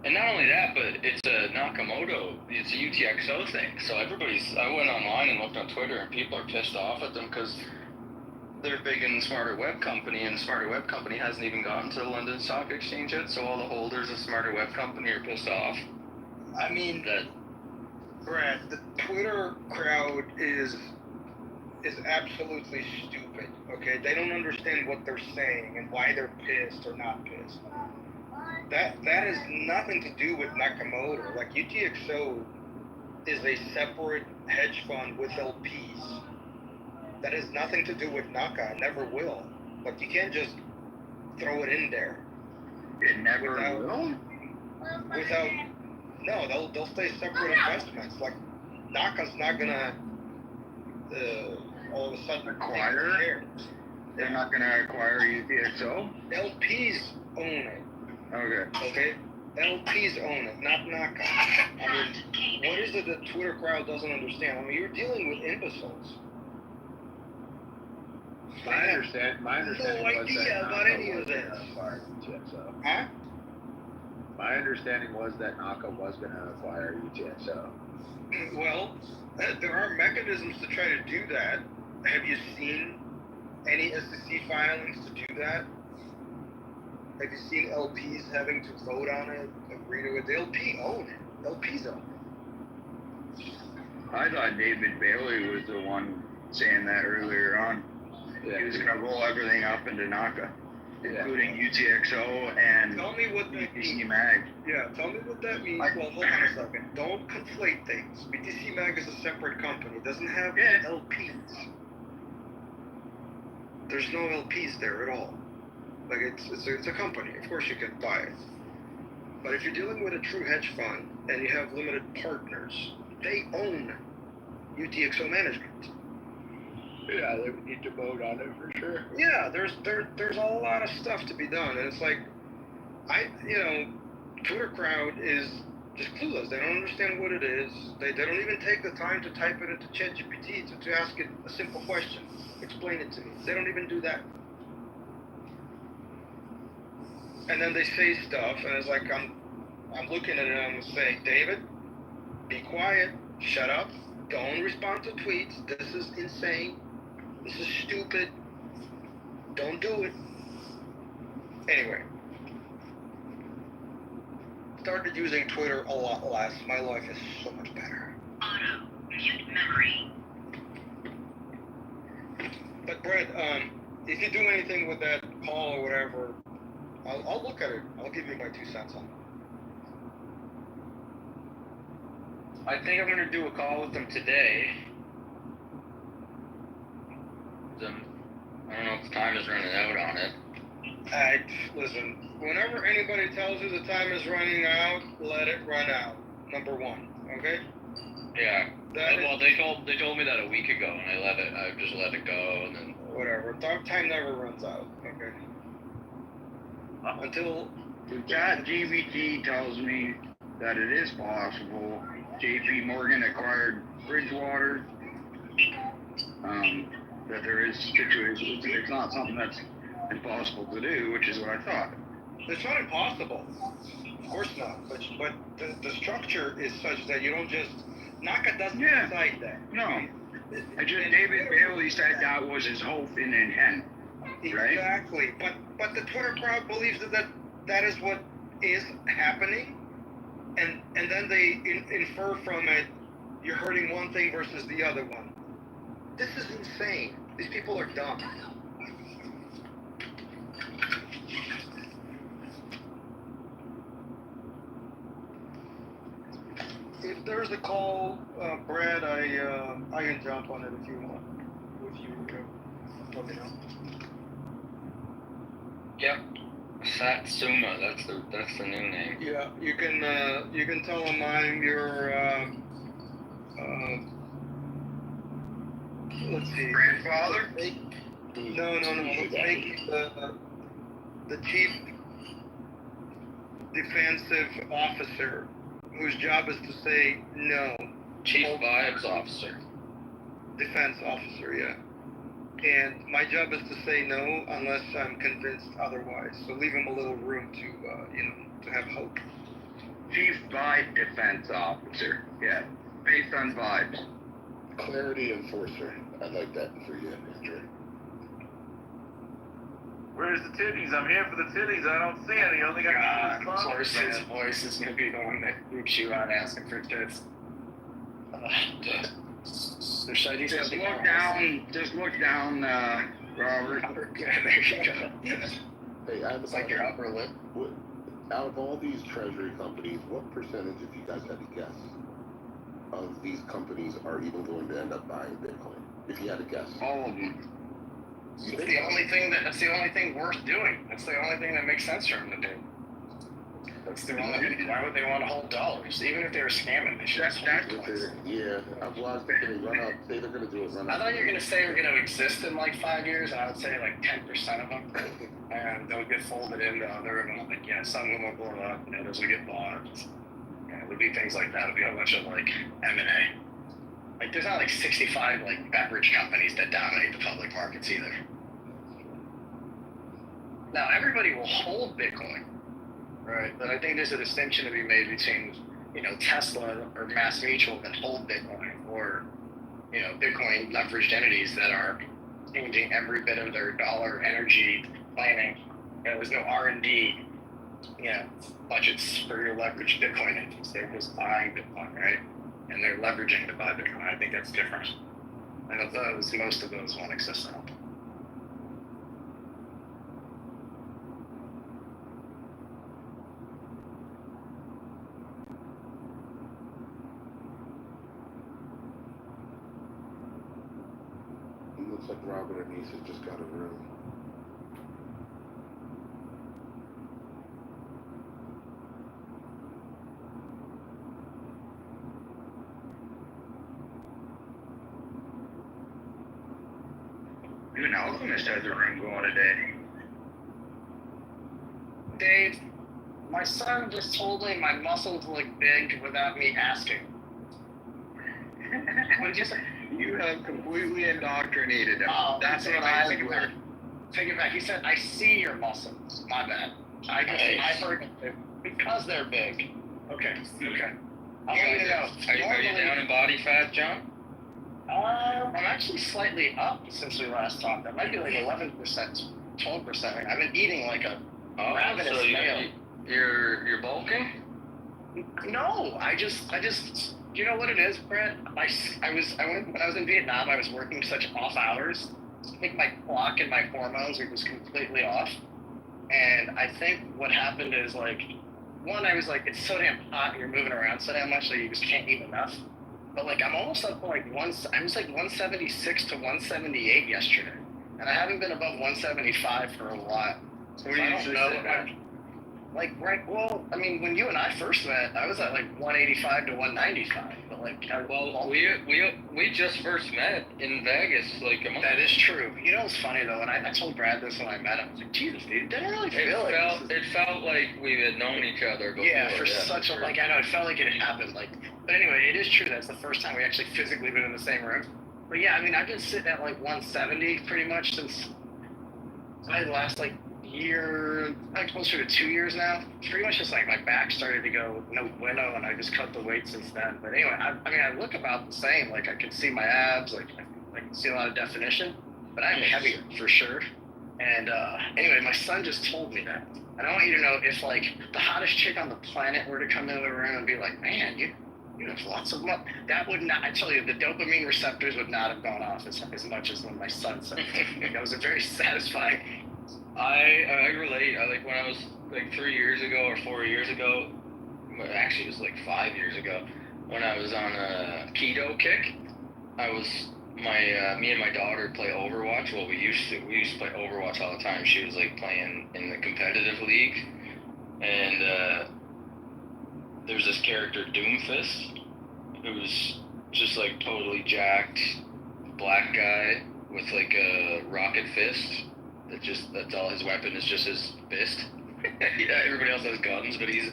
and not only that, but it's a Nakamoto, it's a UTXO thing. So I went online and looked on Twitter, and people are pissed off at them because they're big in Smarter Web Company, and Smarter Web Company hasn't even gotten to the London Stock Exchange yet, so all the holders of Smarter Web Company are pissed off. I mean, Brad, the Twitter crowd is absolutely stupid, okay? They don't understand what they're saying and why they're pissed or not pissed. That has nothing to do with Nakamoto. Like, UTXO is a separate hedge fund with LPs. That has nothing to do with Naka. It never will. Like, you can't just throw it in there. It never will? Without, no, they'll stay separate investments. Like, NACA's not gonna all of a sudden acquire. They're not gonna acquire UTXO. LPs own it. Okay. Okay. LPs own it, not NACA. I mean, what is it that Twitter crowd doesn't understand? I mean, you're dealing with imbeciles. My understanding no was idea that about NACA any of was this. gonna acquire UTXO. Huh? My understanding was that NACA was gonna acquire UTXO. Well, there are mechanisms to try to do that. Have you seen any SEC filings to do that? Have you seen LPs having to vote on it, agree to it? The LP own it. LPs own it. I thought David Bailey was the one saying that earlier on. Yeah. He was gonna roll everything up into NACA, including UTXO and tell me what that BTC means. Mag. Yeah, tell me what that means. Well, hold on a second. Don't conflate things. BTC Mag is a separate company. It doesn't have LPs. There's no LPs there at all. Like, it's a company. Of course you can buy it. But if you're dealing with a true hedge fund and you have limited partners, they own UTXO management. Yeah, they would need to vote on it for sure. Yeah, there's a lot of stuff to be done, and it's like, Twitter crowd is just clueless. They don't understand what it is. They don't even take the time to type it into ChatGPT to ask it a simple question. Explain it to me. They don't even do that. And then they say stuff, and it's like I'm looking at it and I'm saying, David, be quiet, shut up, don't respond to tweets. This is insane. This is stupid. Don't do it. Anyway, started using Twitter a lot less. My life is so much better. Auto mute memory. But Brett, if you do anything with that call or whatever, I'll look at it. I'll give you my 2 cents on it. I think I'm gonna do a call with them today. I don't know if time is running out on it. Listen, whenever anybody tells you the time is running out, let it run out. Number one, okay? Yeah. They told me that a week ago, and I just let it go, and then whatever. Time never runs out. Okay. Until ChatGPT tells me that it is possible. JP Morgan acquired Bridgewater. That there is situations. It's not something that's impossible to do, which is what I thought. It's not impossible. Of course not. But the structure is such that you don't just NACA doesn't decide that. No. David Bailey said that was his hope and intent. Right? Exactly. But the Twitter crowd believes that is what is happening, and then they infer from it you're hurting one thing versus the other one. This is insane. These people are dumb. If there's a call, Brad, I can jump on it if you want. If you let me know. Yep. Satsuma, that's the new name. Yeah, you can tell them I'm your let's see, grandfather. No. Let's make the chief defensive officer, whose job is to say no. Chief vibes officer. Defense officer, yeah. And my job is to say no unless I'm convinced otherwise. So leave him a little room to have hope. Chief Vibe Defense Officer, yeah, based on vibes. Clarity enforcer. I like that for you, Andrew. Where's the titties? I'm here for the titties. I don't see any. Only got Of course, his voice is gonna be the one that groups you out asking for tits. Just look down, Robert. Okay, there you go. Hey, I have It's like your upper lip. Out of all these treasury companies, what percentage, if you guys had to guess, of these companies are even going to end up buying Bitcoin? If you had to guess. All of them. That's the only thing worth doing. That's the only thing that makes sense for him to do. What's the wrong? Why would they want to hold dollars? Even if they were scamming, they should just hold coins. Yeah, I was thinking run up. Say they're gonna do it run up. I thought you were gonna say we're gonna exist in like 5 years, and I would say like 10% of them, and they'll get folded into other of them. Like some of them will blow up, and others will get bought. And it would be things like that. It would be a bunch of like M&A. Like there's not like 65 like beverage companies that dominate the public markets either. Now everybody will hold Bitcoin, right? But I think there's a distinction to be made between, Tesla or Mass Mutual that hold Bitcoin, or, Bitcoin leveraged entities that are changing every bit of their dollar energy planning. There's no R&D, budgets for your leveraged Bitcoin entities. They're just buying Bitcoin, right? And they're leveraging to buy Bitcoin. I think that's different. And of those, most of those won't exist now. It looks like Robert and Nisa just got a room. Even Alchemist has a room going today. Dave, my son just told me my muscles look big without me asking. What did you say? You have completely indoctrinated him. Oh, that's what I would. Take it back. He said, I see your muscles. My bad. I heard it because they're big. Okay. Are you down in body fat, John? I'm actually slightly up since we last talked. I might be like 11%, 12%. I've been eating like a ravenous meal. You're bulking? No, I just, you know what it is, Brett? When I was in Vietnam, I was working such off hours. I think my clock and my hormones were just completely off. And I think what happened is I was like, it's so damn hot and you're moving around so damn much that you just can't eat enough. But I'm almost up to I was like 176 to 178 yesterday. And I haven't been above 175 for a while. So I don't know. When you and I first met, I was at 185 to 195. But we just first met in Vegas a month. That is true. You know what's funny though, and I told Brad this when I met him. I was like, Jesus, dude, it didn't really feel it felt like we had known each other before. Yeah, such a I know it felt like it had happened. But anyway, it is true. That's the first time we actually physically been in the same room. But yeah, I've been sitting at 170 pretty much since my last year, closer to 2 years now. Pretty much just my back started to go no bueno, and I just cut the weight since then. But anyway, I look about the same. I can see my abs, I can see a lot of definition, but I'm heavier for sure. And anyway, my son just told me that. And I want you to know if the hottest chick on the planet were to come into the room and be like, man, you have lots of love, that would not, I tell you, the dopamine receptors would not have gone off as much as when my son said it. That was a very satisfying. I relate. When I was 3 years ago or 4 years ago, actually it was 5 years ago, when I was on a keto kick, me and my daughter play Overwatch. Well, we used to play Overwatch all the time. She was playing in the competitive league, and there's this character Doomfist, who's just totally jacked black guy with a rocket fist. That's all his weapon is, just his fist. Yeah, everybody else has guns, but he's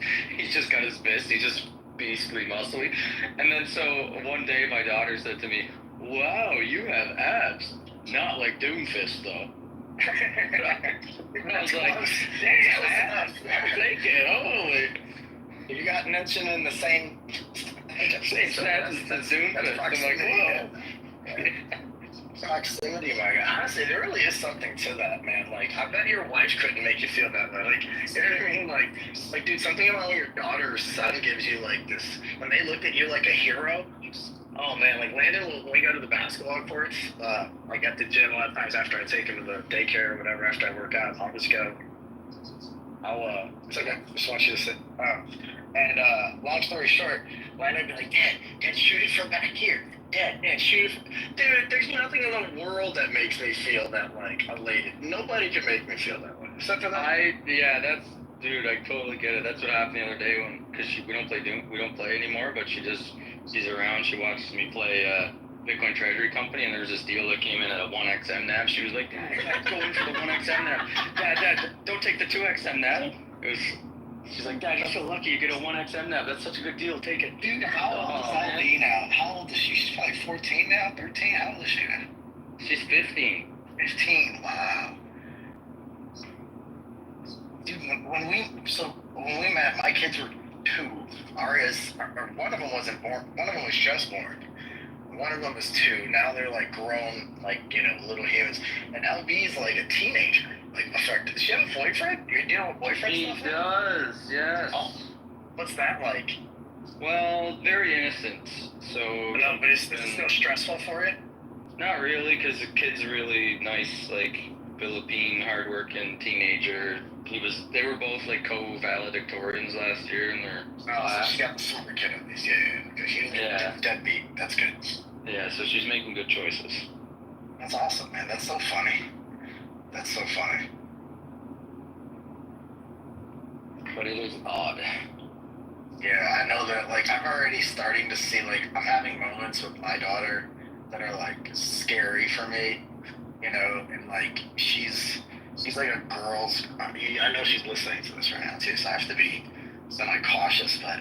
just got his fist. He's just beastly muscly. And then so one day my daughter said to me, "Wow, you have abs. Not like Doomfist though." And I was like, "Damn, thank you. Holy." You got mentioned in the same stats as the Doomfist. I'm like, whoa. Proximity, my God. Honestly, there really is something to that, man. I bet your wife couldn't make you feel that way. You know what I mean? Dude, something about when your daughter or son gives you this, when they look at you like a hero. Oh man, Landon, when we go to the basketball courts, at the gym a lot of times after I take him to the daycare or whatever, after I work out, I'll just go. It's okay. Just want you to sit. And long story short, Landon would be like, Dad, shoot it from back here. Dad, shoot it. Dude, there's nothing in the world that makes me feel that elated. Nobody can make me feel that way. Except for that. Dude, I totally get it. That's what happened the other day because we don't play anymore, but she's around. She watches me play Bitcoin Treasury Company, and there's this deal that came in at a 1xM NAV. She was like, Dad, I gotta go in for the 1xM NAV. Dad, don't take the 2xM NAV. She's like, Dad, you feel lucky you get a 1xM NAV. That's such a good deal. Take it. Dude, how old is LB now? How old is she? She's probably 14 now, 13? How old is she now? She's 15. 15, wow. Dude, when we met, my kids were 2. One of them wasn't born. One of them was just born. One of them is 2. Now they're like grown, like, little humans. And LB's like a teenager. Like, does she have a boyfriend? You're dealing with boyfriend She stuff? does, yes. Oh, what's that like? Well, very innocent. So. No, but is this no stressful for you? Not really, because the kid's really nice, like Philippine, hardworking teenager. They were both like co-valedictorians last year in their class. So she got the smarter kid at least, yeah. Because she didn't get deadbeat. That's good. Yeah, so she's making good choices. That's awesome, man. That's so funny. That's so funny. But it is odd. Yeah, I know that. Like, I'm already starting to see. Like, I'm having moments with my daughter that are like scary for me, and like she's like a girl's. I know she's listening to this right now too, so I have to be semi-cautious, but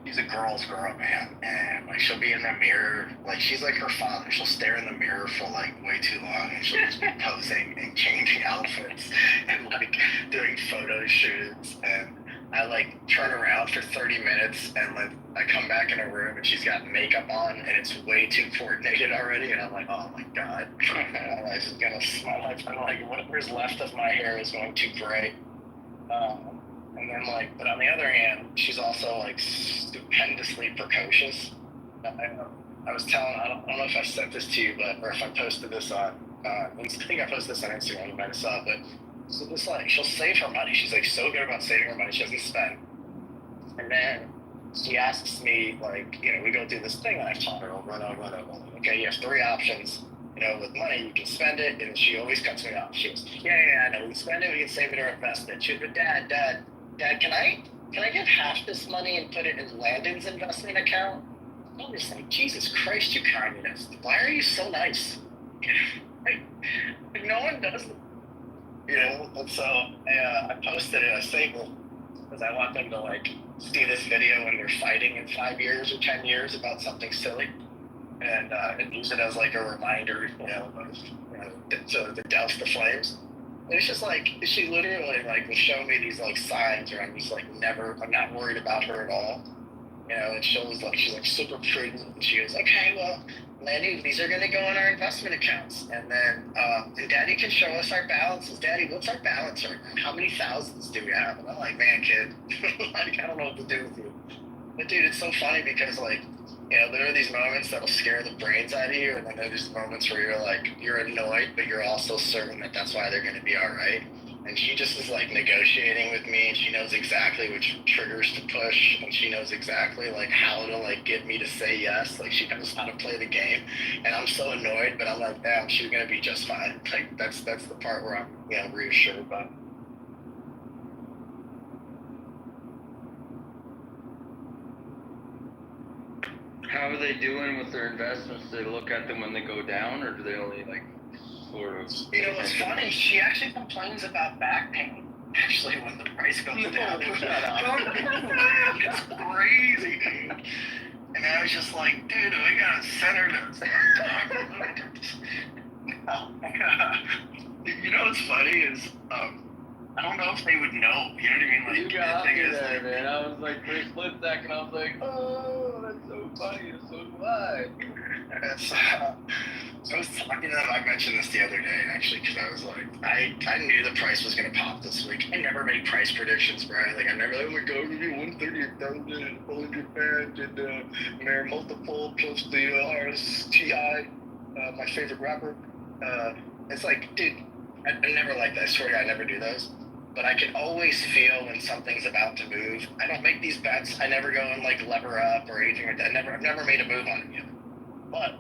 she's a girl's girl, man, and like she'll be in the mirror, like she's like her father. She'll stare in the mirror for like way too long, and she'll just be posing and changing outfits and like doing photo shoots, and I like turn around for 30 minutes and like I come back in her room and she's got makeup on and it's way too coordinated already, and I'm like, oh my god, my life is gonna smell like whatever's left of my hair is going to gray. And then like, but on the other hand, she's also like stupendously precocious. I was telling, I don't know if I sent this to you, or if I posted this on, I think I posted this on Instagram, you might have saw it, but so this like, she'll save her money. She's like so good about saving her money, she doesn't spend. And then she asks me, like, we go through this thing that I've taught her over and over and over. Okay, you have 3 options. With money, you can spend it, and she always cuts me off. She goes, yeah, I know, we can spend it, we can save it or invest it. She goes, but Dad, can I get half this money and put it in Landon's investment account? I'm just like, Jesus Christ, you communist. Why are you so nice? like no one does it. And so I posted it, a staple, because I want them to like see this video when they're fighting in 5 years or 10 years about something silly, and use it as like a reminder, to douse the flames. And it's just like, she literally like will show me these like signs where I'm just like I'm not worried about her at all. And she's like super prudent. And she goes, okay, well, Landy, these are going to go in our investment accounts. And then, and Daddy can show us our balances. Daddy, what's our balance right now? How many thousands do we have? And I'm like, man, kid, like, I don't know what to do with you. But dude, it's so funny because like, there are these moments that'll scare the brains out of you. And then there's moments where you're like, you're annoyed, but you're also certain that that's why they're going to be all right. And she just is like negotiating with me, and she knows exactly which triggers to push, and she knows exactly like how to like get me to say yes. Like she knows how to play the game, and I'm so annoyed, but I'm like, damn, she's gonna be just fine. Like that's the part where I'm reassured about. How are they doing with their investments? Do they look at them when they go down, or do they only like sort of? What's funny? She actually complains about back pain. Actually, when the price goes down, it's crazy, dude. And I was just like, dude, we gotta send her to. What's funny is, I don't know if they would know. You know what I mean? Like, you got the thing me is, there, man. I was like, for a split second, I was like, oh, that's so funny. And so do I. So I was talking to them. I mentioned this the other day, actually, because I was like, I knew the price was going to pop this week. I never made price predictions, Brian. Like, I never, oh my God, we're going to be 130,000, 100 fans, and they're multiple plus the RSTI, my favorite rapper. It's like, dude, I never like that. I swear to God, I never do those. But I can always feel when something's about to move. I don't make these bets. I never go and like lever up or anything like that. I've never made a move on it yet. But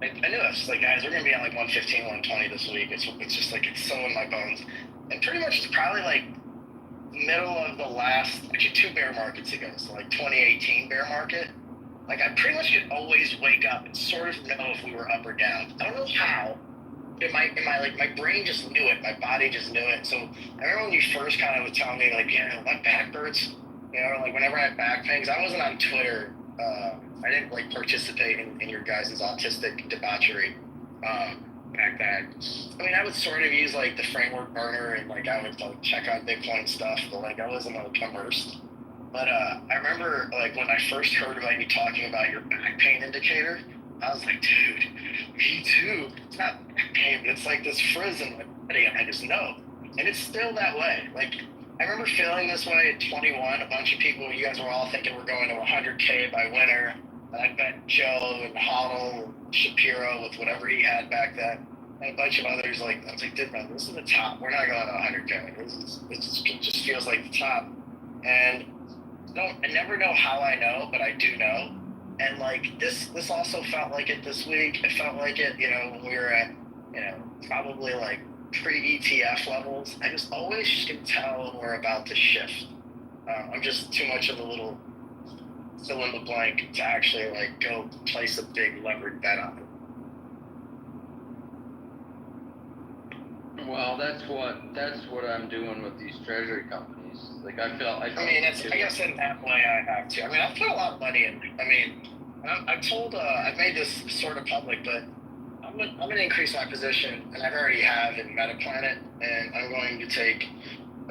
I knew I was like, guys, we're gonna be at like 115, 120 this week. It's just like, it's so in my bones. And pretty much it's probably like middle of the last, actually 2 bear markets ago, so like 2018 bear market, like I pretty much could always wake up and sort of know if we were up or down. I don't know how. My brain just knew it. My body just knew it. So I remember when you first kind of would tell me like, yeah, my back hurts. You know, like whenever I had back pains, I wasn't on Twitter. I didn't like participate in your guys' autistic debauchery back then. I mean, I would sort of use like the framework burner and like I would like check out Bitcoin stuff, but like I wasn't like immersed. But I remember like when I first heard about you talking about your back pain indicator, I was like, dude, me too. It's not back pain, but it's like this frizz in my body, and I just know. And it's still that way. Like, I remember feeling this way at 21. A bunch of people, you guys were all thinking we're going to 100K by winter. And I bet Joe and Hoddle and Shapiro with whatever he had back then. And a bunch of others, like, I was like, dude, man, this is the top. We're not going to 100K. It just feels like the top. And I never know how I know, but I do know. And like this also felt like it this week. It felt like it, you know, when we were at, you know, probably like pre-ETF levels. I just always can tell when we're about to shift. I'm just too much of a little fill in the blank to actually like go place a big levered bet on it. Well, that's what I'm doing with these treasury companies. Like I mean, I guess in that way I have to. I mean, I've put a lot of money in. I mean, I've made this sort of public, but I'm going to increase my position, and I've already have in MetaPlanet, and I'm going to take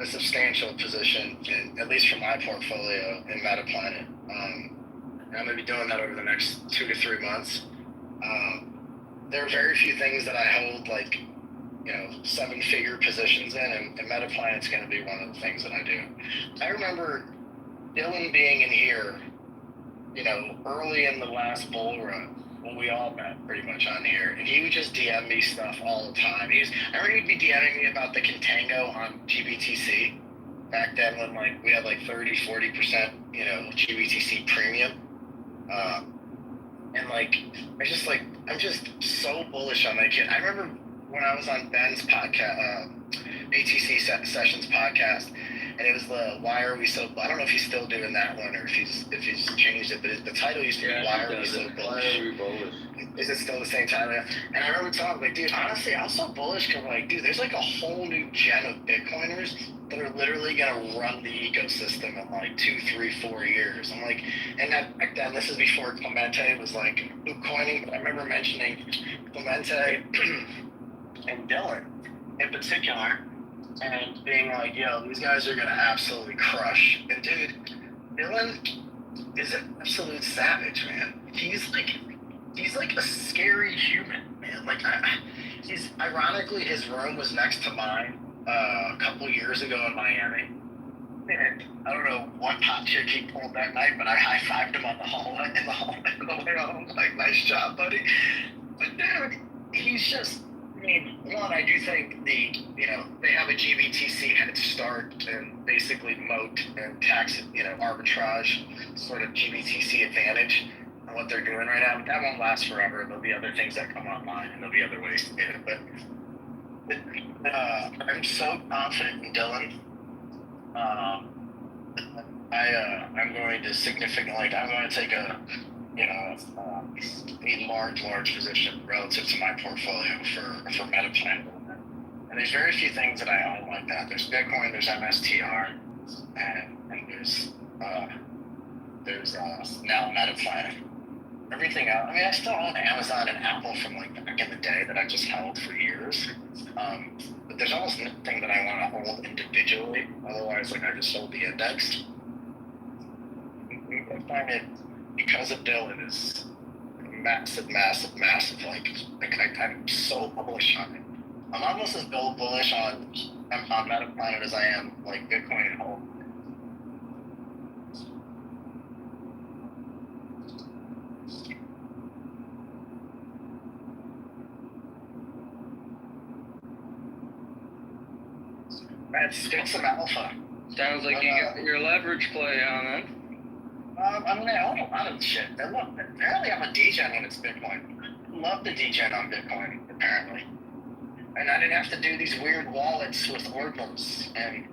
a substantial position, at least for my portfolio, in MetaPlanet. And I'm going to be doing that over the next 2 to 3 months. There are very few things that I hold, like, you know, 7-figure positions in, and MetaPlanet's going to be one of the things that I do. I remember Dylan being in here, you know, early in the last bull run, when we all met pretty much on here, and he would just DM me stuff all the time. I remember he'd be DMing me about the contango on GBTC back then when like we had like 30-40%, you know, GBTC premium. And like I'm just so bullish on that kid. I remember when I was on Ben's podcast, ATC Sessions podcast, and it was the Why Are We So, I don't know if he's still doing that one or if he's changed it, but the title used to be Why Are We So Bullish? Why Are We Bullish? Is it still the same title? And I remember talking, like, dude, honestly, I was so bullish because, like, dude, there's like a whole new gen of Bitcoiners that are literally gonna run the ecosystem in like 2, 3, 4 years. I'm like, and that back then, this is before Clemente was like Bitcoining, but I remember mentioning Clemente and Dylan in particular, and being like, yo, these guys are gonna absolutely crush. And dude, Dylan is an absolute savage, man. He's like a scary human, man. Like, he's ironically, his room was next to mine a couple years ago in Miami. And I don't know what hot chick he pulled that night, but I high-fived him on the hallway on the way home. Like, nice job, buddy. But dude, he's just, I mean, one, I do think they have a GBTC head start and basically moat and tax, arbitrage sort of GBTC advantage on what they're doing right now. But that won't last forever. There'll be other things that come online and there'll be other ways to do it. But I'm so confident in Dylan. I'm going to I'm going to take a large position relative to my portfolio for MetaPlanet. And there's very few things that I own like that. There's Bitcoin, there's MSTR, and there's now MetaPlanet. Everything else, I mean, I still own Amazon and Apple from like back in the day that I just held for years. But there's almost nothing that I want to hold individually. Otherwise, like, I just sold the index. I find it, because of Dylan, is massive. Like I'm so bullish on it. I'm almost as bullish on MetaPlanet as I am like Bitcoin and whole. Let's get some alpha. Sounds like you got your leverage play on then. I mean, I own a lot of shit. Apparently, I'm a degen when it's Bitcoin. I love the degen on Bitcoin, apparently. And I didn't have to do these weird wallets with ordinals. And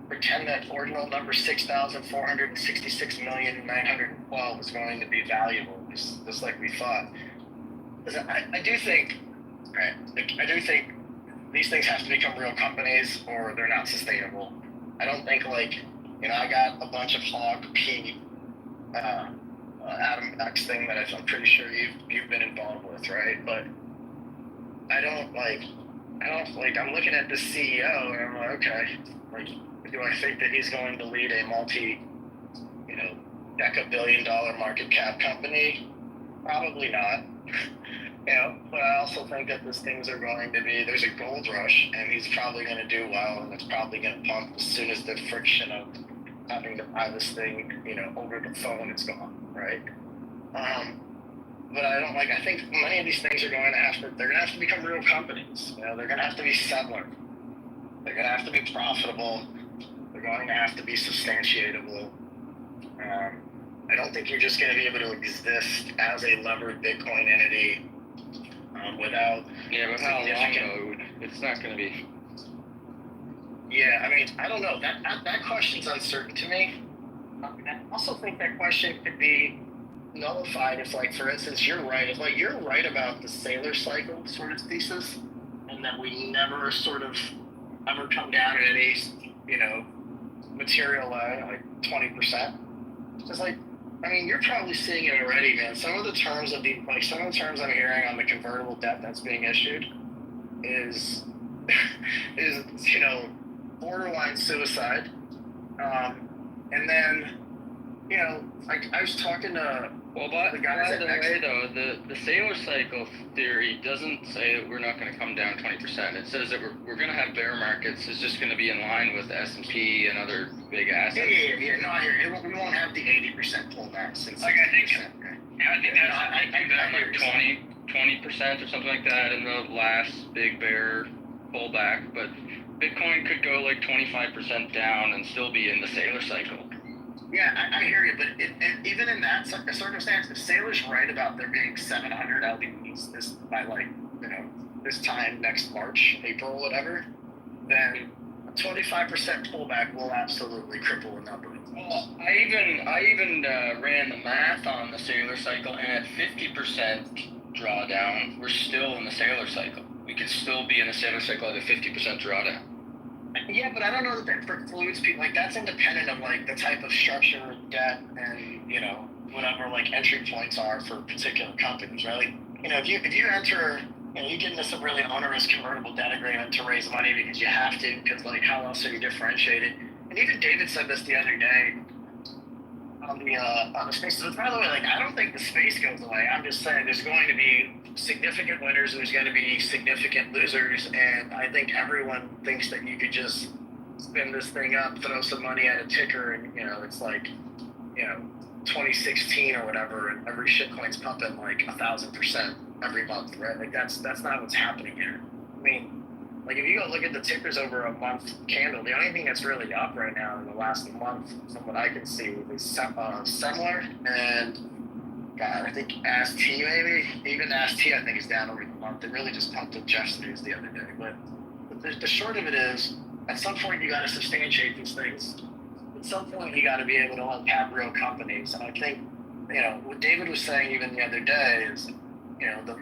pretend that ordinal number 6,466,912 is going to be valuable, just like we thought. Listen, I do think, right? I do think these things have to become real companies, or they're not sustainable. I don't think I got a bunch of hog pee Adam X thing that I'm pretty sure you've been involved with, right? But I'm looking at the CEO and I'm like, okay, do I think that he's going to lead a deca-billion-dollar market cap company? Probably not. But I also think that there's a gold rush, and he's probably going to do well, and it's probably going to pump as soon as the friction of having to buy this thing, over the phone is gone, right? But I think many of these things they're going to have to become real companies. They're going to have to be settler. They're going to have to be profitable. They're going to have to be substantiatable. I don't think you're just going to be able to exist as a levered Bitcoin entity without. Yeah, but how long though? It's not going to be. Yeah, I don't know. That question's uncertain to me. I also think that question could be nullified if, for instance, you're right. If, you're right about the Sailor cycle sort of thesis, and that we never sort of ever come down in any, material 20%. Because, you're probably seeing it already, man. Some of the terms I'm hearing on the convertible debt that's being issued is borderline suicide. And then, I was talking to the guys by the way, though, the Sailor cycle theory doesn't say that we're not going to come down 20%. It says that we're going to have bear markets. It's just going to be in line with the S&P and other big assets. Yeah. No, I hear you. We won't have the 80% pullback since. I think that's like 20% or something like that in the last big bear pullback. But Bitcoin could go 25% down and still be in the Sailor cycle. Yeah, I hear you, but even in that circumstance, if Sailor's right about there being 700 LBs by this time next March, April, whatever, then a 25% pullback will absolutely cripple the number. Well, I even ran the math on the Sailor cycle, and at 50% drawdown, we're still in the Sailor cycle. We could still be in the Sailor cycle at a 50% drawdown. Yeah, but I don't know that precludes people. That's independent of the type of structure, debt, and whatever entry points are for particular companies, right? If you enter, you get into some really onerous convertible debt agreement to raise money because you have to, because how else are you differentiated? And even David said this the other day on the space. So by the way, I don't think the space goes away. I'm just saying there's going to be significant winners and there's going to be significant losers, and I think everyone thinks that you could just spin this thing up, throw some money at a ticker, and it's 2016 or whatever, and every shitcoin's pumping 1,000% every month, right? That's not what's happening here. If you go look at the tickers over a month candle, the only thing that's really up right now in the last month, from what I can see, is Semler and I think AST maybe. Even AST I think is down over the month. They really just pumped up Jeff's news the other day. But the short of it is, at some point you got to substantiate these things. At some point you got to be able to untap real companies. And I think, what David was saying even the other day is, the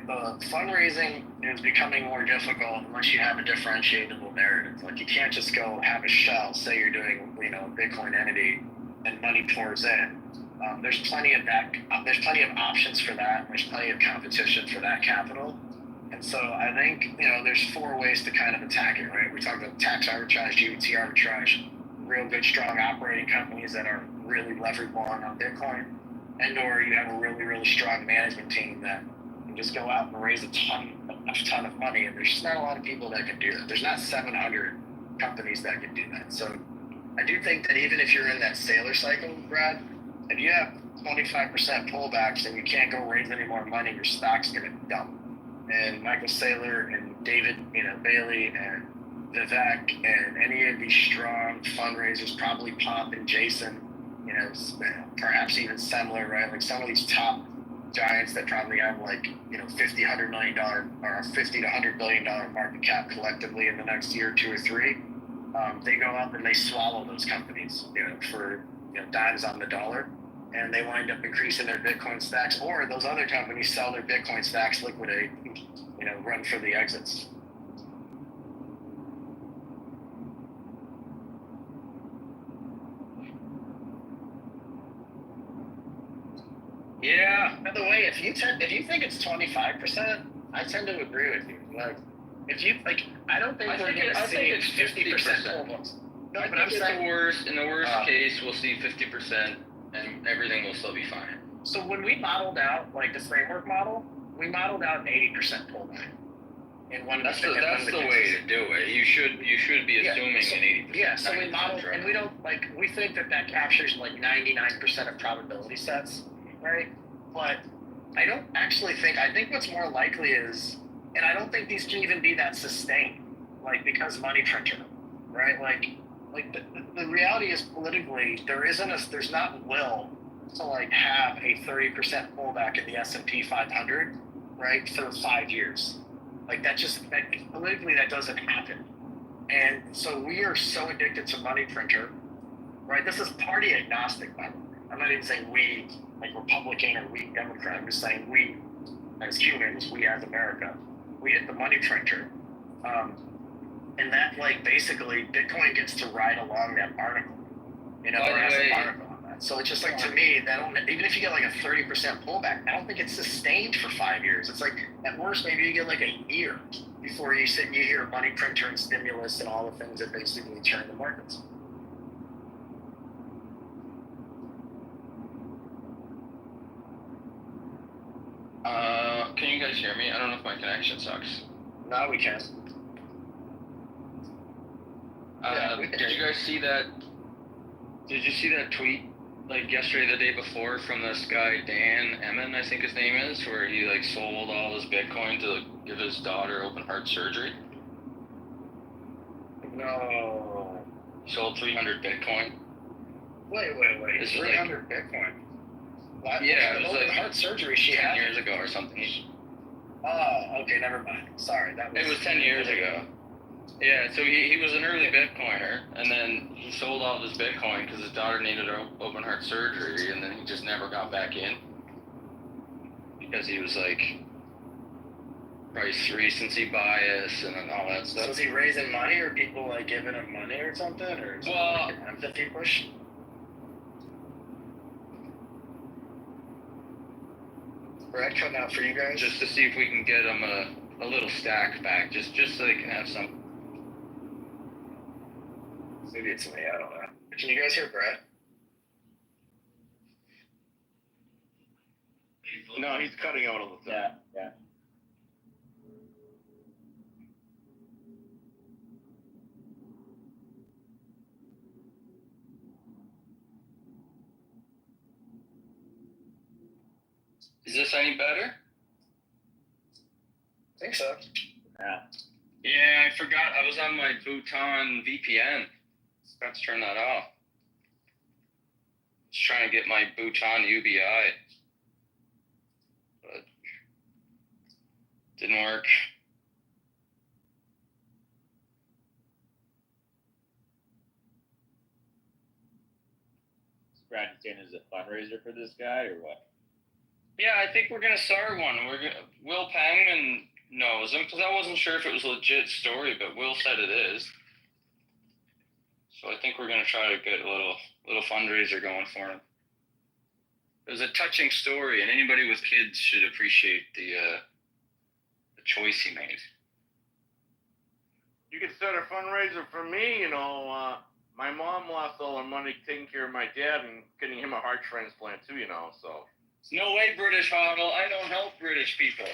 fundraising is becoming more difficult unless you have a differentiatable narrative. You can't just go have a shell, say you're doing, a Bitcoin entity, and money pours in. There's plenty of options for that. There's plenty of competition for that capital. And so I think, there's 4 ways to kind of attack it, right? We talked about tax arbitrage, GBT arbitrage, real good, strong operating companies that are really levered long on Bitcoin, and/or you have a really, really strong management team that can just go out and raise a ton of money. And there's just not a lot of people that can do that. There's not 700 companies that can do that. So I do think that even if you're in that Sailor cycle, Brad, if you have 25% pullbacks and you can't go raise any more money, your stock's going to dump. And Michael Saylor and David, Bailey and Vivek and any of these strong fundraisers, probably Pop and Jason, perhaps even Semler, right? Some of these top giants that probably have $50, $100 million or $50 to $100 billion market cap collectively in the next year, 2 or 3. they go up and they swallow those companies, for dimes on the dollar, and they wind up increasing their Bitcoin stacks, or those other companies sell their Bitcoin stacks, liquidate, run for the exits. Yeah. By the way, if you think it's 25%, I tend to agree with you. Like, if you I don't think we're going to see it's 50% pullbacks. No, I but think I'm saying in the worst case, we'll see 50%, and everything will still be fine. So when we modeled out the framework model, we modeled out an 80% pullback. In one That's the way to do it. You should be assuming an 80%. Yeah, so we modeled, and we don't we think that captures 99% of probability sets, right? But I don't actually think. I think what's more likely is, and I don't think these can even be that sustained, because money printer, right? The reality is politically there's not will to have a 30% pullback in the S&P 500, right, for 5 years. Politically that doesn't happen. And so we are so addicted to money printer, right? This is party agnostic, by the way. I'm not even saying we, Republican or we Democrat. I'm just saying we as humans, we as America, we hit the money printer. And that basically Bitcoin gets to ride along that barnacle, or as a barnacle on that. So it's just to me, even if you get a 30% pullback, I don't think it's sustained for 5 years. It's at worst maybe you get a year before you hear money printer and stimulus and all the things that basically turn the markets. Can you guys hear me? I don't know if my connection sucks. No, we can. Did you guys see that? Did you see that tweet yesterday, the day before, from this guy Dan Emmon, I think his name is, where he sold all his Bitcoin to give his daughter open heart surgery? No. He sold 300 Bitcoin. Wait. This 300 Bitcoin. Yeah, it was heart surgery she 10 had years ago or something. Oh, okay, never mind. Sorry, It was 10 years ago. Yeah, so he was an early Bitcoiner, and then he sold all of his Bitcoin because his daughter needed open heart surgery, and then he just never got back in because he was price recency bias and all that stuff. So is he raising money, or people giving him money or something, or is it an empathy push? Brad, cutting out for you guys? Just to see if we can get him a little stack back, just so they can have some. Maybe it's me, I don't know. Can you guys hear Brad? No, he's cutting out a little bit. Yeah. Is this any better? I think so. Yeah. Yeah, I forgot. I was on my Bhutan VPN. Forgot to turn that off. Just trying to get my Bhutan UBI, but didn't work. Brad saying is a fundraiser for this guy or what? Yeah, I think we're gonna start one. Will Pangman knows him because I wasn't sure if it was a legit story, but Will said it is. So I think we're gonna try to get a little fundraiser going for him. It was a touching story, and anybody with kids should appreciate the choice he made. You could start a fundraiser for me, my mom lost all her money taking care of my dad and getting him a heart transplant too, so. No way, British Hodl. I don't help British people.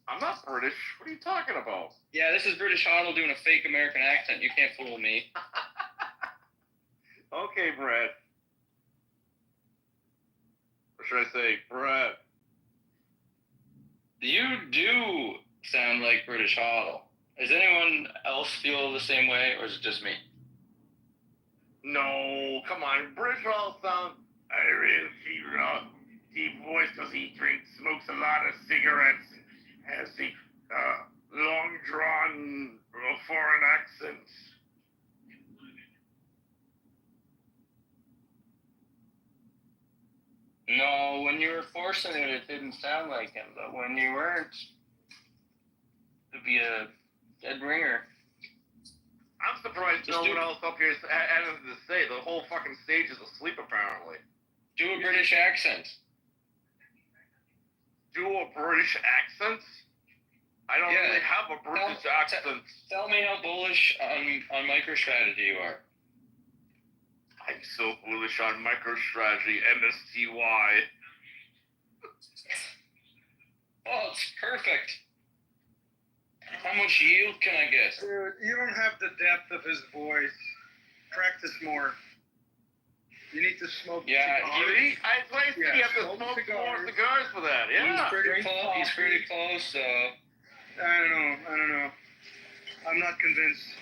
I'm not British. What are you talking about? Yeah, this is British Hodl doing a fake American accent. You can't fool me. Okay, Brad. Or should I say, Brad? You do sound like British Hodl. Does anyone else feel the same way, or is it just me? No, come on. British all sound Irish, deep voice because he smokes a lot of cigarettes, has the long-drawn foreign accent. No, when you were forcing it, it didn't sound like him. But when you weren't, it'd be a dead ringer. I'm surprised no one else up here has anything to say. The whole fucking stage is asleep, apparently. Do a British accent. Do a British accent? I don't really have a British accent. Tell me how bullish on MicroStrategy you are. I'm so bullish on MicroStrategy, MSTY. Oh, it's perfect. How much yield can I get? Dude, you don't have the depth of his voice. Practice more. You need to smoke cigars. You have to smoke more cigars for that. Yeah. He's pretty close. I don't know. I'm not convinced.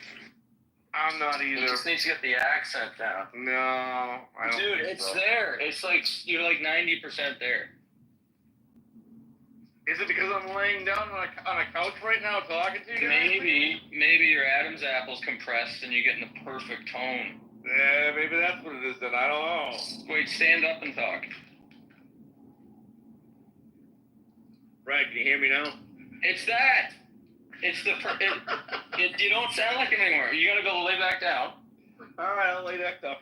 I'm not either. He just needs to get the accent down. No, I don't Dude, think it's so. there. It's like you're like 90% there. Is it because I'm laying down on a couch right now talking to you guys? Maybe your Adam's apple's compressed and you're getting the perfect tone. Yeah, maybe that's what it is then. I don't know. Wait, stand up and talk. Right, can you hear me now? It's that. It's the you don't sound like him anymore. You gotta go lay back down. All right, I'll lay back down.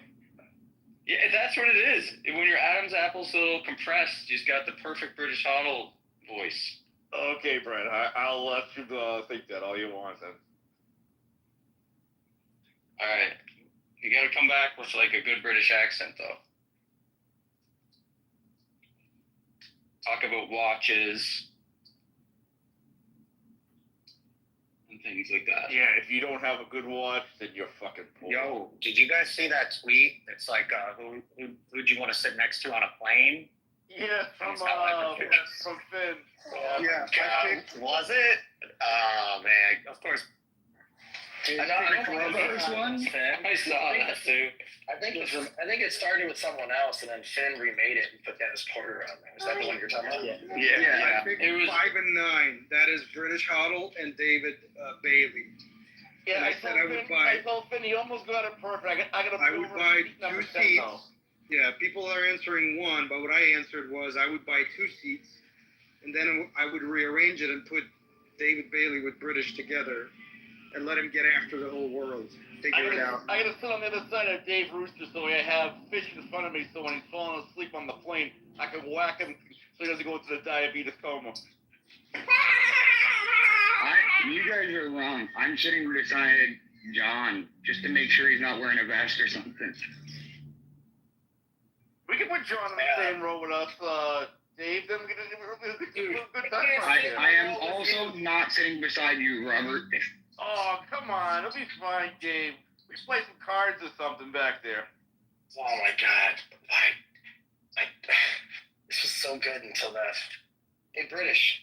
Yeah, that's what it is. When your Adam's apple's a little compressed, you've got the perfect British Huddle voice. Okay, Brett, I'll let you think that all you want then. All right, you gotta come back with like a good British accent though. Talk about watches. Things like that. Yeah, if you don't have a good watch, then you're fucking poor. Yo, did you guys see that tweet? It's like, who'd you want to sit next to on a plane? Yeah, from Finn. Was it? Oh man, of course. Dude, I saw that too. I think it started with someone else, and then Finn remade it and put Dennis Porter on there. Is that the one you're talking about? Yeah. I think 5 and 9. That is British Huddle and David Bailey. Yeah, I told Finn, he almost got it perfect. I would buy 2 seats. Yeah, people are answering 1, but what I answered was I would buy 2 seats, and then I would rearrange it and put David Bailey with British together, and let him get after the whole world. Figure it out. I gotta sit on the other side of Dave Rooster so I have fish in front of me so when he's falling asleep on the plane, I can whack him so he doesn't go into the diabetes coma. You guys are wrong. I'm sitting beside John just to make sure he's not wearing a vest or something. We can put John in the same row with us, Dave. Then we can do a good time. I am also not sitting beside you, Robert. Oh, come on. It'll be fine, Gabe. We play some cards or something back there. Oh my God. This was so good until that. Hey, British.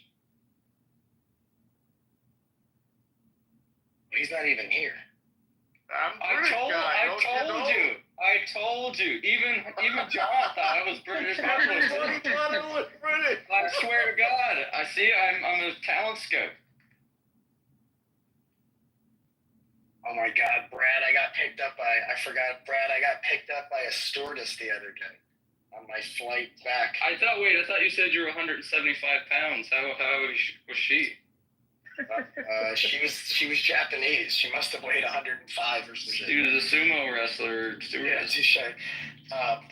He's not even here. I told you. Even John thought I was British. I swear to God. I see. I'm a talent scout. Oh my God, Brad, I got picked up by a stewardess the other day on my flight back. I thought you said you were 175 pounds. How was she? She was Japanese. She must have weighed 105 or something. She was a sumo wrestler. Yeah,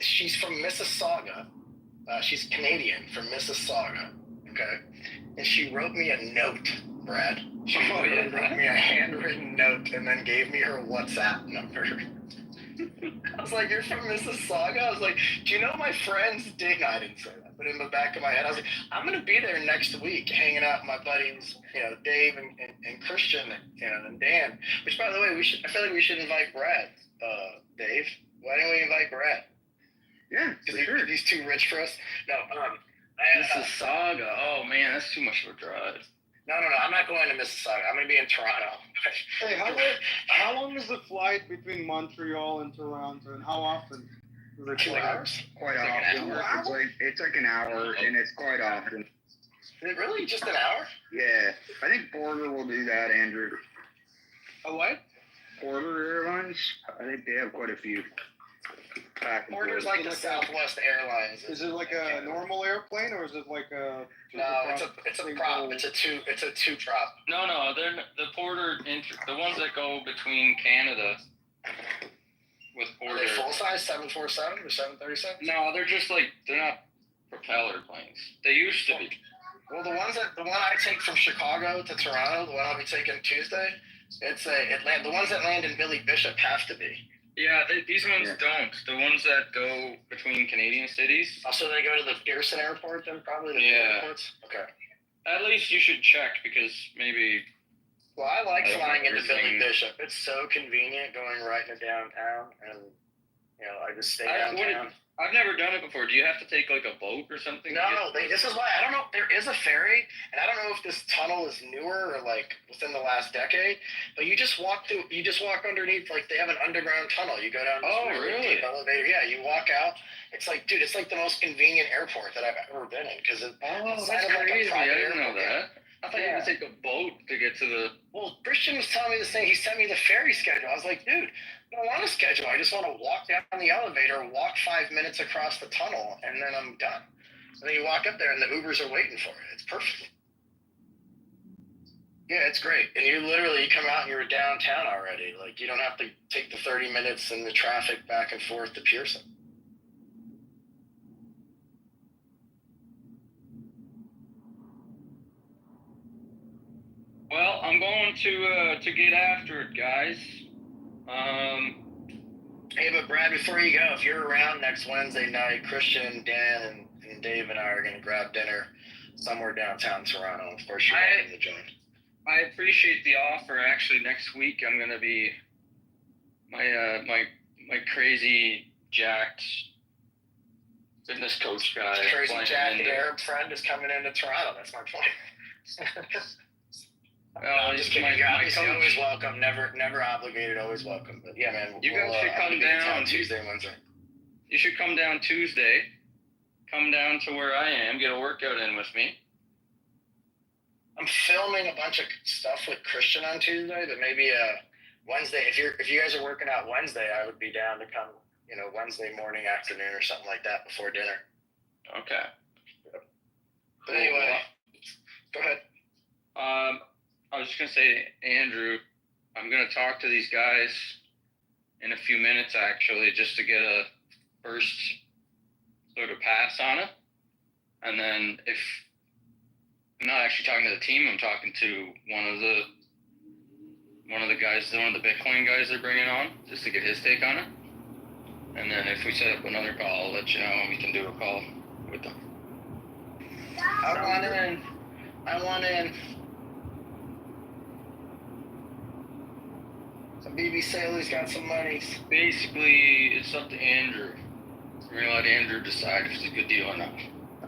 she's from Mississauga. She's Canadian from Mississauga. Okay, and she wrote me a note, Brad. She wrote me a handwritten note and then gave me her WhatsApp number. I was like, "You're from Mississauga?" I was like, "Do you know my friends?" No, I didn't say that, but in the back of my head, I was like, "I'm gonna be there next week, hanging out with my buddies, Dave and Christian, and Dan." Which, by the way, I feel like we should invite Brad. Dave, why didn't we invite Brad? Yeah, because he's too rich for us. No, Mississauga. Oh man, that's too much of a drive. No, I'm not going to Mississauga. I'm going to be in Toronto. Hey, how long is the flight between Montreal and Toronto, and how often? Is it 2 hours? Quite often. It's like an hour, and it's quite often. Is it really just an hour? Yeah, I think Porter will do that, Andrew. A what? Porter Airlines. I think they have quite a few. back and Porter's forth. like the Southwest Airlines. Is it like a normal airplane or is it like a? No, it's a prop. It's a two prop. No, they're the Porter. The ones that go between Canada with Porter. Are they full size 747 or 737? No, they're just like they're not propeller planes. They used to be. Well, the one I take from Chicago to Toronto, the one I'll be taking Tuesday, the ones that land in Billy Bishop have to be. Yeah, these ones don't. The ones that go between Canadian cities. Also, they go to the Pearson Airport then, probably the airports. Okay. At least you should check because maybe. Well, I like flying into Billy Bishop. It's so convenient going right into downtown, and I just stay downtown. I've never done it before. Do you have to take like a boat or something? No, this is why I don't know. There is a ferry, and I don't know if this tunnel is newer or like within the last decade. But you just walk through. You just walk underneath. Like they have an underground tunnel. You go down. This really? Deep elevator. Yeah, you walk out. It's like, dude, it's like the most convenient airport that I've ever been in because it's that's crazy. I didn't know that. I thought you had to take a boat to get to the. Well, Christian was telling me this thing. He sent me the ferry schedule. I was like, dude, I don't want a schedule. I just want to walk down the elevator, walk 5 minutes across the tunnel, and then I'm done. And then you walk up there, and the Ubers are waiting for you. It's perfect. Yeah, it's great. And you come out and you're downtown already. Like, you don't have to take the 30 minutes in the traffic back and forth to Pearson. Well, I'm going to get after it, guys. Hey, but Brad, before you go, if you're around next Wednesday night, Christian, Dan, and Dave and I are going to grab dinner somewhere downtown Toronto. Of course, you're welcome to join. I appreciate the offer. Actually, next week I'm going to be my crazy jacked fitness coach guy. Crazy jacked Arab friend is coming into Toronto. That's my point. I'm just kidding. You're obviously always welcome. Never obligated. Always welcome. But yeah, man. You guys should come down Tuesday, Wednesday. You should come down Tuesday. Come down to where I am. Get a workout in with me. I'm filming a bunch of stuff with Christian on Tuesday, but maybe Wednesday. If you guys are working out Wednesday, I would be down to come. Wednesday morning, afternoon, or something like that before dinner. Okay. But anyway, go ahead. I was just going to say, Andrew, I'm going to talk to these guys in a few minutes, actually, just to get a first sort of pass on it. And then if I'm not actually talking to the team, I'm talking to one of the guys, one of the Bitcoin guys they're bringing on, just to get his take on it. And then if we set up another call, I'll let you know, and we can do a call with them. I want in. Some BB Sailor's got some money. Basically, it's up to Andrew. We're going to let Andrew decide if it's a good deal or not.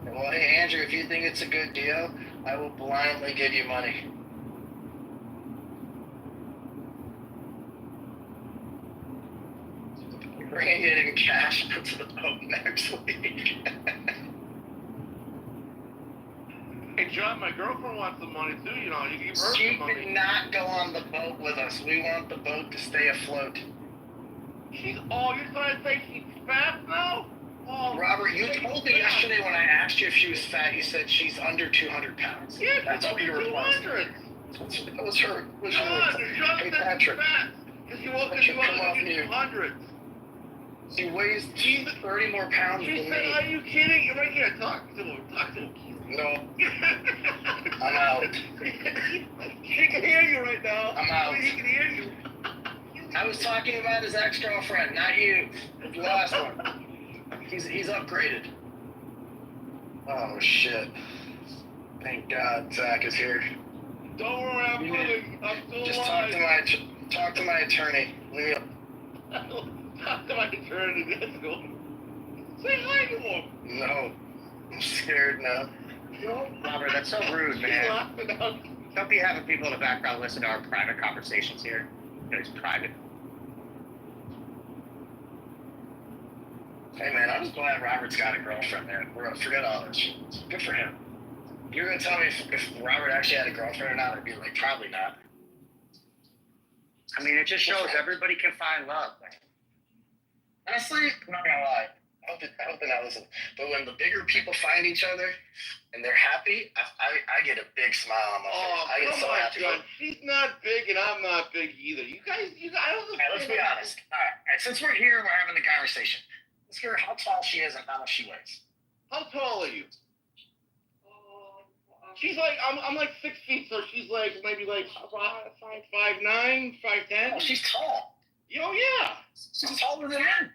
Well, hey, Andrew, if you think it's a good deal, I will blindly give you money. Bringing it in cash to the boat next week. Hey, John, my girlfriend wants some money too. You can give her some money. She cannot go on the boat with us. We want the boat to stay afloat. You're trying to say she's fat now? Oh, Robert, you told me yesterday when I asked you if she was fat, you said she's under 200 pounds. Yeah, that's what you replaced. 200. That was her. John Hey, Patrick. Because you woke up to 200. She weighs 30 more pounds than me. Are you kidding? You're right here. Talk to him. No. I'm out. He can hear you right now. I'm out. He can hear you. I was talking about his ex-girlfriend, not you. The last one. He's upgraded. Oh, shit. Thank God Zach is here. Don't worry, I'm still Just alive. talk to my attorney. Leave me up. Talk to my attorney. Let's go. Say hi to him. No. I'm scared now. Robert, that's so rude, man. Don't be having people in the background listen to our private conversations here. It's private. Hey, man, I'm just glad Robert's got a girlfriend, man. Forget all this. Good for him. You were going to tell me if Robert actually had a girlfriend or not, I'd be like, probably not. I mean, it just shows everybody can find love, man. Honestly, I'm not gonna lie. I hope they're not listening. But when the bigger people find each other and they're happy, I get a big smile on my face. Oh, I get come so on, happy. John. She's not big and I'm not big either. You guys, I don't know. All right, let's be honest. All right, since we're here, we're having the conversation. Let's hear how tall she is and how much she weighs. How tall are you? She's like, I'm like 6 feet, so she's like maybe like 5'9", 5'10". Oh, she's tall. Yo, yeah. She's taller than him.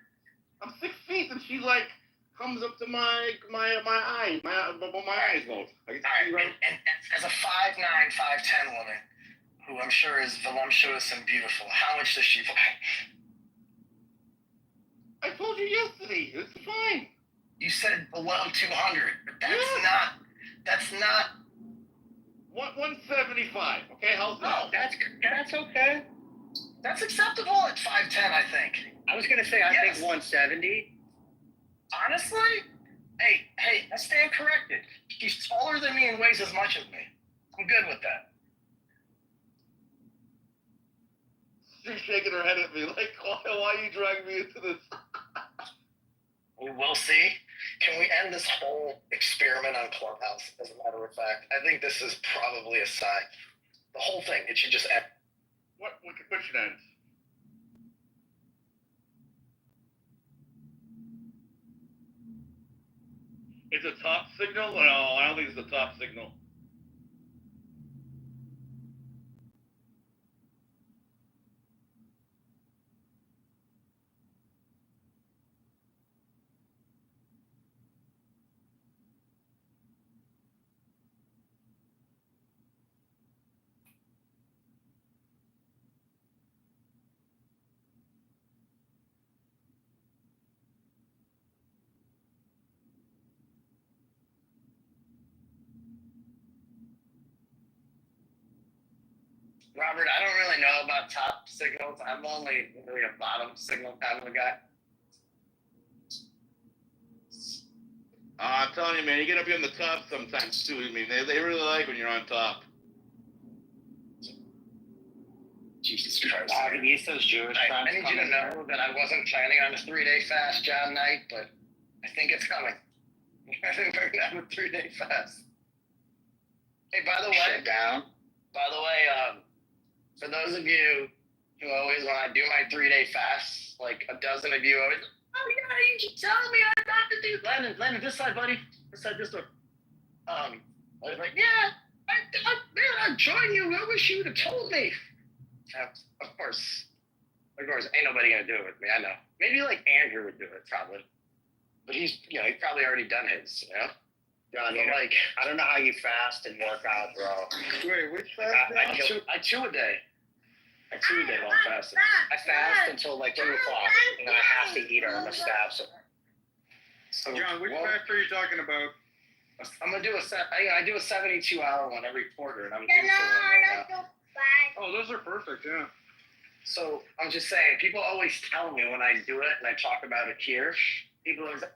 I'm 6 feet, and she like comes up to my eyes, my eyes go. All right, and as a 5'9", 5'10" woman, who I'm sure is voluptuous and beautiful, how much does she weigh? I told you yesterday. It's fine. You said below 200, but that's not. 175. Okay, how's that? Oh, that's okay. That's acceptable at 5'10", I think. I was gonna say I think 170. Honestly, hey, I stand corrected. She's taller than me and weighs as much as me. I'm good with that. She's shaking her head at me like, why are you dragging me into this? We'll see. Can we end this whole experiment on Clubhouse, as a matter of fact? I think this is probably a sign. The whole thing, it should just end. What should end? It's a top signal? No, I don't think it's a top signal. Robert, I don't really know about top signals. I'm only really a bottom signal kind of a guy. I'm telling you, man, you get up here on the top sometimes too. I mean, they really like when you're on top. Jesus Christ. I can use those Jewish friends. I need you to know that I wasn't planning on a 3-day fast, John Knight, but I think it's coming. I think we're gonna have a 3-day fast. Hey, by the way, for those of you who always, when I do my 3-day fast, like a dozen of you always, oh yeah, you should tell me I'm not to do. Landon, this side, buddy. This side, this door. I was like, yeah, I'd join you. I wish you would have told me. Of course, ain't nobody gonna do it with me. I know. Maybe like Andrew would do it probably, but he's probably already done his. You know. John, like, I don't know how you fast and work out, bro. Wait, which fast? I chew a day. I chew a day while I'm fasting. I fast until like 2 o'clock, and then I have to eat or I'm gonna stab someone. So, John, which fast are you talking about? I'm gonna do I do a 72-hour one every quarter, and I'm doing one right now. Oh, those are perfect, yeah. So I'm just saying, people always tell me when I do it and I talk about it here, people are like,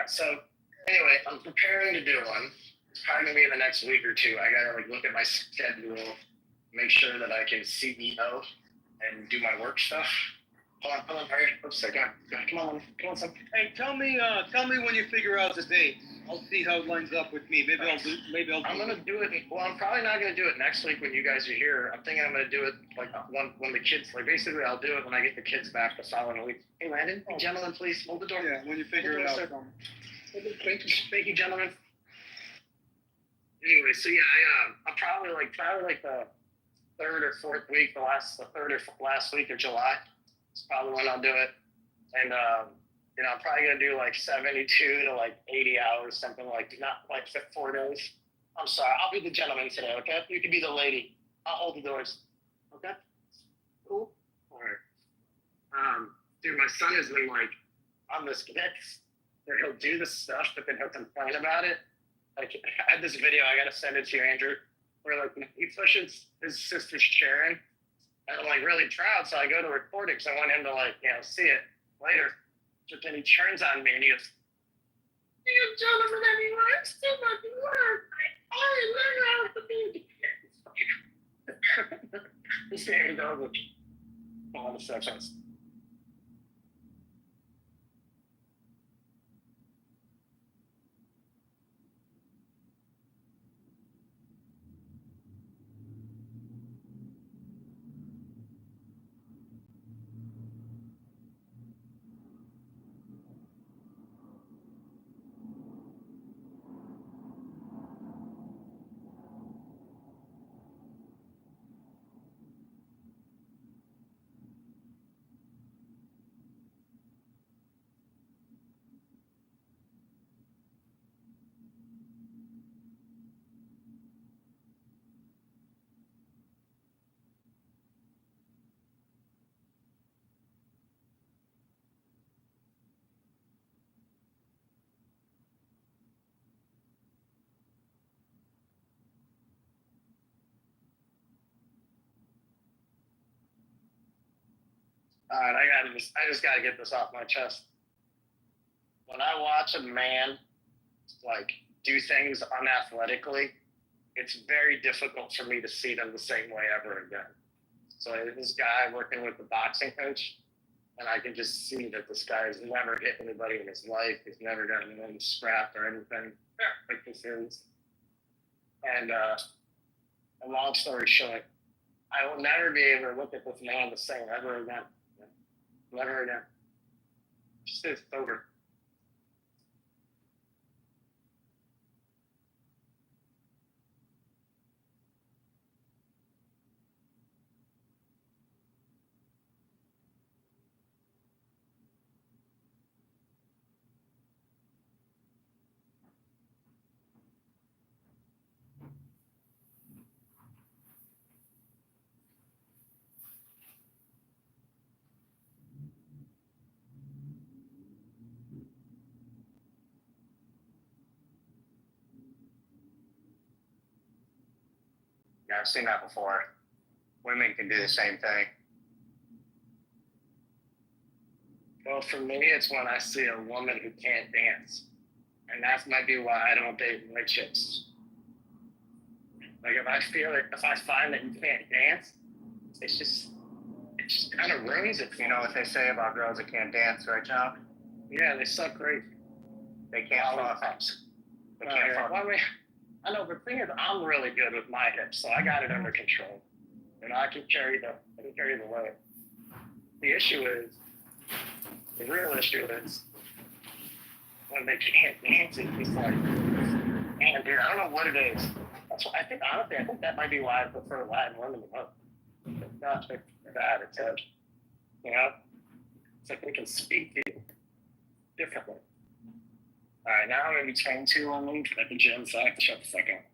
so anyway, I'm preparing to do one. It's probably gonna be in the next week or two. I gotta like look at my schedule, make sure that I can CEO and do my work stuff. Hold on, hurry. Oops, come on, son. Hey, tell me when you figure out the dates. I'll see how it lines up with me. Maybe I'll do. I'm gonna do it. Well, I'm probably not gonna do it next week when you guys are here. I'm thinking I'm gonna do it like when the kids, like basically I'll do it when I get the kids back the following week. Hey, Landon, gentlemen, please hold the door. Yeah, when you figure it out. Thank you, gentlemen. Anyway, so yeah, I'm probably like the third or fourth week, the third or last week of July. It's probably when I'll do it, and I'm probably gonna do like 72 to like 80 hours, something like not like 4 days. I'm sorry, I'll be the gentleman today, okay? You can be the lady. I'll hold the doors, okay? Cool. All right. Dude, my son has been like on this mix where he'll do this stuff, but then he'll complain about it. Like I had this video, I gotta send it to you, Andrew, where like he pushes his sister's chair in. And I'm like really proud, so I go to record it because I want him to see it later. But then he turns on me and he goes, "You gentlemen, anyway, I'm still not doing work. I learn how to be." This man is over. all the sections. All right, I just gotta get this off my chest. When I watch a man like do things unathletically, it's very difficult for me to see them the same way ever again. So this guy working with the boxing coach, and I can just see that this guy has never hit anybody in his life. He's never gotten any scrap or anything like this is. And a long story short, I will never be able to look at this man the same ever again. Never again. Just it's over. Yeah, I've seen that before. Women can do the same thing. Well, for me, it's when I see a woman who can't dance. And that might be why I don't date white chicks. Like, if I find that you can't dance, it just kind of ruins it. You know what they say about girls that can't dance, right, John? Yeah, they suck great. They can't fuck. They can't fuck. Well, I know, but the thing is, I'm really good with my hips, so I got it under control. And I can carry the weight. The issue is, the real issue is, when they can't dance, it's just like, man, dude, I don't know what it is. That's why I think that might be why I prefer Latin women the most. It's not the attitude, you know? It's like they can speak to you differently. All right, now I'm going to be trained to on me at the gym, so I have to shut the fuck up.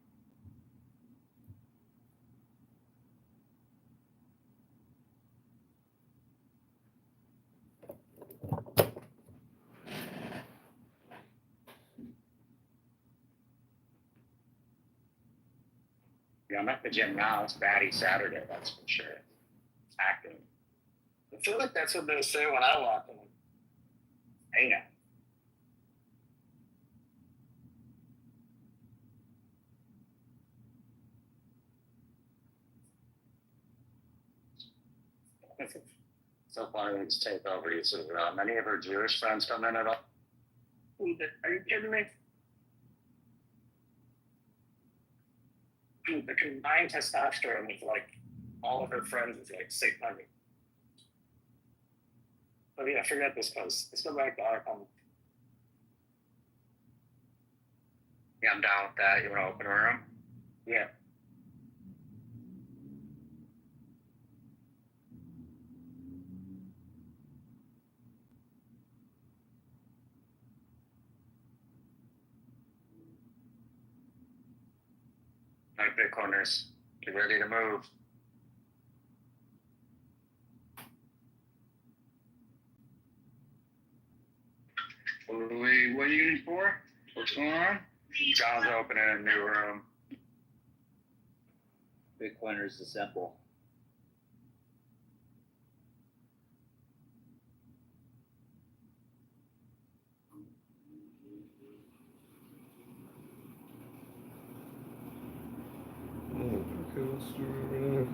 Yeah, I'm at the gym now. It's Batty Saturday, that's for sure. It's active. I feel like that's what they say when I walk in. Hey, now. So funny we just take over you. So, many of her Jewish friends come in at all? Are you kidding me? Dude, the combined testosterone with like all of her friends is like 600. But yeah, forget this post. Let's go back to our home. Yeah, I'm down with that. You want to open a room? Yeah. All right, Bitcoiners, get ready to move. What are you in for? What's going on? John's opening a new room. Bitcoiners assemble. Okay, let's do it right now.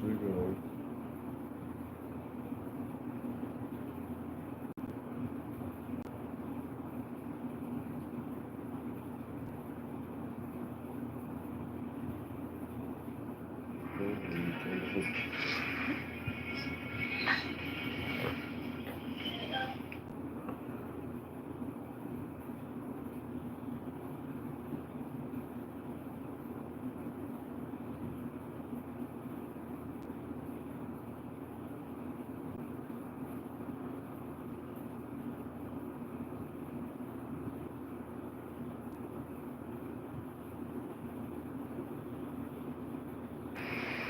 go.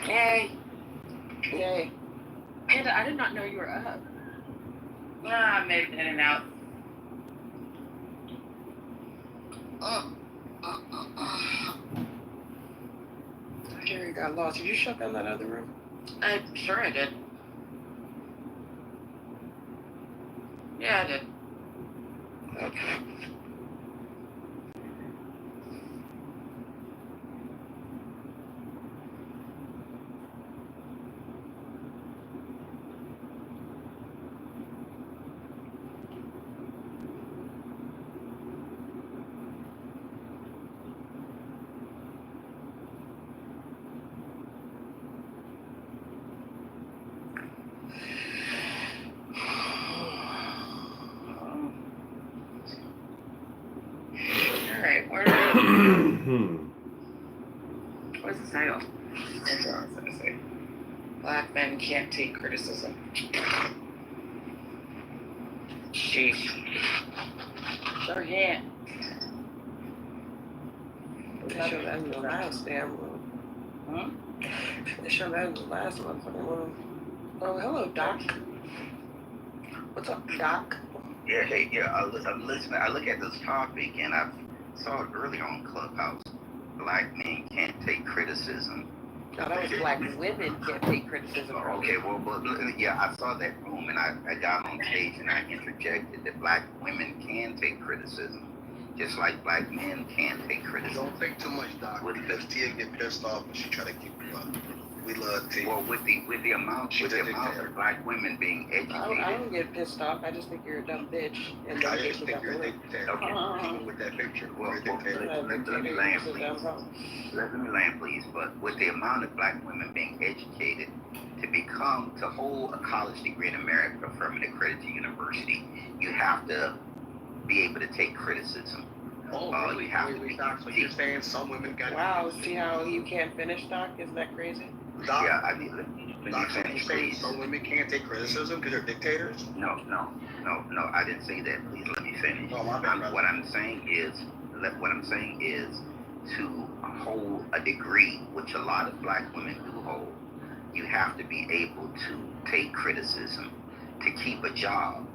Yay. Yay. Panda, I did not know you were up. I made it in and out. Jerry got lost. Did you shut down that other room? I'm sure I did. Yeah, I did. Okay. Alright, where where's the title? That's what I was gonna say. Black men can't take criticism. Sheesh. Sure can't. They showed that in the last damn room. Huh? They showed that in the last motherfucking room. Oh, hello, Doc. What's up, Doc? Yeah, hey, yeah, I'm listening. I look at this topic and I saw it early on Clubhouse. Black men can't take criticism. No, that was black women can't take criticism. Okay, well, but yeah, I saw that room and I got on stage and I interjected that black women can take criticism, just like black men can take criticism. Don't think too much, Doc, because Tia get pissed off when she try to keep you up. We love Tia. Well, with the amount of black women being educated. I don't get pissed off. I just think you're a dumb bitch. And I just think you're a dictator. Okay. With that picture, Well, you're a dictator. let me land, please. Let me land, please. But with the amount of black women being educated, to hold a college degree in America from an accredited university, you have to be able to take criticism. Oh, really? You have to be. Doc, so you're saying some women got. Wow, see how you can't finish, Doc? Isn't that crazy? Doc, yeah, I mean, let Doc, me finish, you saying please. some women can't take criticism because they're dictators? No, I didn't say that. Please let me finish. Oh, my bad, what I'm saying is to hold a degree, which a lot of black women do hold, you have to be able to take criticism. To keep a job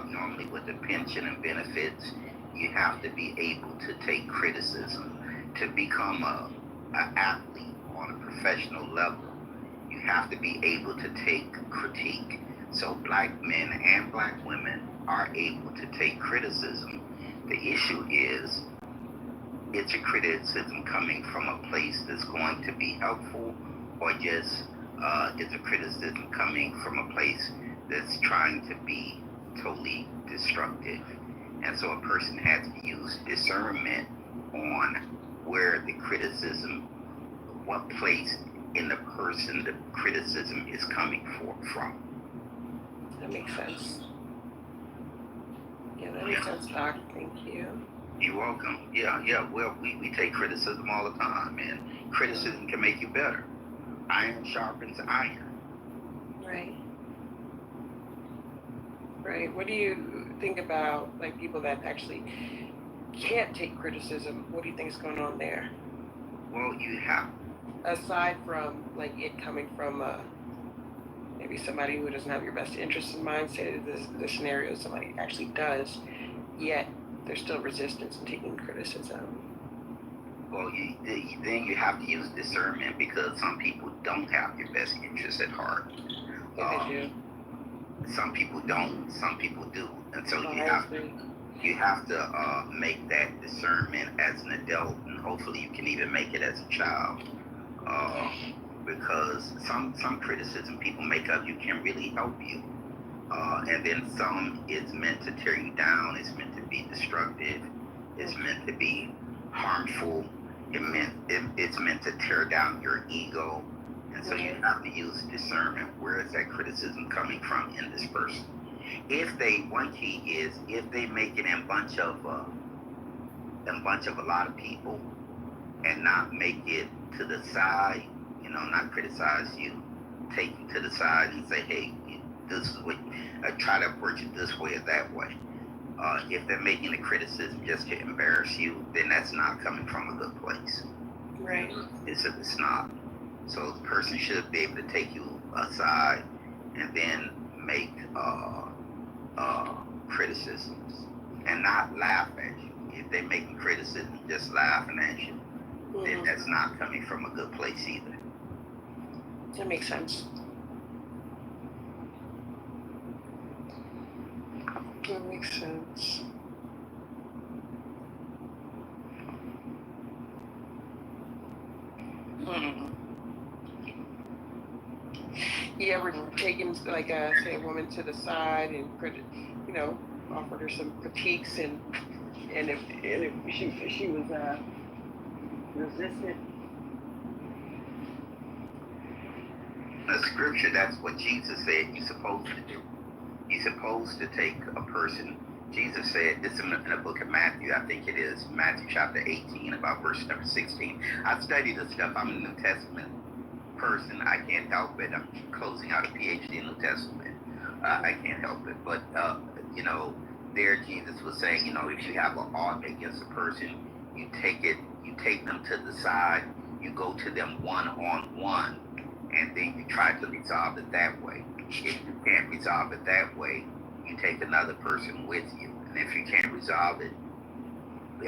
normally with a pension and benefits, you have to be able to take criticism. To become an athlete on a professional level, you have to be able to take critique. So black men and black women are able to take criticism. The issue is, it's a criticism coming from a place that's going to be helpful, or just it's a criticism coming from a place that's trying to be totally destructive. And so a person has to use discernment on where the criticism, what place in the person the criticism is coming from. That makes sense. Yeah, that makes sense, Doc. Thank you. You're welcome. Yeah. Well, we take criticism all the time, and criticism can make you better. Iron sharpens iron. Right. Right. What do you think about like people that actually can't take criticism? What do you think is going on there? Well, you have. Aside from like it coming from maybe somebody who doesn't have your best interests in mind, say the scenario somebody actually does, yet there's still resistance in taking criticism. Well, then you have to use discernment, because some people don't have your best interests at heart. Yeah, they do. Some people don't. Some people do, and so you have to make that discernment as an adult, and hopefully you can even make it as a child. because some criticism people make of you can really help you, and then some is meant to tear you down. It's meant to be destructive. It's meant to be harmful. It's meant to tear down your ego, and so you have to use discernment. Where is that criticism coming from in this person? One key is if they make it in bunch of a lot of people, and not make it to the side, not criticize you, take you to the side and say, hey, this is what, try to approach it this way or that way. If they're making the criticism just to embarrass you, then that's not coming from a good place. Right. It's not. So the person should be able to take you aside and then make criticisms and not laugh at you. If they're making criticism just laughing at you, then that's not coming from a good place either. That makes sense. That makes sense. You ever taken, like, say, a woman to the side and offered her some critiques, and if she was resistant? The scripture, that's what Jesus said you're supposed to do. You're supposed to take a person. Jesus said this in the book of Matthew, I think it is Matthew chapter 18, about verse number 16. I've studied this stuff. I'm a New Testament person. I can't help it. I'm closing out a PhD in New Testament. I can't help it. But, there Jesus was saying, if you have an ought against a person, you take them to the side, you go to them one-on-one, and then you try to resolve it that way. If you can't resolve it that way, you take another person with you. And if you can't resolve it,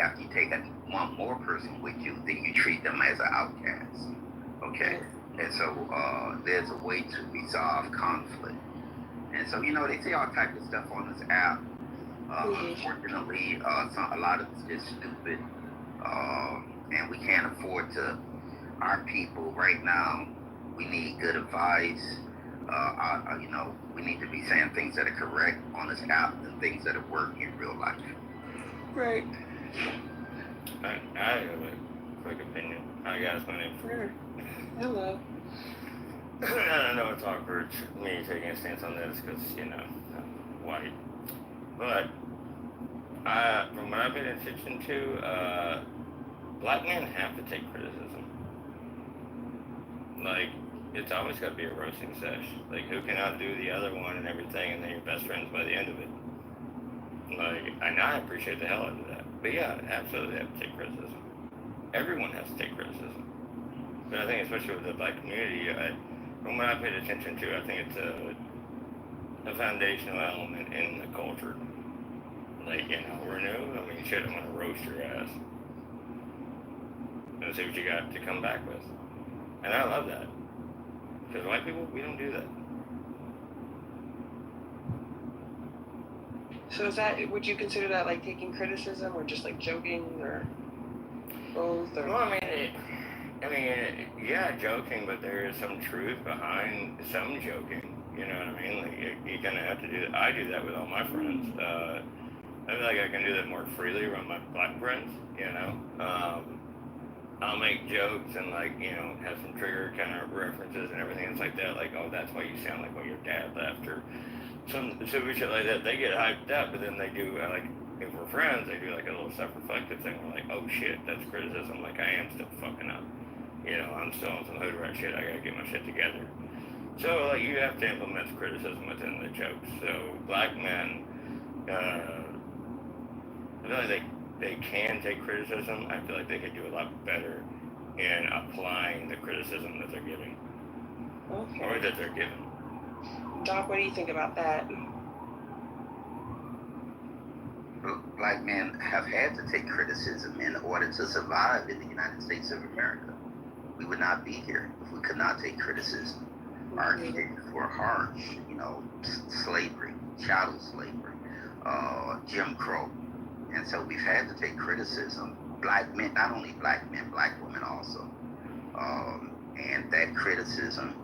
after you take one more person with you, then you treat them as an outcast. Okay? And so there's a way to resolve conflict. And so, they say all types of stuff on this app. Unfortunately, a lot of it's just stupid. And we can't afford to, our people right now, we need good advice. We need to be saying things that are correct on this app and things that have worked in real life. Right. I have a quick opinion. Hi guys, my name's Sure. Hello. I know it's awkward me taking a stance on this because, I'm white. But from what I've been attention to, black men have to take criticism. Like, it's always got to be a roasting sesh. Like, who can outdo the other one and everything, and then you're best friends by the end of it. Like, I appreciate the hell out of that. But yeah, absolutely have to take criticism. Everyone has to take criticism. But I think especially with the black community, from what I paid attention to, I think it's a foundational element in the culture. Like, we're new, I mean, shit, I'm gonna roast your ass. And see what you got to come back with. And I love that. Because white people, we don't do that. So would you consider that like taking criticism, or just like joking, or both? Or? Well, I mean, yeah, joking, but there is some truth behind some joking. You know what I mean? Like, you kind of have to do that. I do that with all my friends. I feel like I can do that more freely around my black friends, I'll make jokes and, have some trigger kind of references and everything. It's like that, like, oh, that's why you sound like when your dad left, or some stupid shit like that. They get hyped up, but then they do, if we're friends, they do, like, a little self-reflective thing. We're like, oh, shit, that's criticism. Like, I am still fucking up. I'm still on some hood rat shit. I gotta get my shit together. So, you have to implement criticism within the jokes. So, black men, I feel like they can take criticism. I feel like they could do a lot better in applying the criticism that they're giving. Okay. Or that they're given. Doc, what do you think about that? Black men have had to take criticism in order to survive in the United States of America. We would not be here if we could not take criticism. Our kids were harsh, slavery, chattel slavery, Jim Crow. And so we've had to take criticism. Black men, not only black men, black women also. And that criticism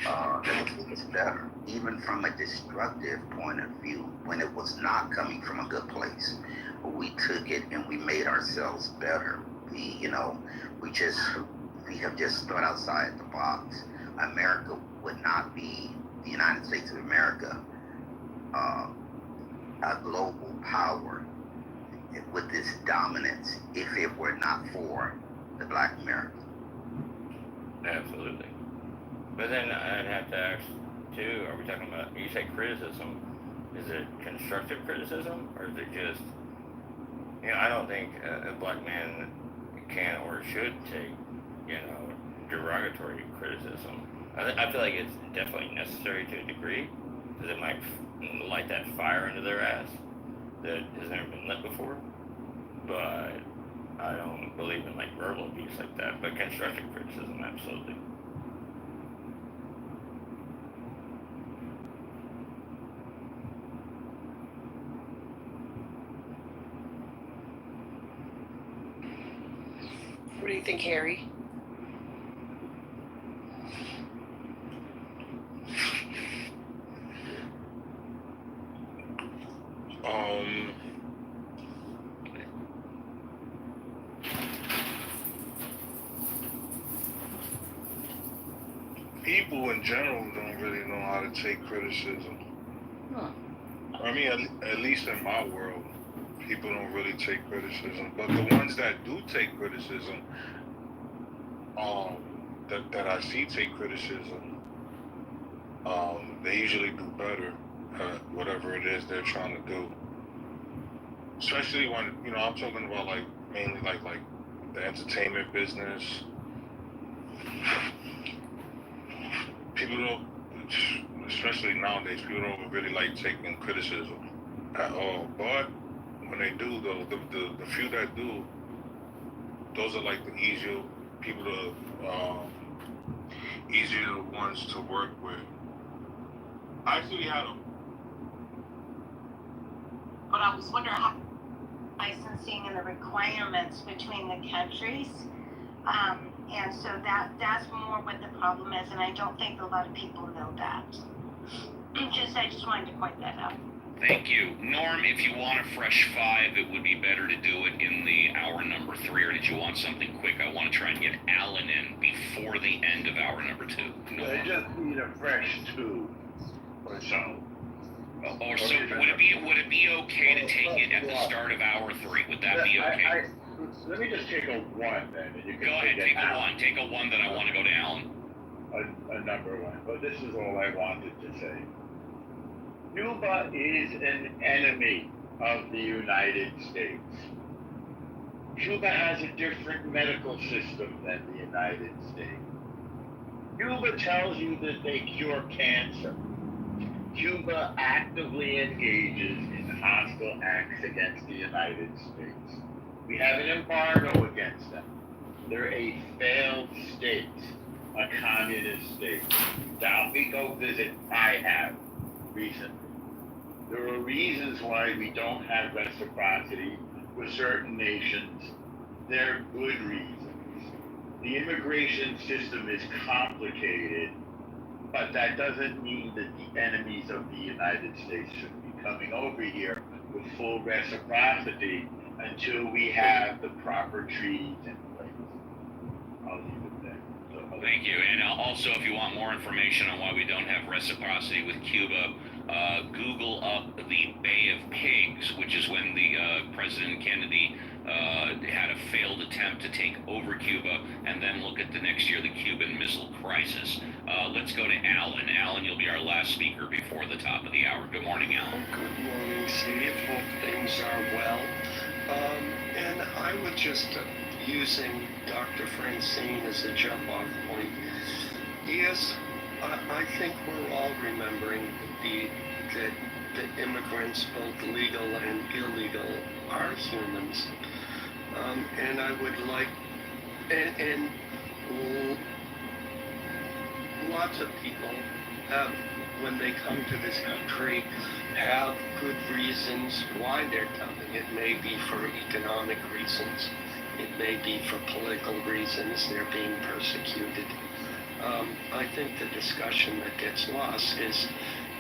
that make us better, even from a destructive point of view, when it was not coming from a good place. We took it and we made ourselves better. We have just thought outside the box. America would not be the United States of America, a global power with this dominance if it were not for the Black America. Absolutely. But then I'd have to ask too, are we talking about, you say criticism, is it constructive criticism or is it just, I don't think a black man can or should take, derogatory criticism. I feel like it's definitely necessary to a degree, because it might light that fire under their ass that has never been lit before. But I don't believe in like verbal abuse like that, but constructive criticism, absolutely. What do you think, Harry? People in general don't really know how to take criticism. I mean, at least in my world, people don't really take criticism. But the ones that do take criticism, that I see take criticism, they usually do better at whatever it is they're trying to do. Especially when, I'm talking about like mainly like the entertainment business. People don't, especially nowadays, people don't really like taking criticism at all. But when they do, though, the few that do, those are like the easier people easier ones to work with. I actually had a. But I was wondering how licensing and the requirements between the countries. And so that's more what the problem is, and I don't think a lot of people know that. I just wanted to point that out. Thank you. Norm, if you want a fresh 5, it would be better to do it in the hour number 3, or did you want something quick? I want to try and get Alan in before the end of hour number 2. Norm. I just need a fresh 2 or so. Or so, would it be okay to take it at the start of hour 3? Would that be okay? Let me just take a 1 then. And you can go ahead, take a 1. Take a 1 that I want to go to Alan. A number 1. But this is all I wanted to say. Cuba is an enemy of the United States. Cuba has a different medical system than the United States. Cuba tells you that they cure cancer. Cuba actively engages in hostile acts against the United States. We have an embargo against them. They're a failed state, a communist state. Now, we go visit, I have recently. There are reasons why we don't have reciprocity with certain nations. They're good reasons. The immigration system is complicated, but that doesn't mean that the enemies of the United States should be coming over here with full reciprocity until we have the proper treaties in place. I'll leave it there. Thank you. And also, if you want more information on why we don't have reciprocity with Cuba, Google up the Bay of Pigs, which is when the President Kennedy had a failed attempt to take over Cuba, and then look at the next year, the Cuban Missile Crisis. Let's go to Alan. Alan, you'll be our last speaker before the top of the hour. Good morning, Alan. Good morning, Steve. Hope things are well. And I would just, using Dr. Francine as a jump-off point, yes, I think we're all remembering that the immigrants, both legal and illegal, are humans. And I would like, and lots of people have, when they come to this country, have good reasons why they're coming. It may be for economic reasons. It may be for political reasons. They're being persecuted. I think the discussion that gets lost is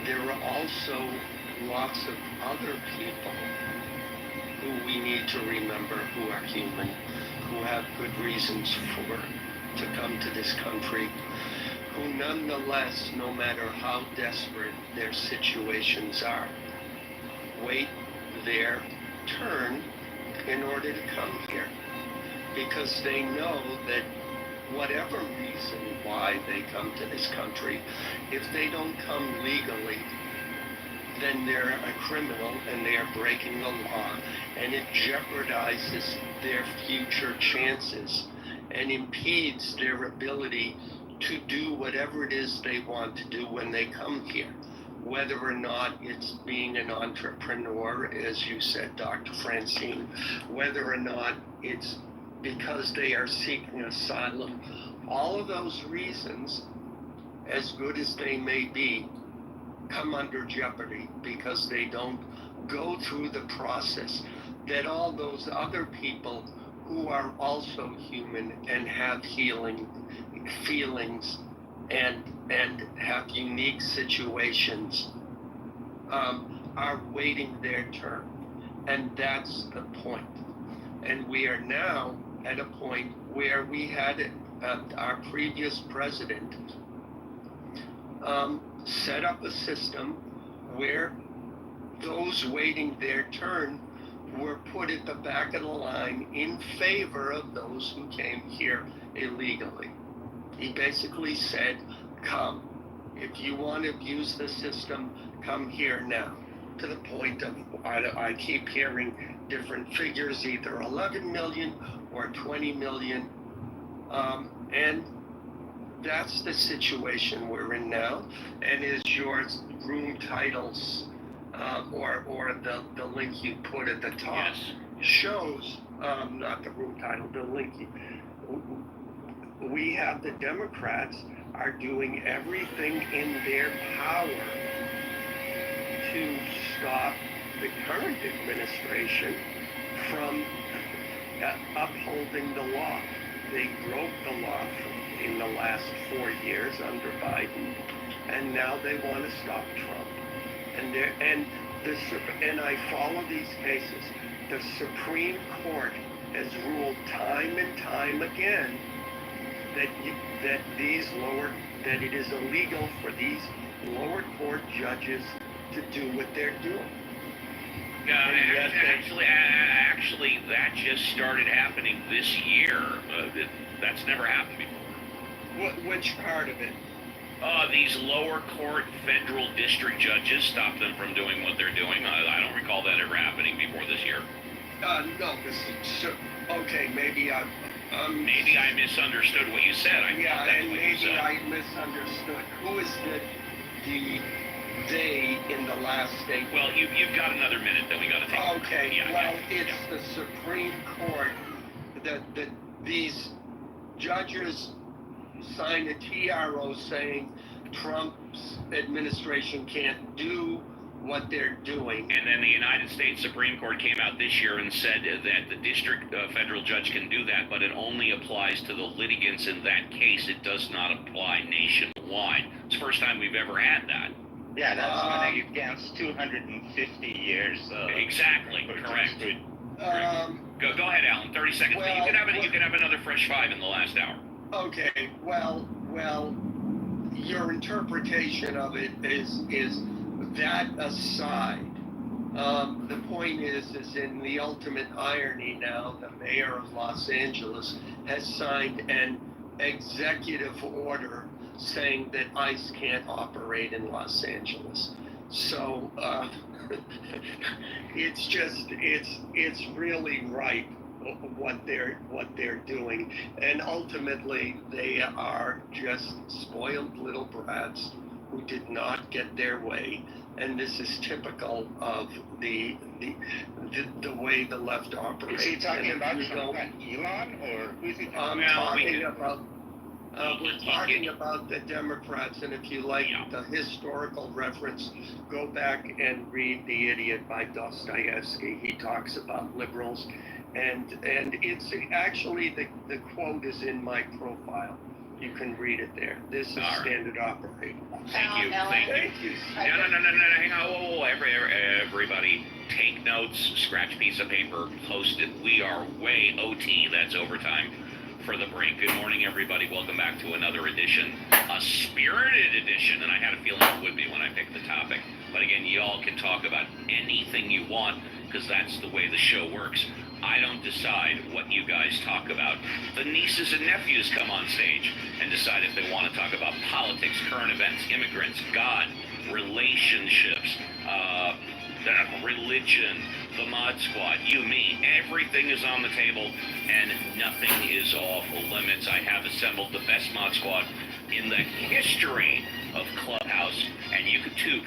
there are also lots of other people who we need to remember who are human, who have good reasons to come to this country, who nonetheless, no matter how desperate their situations are, wait their turn in order to come here, because they know that whatever reason why they come to this country, if they don't come legally, then they're a criminal and they are breaking the law, and it jeopardizes their future chances and impedes their ability to do whatever it is they want to do when they come here. Whether or not it's being an entrepreneur, as you said, Dr. Francine, whether or not it's because they are seeking asylum, all of those reasons, as good as they may be, come under jeopardy because they don't go through the process that all those other people who are also human and have feelings and have unique situations are waiting their turn. And that's the point. And we are now at a point where we had our previous president set up a system where those waiting their turn were put at the back of the line in favor of those who came here illegally. He basically said, come. If you want to abuse the system, come here now. To the point of, I keep hearing different figures, either 11 million or 20 million. And that's the situation we're in now. And as your room titles or the link you put at the top shows, not the room title, the link, we have the Democrats are doing everything in their power to stop the current administration from upholding the law. They broke the law in the last 4 years under Biden, and now they want to stop Trump. And I follow these cases. The Supreme Court has ruled time and time again that it is illegal for these lower court judges to do what they're doing. Actually, that just started happening this year. That's never happened before. Which part of it? These lower court federal district judges stopped them from doing what they're doing. I don't recall that ever happening before this year. No, okay, maybe I misunderstood what you said. I misunderstood. Who is the they in the last statement? Well, you've got another minute that we got to take. Okay, it's the Supreme Court that these judges signed a TRO saying Trump's administration can't do what they're doing. And then the United States Supreme Court came out this year and said that the district federal judge can do that, but it only applies to the litigants in that case. It does not apply nationwide. It's the first time we've ever had that. Yeah, that's when against 250 years. Exactly, correct. Go ahead, Alan. 30 seconds. Well, you can have another fresh 5 in the last hour. Okay. Well, your interpretation of it is that aside. The point is in the ultimate irony now, the mayor of Los Angeles has signed an executive order saying that ICE can't operate in Los Angeles. So it's really ripe what they're doing, and ultimately they are just spoiled little brats who did not get their way. And this is typical of the way the left operates. Is he talking about Elon, or who's he talking about? We're talking about the Democrats, and if you like the historical reference, go back and read The Idiot by Dostoevsky. He talks about liberals, and it's actually the quote is in my profile. You can read it there. This is standard operating. Thank you. Thank you. No. Hang on. Whoa. Everybody, take notes. Scratch a piece of paper. Post it. We are way OT. That's overtime for the break. Good morning, everybody. Welcome back to another edition, a spirited edition, and I had a feeling it would be when I picked the topic. But again, y'all can talk about anything you want because that's the way the show works. I don't decide what you guys talk about. The nieces and nephews come on stage and decide if they want to talk about politics, current events, immigrants, God, relationships, religion, the Mod Squad, you, me. Everything is on the table and nothing is off limits. I have assembled the best Mod Squad in the history of Clubhouse, and you too can